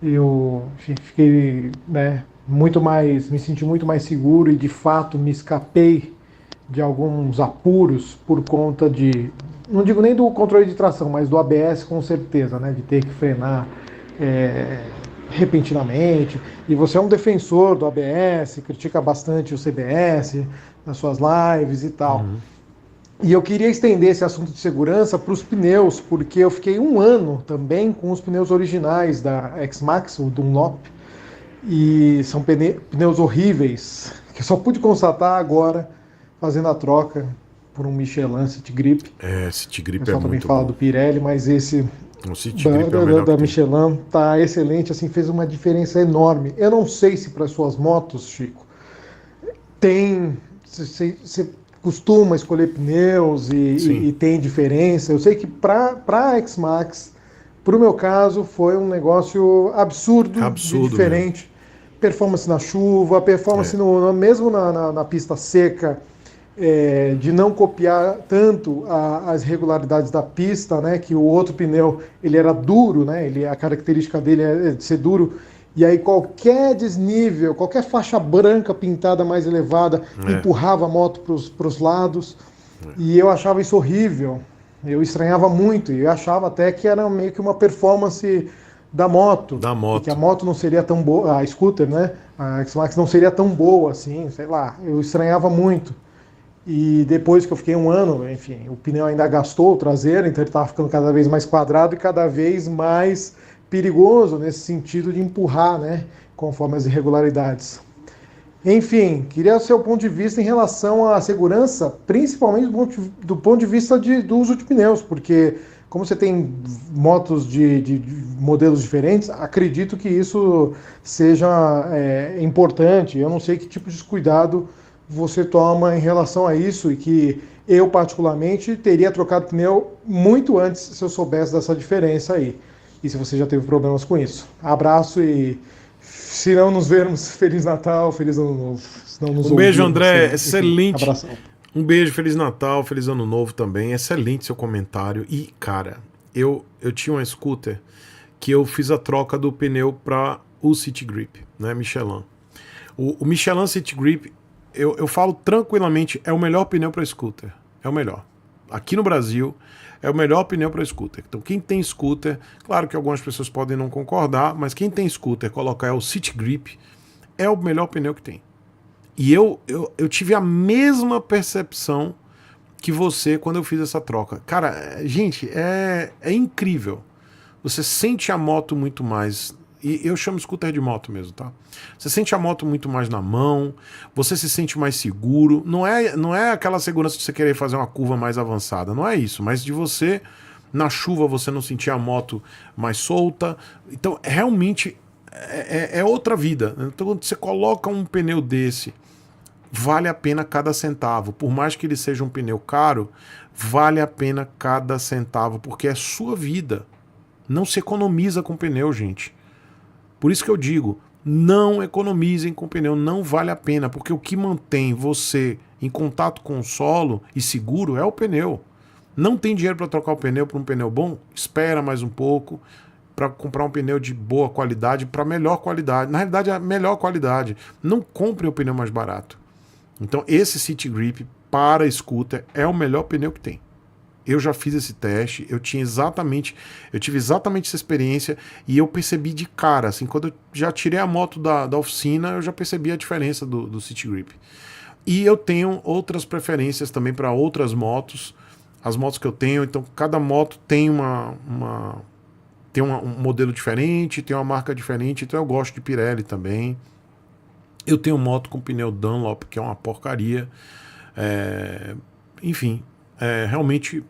eu fiquei, né, me senti muito mais seguro e de fato me escapei de alguns apuros por conta não digo nem do controle de tração, mas do ABS com certeza, né, de ter que frenar repentinamente. E você é um defensor do ABS, critica bastante o CBS nas suas lives e tal. E eu queria estender esse assunto de segurança para os pneus, porque eu fiquei um ano também com os pneus originais da X-Max, o Dunlop, e são pneus horríveis, que eu só pude constatar agora, fazendo a troca por um Michelin City Grip. City Grip o pessoal é também muito fala bom. do Pirelli, mas esse o City Grip é o melhor da Michelin tá excelente, assim, fez uma diferença enorme. Eu não sei se para suas motos, Chico, você costuma escolher pneus e tem diferença. Eu sei que para a X-Max, para o meu caso, foi um negócio absurdo de diferente. Mesmo. Performance na chuva, performance mesmo na pista seca, de não copiar tanto as regularidades da pista, né? Que o outro pneu ele era duro, né? A característica dele é de ser duro. E aí qualquer desnível, qualquer faixa branca pintada mais elevada empurrava a moto para os lados. E eu achava isso horrível. Eu estranhava muito. E eu achava até que era meio que uma performance da moto. E que a moto não seria tão boa, a scooter, né? A X-Max não seria tão boa assim, sei lá. Eu estranhava muito. E depois que eu fiquei um ano, enfim, o pneu ainda gastou o traseiro, então ele estava ficando cada vez mais quadrado e cada vez mais perigoso nesse sentido de empurrar, né, conforme as irregularidades. Enfim, queria o seu ponto de vista em relação à segurança, principalmente do ponto de vista do uso de pneus, porque como você tem motos de modelos diferentes, acredito que isso seja importante. Eu não sei que tipo de cuidado você toma em relação a isso e que eu, particularmente, teria trocado pneu muito antes se eu soubesse dessa diferença aí. E se você já teve problemas com isso. Abraço e se não nos vermos, Feliz Natal, Feliz Ano Novo. Um beijo, André. Excelente. Abração. Um beijo, Feliz Natal, Feliz Ano Novo também. Excelente seu comentário. E, cara, eu tinha uma scooter que eu fiz a troca do pneu para o City Grip, né, Michelin. O Michelin City Grip, eu falo tranquilamente, é o melhor pneu para scooter. É o melhor. Aqui no Brasil, é o melhor pneu para scooter. Então, quem tem scooter, claro que algumas pessoas podem não concordar, mas quem tem scooter, colocar o City Grip, é o melhor pneu que tem. E eu tive a mesma percepção que você quando eu fiz essa troca. Cara, gente, é incrível. Você sente a moto muito mais. E eu chamo scooter de moto mesmo, tá? Você sente a moto muito mais na mão, você se sente mais seguro. Não é aquela segurança de você querer fazer uma curva mais avançada, não é isso. Mas de você, na chuva, você não sentir a moto mais solta. Então, realmente, é outra vida. Então, quando você coloca um pneu desse, vale a pena cada centavo. Por mais que ele seja um pneu caro, vale a pena cada centavo, porque é sua vida. Não se economiza com pneu, gente. Por isso que eu digo, não economizem com pneu, não vale a pena, porque o que mantém você em contato com o solo e seguro é o pneu. Não tem dinheiro para trocar o pneu por um pneu bom? Espera mais um pouco para comprar um pneu de boa qualidade para melhor qualidade. Na realidade, é a melhor qualidade. Não compre o pneu mais barato. Então, esse City Grip para scooter é o melhor pneu que tem. Eu já fiz esse teste, eu tive exatamente essa experiência e eu percebi de cara, assim, quando eu já tirei a moto da oficina, eu já percebi a diferença do City Grip. E eu tenho outras preferências também para outras motos, as motos que eu tenho, então cada moto tem um modelo diferente, tem uma marca diferente, então eu gosto de Pirelli também. Eu tenho moto com pneu Dunlop, que é uma porcaria. Enfim, realmente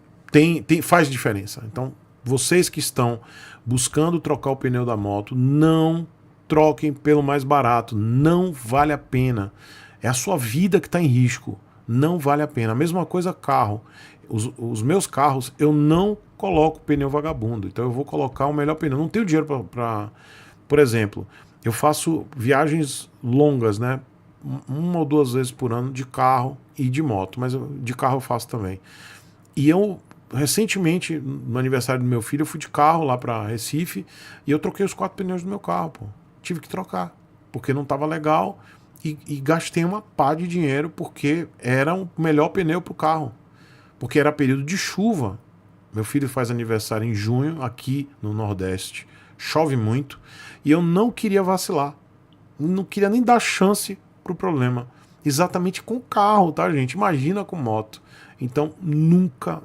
faz diferença. Então, vocês que estão buscando trocar o pneu da moto, não troquem pelo mais barato. Não vale a pena. É a sua vida que está em risco. Não vale a pena. A mesma coisa carro. Os meus carros, eu não coloco pneu vagabundo. Então, eu vou colocar o melhor pneu. Não tenho dinheiro para... Por exemplo, eu faço viagens longas, né? 1 ou 2 vezes por ano de carro e de moto, mas de carro eu faço também. E eu, recentemente, no aniversário do meu filho, eu fui de carro lá para Recife e eu troquei os 4 pneus do meu carro, pô. Tive que trocar, porque não estava legal e gastei uma pá de dinheiro porque era o melhor pneu pro carro. Porque era período de chuva. Meu filho faz aniversário em junho, aqui no Nordeste. Chove muito e eu não queria vacilar. Não queria nem dar chance pro problema. Exatamente com carro, tá, gente? Imagina com moto. Então, nunca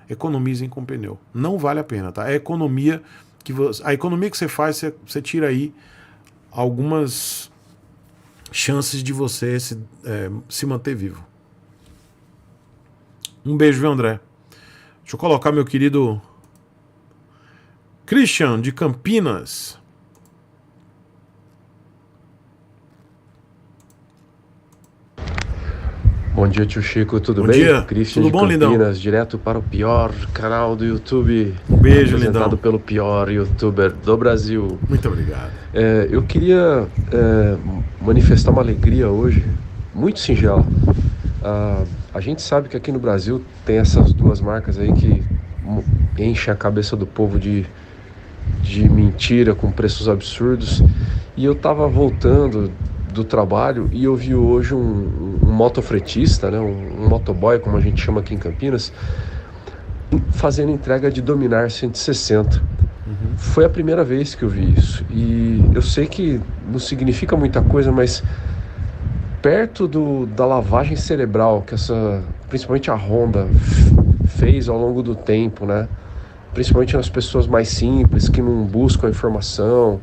economizem com pneu. Não vale a pena, tá? A economia que você faz, você tira aí algumas chances de você se manter vivo. Um beijo, viu, André? Deixa eu colocar meu querido Christian, de Campinas. Bom dia, tio Chico, tudo bom bem? Dia. Christian Tudo de bom, Campinas, lindão? direto para o pior canal do YouTube. Um beijo, apresentado lindão. pelo pior youtuber do Brasil. Muito obrigado. Eu queria manifestar uma alegria hoje, muito singela. A gente sabe que aqui no Brasil tem essas 2 marcas aí que enchem a cabeça do povo de mentira com preços absurdos. E eu tava voltando do trabalho e eu vi hoje um motofretista, né, um motoboy, como a gente chama aqui em Campinas, fazendo entrega de Dominar 160. Foi a primeira vez que eu vi isso. E eu sei que não significa muita coisa, mas perto da lavagem cerebral que principalmente a Honda fez ao longo do tempo, né? Principalmente nas pessoas mais simples, que não buscam a informação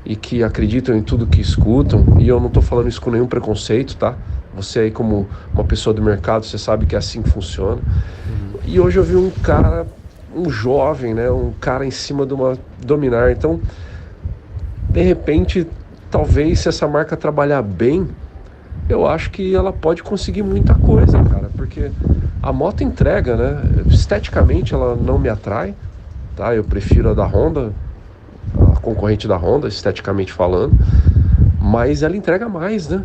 e que acreditam em tudo que escutam. E eu não estou falando isso com nenhum preconceito, tá? Você aí, como uma pessoa do mercado, você sabe que é assim que funciona. E hoje eu vi um cara, um jovem, né? Um cara em cima de uma Dominar. Então, de repente, talvez se essa marca trabalhar bem, eu acho que ela pode conseguir muita coisa, cara. Porque a moto entrega, né? Esteticamente ela não me atrai, tá? Eu prefiro a da Honda, a concorrente da Honda, esteticamente falando, mas ela entrega mais, né?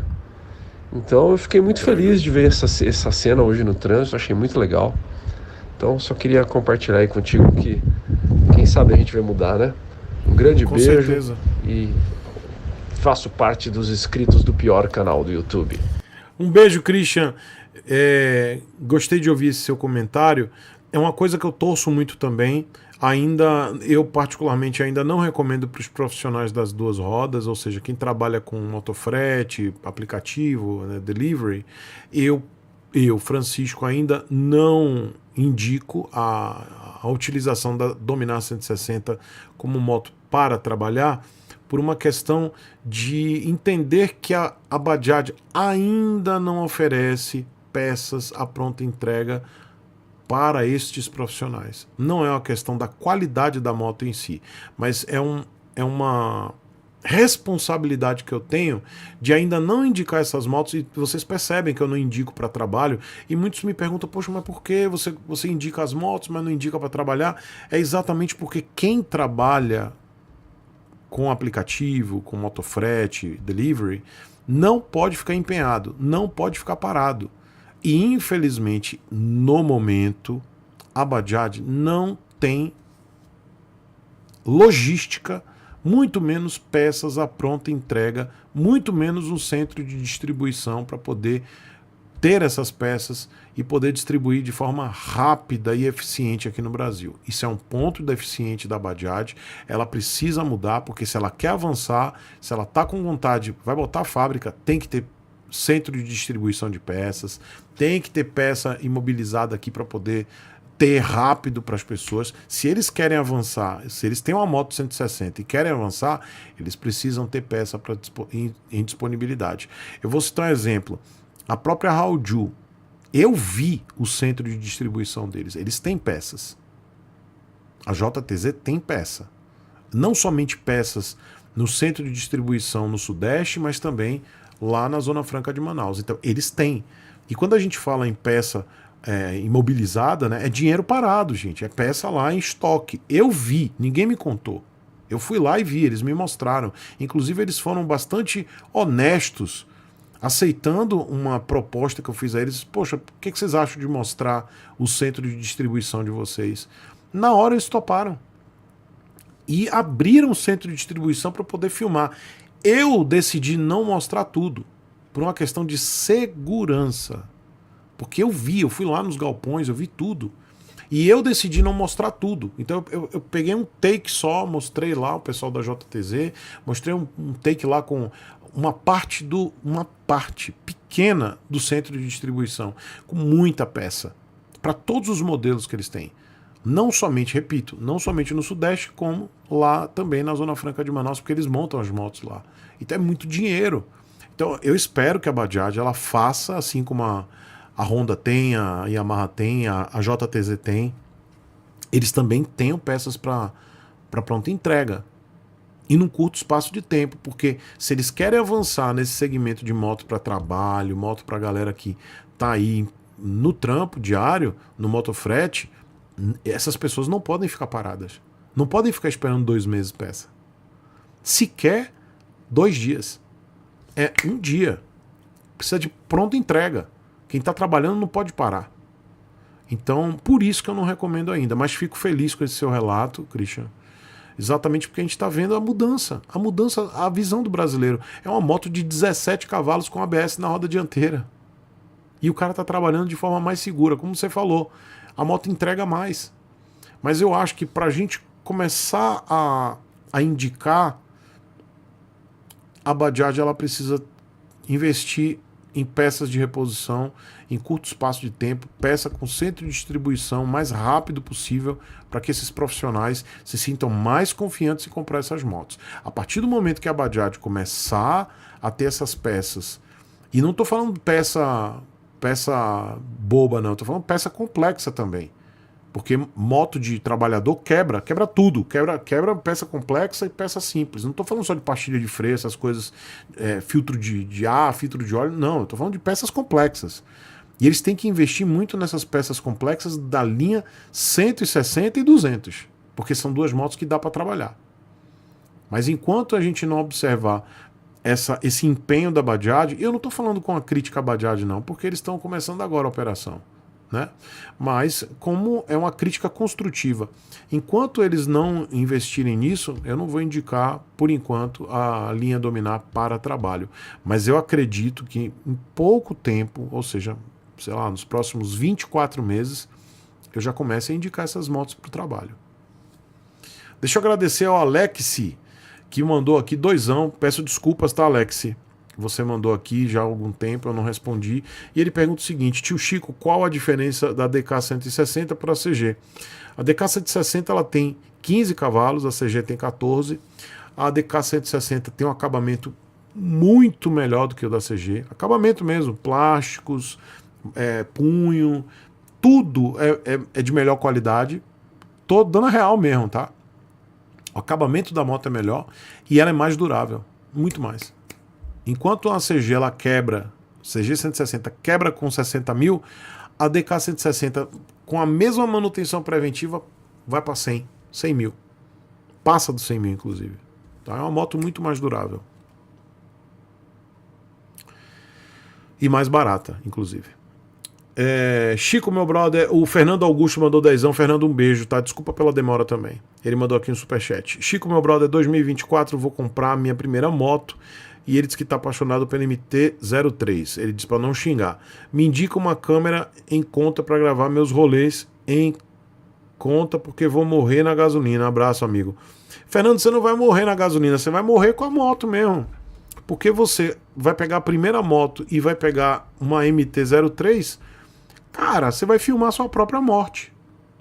Então eu fiquei muito feliz de ver essa cena hoje no trânsito, achei muito legal. Então só queria compartilhar aí contigo que quem sabe a gente vai mudar, né? Um grande beijo. Certeza. E faço parte dos inscritos do pior canal do YouTube. Um beijo, Christian. Gostei de ouvir esse seu comentário. É uma coisa que eu torço muito também. Eu particularmente ainda não recomendo para os profissionais das 2 rodas, ou seja, quem trabalha com motofrete, aplicativo, né, delivery, eu, Francisco, ainda não indico a utilização da Dominar 160 como moto para trabalhar, por uma questão de entender que a Bajaj ainda não oferece peças à pronta entrega para estes profissionais. Não é uma questão da qualidade da moto em si, mas é responsabilidade que eu tenho de ainda não indicar essas motos, e vocês percebem que eu não indico para trabalho, e muitos me perguntam, poxa, mas por que você indica as motos, mas não indica para trabalhar? É exatamente porque quem trabalha com aplicativo, com motofrete, delivery, não pode ficar empenhado, não pode ficar parado. E infelizmente, no momento, a Bajaj não tem logística, muito menos peças à pronta entrega, muito menos um centro de distribuição para poder ter essas peças e poder distribuir de forma rápida e eficiente aqui no Brasil. Isso é um ponto deficiente da Bajaj, ela precisa mudar, porque se ela quer avançar, se ela está com vontade, vai botar a fábrica, tem que ter centro de distribuição de peças, tem que ter peça imobilizada aqui para poder ter rápido para as pessoas. Se eles querem avançar, se eles têm uma moto 160 e querem avançar, eles precisam ter peça em disponibilidade. Eu vou citar um exemplo. A própria Hauju, eu vi o centro de distribuição deles. Eles têm peças. A JTZ tem peça. Não somente peças no centro de distribuição no Sudeste, mas também lá na Zona Franca de Manaus. Então, eles têm. E quando a gente fala em peça imobilizada, né, é dinheiro parado, gente. É peça lá em estoque. Eu vi, ninguém me contou. Eu fui lá e vi, eles me mostraram. Inclusive, eles foram bastante honestos, aceitando uma proposta que eu fiz a eles. Poxa, o que vocês acham de mostrar o centro de distribuição de vocês? Na hora eles toparam. E abriram o centro de distribuição para poder filmar. Eu decidi não mostrar tudo, por uma questão de segurança. Porque eu fui lá nos galpões, eu vi tudo. E eu decidi não mostrar tudo. Então eu peguei um take só, mostrei lá o pessoal da JTZ, mostrei um take lá com uma parte pequena do centro de distribuição, com muita peça, para todos os modelos que eles têm. Não somente, repito, não somente no Sudeste, como lá também na Zona Franca de Manaus, porque eles montam as motos lá. Então é muito dinheiro. Então eu espero que a Bajaj ela faça, assim como a Honda tem, a Yamaha tem, a JTZ tem, eles também tenham peças para pronta entrega. E num curto espaço de tempo, porque se eles querem avançar nesse segmento de moto para trabalho, moto para galera que tá aí no trampo diário, no motofrete, essas pessoas não podem ficar paradas. Não podem ficar esperando 2 meses peça. Sequer 2 dias. É 1 dia. Precisa de pronta entrega. Quem está trabalhando não pode parar. Então, por isso que eu não recomendo ainda. Mas fico feliz com esse seu relato, Christian. Exatamente porque a gente está vendo a mudança. A mudança, a visão do brasileiro. É uma moto de 17 cavalos com ABS na roda dianteira. E o cara está trabalhando de forma mais segura. Como você falou, a moto entrega mais. Mas eu acho que para a gente começar a indicar, a Bajaj ela precisa investir em peças de reposição em curto espaço de tempo, peça com centro de distribuição o mais rápido possível, para que esses profissionais se sintam mais confiantes em comprar essas motos. A partir do momento que a Bajaj começar a ter essas peças, e não estou falando peça boba não, estou falando peça complexa também, porque moto de trabalhador quebra tudo, quebra peça complexa e peça simples. Não estou falando só de pastilha de freio, essas coisas, filtro de ar, filtro de óleo, não, eu estou falando de peças complexas. E eles têm que investir muito nessas peças complexas da linha 160 e 200, porque são 2 motos que dá para trabalhar. Mas enquanto a gente não observar esse empenho da Bajaj, eu não estou falando com a crítica à Bajaj não, porque eles estão começando agora a operação, né? Mas como é uma crítica construtiva, enquanto eles não investirem nisso, eu não vou indicar por enquanto a linha Dominar para trabalho, mas eu acredito que em pouco tempo, ou seja, sei lá, nos próximos 24 meses, eu já comece a indicar essas motos para o trabalho. Deixa eu agradecer ao Alexi, que mandou aqui 2. Peço desculpas, tá, Alexi? Você mandou aqui já há algum tempo, eu não respondi. E ele pergunta o seguinte: tio Chico, qual a diferença da DK160 para a CG? A DK160 ela tem 15 cavalos, a CG tem 14. A DK160 tem um acabamento muito melhor do que o da CG. Acabamento mesmo, plásticos, punho, tudo é de melhor qualidade. Tô dando a real mesmo, tá? O acabamento da moto é melhor e ela é mais durável, muito mais. Enquanto a CG ela quebra, CG 160 quebra com 60 mil, a DK 160 com a mesma manutenção preventiva vai para 100 mil. Passa dos 100 mil, inclusive. Tá? É uma moto muito mais durável. E mais barata, inclusive. Chico, meu brother, o Fernando Augusto mandou 10. Fernando, um beijo, tá? Desculpa pela demora também. Ele mandou aqui um superchat. Chico, meu brother, 2024 vou comprar a minha primeira moto. E ele diz que tá apaixonado pelo MT-03. Ele diz pra não xingar. Me indica uma câmera em conta pra gravar meus rolês em conta, porque vou morrer na gasolina. Abraço, amigo. Fernando, você não vai morrer na gasolina, você vai morrer com a moto mesmo. Porque você vai pegar a primeira moto e vai pegar uma MT-03, cara, você vai filmar sua própria morte.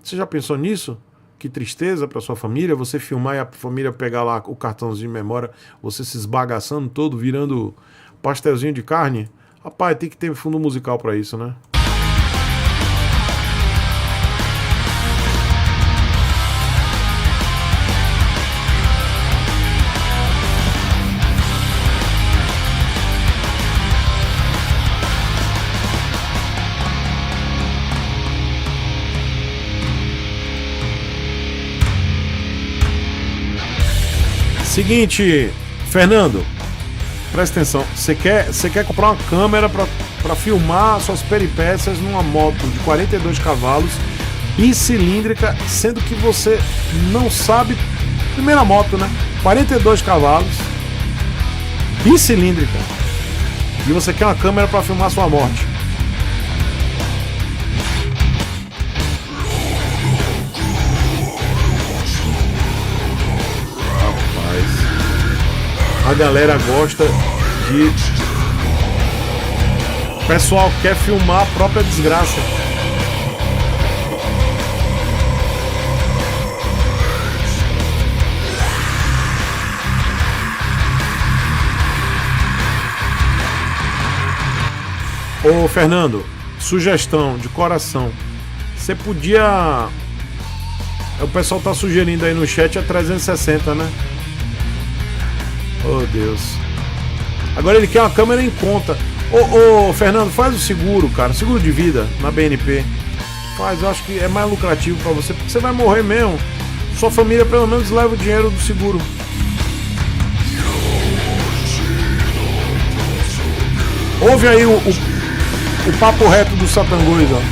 Você já pensou nisso? Que tristeza para sua família, você filmar e a família pegar lá o cartãozinho de memória, você se esbagaçando todo, virando pastelzinho de carne. Rapaz, tem que ter fundo musical para isso, né? Seguinte, Fernando, presta atenção. Você quer comprar uma câmera para filmar suas peripécias numa moto de 42 cavalos, bicilíndrica, sendo que você não sabe. Primeira moto, né? 42 cavalos, bicilíndrica. E você quer uma câmera para filmar sua morte. A galera gosta de... O pessoal quer filmar a própria desgraça. Ô Fernando, sugestão de coração. Você podia... O pessoal tá sugerindo aí no chat a 360, né? Oh, Deus. Agora ele quer uma câmera em conta. Ô, Fernando, faz o seguro, cara. Seguro de vida na BNP. Faz, eu acho que é mais lucrativo pra você, porque você vai morrer mesmo. Sua família pelo menos leva o dinheiro do seguro. Ouve aí o papo reto do Satangos, ó.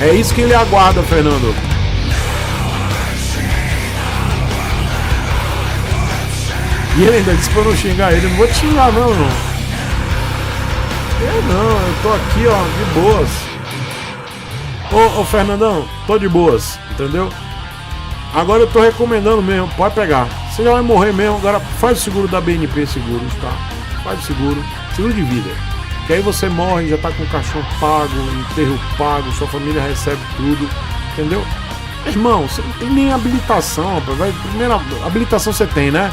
É isso que ele aguarda, Fernando. E ele ainda disse pra eu não xingar ele. Não vou te xingar não, irmão. Eu tô aqui, ó, de boas. Ô Fernandão, tô de boas, entendeu? Agora eu tô recomendando mesmo, pode pegar. Você já vai morrer mesmo, agora faz o seguro da BNP Seguros, tá? Faz o seguro de vida. Que aí você morre, já tá com o caixão pago, enterro pago, sua família recebe tudo, entendeu? Irmão, você não tem nem habilitação, rapaz. Primeira habilitação você tem, né?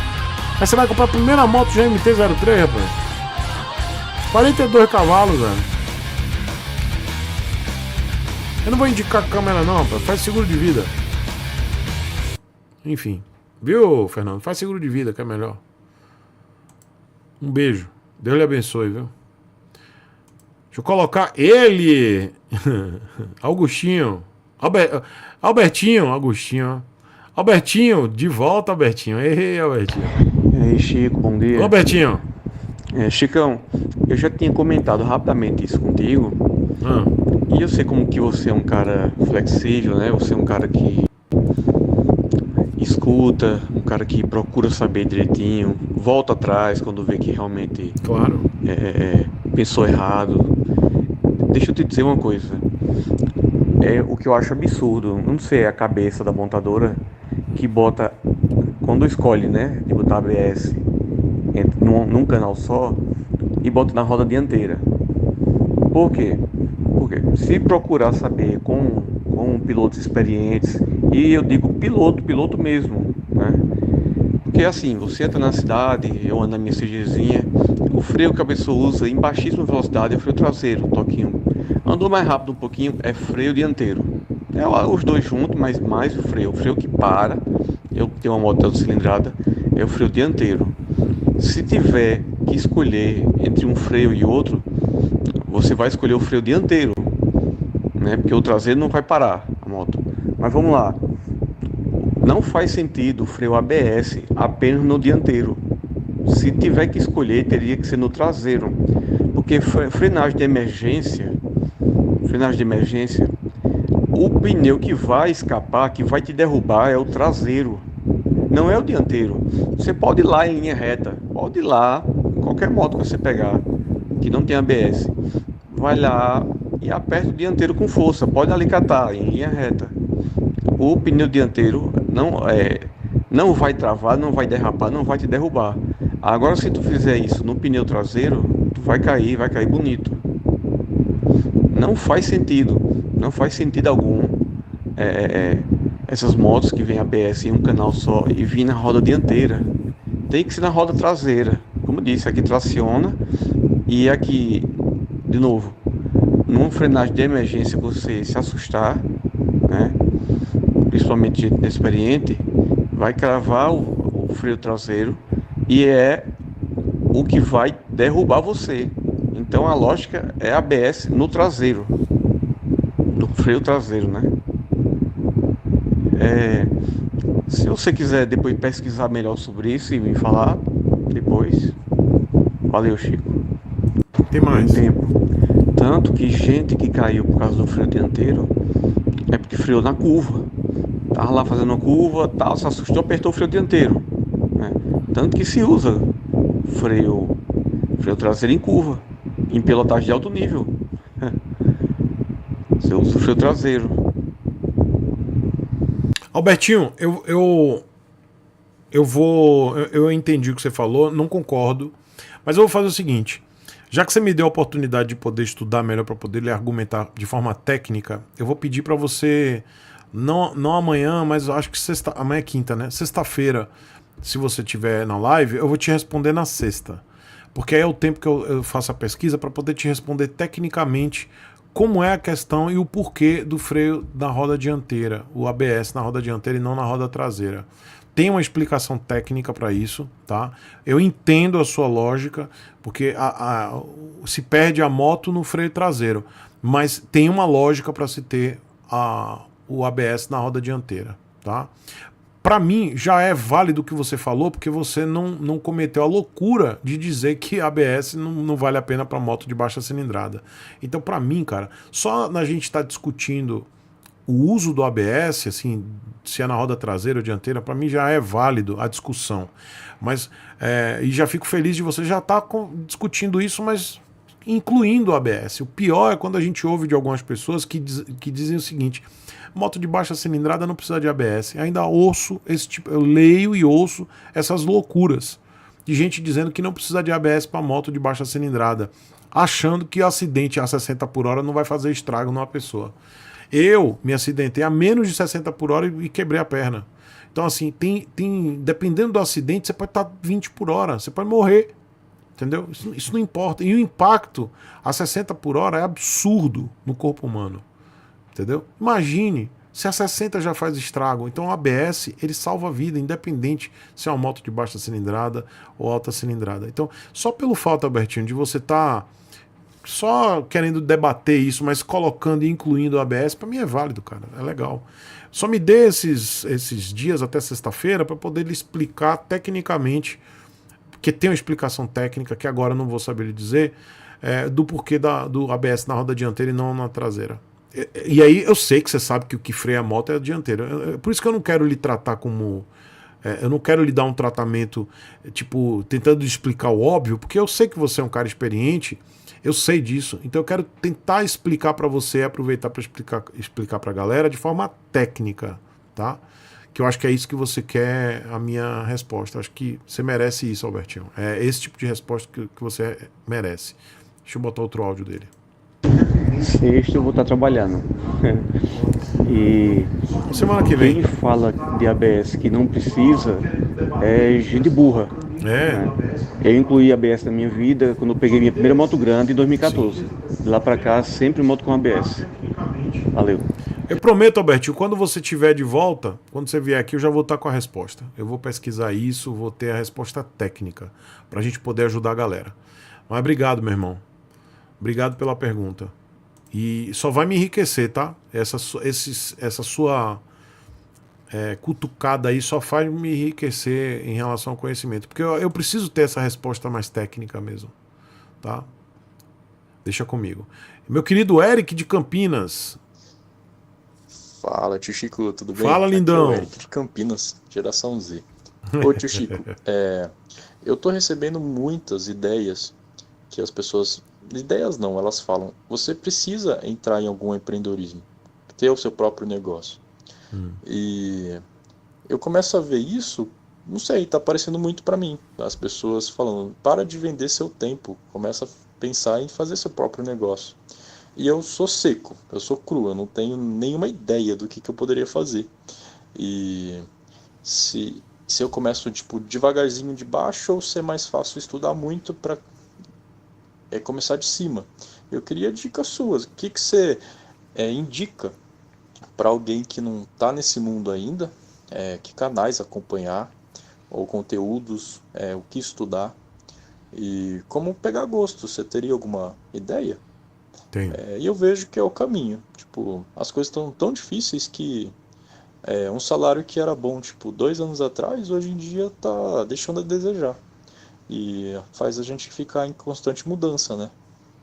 Aí você vai comprar a primeira moto de MT-03, rapaz. 42 cavalos, velho. Eu não vou indicar câmera não, rapaz. Faz seguro de vida. Enfim. Viu, Fernando? Faz seguro de vida, que é melhor. Um beijo. Deus lhe abençoe, viu? Deixa eu colocar ele. Augustinho. Albertinho, de volta, Albertinho. Ei, Albertinho. E aí, Chico, bom dia. Ô, Albertinho. Chicão, eu já tinha comentado rapidamente isso contigo. E eu sei como que você é um cara flexível, né? Você é um cara que escuta, um cara que procura saber direitinho, volta atrás quando vê que realmente pensou errado. Deixa eu te dizer uma coisa. O que eu acho absurdo, não sei, a cabeça da montadora que bota, quando escolhe, né, de botar ABS num canal só e bota na roda dianteira. Por quê? Porque se procurar saber com pilotos experientes, e eu digo piloto mesmo, né? Porque assim, você entra na cidade, eu ando na minha CGzinha, o freio que a pessoa usa em baixíssima velocidade é freio traseiro, toquinho. Andou mais rápido um pouquinho, é freio dianteiro. É os dois juntos, mas mais o freio. O freio que para, eu tenho uma moto de cilindrada, é o freio dianteiro. Se tiver que escolher entre um freio e outro, você vai escolher o freio dianteiro, né? Porque o traseiro não vai parar a moto. Mas vamos lá. Não faz sentido o freio ABS apenas no dianteiro. Se tiver que escolher, teria que ser no traseiro. Porque frenagem de emergência, o pneu que vai escapar, que vai te derrubar é o traseiro, não é o dianteiro. Você pode ir lá em linha reta, pode ir lá, qualquer moto que você pegar, que não tem ABS, vai lá e aperta o dianteiro com força, pode alicatar em linha reta. O pneu dianteiro não vai travar, não vai derrapar, não vai te derrubar. Agora, se tu fizer isso no pneu traseiro, tu vai cair bonito. Não faz sentido algum essas motos que vêm ABS em um canal só e vir na roda dianteira. Tem que ser na roda traseira. Como eu disse, aqui traciona e aqui, de novo, numa frenagem de emergência, você se assustar, né? Principalmente gente inexperiente, vai cravar o freio traseiro e é o que vai derrubar você. Então a lógica é ABS no traseiro, no freio traseiro, né? Se você quiser depois pesquisar melhor sobre isso e me falar depois, valeu, Chico. Tem mais tempo. Tanto que gente que caiu por causa do freio dianteiro é porque freou na curva. Tava lá fazendo uma curva, tal, se assustou, apertou o freio dianteiro, né? Tanto que se usa freio traseiro em curva, em pilotagem de alto nível. Você usa o freio traseiro. Albertinho, eu entendi o que você falou, não concordo, mas eu vou fazer o seguinte. Já que você me deu a oportunidade de poder estudar melhor para poder lhe argumentar de forma técnica, eu vou pedir para você, não amanhã, mas acho que amanhã é quinta, né? Sexta-feira, se você estiver na live, eu vou te responder na sexta. Porque aí é o tempo que eu faço a pesquisa para poder te responder tecnicamente como é a questão e o porquê do freio na roda dianteira, o ABS na roda dianteira e não na roda traseira. Tem uma explicação técnica para isso, tá? Eu entendo a sua lógica, porque se perde a moto no freio traseiro, mas tem uma lógica para se ter o ABS na roda dianteira, tá? Para mim, já é válido o que você falou, porque você não cometeu a loucura de dizer que ABS não vale a pena para moto de baixa cilindrada. Então, para mim, cara, só na gente estar discutindo o uso do ABS, assim, se é na roda traseira ou dianteira, para mim já é válido a discussão. Mas, e já fico feliz de você já estar discutindo isso, mas incluindo o ABS. O pior é quando a gente ouve de algumas pessoas que dizem o seguinte: moto de baixa cilindrada não precisa de ABS. Ainda ouço esse tipo, eu leio e ouço essas loucuras de gente dizendo que não precisa de ABS para moto de baixa cilindrada, achando que o acidente a 60 por hora não vai fazer estrago numa pessoa. Eu me acidentei a menos de 60 por hora e quebrei a perna. Então, assim, dependendo do acidente, você pode estar 20 por hora, você pode morrer. Entendeu? Isso não importa. E o impacto a 60 por hora é absurdo no corpo humano. Entendeu? Imagine se a 60 já faz estrago. Então o ABS, ele salva a vida, independente se é uma moto de baixa cilindrada ou alta cilindrada. Então, só pelo fato, Albertinho, de você estar só querendo debater isso, mas colocando e incluindo o ABS, para mim é válido, cara. É legal. Só me dê esses dias até sexta-feira para poder lhe explicar tecnicamente, porque tem uma explicação técnica que agora eu não vou saber lhe dizer, do porquê do ABS na roda dianteira e não na traseira. E aí eu sei que você sabe que o que freia a moto é a dianteira. Por isso que eu não quero lhe tratar como... eu não quero lhe dar um tratamento, tipo, tentando explicar o óbvio, porque eu sei que você é um cara experiente, eu sei disso. Então eu quero tentar explicar para você, aproveitar para explicar para a galera de forma técnica, tá? Que eu acho que é isso que você quer, a minha resposta. Eu acho que você merece isso, Albertinho. É esse tipo de resposta que você merece. Deixa eu botar outro áudio dele. Sexta eu vou estar trabalhando. E semana que vem, quem fala de ABS que não precisa é gente burra. Né? Eu incluí ABS na minha vida quando eu peguei minha primeira moto grande em 2014. De lá pra cá, sempre moto com ABS. Valeu. Eu prometo, Albertinho, quando você estiver de volta, quando você vier aqui, eu já vou estar com a resposta. Eu vou pesquisar isso, vou ter a resposta técnica, pra gente poder ajudar a galera. Mas obrigado, meu irmão. Obrigado pela pergunta. E só vai me enriquecer, tá? Essa sua cutucada aí só faz me enriquecer em relação ao conhecimento. Porque eu preciso ter essa resposta mais técnica mesmo. Tá? Deixa comigo. Meu querido Eric de Campinas. Fala, tio Chico, tudo bem? Fala, lindão. Aqui é o Eric de Campinas, geração Z. Ô, tio Chico, eu tô recebendo muitas ideias que as pessoas... Ideias não, elas falam, você precisa entrar em algum empreendedorismo, ter o seu próprio negócio. E eu começo a ver isso, não sei, tá aparecendo muito pra mim. As pessoas falando, para de vender seu tempo, começa a pensar em fazer seu próprio negócio. E eu sou seco, eu sou cru, eu não tenho nenhuma ideia do que eu poderia fazer. E se eu começo tipo devagarzinho de baixo, ou se é mais fácil estudar muito para começar de cima. Eu queria dicas suas. O que você indica para alguém que não está nesse mundo ainda? Que canais acompanhar, ou conteúdos, o que estudar e como pegar gosto? Você teria alguma ideia? Tenho. E eu vejo que é o caminho. Tipo, as coisas estão tão difíceis que um salário que era bom, tipo, 2 anos atrás, hoje em dia tá deixando a desejar. E faz a gente ficar em constante mudança, né?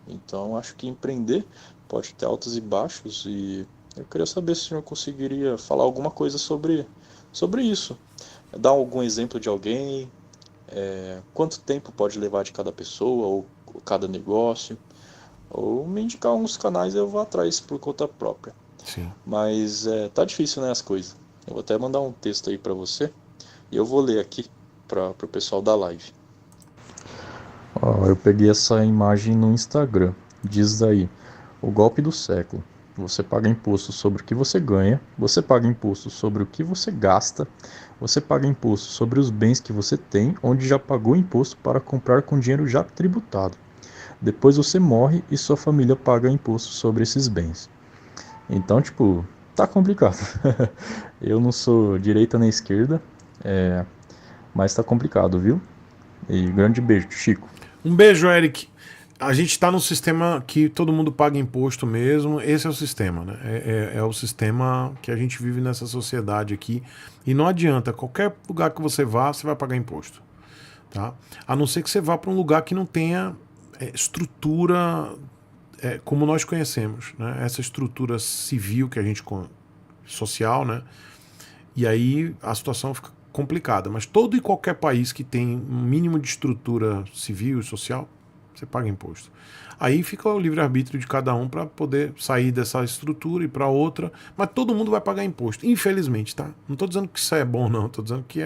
Então, acho que empreender pode ter altos e baixos. E eu queria saber se o senhor conseguiria falar alguma coisa sobre isso. Dar algum exemplo de alguém, quanto tempo pode levar de cada pessoa ou cada negócio. Ou me indicar uns canais, eu vou atrás por conta própria. Sim. Mas tá difícil, né, as coisas. Eu vou até mandar um texto aí pra você e eu vou ler aqui pro pessoal da live. Eu peguei essa imagem no Instagram. Diz aí, o golpe do século. Você paga imposto sobre o que você ganha, você paga imposto sobre o que você gasta, você paga imposto sobre os bens que você tem, onde já pagou imposto para comprar com dinheiro já tributado. Depois você morre e sua família paga imposto sobre esses bens. Então, tipo, tá complicado. Eu não sou direita nem esquerda, mas tá complicado, viu? E grande beijo, Chico. Um beijo, Eric. A gente tá num sistema que todo mundo paga imposto mesmo. Esse é o sistema, né? É o sistema que a gente vive nessa sociedade aqui. E não adianta, qualquer lugar que você vá, você vai pagar imposto. Tá? A não ser que você vá para um lugar que não tenha estrutura como nós conhecemos, né? Essa estrutura civil que a gente social, né? E aí a situação fica complicada, mas todo e qualquer país que tem um mínimo de estrutura civil e social, você paga imposto. Aí fica o livre-arbítrio de cada um para poder sair dessa estrutura e para outra, mas todo mundo vai pagar imposto, infelizmente, tá? Não estou dizendo que isso é bom, não, estou dizendo que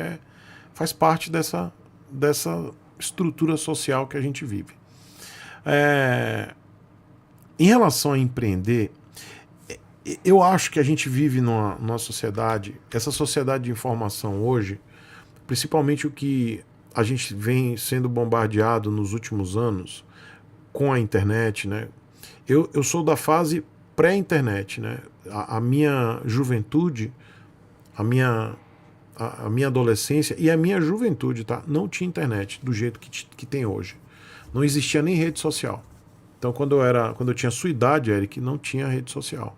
faz parte dessa estrutura social que a gente vive. Em relação a empreender, eu acho que a gente vive numa sociedade, essa sociedade de informação hoje, principalmente o que a gente vem sendo bombardeado nos últimos anos com a internet, né? Eu sou da fase pré-internet, né? A minha juventude, a minha adolescência e a minha juventude, tá? Não tinha internet do jeito que tem hoje. Não existia nem rede social. Então, quando eu tinha sua idade, Eric, não tinha rede social.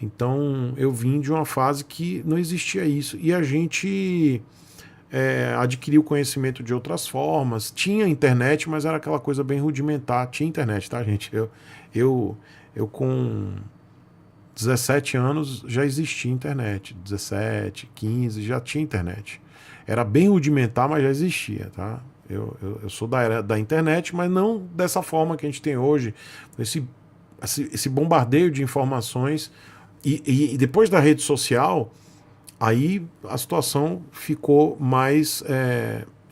Então, eu vim de uma fase que não existia isso. E a gente adquiriu conhecimento de outras formas. Tinha internet, mas era aquela coisa bem rudimentar. Tinha internet, tá, gente? Eu com 17 anos já existia internet. 17, 15, já tinha internet. Era bem rudimentar, mas já existia, tá? Eu sou da era da internet, mas não dessa forma que a gente tem hoje, esse bombardeio de informações. E depois da rede social, aí a situação ficou mais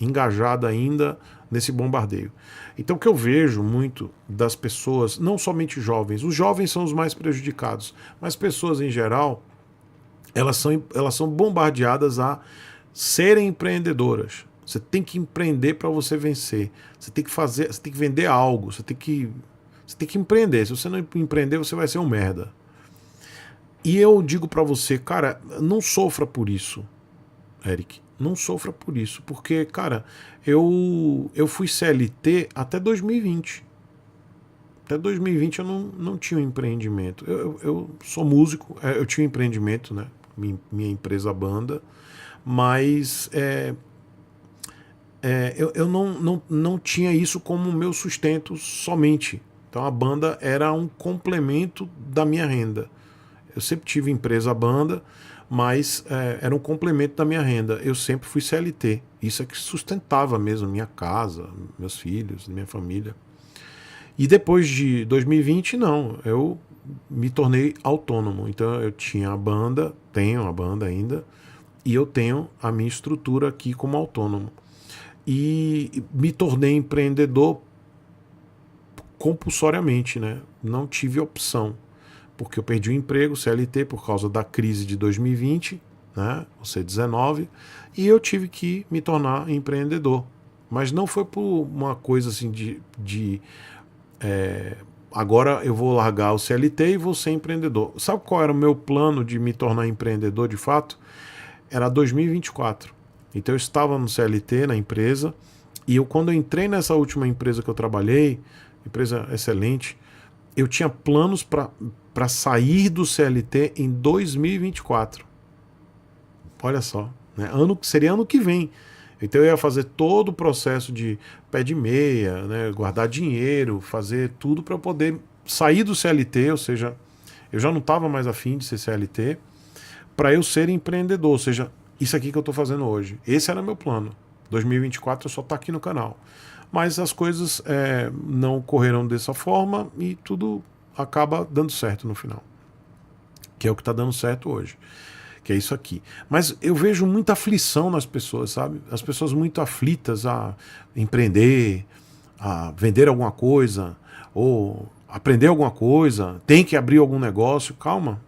engajada ainda nesse bombardeio. Então o que eu vejo muito das pessoas, não somente jovens, os jovens são os mais prejudicados, mas pessoas em geral, elas são bombardeadas a serem empreendedoras. Você tem que empreender para você vencer. Você tem que vender algo. Você tem que empreender. Se você não empreender, você vai ser um merda. E eu digo pra você, cara, não sofra por isso, Eric. Não sofra por isso, porque, cara, eu fui CLT até 2020. Até 2020 eu não tinha um empreendimento. Eu sou músico, eu tinha um empreendimento, né? Minha empresa banda, mas eu não tinha isso como meu sustento somente. Então a banda era um complemento da minha renda. Eu sempre tive empresa banda, mas era um complemento da minha renda. Eu sempre fui CLT. Isso é que sustentava mesmo minha casa, meus filhos, minha família. E depois de 2020, não. Eu me tornei autônomo. Então eu tinha a banda, tenho a banda ainda, e eu tenho a minha estrutura aqui como autônomo. E me tornei empreendedor compulsoriamente, né? Não tive opção. Porque eu perdi o emprego, CLT, por causa da crise de 2020, né, o C19, e eu tive que me tornar empreendedor. Mas não foi por uma coisa assim agora eu vou largar o CLT e vou ser empreendedor. Sabe qual era o meu plano de me tornar empreendedor de fato? Era 2024. Então eu estava no CLT, na empresa, e quando eu entrei nessa última empresa que eu trabalhei, empresa excelente, eu tinha planos para sair do CLT em 2024. Olha só, né? Seria ano que vem. Então eu ia fazer todo o processo de pé de meia, né? Guardar dinheiro, fazer tudo para poder sair do CLT, ou seja, eu já não estava mais afim de ser CLT, para eu ser empreendedor, ou seja, isso aqui que eu estou fazendo hoje. Esse era meu plano. 2024 eu só estou aqui no canal. Mas as coisas não ocorreram dessa forma e tudo acaba dando certo no final. Que é o que está dando certo hoje. Que é isso aqui. Mas eu vejo muita aflição nas pessoas, sabe? As pessoas muito aflitas a empreender, a vender alguma coisa, ou aprender alguma coisa, tem que abrir algum negócio. Calma.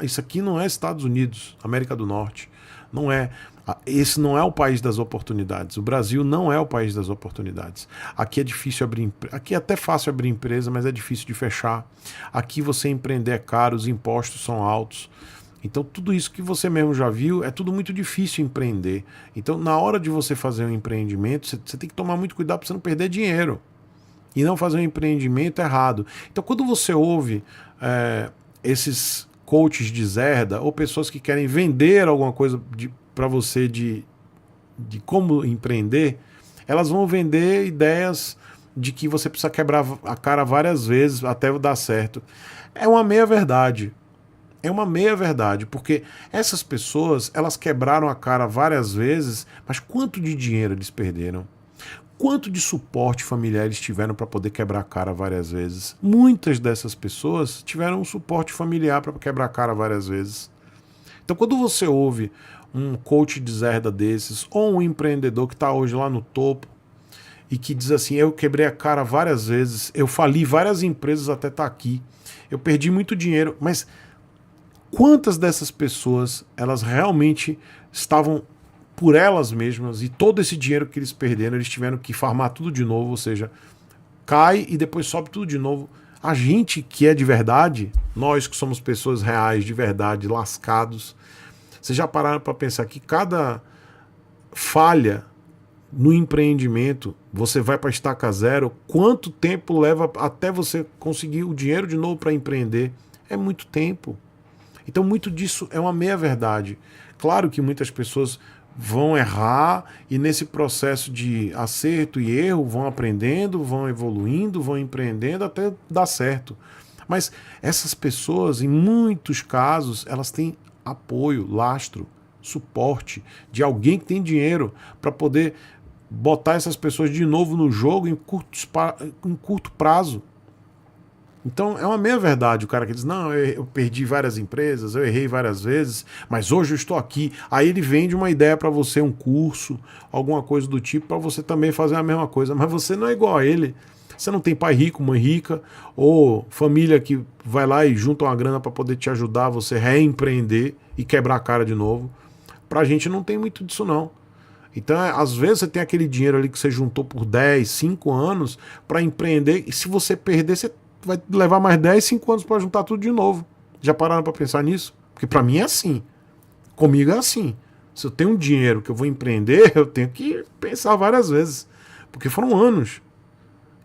Isso aqui não é Estados Unidos, América do Norte. Não é. Esse não é o país das oportunidades. O Brasil não é o país das oportunidades. Aqui é difícil abrir. Aqui é até fácil abrir empresa, mas é difícil de fechar. Aqui você empreender é caro, os impostos são altos. Então tudo isso que você mesmo já viu, é tudo muito difícil empreender. Então na hora de você fazer um empreendimento, você tem que tomar muito cuidado para você não perder dinheiro. E não fazer um empreendimento errado. Então quando você ouve esses coaches de Zerda, ou pessoas que querem vender alguma coisa para você de como empreender, elas vão vender ideias de que você precisa quebrar a cara várias vezes até dar certo. É uma meia-verdade. É uma meia-verdade, porque essas pessoas, elas quebraram a cara várias vezes, mas quanto de dinheiro eles perderam? Quanto de suporte familiar eles tiveram para poder quebrar a cara várias vezes? Muitas dessas pessoas tiveram um suporte familiar para quebrar a cara várias vezes. Então quando você ouve um coach de Zerda desses, ou um empreendedor que está hoje lá no topo, e que diz assim, eu quebrei a cara várias vezes, eu fali várias empresas até estar aqui, eu perdi muito dinheiro, mas quantas dessas pessoas, elas realmente estavam por elas mesmas, e todo esse dinheiro que eles perderam, eles tiveram que farmar tudo de novo, ou seja, cai e depois sobe tudo de novo. A gente que é de verdade, nós que somos pessoas reais, de verdade, lascados, vocês já pararam para pensar que cada falha no empreendimento, você vai para estaca zero, quanto tempo leva até você conseguir o dinheiro de novo para empreender? É muito tempo. Então muito disso é uma meia-verdade. Claro que muitas pessoas vão errar e nesse processo de acerto e erro vão aprendendo, vão evoluindo, vão empreendendo até dar certo. Mas essas pessoas, em muitos casos, elas têm apoio, lastro, suporte de alguém que tem dinheiro para poder botar essas pessoas de novo no jogo em curto prazo. Então é uma meia-verdade o cara que diz, não, eu perdi várias empresas, eu errei várias vezes, mas hoje eu estou aqui. Aí ele vende uma ideia para você, um curso, alguma coisa do tipo, para você também fazer a mesma coisa, mas você não é igual a ele. Você não tem pai rico, mãe rica, ou família que vai lá e junta uma grana para poder te ajudar a você reempreender e quebrar a cara de novo. Pra gente não tem muito disso não. Então, às vezes você tem aquele dinheiro ali que você juntou por 10, 5 anos para empreender, e se você perder, você vai levar mais 10, 5 anos para juntar tudo de novo. Já pararam para pensar nisso? Porque para mim é assim. Comigo é assim. Se eu tenho um dinheiro que eu vou empreender, eu tenho que pensar várias vezes. Porque foram anos.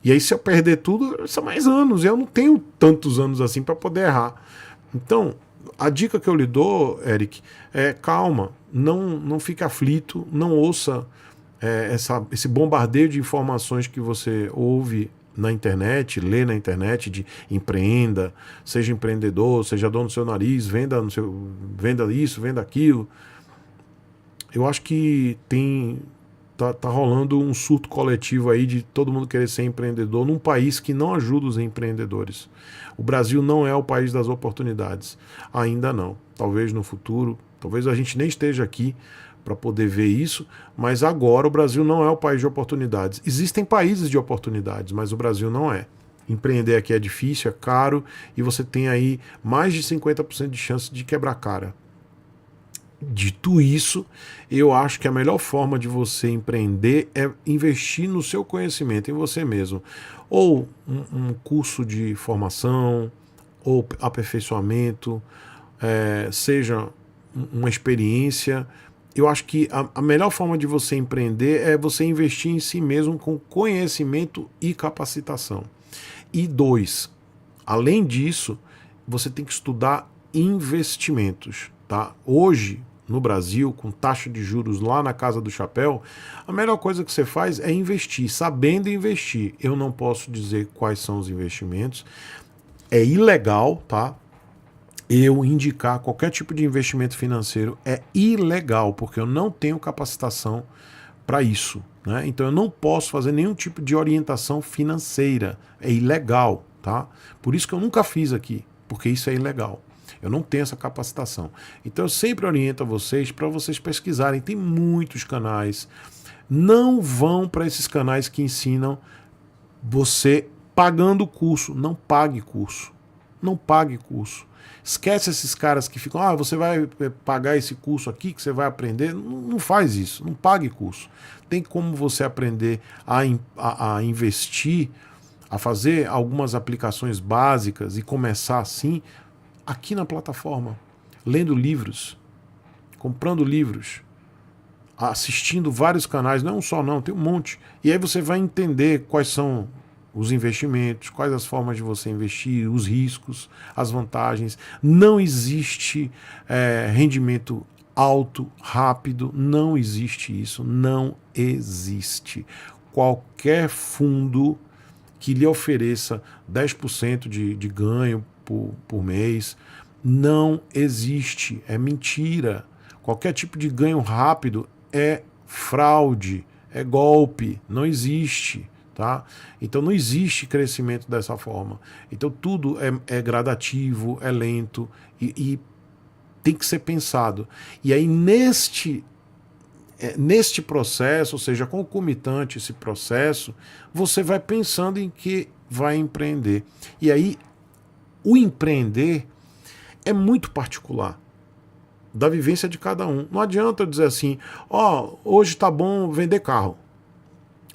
E aí se eu perder tudo, são mais anos. E eu não tenho tantos anos assim para poder errar. Então, a dica que eu lhe dou, Eric, é calma. Não fique aflito. Não ouça esse bombardeio de informações que você ouve na internet, lê na internet de empreenda, seja empreendedor, seja dono do seu nariz, venda isso, venda aquilo. Eu acho que tá rolando um surto coletivo aí de todo mundo querer ser empreendedor num país que não ajuda os empreendedores. O Brasil não é o país das oportunidades. Ainda não. Talvez no futuro, talvez a gente nem esteja aqui para poder ver isso, mas agora o Brasil não é o país de oportunidades. Existem países de oportunidades, mas o Brasil não é. Empreender aqui é difícil, é caro, e você tem aí mais de 50% de chance de quebrar cara. Dito isso, eu acho que a melhor forma de você empreender é investir no seu conhecimento, em você mesmo. Ou um curso de formação, ou aperfeiçoamento, seja uma experiência. Eu acho que a melhor forma de você empreender é você investir em si mesmo com conhecimento e capacitação. E 2, além disso, você tem que estudar investimentos. Tá? Hoje, no Brasil, com taxa de juros lá na casa do chapéu, a melhor coisa que você faz é investir, sabendo investir. Eu não posso dizer quais são os investimentos. É ilegal, tá? Eu indicar qualquer tipo de investimento financeiro é ilegal, porque eu não tenho capacitação para isso, né? Então eu não posso fazer nenhum tipo de orientação financeira. É ilegal, tá? Por isso que eu nunca fiz aqui, porque isso é ilegal. Eu não tenho essa capacitação. Então eu sempre oriento a vocês para vocês pesquisarem. Tem muitos canais. Não vão para esses canais que ensinam você pagando o curso. Não pague curso. Não pague curso. Esquece esses caras que ficam, você vai pagar esse curso aqui que você vai aprender. Não faz isso. Não pague curso. Tem como você aprender a investir, a fazer algumas aplicações básicas e começar assim, aqui na plataforma, lendo livros, comprando livros, assistindo vários canais, não é um só não, tem um monte. E aí você vai entender quais são os investimentos, quais as formas de você investir, os riscos, as vantagens. Não existe rendimento alto, rápido, não existe isso, não existe. Qualquer fundo que lhe ofereça 10% de ganho por mês, não existe, é mentira. Qualquer tipo de ganho rápido é fraude, é golpe, não existe, tá? Então não existe crescimento dessa forma. Então tudo é gradativo, é lento e tem que ser pensado. E aí neste processo, ou seja, concomitante esse processo, você vai pensando em que vai empreender. E aí o empreender é muito particular da vivência de cada um. Não adianta eu dizer assim, hoje tá bom vender carro,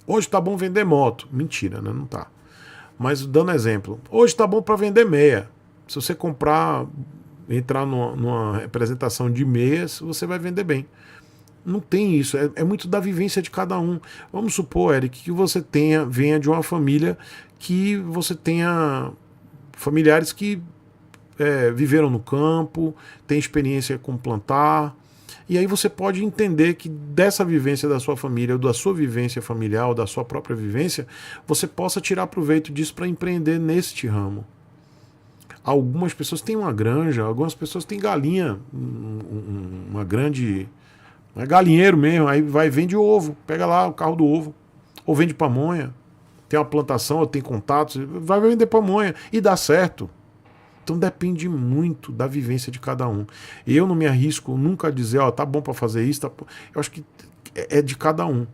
hoje tá bom vender moto. Mentira, né? Não tá. Mas dando exemplo, hoje tá bom para vender meia. Se você entrar numa representação de meias, você vai vender bem. Não tem isso, é muito da vivência de cada um. Vamos supor, Eric, que você venha de uma família que você tenha familiares que viveram no campo, têm experiência com plantar, e aí você pode entender que dessa vivência da sua família, ou da sua vivência familiar, ou da sua própria vivência, você possa tirar proveito disso para empreender neste ramo. Algumas pessoas têm uma granja, algumas pessoas têm galinha, uma grande... É galinheiro mesmo, aí vende ovo, pega lá o carro do ovo, ou vende pamonha, tem uma plantação, ou tem contatos, vai vender pamonha, e dá certo. Então depende muito da vivência de cada um. Eu não me arrisco nunca a dizer, tá bom para fazer isso, eu acho que é de cada um,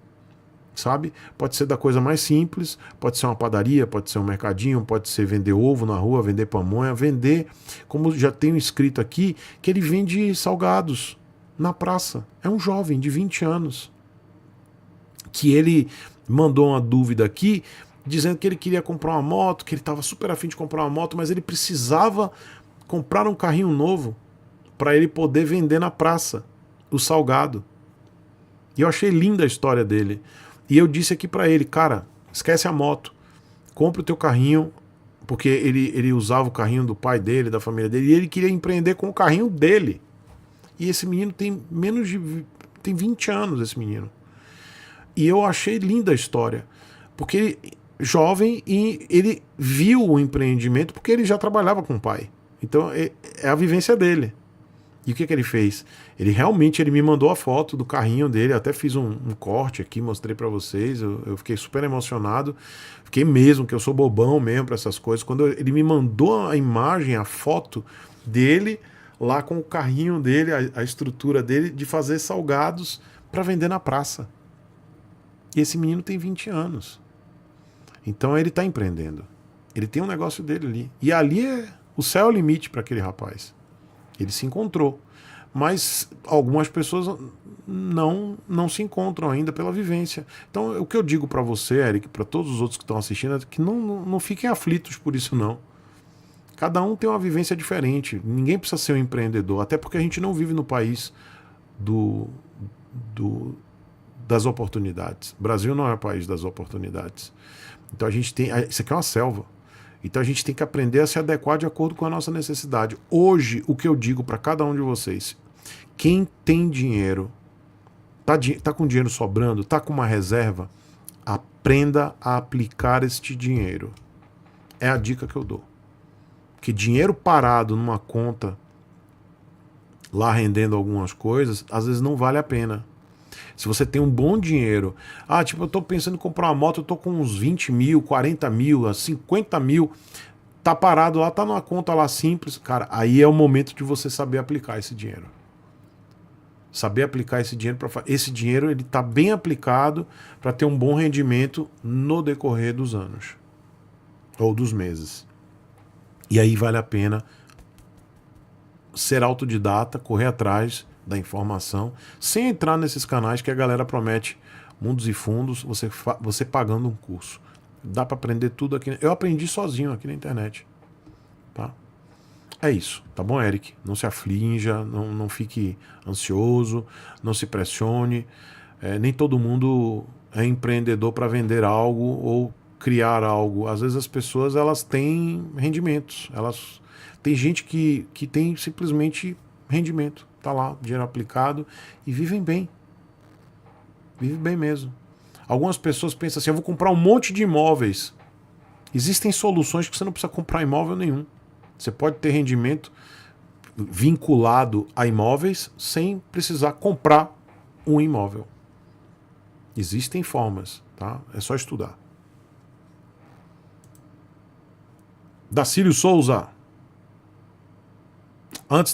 sabe? Pode ser da coisa mais simples, pode ser uma padaria, pode ser um mercadinho, pode ser vender ovo na rua, vender pamonha, vender, como já tenho escrito aqui, que ele vende salgados na praça. É um jovem de 20 anos que ele mandou uma dúvida aqui, dizendo que ele queria comprar uma moto, que ele estava super afim de comprar uma moto, mas ele precisava compraram um carrinho novo para ele poder vender na praça o salgado. E eu achei linda a história dele. E eu disse aqui para ele, cara, esquece a moto, compra o teu carrinho, porque ele usava o carrinho do pai dele, da família dele, e ele queria empreender com o carrinho dele. E esse menino tem tem 20 anos, esse menino. E eu achei linda a história, porque ele, jovem, e ele viu o empreendimento, porque ele já trabalhava com o pai. Então é a vivência dele. E o que ele fez? Ele me mandou a foto do carrinho dele, até fiz um corte aqui, mostrei pra vocês, eu fiquei super emocionado, fiquei mesmo, que eu sou bobão mesmo pra essas coisas. Quando ele me mandou a imagem, a foto dele, lá com o carrinho dele, a estrutura dele, de fazer salgados pra vender na praça. E esse menino tem 20 anos. Então ele tá empreendendo. Ele tem um negócio dele ali. E ali o céu é o limite para aquele rapaz. Ele se encontrou. Mas algumas pessoas não se encontram ainda pela vivência. Então o que eu digo para você, Eric, para todos os outros que estão assistindo, é que não fiquem aflitos por isso não. Cada um tem uma vivência diferente. Ninguém precisa ser um empreendedor. Até porque a gente não vive no país das oportunidades. O Brasil não é o país das oportunidades. Então a gente tem... Isso aqui é uma selva. Então a gente tem que aprender a se adequar de acordo com a nossa necessidade. Hoje, o que eu digo para cada um de vocês, quem tem dinheiro, tá com dinheiro sobrando, tá com uma reserva, aprenda a aplicar este dinheiro. É a dica que eu dou. Porque dinheiro parado numa conta, lá rendendo algumas coisas, às vezes não vale a pena. Se você tem um bom dinheiro, eu tô pensando em comprar uma moto, eu tô com uns 20 mil, 40 mil, 50 mil, tá parado lá, tá numa conta lá simples, cara, aí é o momento de você saber aplicar esse dinheiro. Saber aplicar esse dinheiro, esse dinheiro ele tá bem aplicado para ter um bom rendimento no decorrer dos anos ou dos meses. E aí vale a pena ser autodidata, correr atrás da informação, sem entrar nesses canais que a galera promete mundos e fundos, você pagando um curso. Dá para aprender tudo aqui. Eu aprendi sozinho aqui na internet. Tá? É isso, tá bom, Eric? Não se aflinja, não fique ansioso, não se pressione. Nem todo mundo é empreendedor para vender algo ou criar algo. Às vezes as pessoas elas têm rendimentos. Tem gente que tem simplesmente rendimento. Tá lá, dinheiro aplicado e vivem bem. Vivem bem mesmo. Algumas pessoas pensam assim, eu vou comprar um monte de imóveis. Existem soluções que você não precisa comprar imóvel nenhum. Você pode ter rendimento vinculado a imóveis sem precisar comprar um imóvel. Existem formas, tá? É só estudar. Dacílio Souza.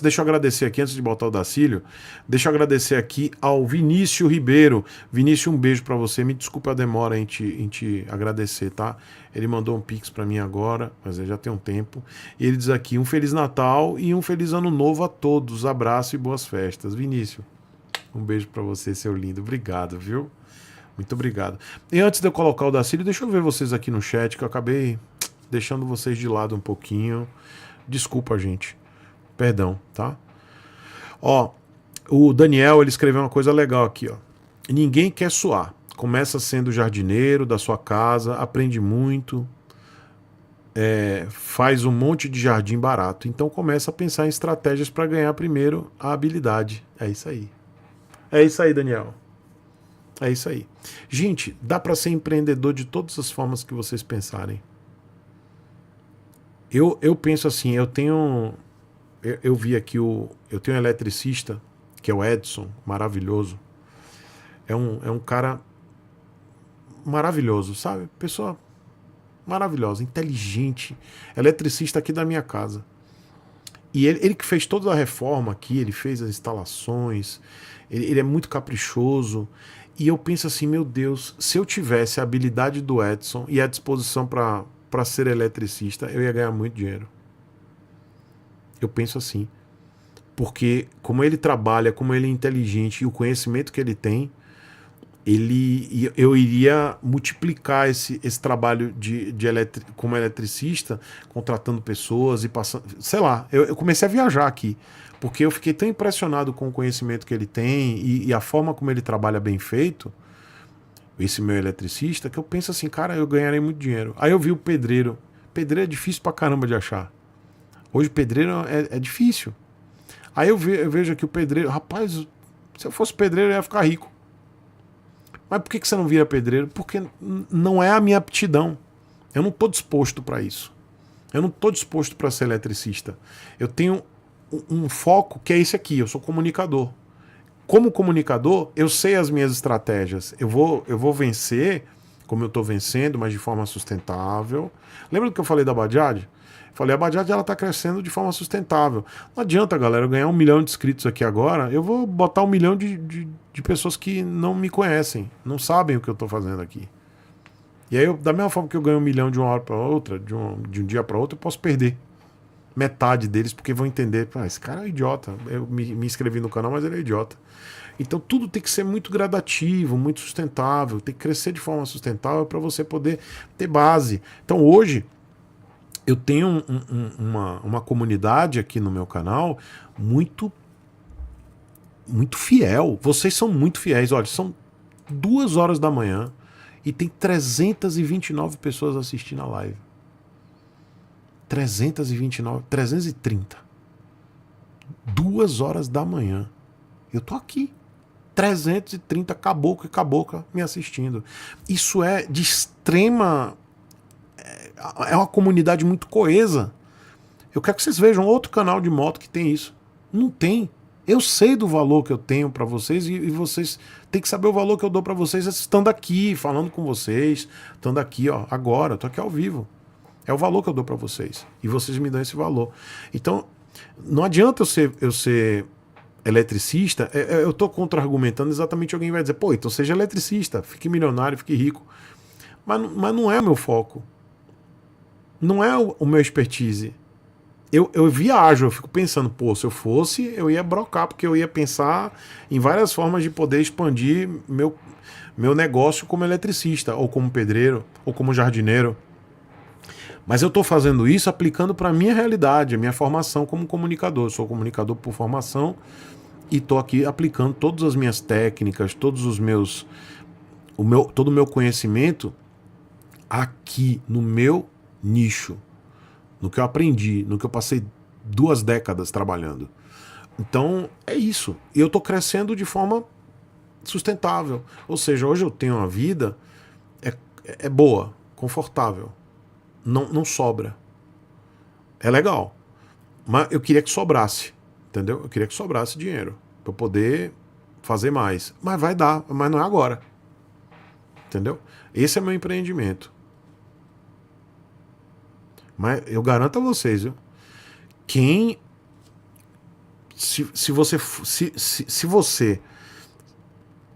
Deixa eu agradecer aqui, antes de botar o Dacílio, deixa eu agradecer aqui ao Vinícius Ribeiro. Vinícius, um beijo pra você. Me desculpa a demora em te agradecer, tá? Ele mandou um pix pra mim agora, mas já tem um tempo. E ele diz aqui, um Feliz Natal e um Feliz Ano Novo a todos. Abraço e boas festas. Vinícius, um beijo pra você, seu lindo. Obrigado, viu? Muito obrigado. E antes de eu colocar o Dacílio, deixa eu ver vocês aqui no chat, que eu acabei deixando vocês de lado um pouquinho. Desculpa, gente. Perdão, tá? O Daniel, ele escreveu uma coisa legal aqui, ó. Ninguém quer suar. Começa sendo jardineiro da sua casa, aprende muito, faz um monte de jardim barato. Então começa a pensar em estratégias para ganhar primeiro a habilidade. É isso aí. É isso aí, Daniel. É isso aí. Gente, dá para ser empreendedor de todas as formas que vocês pensarem. Eu penso assim, eu vi aqui eu tenho um eletricista, que é o Edson, maravilhoso. É um cara maravilhoso, sabe? Pessoa maravilhosa, inteligente, eletricista aqui da minha casa. E ele que fez toda a reforma aqui, ele fez as instalações, ele é muito caprichoso. E eu penso assim, meu Deus, se eu tivesse a habilidade do Edson e a disposição para ser eletricista, eu ia ganhar muito dinheiro. Eu penso assim, porque como ele trabalha, como ele é inteligente e o conhecimento que ele tem, eu iria multiplicar esse trabalho como eletricista, contratando pessoas e passando. Sei lá, eu comecei a viajar aqui, porque eu fiquei tão impressionado com o conhecimento que ele tem e a forma como ele trabalha bem feito, esse meu eletricista, que eu penso assim, cara, eu ganharei muito dinheiro. Aí eu vi o pedreiro. Pedreiro é difícil pra caramba de achar. Hoje pedreiro é difícil. Aí eu vejo aqui o pedreiro, rapaz, se eu fosse pedreiro eu ia ficar rico. Mas por que você não vira pedreiro? Porque não é a minha aptidão. Eu não estou disposto para isso. Eu não estou disposto para ser eletricista. Eu tenho um foco que é esse aqui, eu sou comunicador. Como comunicador, eu sei as minhas estratégias. Eu vou vencer, como eu estou vencendo, mas de forma sustentável. Lembra do que eu falei da Bajaj? Falei, a Bajaj ela está crescendo de forma sustentável. Não adianta, galera, eu ganhar 1 milhão de inscritos aqui agora, eu vou botar 1 milhão de pessoas que não me conhecem, não sabem o que eu estou fazendo aqui. E aí, da mesma forma que eu ganho 1 milhão de uma hora para outra, de um dia para outro, eu posso perder metade deles, porque vão entender, esse cara é um idiota. Eu me inscrevi no canal, mas ele é idiota. Então tudo tem que ser muito gradativo, muito sustentável, tem que crescer de forma sustentável para você poder ter base. Então hoje eu tenho uma comunidade aqui no meu canal muito fiel. Vocês são muito fiéis. Olha, são 2 horas da manhã e tem 329 pessoas assistindo a live. 330. 2 horas da manhã. Eu tô aqui. 330 caboclo e cabocla me assistindo. Isso é de extrema... É uma comunidade muito coesa. Eu quero que vocês vejam outro canal de moto que tem isso. Não tem. Eu sei do valor que eu tenho para vocês e vocês têm que saber o valor que eu dou para vocês estando aqui, falando com vocês, estando aqui, ó, agora, eu tô aqui ao vivo. É o valor que eu dou para vocês. E vocês me dão esse valor. Então, não adianta eu ser eletricista. Eu tô contra-argumentando, exatamente alguém vai dizer, pô, então seja eletricista, fique milionário, fique rico. Mas não é o meu foco. Não é o meu expertise. Eu viajo, eu fico pensando, pô, se eu fosse, eu ia brocar, porque eu ia pensar em várias formas de poder expandir meu negócio como eletricista, ou como pedreiro, ou como jardineiro. Mas eu estou fazendo isso aplicando para a minha realidade, a minha formação como comunicador. Eu sou comunicador por formação e estou aqui aplicando todas as minhas técnicas, todo o meu conhecimento aqui no meu nicho, no que eu aprendi, no que eu passei 2 décadas trabalhando. Então é isso. E eu estou crescendo de forma sustentável. Ou seja, hoje eu tenho uma vida é boa, confortável. Não sobra. É legal. Mas eu queria que sobrasse. Entendeu? Eu queria que sobrasse dinheiro para eu poder fazer mais. Mas vai dar, mas não é agora. Entendeu? Esse é meu empreendimento. Mas eu garanto a vocês, viu? Se você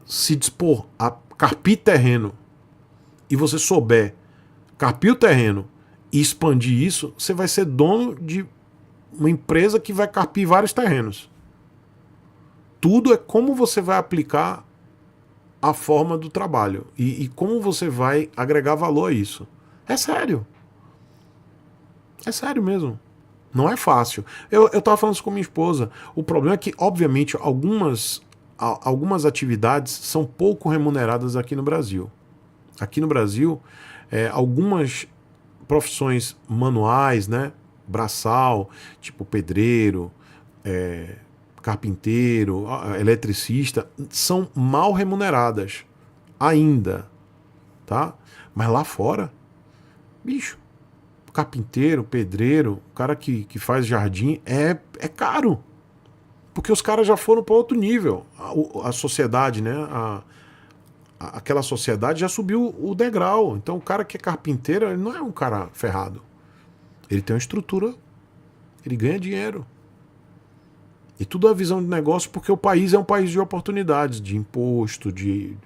se dispor a carpir terreno e você souber carpir o terreno e expandir isso, você vai ser dono de uma empresa que vai carpir vários terrenos. Tudo é como você vai aplicar a forma do trabalho e como você vai agregar valor a isso. É sério. É sério mesmo. Não é fácil. Eu tava falando isso com minha esposa. O problema é que, obviamente, algumas atividades são pouco remuneradas aqui no Brasil. Aqui no Brasil, algumas profissões manuais, né? Braçal, tipo pedreiro, carpinteiro, eletricista, são mal remuneradas ainda, tá? Mas lá fora, bicho, carpinteiro, pedreiro, o cara que faz jardim é caro, porque os caras já foram para outro nível. A sociedade, né? Aquela sociedade já subiu o degrau. Então o cara que é carpinteiro, ele não é um cara ferrado. Ele tem uma estrutura, ele ganha dinheiro. E tudo é visão de negócio, porque o país é um país de oportunidades, de imposto, de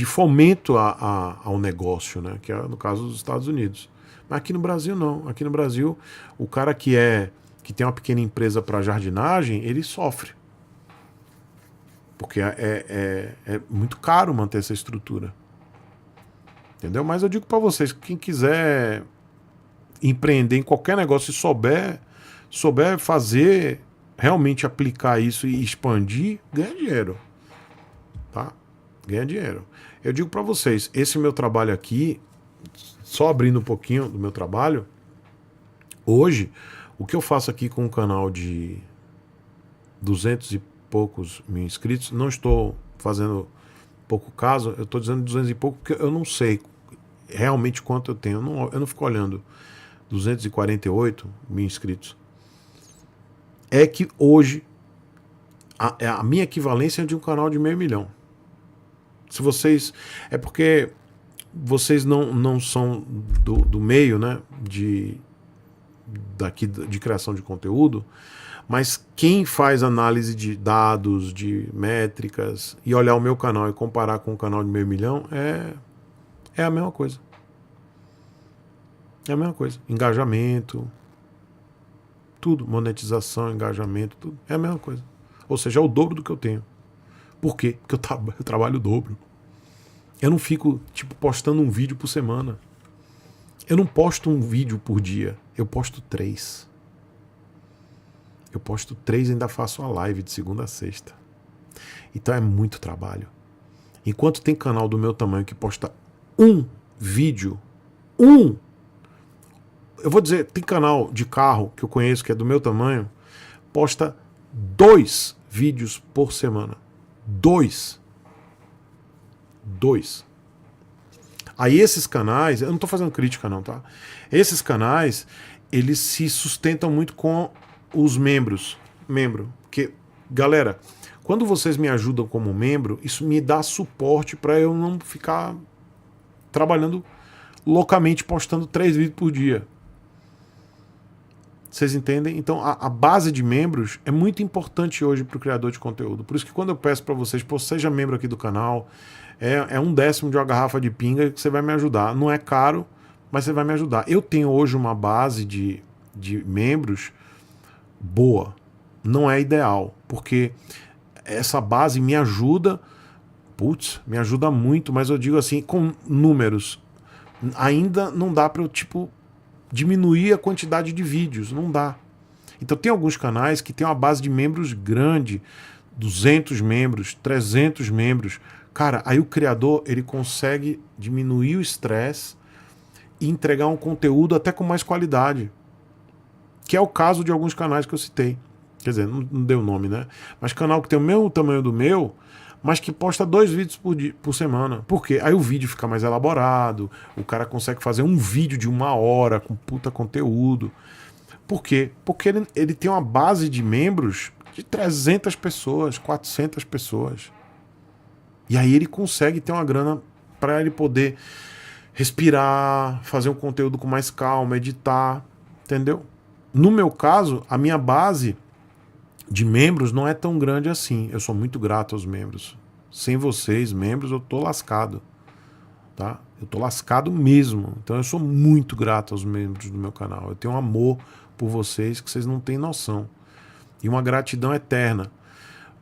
fomento ao negócio, né? Que é no caso dos Estados Unidos. Mas aqui no Brasil não. Aqui no Brasil, o cara que tem uma pequena empresa para jardinagem, ele sofre. Porque é muito caro manter essa estrutura. Entendeu? Mas eu digo para vocês, quem quiser empreender em qualquer negócio e souber fazer, realmente aplicar isso e expandir, ganha dinheiro. Tá? Ganha dinheiro. Eu digo para vocês, esse meu trabalho aqui, só abrindo um pouquinho do meu trabalho, hoje, o que eu faço aqui com um canal de 200 e poucos mil inscritos, não estou fazendo pouco caso, eu estou dizendo 200 e pouco porque eu não sei realmente quanto eu tenho. Eu não fico olhando 248 mil inscritos. É que hoje a minha equivalência é de um canal de 500 mil. Se vocês... É porque vocês não são do meio, né? Daqui de criação de conteúdo, mas quem faz análise de dados, de métricas, e olhar o meu canal e comparar com um canal de 500 mil é a mesma coisa. É a mesma coisa. Engajamento, tudo. Monetização, engajamento, tudo. É a mesma coisa. Ou seja, é o dobro do que eu tenho. Por quê? Porque eu trabalho o dobro. Eu não fico, postando um vídeo por semana. Eu não posto um vídeo por dia. Eu posto 3. Eu posto 3 e ainda faço uma live de segunda a sexta. Então é muito trabalho. Enquanto tem canal do meu tamanho que posta um vídeo, eu vou dizer, tem canal de carro que eu conheço que é do meu tamanho, posta 2 vídeos por semana. 2. Aí esses canais, eu não tô fazendo crítica não, tá? Esses canais, eles se sustentam muito com os membros. Porque, galera, quando vocês me ajudam como membro, isso me dá suporte para eu não ficar trabalhando loucamente, postando 3 vídeos por dia. Vocês entendem? Então a base de membros é muito importante hoje para o criador de conteúdo. Por isso que quando eu peço para vocês, pô, seja membro aqui do canal, é 1/10 de uma garrafa de pinga que você vai me ajudar. Não é caro, mas você vai me ajudar. Eu tenho hoje uma base de membros boa. Não é ideal, porque essa base me ajuda, me ajuda muito, mas eu digo assim, com números, ainda não dá para eu, diminuir a quantidade de vídeos, não dá. Então tem alguns canais que tem uma base de membros grande, 200 membros, 300 membros. Cara, aí o criador, ele consegue diminuir o estresse e entregar um conteúdo até com mais qualidade. Que é o caso de alguns canais que eu citei. Quer dizer, não deu nome, né? Mas canal que tem o mesmo tamanho do meu, mas que posta 2 vídeos por semana. Por quê? Aí o vídeo fica mais elaborado, o cara consegue fazer um vídeo de 1 hora com puta conteúdo. Por quê? Porque ele tem uma base de membros de 300 pessoas, 400 pessoas. E aí ele consegue ter uma grana para ele poder respirar, fazer um conteúdo com mais calma, editar, entendeu? No meu caso, a minha base de membros não é tão grande assim. Eu sou muito grato aos membros. Sem vocês, membros, eu tô lascado. Tá? Eu tô lascado mesmo. Então eu sou muito grato aos membros do meu canal. Eu tenho um amor por vocês que vocês não têm noção. E uma gratidão eterna.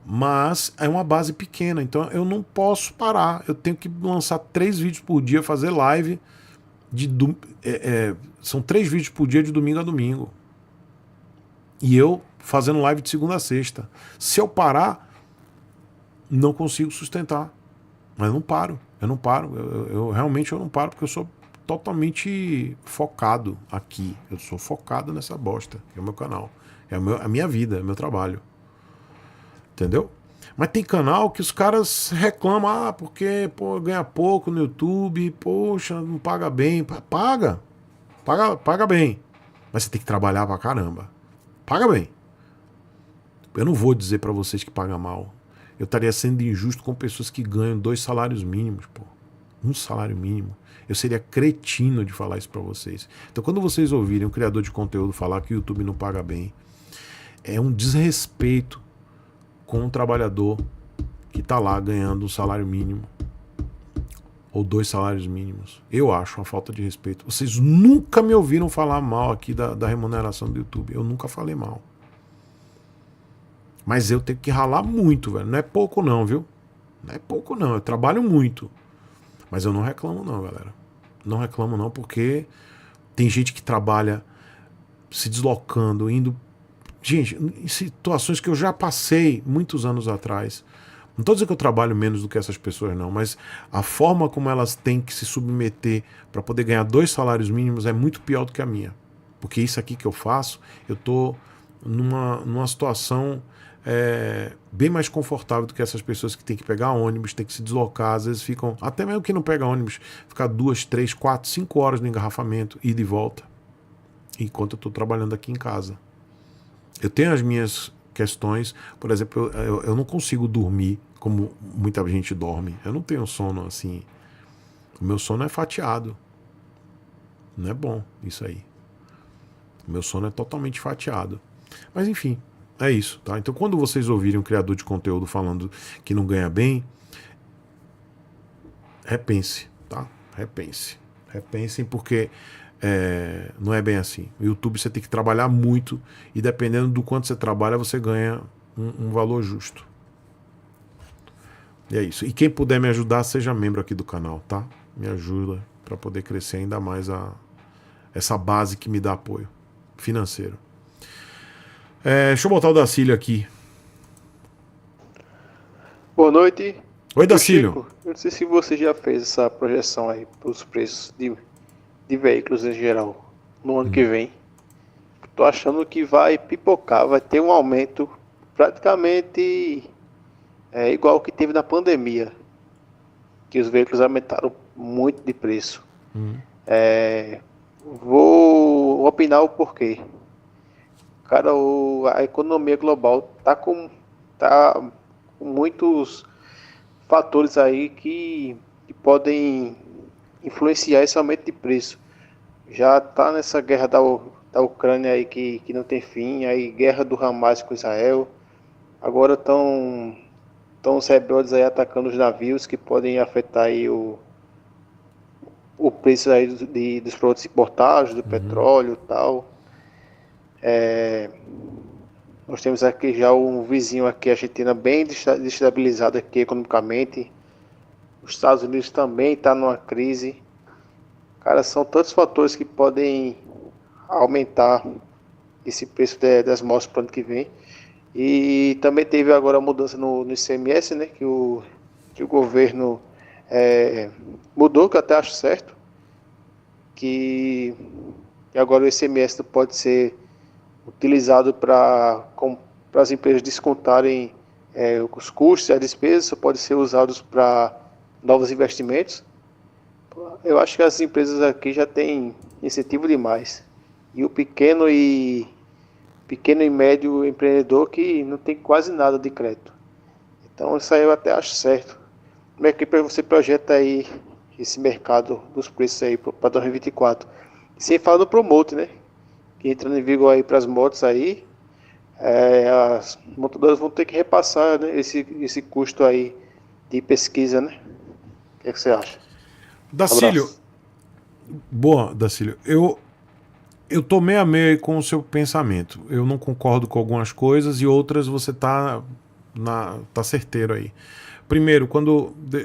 Mas é uma base pequena, então eu não posso parar. Eu tenho que lançar 3 vídeos por dia, fazer live. São 3 vídeos por dia de domingo a domingo. E eu fazendo live de segunda a sexta. Se eu parar, não consigo sustentar. Mas eu não paro. Eu não paro. Eu realmente não paro, porque eu sou totalmente focado aqui. Eu sou focado nessa bosta. É o meu canal. É a minha vida, é o meu trabalho. Entendeu? Mas tem canal que os caras reclamam, porque ganha pouco no YouTube, poxa, não paga bem. Paga bem. Mas você tem que trabalhar pra caramba. Paga bem. Eu não vou dizer pra vocês que paga mal. Eu estaria sendo injusto com pessoas que ganham 2 salários mínimos, 1 salário mínimo. Eu seria cretino de falar isso pra vocês. Então quando vocês ouvirem um criador de conteúdo falar que o YouTube não paga bem, é um desrespeito com um trabalhador que tá lá ganhando um salário mínimo ou 2 salários mínimos. Eu acho uma falta de respeito. Vocês nunca me ouviram falar mal aqui da remuneração do YouTube. Eu nunca falei mal. Mas eu tenho que ralar muito, velho. Não é pouco não, viu? Não é pouco não, eu trabalho muito. Mas eu não reclamo não, galera. Não reclamo não, porque tem gente que trabalha se deslocando, indo... Gente, em situações que eu já passei muitos anos atrás. Não estou dizendo que eu trabalho menos do que essas pessoas, não, mas a forma como elas têm que se submeter para poder ganhar 2 salários mínimos é muito pior do que a minha. Porque isso aqui que eu faço, eu estou numa situação bem mais confortável do que essas pessoas que têm que pegar ônibus, têm que se deslocar, às vezes ficam, até mesmo que não pega ônibus, ficar 2, 3, 4, 5 horas no engarrafamento, ida e volta, enquanto eu estou trabalhando aqui em casa. Eu tenho as minhas questões, por exemplo, eu não consigo dormir como muita gente dorme. Eu não tenho sono assim. O meu sono é fatiado. Não é bom isso aí. O meu sono é totalmente fatiado. Mas enfim, é isso, tá? Então quando vocês ouvirem um criador de conteúdo falando que não ganha bem, repense, tá? Repensem porque não é bem assim. O YouTube você tem que trabalhar muito e dependendo do quanto você trabalha, você ganha um valor justo. E é isso. E quem puder me ajudar, seja membro aqui do canal, tá? Me ajuda para poder crescer ainda mais essa base que me dá apoio financeiro. Deixa eu botar o Dacílio aqui. Boa noite. Oi, Dacílio. Eu não sei se você já fez essa projeção aí para os preços de veículos em geral no ano que vem. Tô achando que vai pipocar, vai ter um aumento praticamente igual que teve na pandemia, que os veículos aumentaram muito de preço. Vou opinar o porquê. Cara, a economia global tá com muitos fatores aí que podem influenciar esse aumento de preço. Já tá nessa guerra da Ucrânia aí que não tem fim, aí guerra do Hamas com Israel. Agora estão os rebeldes aí atacando os navios que podem afetar aí o preço aí dos produtos importados, do petróleo e tal. Nós temos aqui já um vizinho aqui, a Argentina, bem destabilizado aqui economicamente. Os Estados Unidos também está numa crise. Cara, são tantos fatores que podem aumentar esse preço das motos para o ano que vem. E também teve agora a mudança no ICMS, né? Que o governo mudou, que eu até acho certo. Que agora o ICMS pode ser utilizado para as empresas descontarem os custos e as despesas, só pode ser usados para novos investimentos. Eu acho que as empresas aqui já têm incentivo demais. E o pequeno e médio empreendedor que não tem quase nada de crédito. Então isso aí eu até acho certo. Como é que você projeta aí esse mercado dos preços aí para 2024? E sem falar do Promote, né? Que entrando em vigor aí para as motos aí, as montadoras vão ter que repassar, né, esse custo aí de pesquisa, né? O que é que você acha? Dacílio, boa, Dacílio. Eu tô meio a meio com o seu pensamento. Eu não concordo com algumas coisas e outras você tá certeiro aí. Primeiro,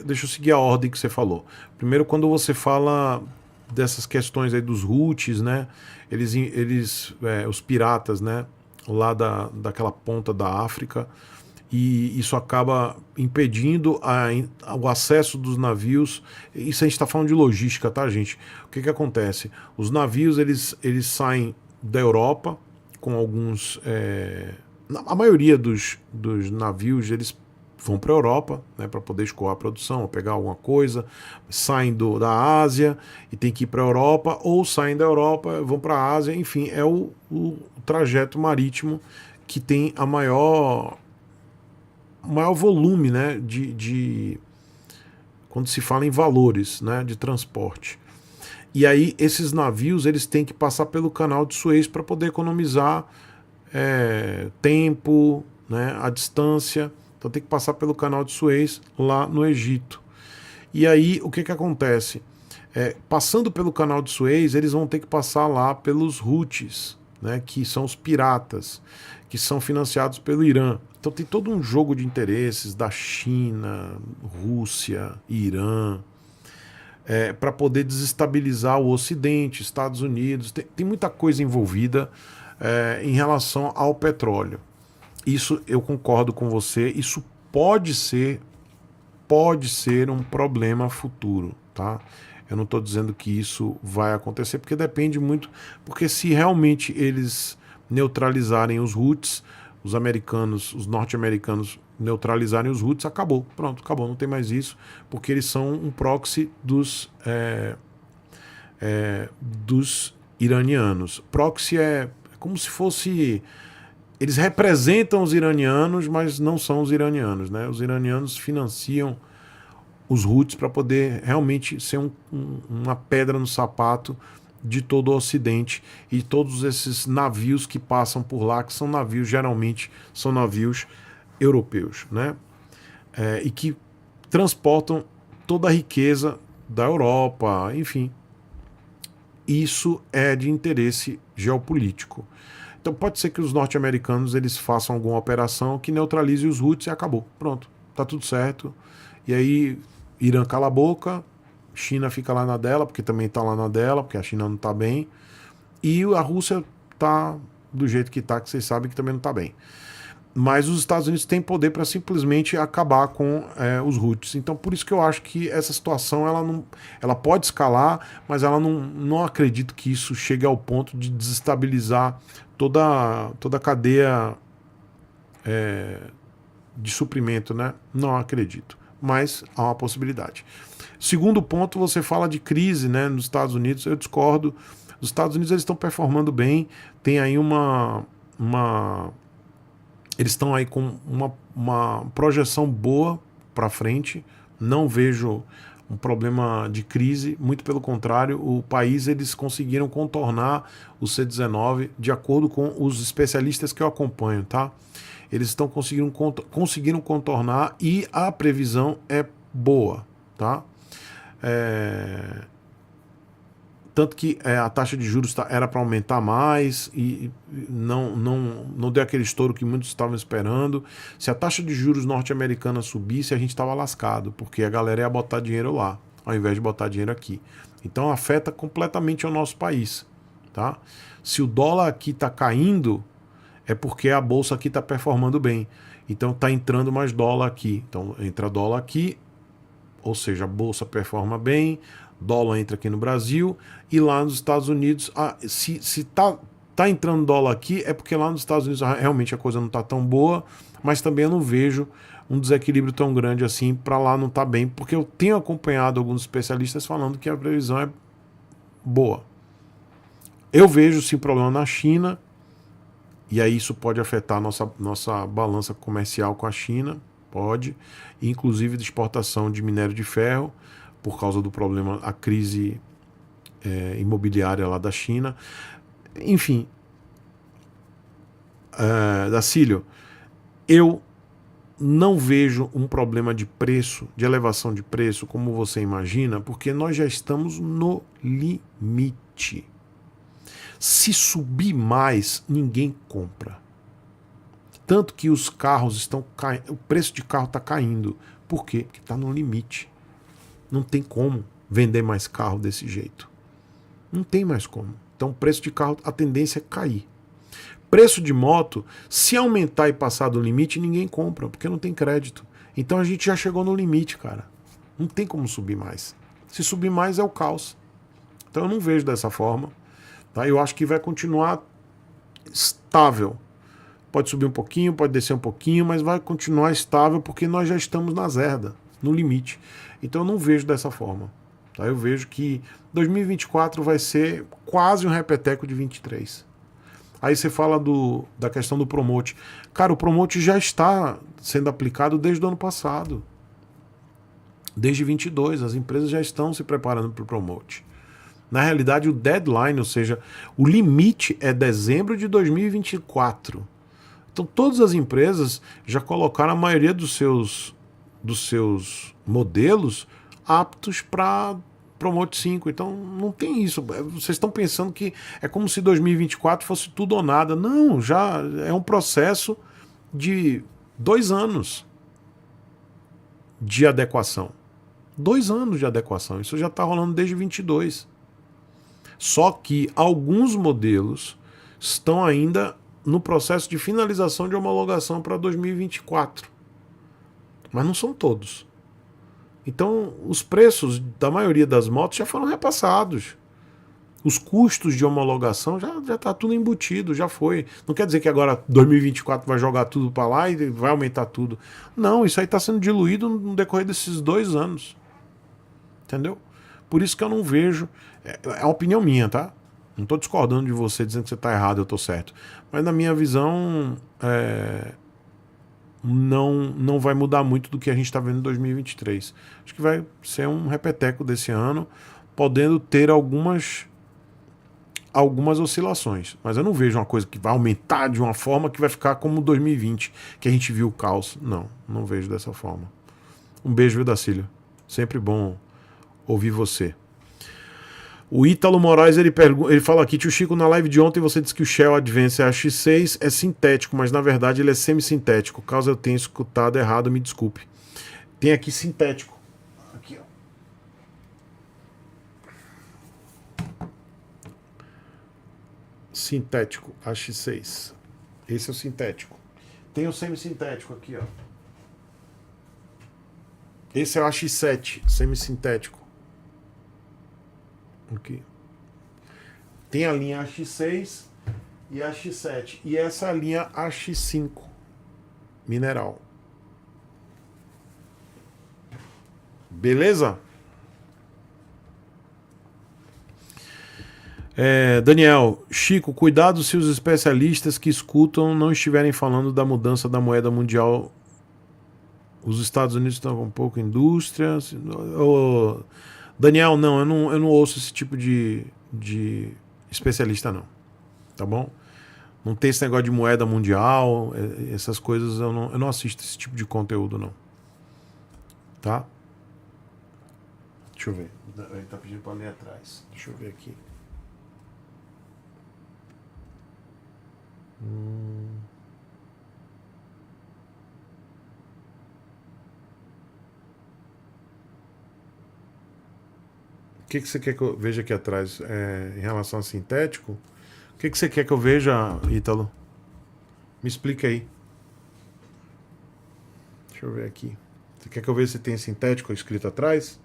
deixa eu seguir a ordem que você falou. Primeiro, quando você fala dessas questões aí dos Houthis, né? Os piratas, né? Lá daquela ponta da África. E isso acaba impedindo o acesso dos navios. Isso a gente está falando de logística, tá, gente? O que acontece? Os navios eles saem da Europa com alguns... a maioria dos navios eles vão para a Europa, né, para poder escoar a produção, ou pegar alguma coisa, saem da Ásia e tem que ir para a Europa, ou saem da Europa, vão para a Ásia, enfim, é o trajeto marítimo que tem o maior volume, né, quando se fala em valores, né, de transporte. E aí esses navios eles têm que passar pelo canal de Suez para poder economizar tempo, né, a distância. Então tem que passar pelo canal de Suez lá no Egito. E aí o que acontece? Passando pelo canal de Suez, eles vão ter que passar lá pelos Houthis, né, que são os piratas, que são financiados pelo Irã. Então tem todo um jogo de interesses da China, Rússia, Irã, para poder desestabilizar o Ocidente, Estados Unidos. Tem muita coisa envolvida em relação ao petróleo. Isso eu concordo com você, isso pode ser um problema futuro, tá? Eu não estou dizendo que isso vai acontecer, porque depende muito, porque se realmente eles neutralizarem os Houthis, os americanos, os norte-americanos neutralizarem os Houthis, acabou, pronto, acabou, não tem mais isso, porque eles são um proxy dos iranianos. Proxy é como se fosse... Eles representam os iranianos, mas não são os iranianos, né? Os iranianos financiam os Houthis para poder realmente ser uma pedra no sapato de todo o Ocidente e todos esses navios que passam por lá, que são navios, geralmente são navios europeus, né? E que transportam toda a riqueza da Europa, enfim. Isso é de interesse geopolítico. Então pode ser que os norte-americanos eles façam alguma operação que neutralize os Houthis e acabou. Pronto, tá tudo certo. E aí Irã cala a boca, China fica lá na dela, porque também tá lá na dela, porque a China não tá bem. E a Rússia tá do jeito que tá, que vocês sabem que também não tá bem. Mas os Estados Unidos têm poder para simplesmente acabar com os Houthis. Então por isso que eu acho que essa situação ela pode escalar, mas ela não acredito que isso chegue ao ponto de desestabilizar toda a cadeia de suprimento, né? Não acredito, mas há uma possibilidade. Segundo ponto, você fala de crise, né, nos Estados Unidos. Eu discordo. Os Estados Unidos eles estão performando bem, tem aí eles estão aí com uma projeção boa para frente. Não vejo um problema de crise, muito pelo contrário, o país eles conseguiram contornar o C-19 de acordo com os especialistas que eu acompanho, tá? Eles estão conseguiram contornar e a previsão é boa, tá? Tanto que a taxa de juros era para aumentar mais e não deu aquele estouro que muitos estavam esperando. Se a taxa de juros norte-americana subisse, a gente estava lascado, porque a galera ia botar dinheiro lá, ao invés de botar dinheiro aqui. Então afeta completamente o nosso país, tá? Se o dólar aqui está caindo, é porque a bolsa aqui está performando bem. Então está entrando mais dólar aqui. Então entra dólar aqui, ou seja, a bolsa performa bem, dólar entra aqui no Brasil, e lá nos Estados Unidos, se tá entrando dólar aqui, é porque lá nos Estados Unidos realmente a coisa não tá tão boa, mas também eu não vejo um desequilíbrio tão grande assim, para lá não tá bem, porque eu tenho acompanhado alguns especialistas falando que a previsão é boa. Eu vejo sim problema na China, e aí isso pode afetar nossa balança comercial com a China, pode, inclusive de exportação de minério de ferro, por causa do problema, a crise imobiliária lá da China. Enfim, Dacílio, eu não vejo um problema de preço, de elevação de preço, como você imagina, porque nós já estamos no limite. Se subir mais, ninguém compra. Tanto que os carros estão caindo, o preço de carro está caindo. Por quê? Porque está no limite. Não tem como vender mais carro desse jeito. Não tem mais como. Então, o preço de carro, a tendência é cair. Preço de moto, se aumentar e passar do limite, ninguém compra, porque não tem crédito. Então, a gente já chegou no limite, cara. Não tem como subir mais. Se subir mais, é o caos. Então, eu não vejo dessa forma. Tá? Eu acho que vai continuar estável. Pode subir um pouquinho, pode descer um pouquinho, mas vai continuar estável, porque nós já estamos na zerda, no limite. Então eu não vejo dessa forma. Tá? Eu vejo que 2024 vai ser quase um repeteco de 23. Aí você fala da questão do Promote. Cara, o Promote já está sendo aplicado desde o ano passado. Desde 22, as empresas já estão se preparando para o Promote. Na realidade, o deadline, ou seja, o limite é dezembro de 2024. Então todas as empresas já colocaram a maioria dos seus modelos aptos para Promote 5. Então não tem isso. Vocês estão pensando que é como se 2024 fosse tudo ou nada. Não, já é um processo de 2 anos de adequação. 2 anos de adequação. Isso já está rolando desde 22. Só que alguns modelos estão ainda no processo de finalização de homologação para 2024. Mas não são todos. Então, os preços da maioria das motos já foram repassados. Os custos de homologação já está tudo embutido, já foi. Não quer dizer que agora 2024 vai jogar tudo para lá e vai aumentar tudo. Não, isso aí está sendo diluído no decorrer desses 2 anos. Entendeu? Por isso que eu não vejo... É uma opinião minha, tá? Não estou discordando de você, dizendo que você está errado, eu estou certo. Mas na minha visão... não vai mudar muito do que a gente está vendo em 2023. Acho que vai ser um repeteco desse ano, podendo ter algumas oscilações. Mas eu não vejo uma coisa que vai aumentar de uma forma que vai ficar como 2020, que a gente viu o caos. Não vejo dessa forma. Um beijo, viu, Dacílio? Sempre bom ouvir você. O Ítalo Moraes, ele fala aqui: tio Chico, na live de ontem você disse que o Shell Advance AX6 é sintético, mas na verdade ele é semissintético. Caso eu tenha escutado errado, me desculpe. Tem aqui sintético. Aqui, ó. Sintético AX6. Esse é o sintético. Tem o semissintético aqui, ó. Esse é o AX7, semissintético. Aqui. Tem a linha AX6 e a AX7. E essa é a linha AX5 mineral. Beleza? Daniel, Chico, cuidado se os especialistas que escutam não estiverem falando da mudança da moeda mundial. Os Estados Unidos estão com pouca indústria. Daniel, não, eu não ouço esse tipo de especialista, não. Tá bom? Não tem esse negócio de moeda mundial, essas coisas, eu não assisto esse tipo de conteúdo, não. Tá? Deixa eu ver. Ele tá pedindo pra ler atrás. Deixa eu ver aqui. O que você quer que eu veja aqui atrás? Em relação a sintético? O que você quer que eu veja, Ítalo? Me explica aí. Deixa eu ver aqui. Você quer que eu veja se tem sintético escrito atrás?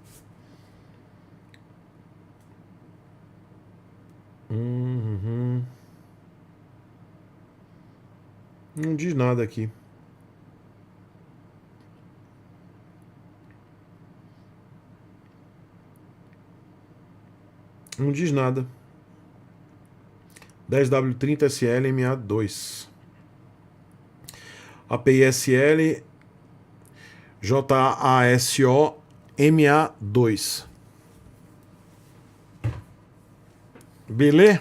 Não diz nada aqui. Não diz nada. 10W30 SL MA2. API SL JASO MA2. Beleza?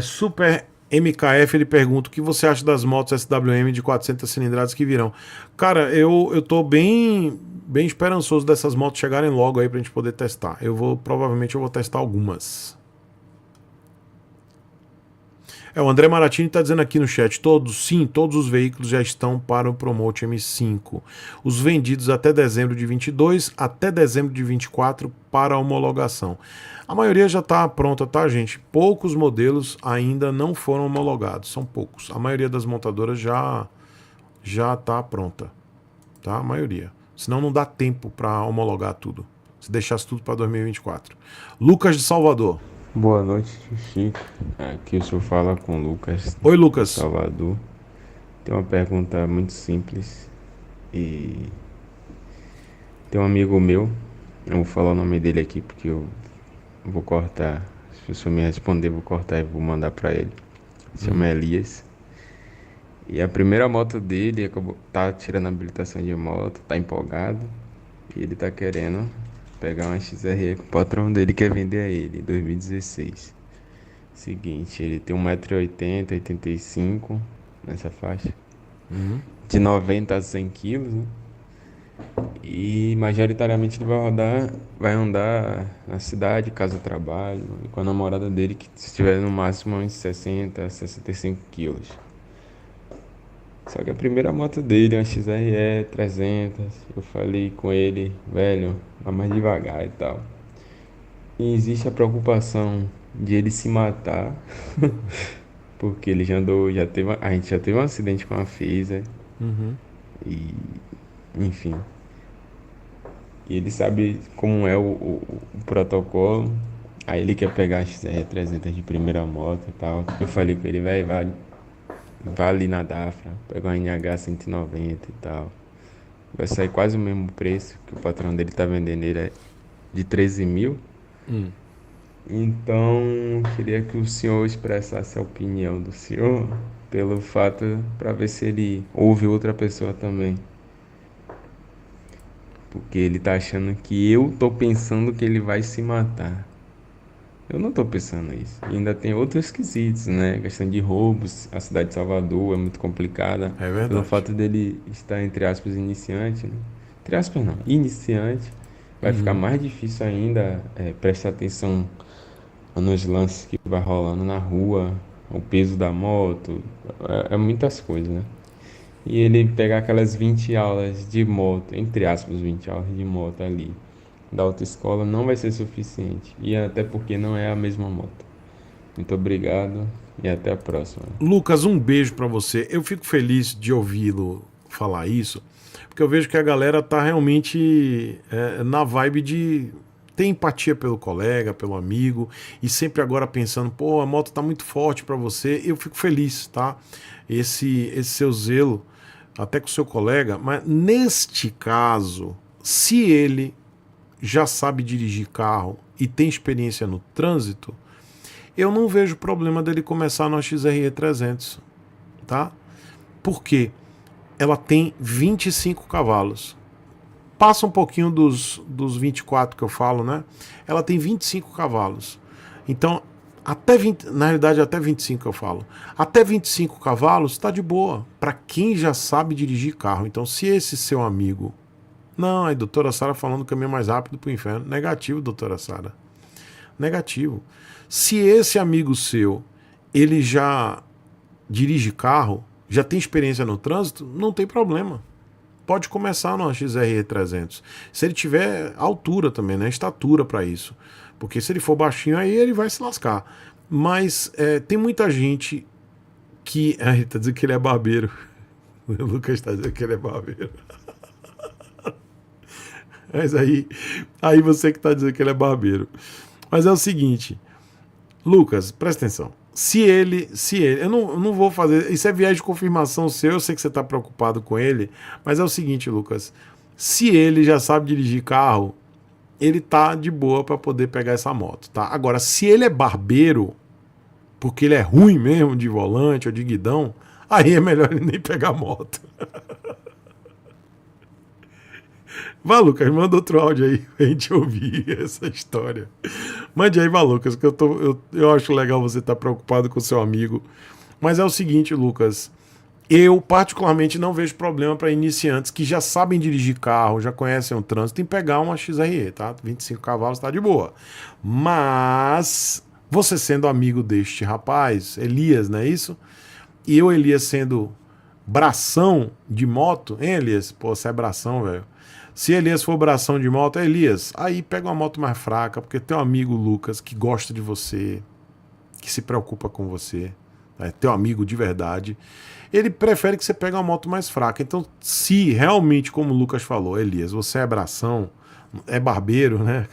Super MKF, ele pergunta: o que você acha das motos SWM de 400 cilindradas que virão? Cara, eu tô bem esperançoso dessas motos chegarem logo aí pra gente poder testar. Provavelmente eu vou testar algumas. O André Maratini está dizendo aqui no chat: todos os veículos já estão para o Promote M5. Os vendidos até dezembro de 22, até dezembro de 24 para a homologação. A maioria já está pronta, tá, gente? Poucos modelos ainda não foram homologados, são poucos. A maioria das montadoras já está pronta, tá? A maioria. Senão não dá tempo para homologar tudo. Se deixasse tudo para 2024. Lucas de Salvador. Boa noite, Chico. Aqui o senhor fala com o Lucas. Oi, Lucas. De Salvador. Tem uma pergunta muito simples. E tem um amigo meu, eu vou falar o nome dele aqui porque eu vou cortar. Se o senhor me responder, eu vou cortar e vou mandar para ele. Se chama Elias. E a primeira moto dele tá tirando a habilitação de moto, tá empolgado. E ele tá querendo pegar uma XRE que o patrão dele quer vender a ele, 2016. Seguinte, ele tem 1,80m, 85 nessa faixa. De 90 a 100 quilos, né? E majoritariamente ele vai andar na cidade, casa, trabalho, e com a namorada dele que estiver no máximo uns 60, 65 quilos. Só que a primeira moto dele é uma XRE 300. Eu falei com ele, velho, vai mais devagar e tal. E existe a preocupação de ele se matar, porque ele já andou, a gente já teve um acidente com a Phaser, Uhum. e enfim. E ele sabe como é o protocolo. Aí ele quer pegar a XR 300 de primeira moto e tal. Eu falei com ele, velho, vai ali na Dafra, pega uma NH 190 e tal. Vai sair quase o mesmo preço que o patrão dele tá vendendo ele, é de 13 mil. Então, queria que o senhor expressasse a opinião do senhor pelo fato, para ver se ele ouve outra pessoa também. Porque ele tá achando que eu tô pensando que ele vai se matar. Eu não tô pensando isso. E ainda tem outros quesitos, né? Questão de roubos. A cidade de Salvador é muito complicada. É verdade. Pelo fato dele estar, entre aspas, iniciante, né? Entre aspas não, iniciante. Vai ficar mais difícil ainda prestar atenção nos lances que vai rolando na rua. O peso da moto. É muitas coisas, né? E ele pegar aquelas 20 aulas de moto, entre aspas, 20 aulas de moto ali, da autoescola, não vai ser suficiente. E até porque não é a mesma moto. Muito obrigado e até a próxima. Lucas, um beijo pra você. Eu fico feliz de ouvi-lo falar isso, porque eu vejo que a galera tá realmente na vibe de ter empatia pelo colega, pelo amigo, e sempre agora pensando, pô, a moto tá muito forte pra você. Eu fico feliz, tá? Esse seu zelo, até com o seu colega, mas neste caso, se ele já sabe dirigir carro e tem experiência no trânsito, eu não vejo problema dele começar no XRE 300, tá? Por quê? Ela tem 25 cavalos. Passa um pouquinho dos 24 que eu falo, né? Ela tem 25 cavalos. Então, até 20, na realidade até 25 eu falo. Até 25 cavalos tá de boa, para quem já sabe dirigir carro. Então, se esse seu amigo... Não, a doutora Sara falando o caminho mais rápido pro inferno. Negativo, doutora Sara. Negativo. Se esse amigo seu, ele já dirige carro, já tem experiência no trânsito, não tem problema. Pode começar no XRE 300. Se ele tiver altura também, né? Estatura para isso. Porque se ele for baixinho, aí ele vai se lascar. Mas tem muita gente que... ele tá dizendo que ele é barbeiro. O Lucas tá dizendo que ele é barbeiro. Mas aí você que tá dizendo que ele é barbeiro. Mas é o seguinte, Lucas, presta atenção. Se ele, eu não vou fazer, isso é viés de confirmação seu, eu sei que você tá preocupado com ele, mas é o seguinte, Lucas, se ele já sabe dirigir carro, ele tá de boa para poder pegar essa moto, tá? Agora, se ele é barbeiro, porque ele é ruim mesmo de volante ou de guidão, aí é melhor ele nem pegar a moto. Vá, Lucas, manda outro áudio aí pra gente ouvir essa história. Mande aí, vá, Lucas, que eu acho legal você estar preocupado com o seu amigo. Mas é o seguinte, Lucas, eu particularmente não vejo problema para iniciantes que já sabem dirigir carro, já conhecem o trânsito, em pegar uma XRE, tá? 25 cavalos tá de boa. Mas você sendo amigo deste rapaz, Elias, não é isso? E eu, Elias, sendo bração de moto, hein, Elias? Pô, você é bração, velho. Se Elias for bração de moto, Elias, aí pega uma moto mais fraca, porque tem um amigo, Lucas, que gosta de você, que se preocupa com você, né? Teu amigo de verdade, ele prefere que você pegue uma moto mais fraca. Então, se realmente, como o Lucas falou, Elias, você é bração, é barbeiro, né?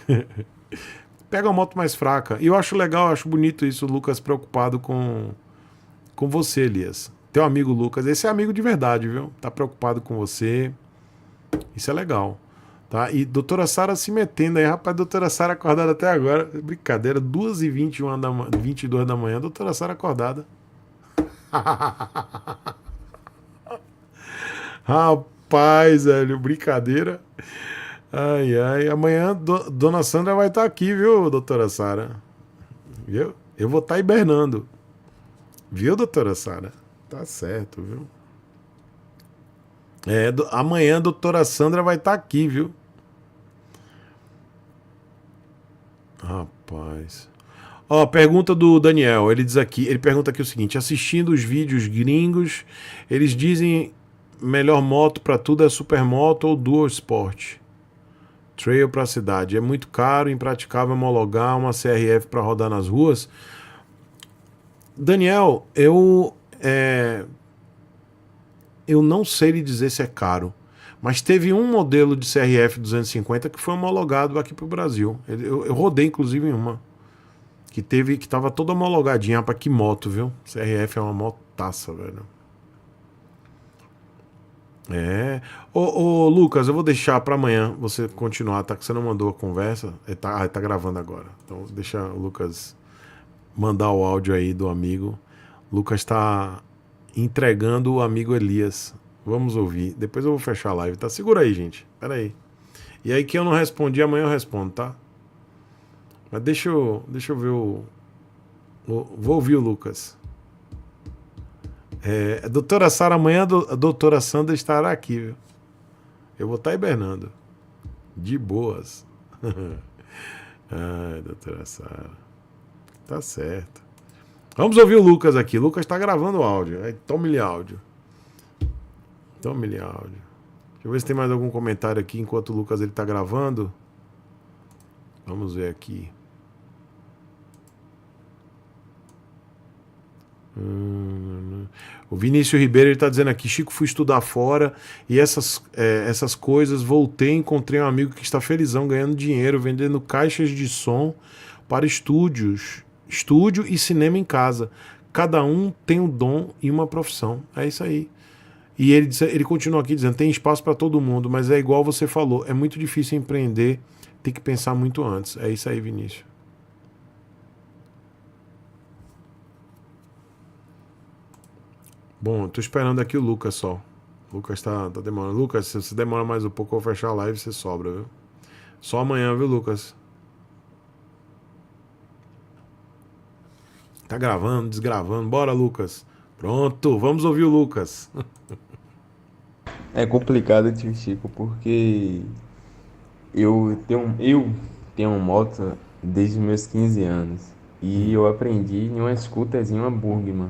Pega uma moto mais fraca. E eu acho legal, eu acho bonito isso, o Lucas preocupado com você, Elias. Teu amigo Lucas, esse é amigo de verdade, viu? Tá preocupado com você. Isso é legal, tá? E doutora Sara se metendo aí, rapaz, doutora Sara acordada até agora, brincadeira, 2h21 22 da manhã, doutora Sara acordada. Rapaz, velho, brincadeira. Ai, ai, amanhã dona Sandra vai estar aqui, viu, doutora Sara? Viu? Eu vou estar hibernando. Viu, doutora Sara? Tá certo, viu? Amanhã a doutora Sandra vai estar aqui, viu? Rapaz. Ó, pergunta do Daniel. Ele pergunta aqui o seguinte: assistindo os vídeos gringos, eles dizem melhor moto pra tudo é supermoto ou dual sport. Trail pra cidade. É muito caro, impraticável homologar uma CRF pra rodar nas ruas. Daniel, eu não sei lhe dizer se é caro, mas teve um modelo de CRF 250 que foi homologado aqui pro Brasil. Eu rodei inclusive em uma que tava toda homologadinha. Rapaz, que moto, viu? CRF é uma motaça, velho. Ô Lucas, eu vou deixar pra amanhã você continuar, tá? Que você não mandou a conversa. Tá gravando agora. Então deixa o Lucas mandar o áudio aí do amigo. Lucas tá entregando o amigo Elias. Vamos ouvir. Depois eu vou fechar a live, tá? Segura aí, gente. Pera aí. E aí que eu não respondi, amanhã eu respondo, tá? Mas deixa eu ver vou ouvir o Lucas. A doutora Sara, amanhã a doutora Sandra estará aqui, viu? Eu vou estar hibernando. De boas. Ai, doutora Sara. Tá certo. Vamos ouvir o Lucas aqui. O Lucas tá gravando o áudio. Tome-lhe áudio. Tome-lhe áudio. Deixa eu ver se tem mais algum comentário aqui enquanto o Lucas ele tá gravando. Vamos ver aqui. O Vinícius Ribeiro ele tá dizendo aqui: Chico, fui estudar fora e essas coisas, voltei, encontrei um amigo que está felizão ganhando dinheiro vendendo caixas de som para estúdio e cinema em casa. Cada um tem um dom e uma profissão. É isso aí. E ele continua aqui dizendo: tem espaço para todo mundo, mas é igual você falou, é muito difícil empreender, tem que pensar muito antes. É isso aí, Vinícius. Bom, eu tô esperando aqui o Lucas só. O Lucas tá demorando. Lucas, se você demora mais um pouco, eu vou fechar a live e você sobra, viu? Só amanhã, viu, Lucas? Tá gravando, desgravando. Bora, Lucas. Pronto, vamos ouvir o Lucas. É complicado, tio Chico, porque eu tenho uma moto desde os meus 15 anos. E eu aprendi em uma scooterzinha, uma Burgman.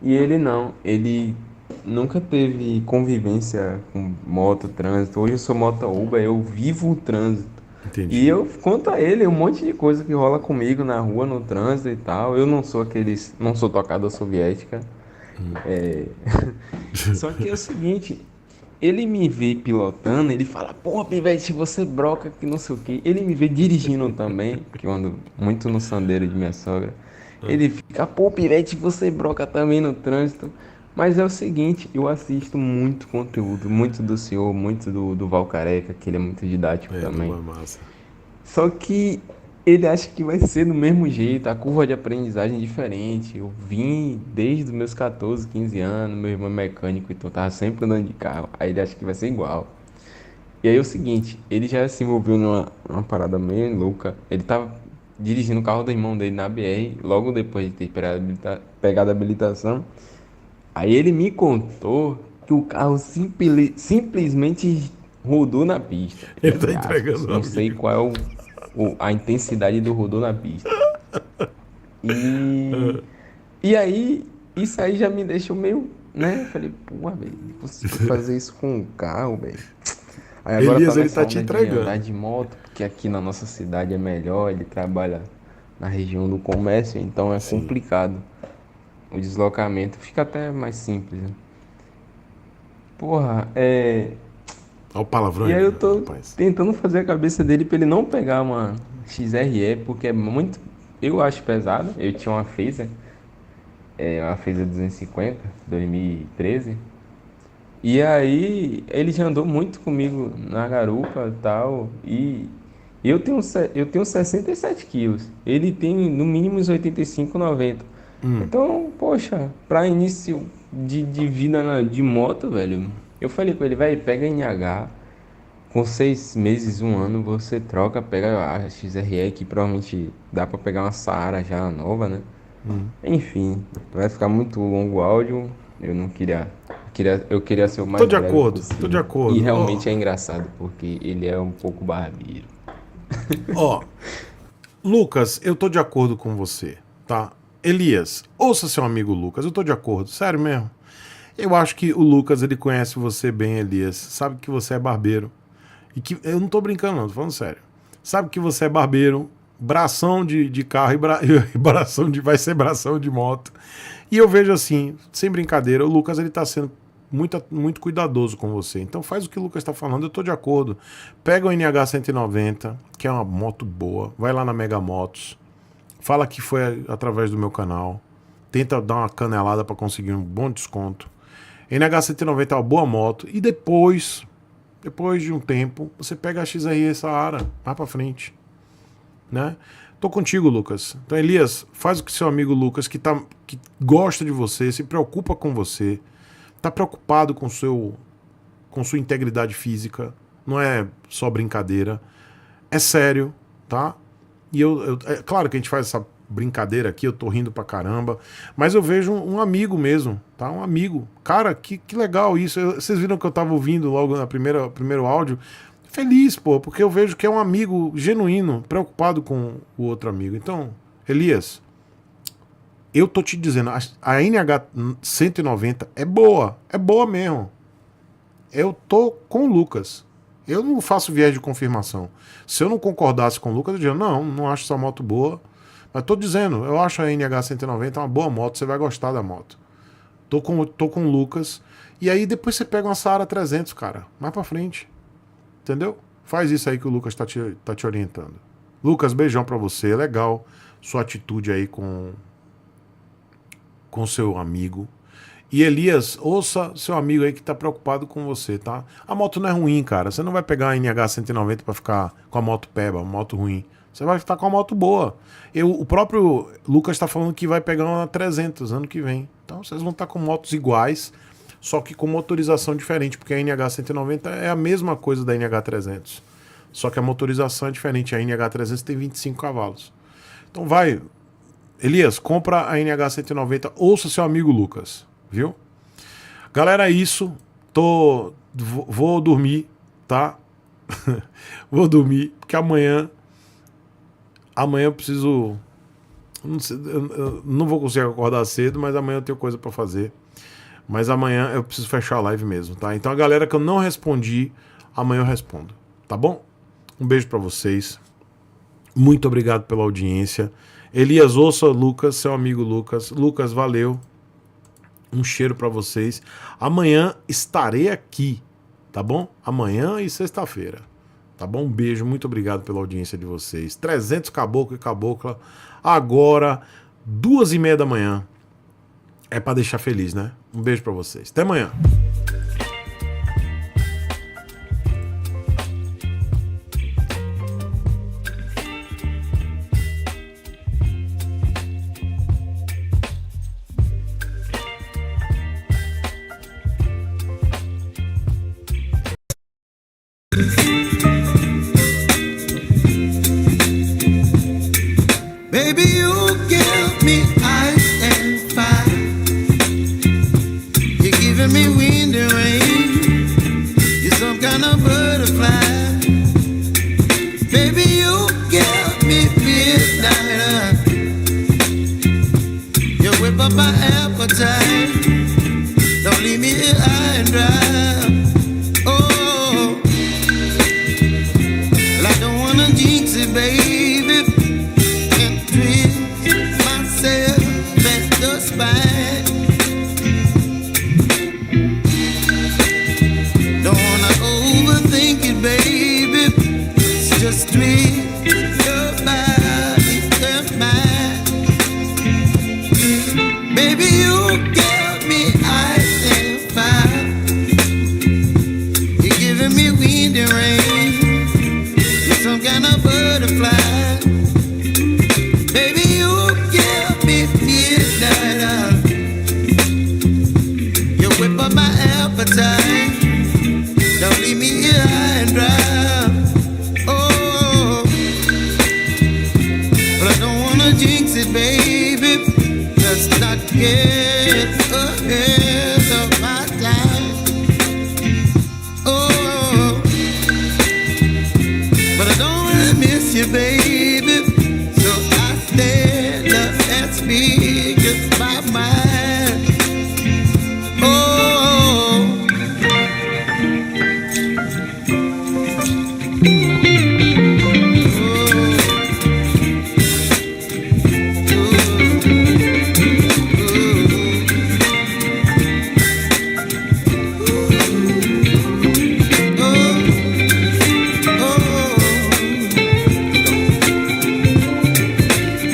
E ele não, ele nunca teve convivência com moto, trânsito. Hoje eu sou moto-uber, eu vivo o trânsito. Entendi. E eu conto a ele um monte de coisa que rola comigo na rua, no trânsito e tal. Eu não sou não sou tocada soviética. Só que é o seguinte, ele me vê pilotando, ele fala: pô, Pivete, você broca que não sei o quê. Ele me vê dirigindo também, que eu ando muito no sandeiro de minha sogra. Ele fica: pô, Pivete, você broca também no trânsito. Mas é o seguinte, eu assisto muito conteúdo, muito do senhor, muito do Val Careca, que ele é muito didático também. Massa. Só que ele acha que vai ser do mesmo jeito, a curva de aprendizagem é diferente. Eu vim desde os meus 14, 15 anos, meu irmão é mecânico, então eu tava sempre andando de carro. Aí ele acha que vai ser igual. E aí é o seguinte, ele já se envolveu numa parada meio louca. Ele tava dirigindo o carro do irmão dele na BR, logo depois de ter pegado a habilitação. Aí ele me contou que o carro simplesmente rodou na pista. Ele tá entregando. Não sei qual é a intensidade do rodou na pista. E aí, isso aí já me deixou meio, né? Falei: pô, velho, consigo fazer isso com o carro, velho. Aí agora Elias, tá ele tá te entregando. andar de moto, porque aqui na nossa cidade é melhor, ele trabalha na região do comércio, então é complicado. O deslocamento fica até mais simples, né? Porra, Olha o palavrão. E aí eu tô tentando fazer a cabeça dele pra ele não pegar uma XRE, porque é muito, eu acho pesado. Eu tinha uma Phaser, uma Phaser 250, 2013. E aí ele já andou muito comigo na garupa e tal. E eu tenho 67 quilos. Ele tem no mínimo uns 85, 90. Então, poxa, pra início de vida de moto, velho, eu falei com ele: velho, pega a NH, com 6 meses, 1 ano, você troca, pega a XRE, que provavelmente dá pra pegar uma Saara já nova, né? Enfim, vai ficar muito longo o áudio, eu não queria Eu queria ser o mais Tô de breve acordo, possível. tô de acordo. E realmente é engraçado, porque ele é um pouco barbeiro. Ó, Lucas, eu tô de acordo com você, tá? Elias, ouça seu amigo Lucas, eu tô de acordo, sério mesmo. Eu acho que o Lucas, ele conhece você bem, Elias, sabe que você é barbeiro. E que eu não tô brincando não, tô falando sério. Sabe que você é barbeiro, bração de carro e bração vai ser bração de moto. E eu vejo assim, sem brincadeira, o Lucas, ele tá sendo muito cuidadoso com você. Então faz o que o Lucas tá falando, eu tô de acordo. Pega o NH 190, que é uma moto boa, vai lá na Mega Motos, fala que foi através do meu canal, tenta dar uma canelada para conseguir um bom desconto. NH 190 é uma boa moto, e depois de um tempo, você pega a XRE Saara, vai pra frente, né? Tô contigo, Lucas. Então, Elias, faz o que seu amigo Lucas, que gosta de você, se preocupa com você, tá preocupado com sua integridade física, não é só brincadeira, é sério, tá? E é claro que a gente faz essa brincadeira aqui, eu tô rindo pra caramba, mas eu vejo um amigo mesmo, tá? Um amigo. Cara, que legal isso. Vocês viram que eu tava ouvindo logo na primeiro áudio? Feliz, pô, porque eu vejo que é um amigo genuíno, preocupado com o outro amigo. Então, Elias, eu tô te dizendo, a NH 190 é boa mesmo. Eu tô com o Lucas. Eu não faço viés de confirmação. Se eu não concordasse com o Lucas, eu diria, não acho essa moto boa. Mas tô dizendo, eu acho a NH 190 uma boa moto, você vai gostar da moto. Tô com o Lucas. E aí depois você pega uma Saara 300, cara. Mais pra frente. Entendeu? Faz isso aí que o Lucas tá te orientando. Lucas, beijão pra você. Legal sua atitude aí com seu amigo. E Elias, ouça seu amigo aí que tá preocupado com você, tá? A moto não é ruim, cara. Você não vai pegar a NH 190 pra ficar com a moto peba, uma moto ruim. Você vai estar com uma moto boa. O próprio Lucas tá falando que vai pegar uma 300 ano que vem. Então vocês vão estar com motos iguais, só que com motorização diferente, porque a NH 190 é a mesma coisa da NH 300. Só que a motorização é diferente. A NH 300 tem 25 cavalos. Então vai, Elias, compra a NH 190, ouça seu amigo Lucas. Viu? Galera, é isso. Vou dormir, tá? Vou dormir, porque amanhã eu preciso. Eu não vou conseguir acordar cedo, mas amanhã eu tenho coisa pra fazer. Mas amanhã eu preciso fechar a live mesmo, tá? Então a galera que eu não respondi, amanhã eu respondo, tá bom? Um beijo pra vocês. Muito obrigado pela audiência. Elias, ouça Lucas, seu amigo Lucas. Lucas, valeu. Um cheiro pra vocês. Amanhã estarei aqui, tá bom? Amanhã e sexta-feira, tá bom? Um beijo, muito obrigado pela audiência de vocês. 300 caboclo e cabocla, agora 2h30 da manhã. É pra deixar feliz, né? Um beijo pra vocês. Até amanhã. Baby, you give me ice and fire. You're giving me wind and rain. You're some kind of butterfly. Baby, you give me midnight. You whip up my appetite. Don't leave me here high and dry. Oh, well, I don't wanna jinx it, baby. Just treat your body and mine. Baby, you give me ice and fire. You're giving me wind and rain. You're some kind of butterfly. Baby, you give me midnight. You whip up my appetite. Don't leave me here high and dry. Jinx it, baby, let's not get ahead of my time.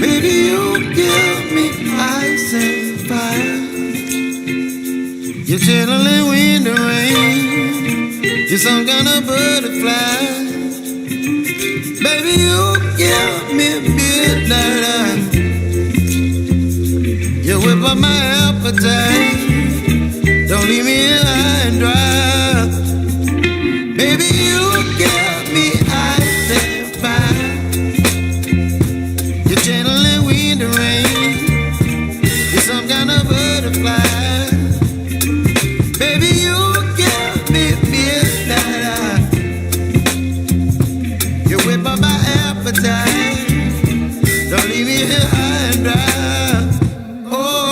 Baby, you give me ice and fire. You're chilling wind and rain. You're some kind of butterfly. Baby, you give me midnight. You whip up my appetite. Don't leave me high and dry. Baby, you give me ice and fire. You're channeling wind and rain. You're some kind of butterfly. Baby, you give me midnight. You whip up my appetite. Don't leave me here high and dry. Oh.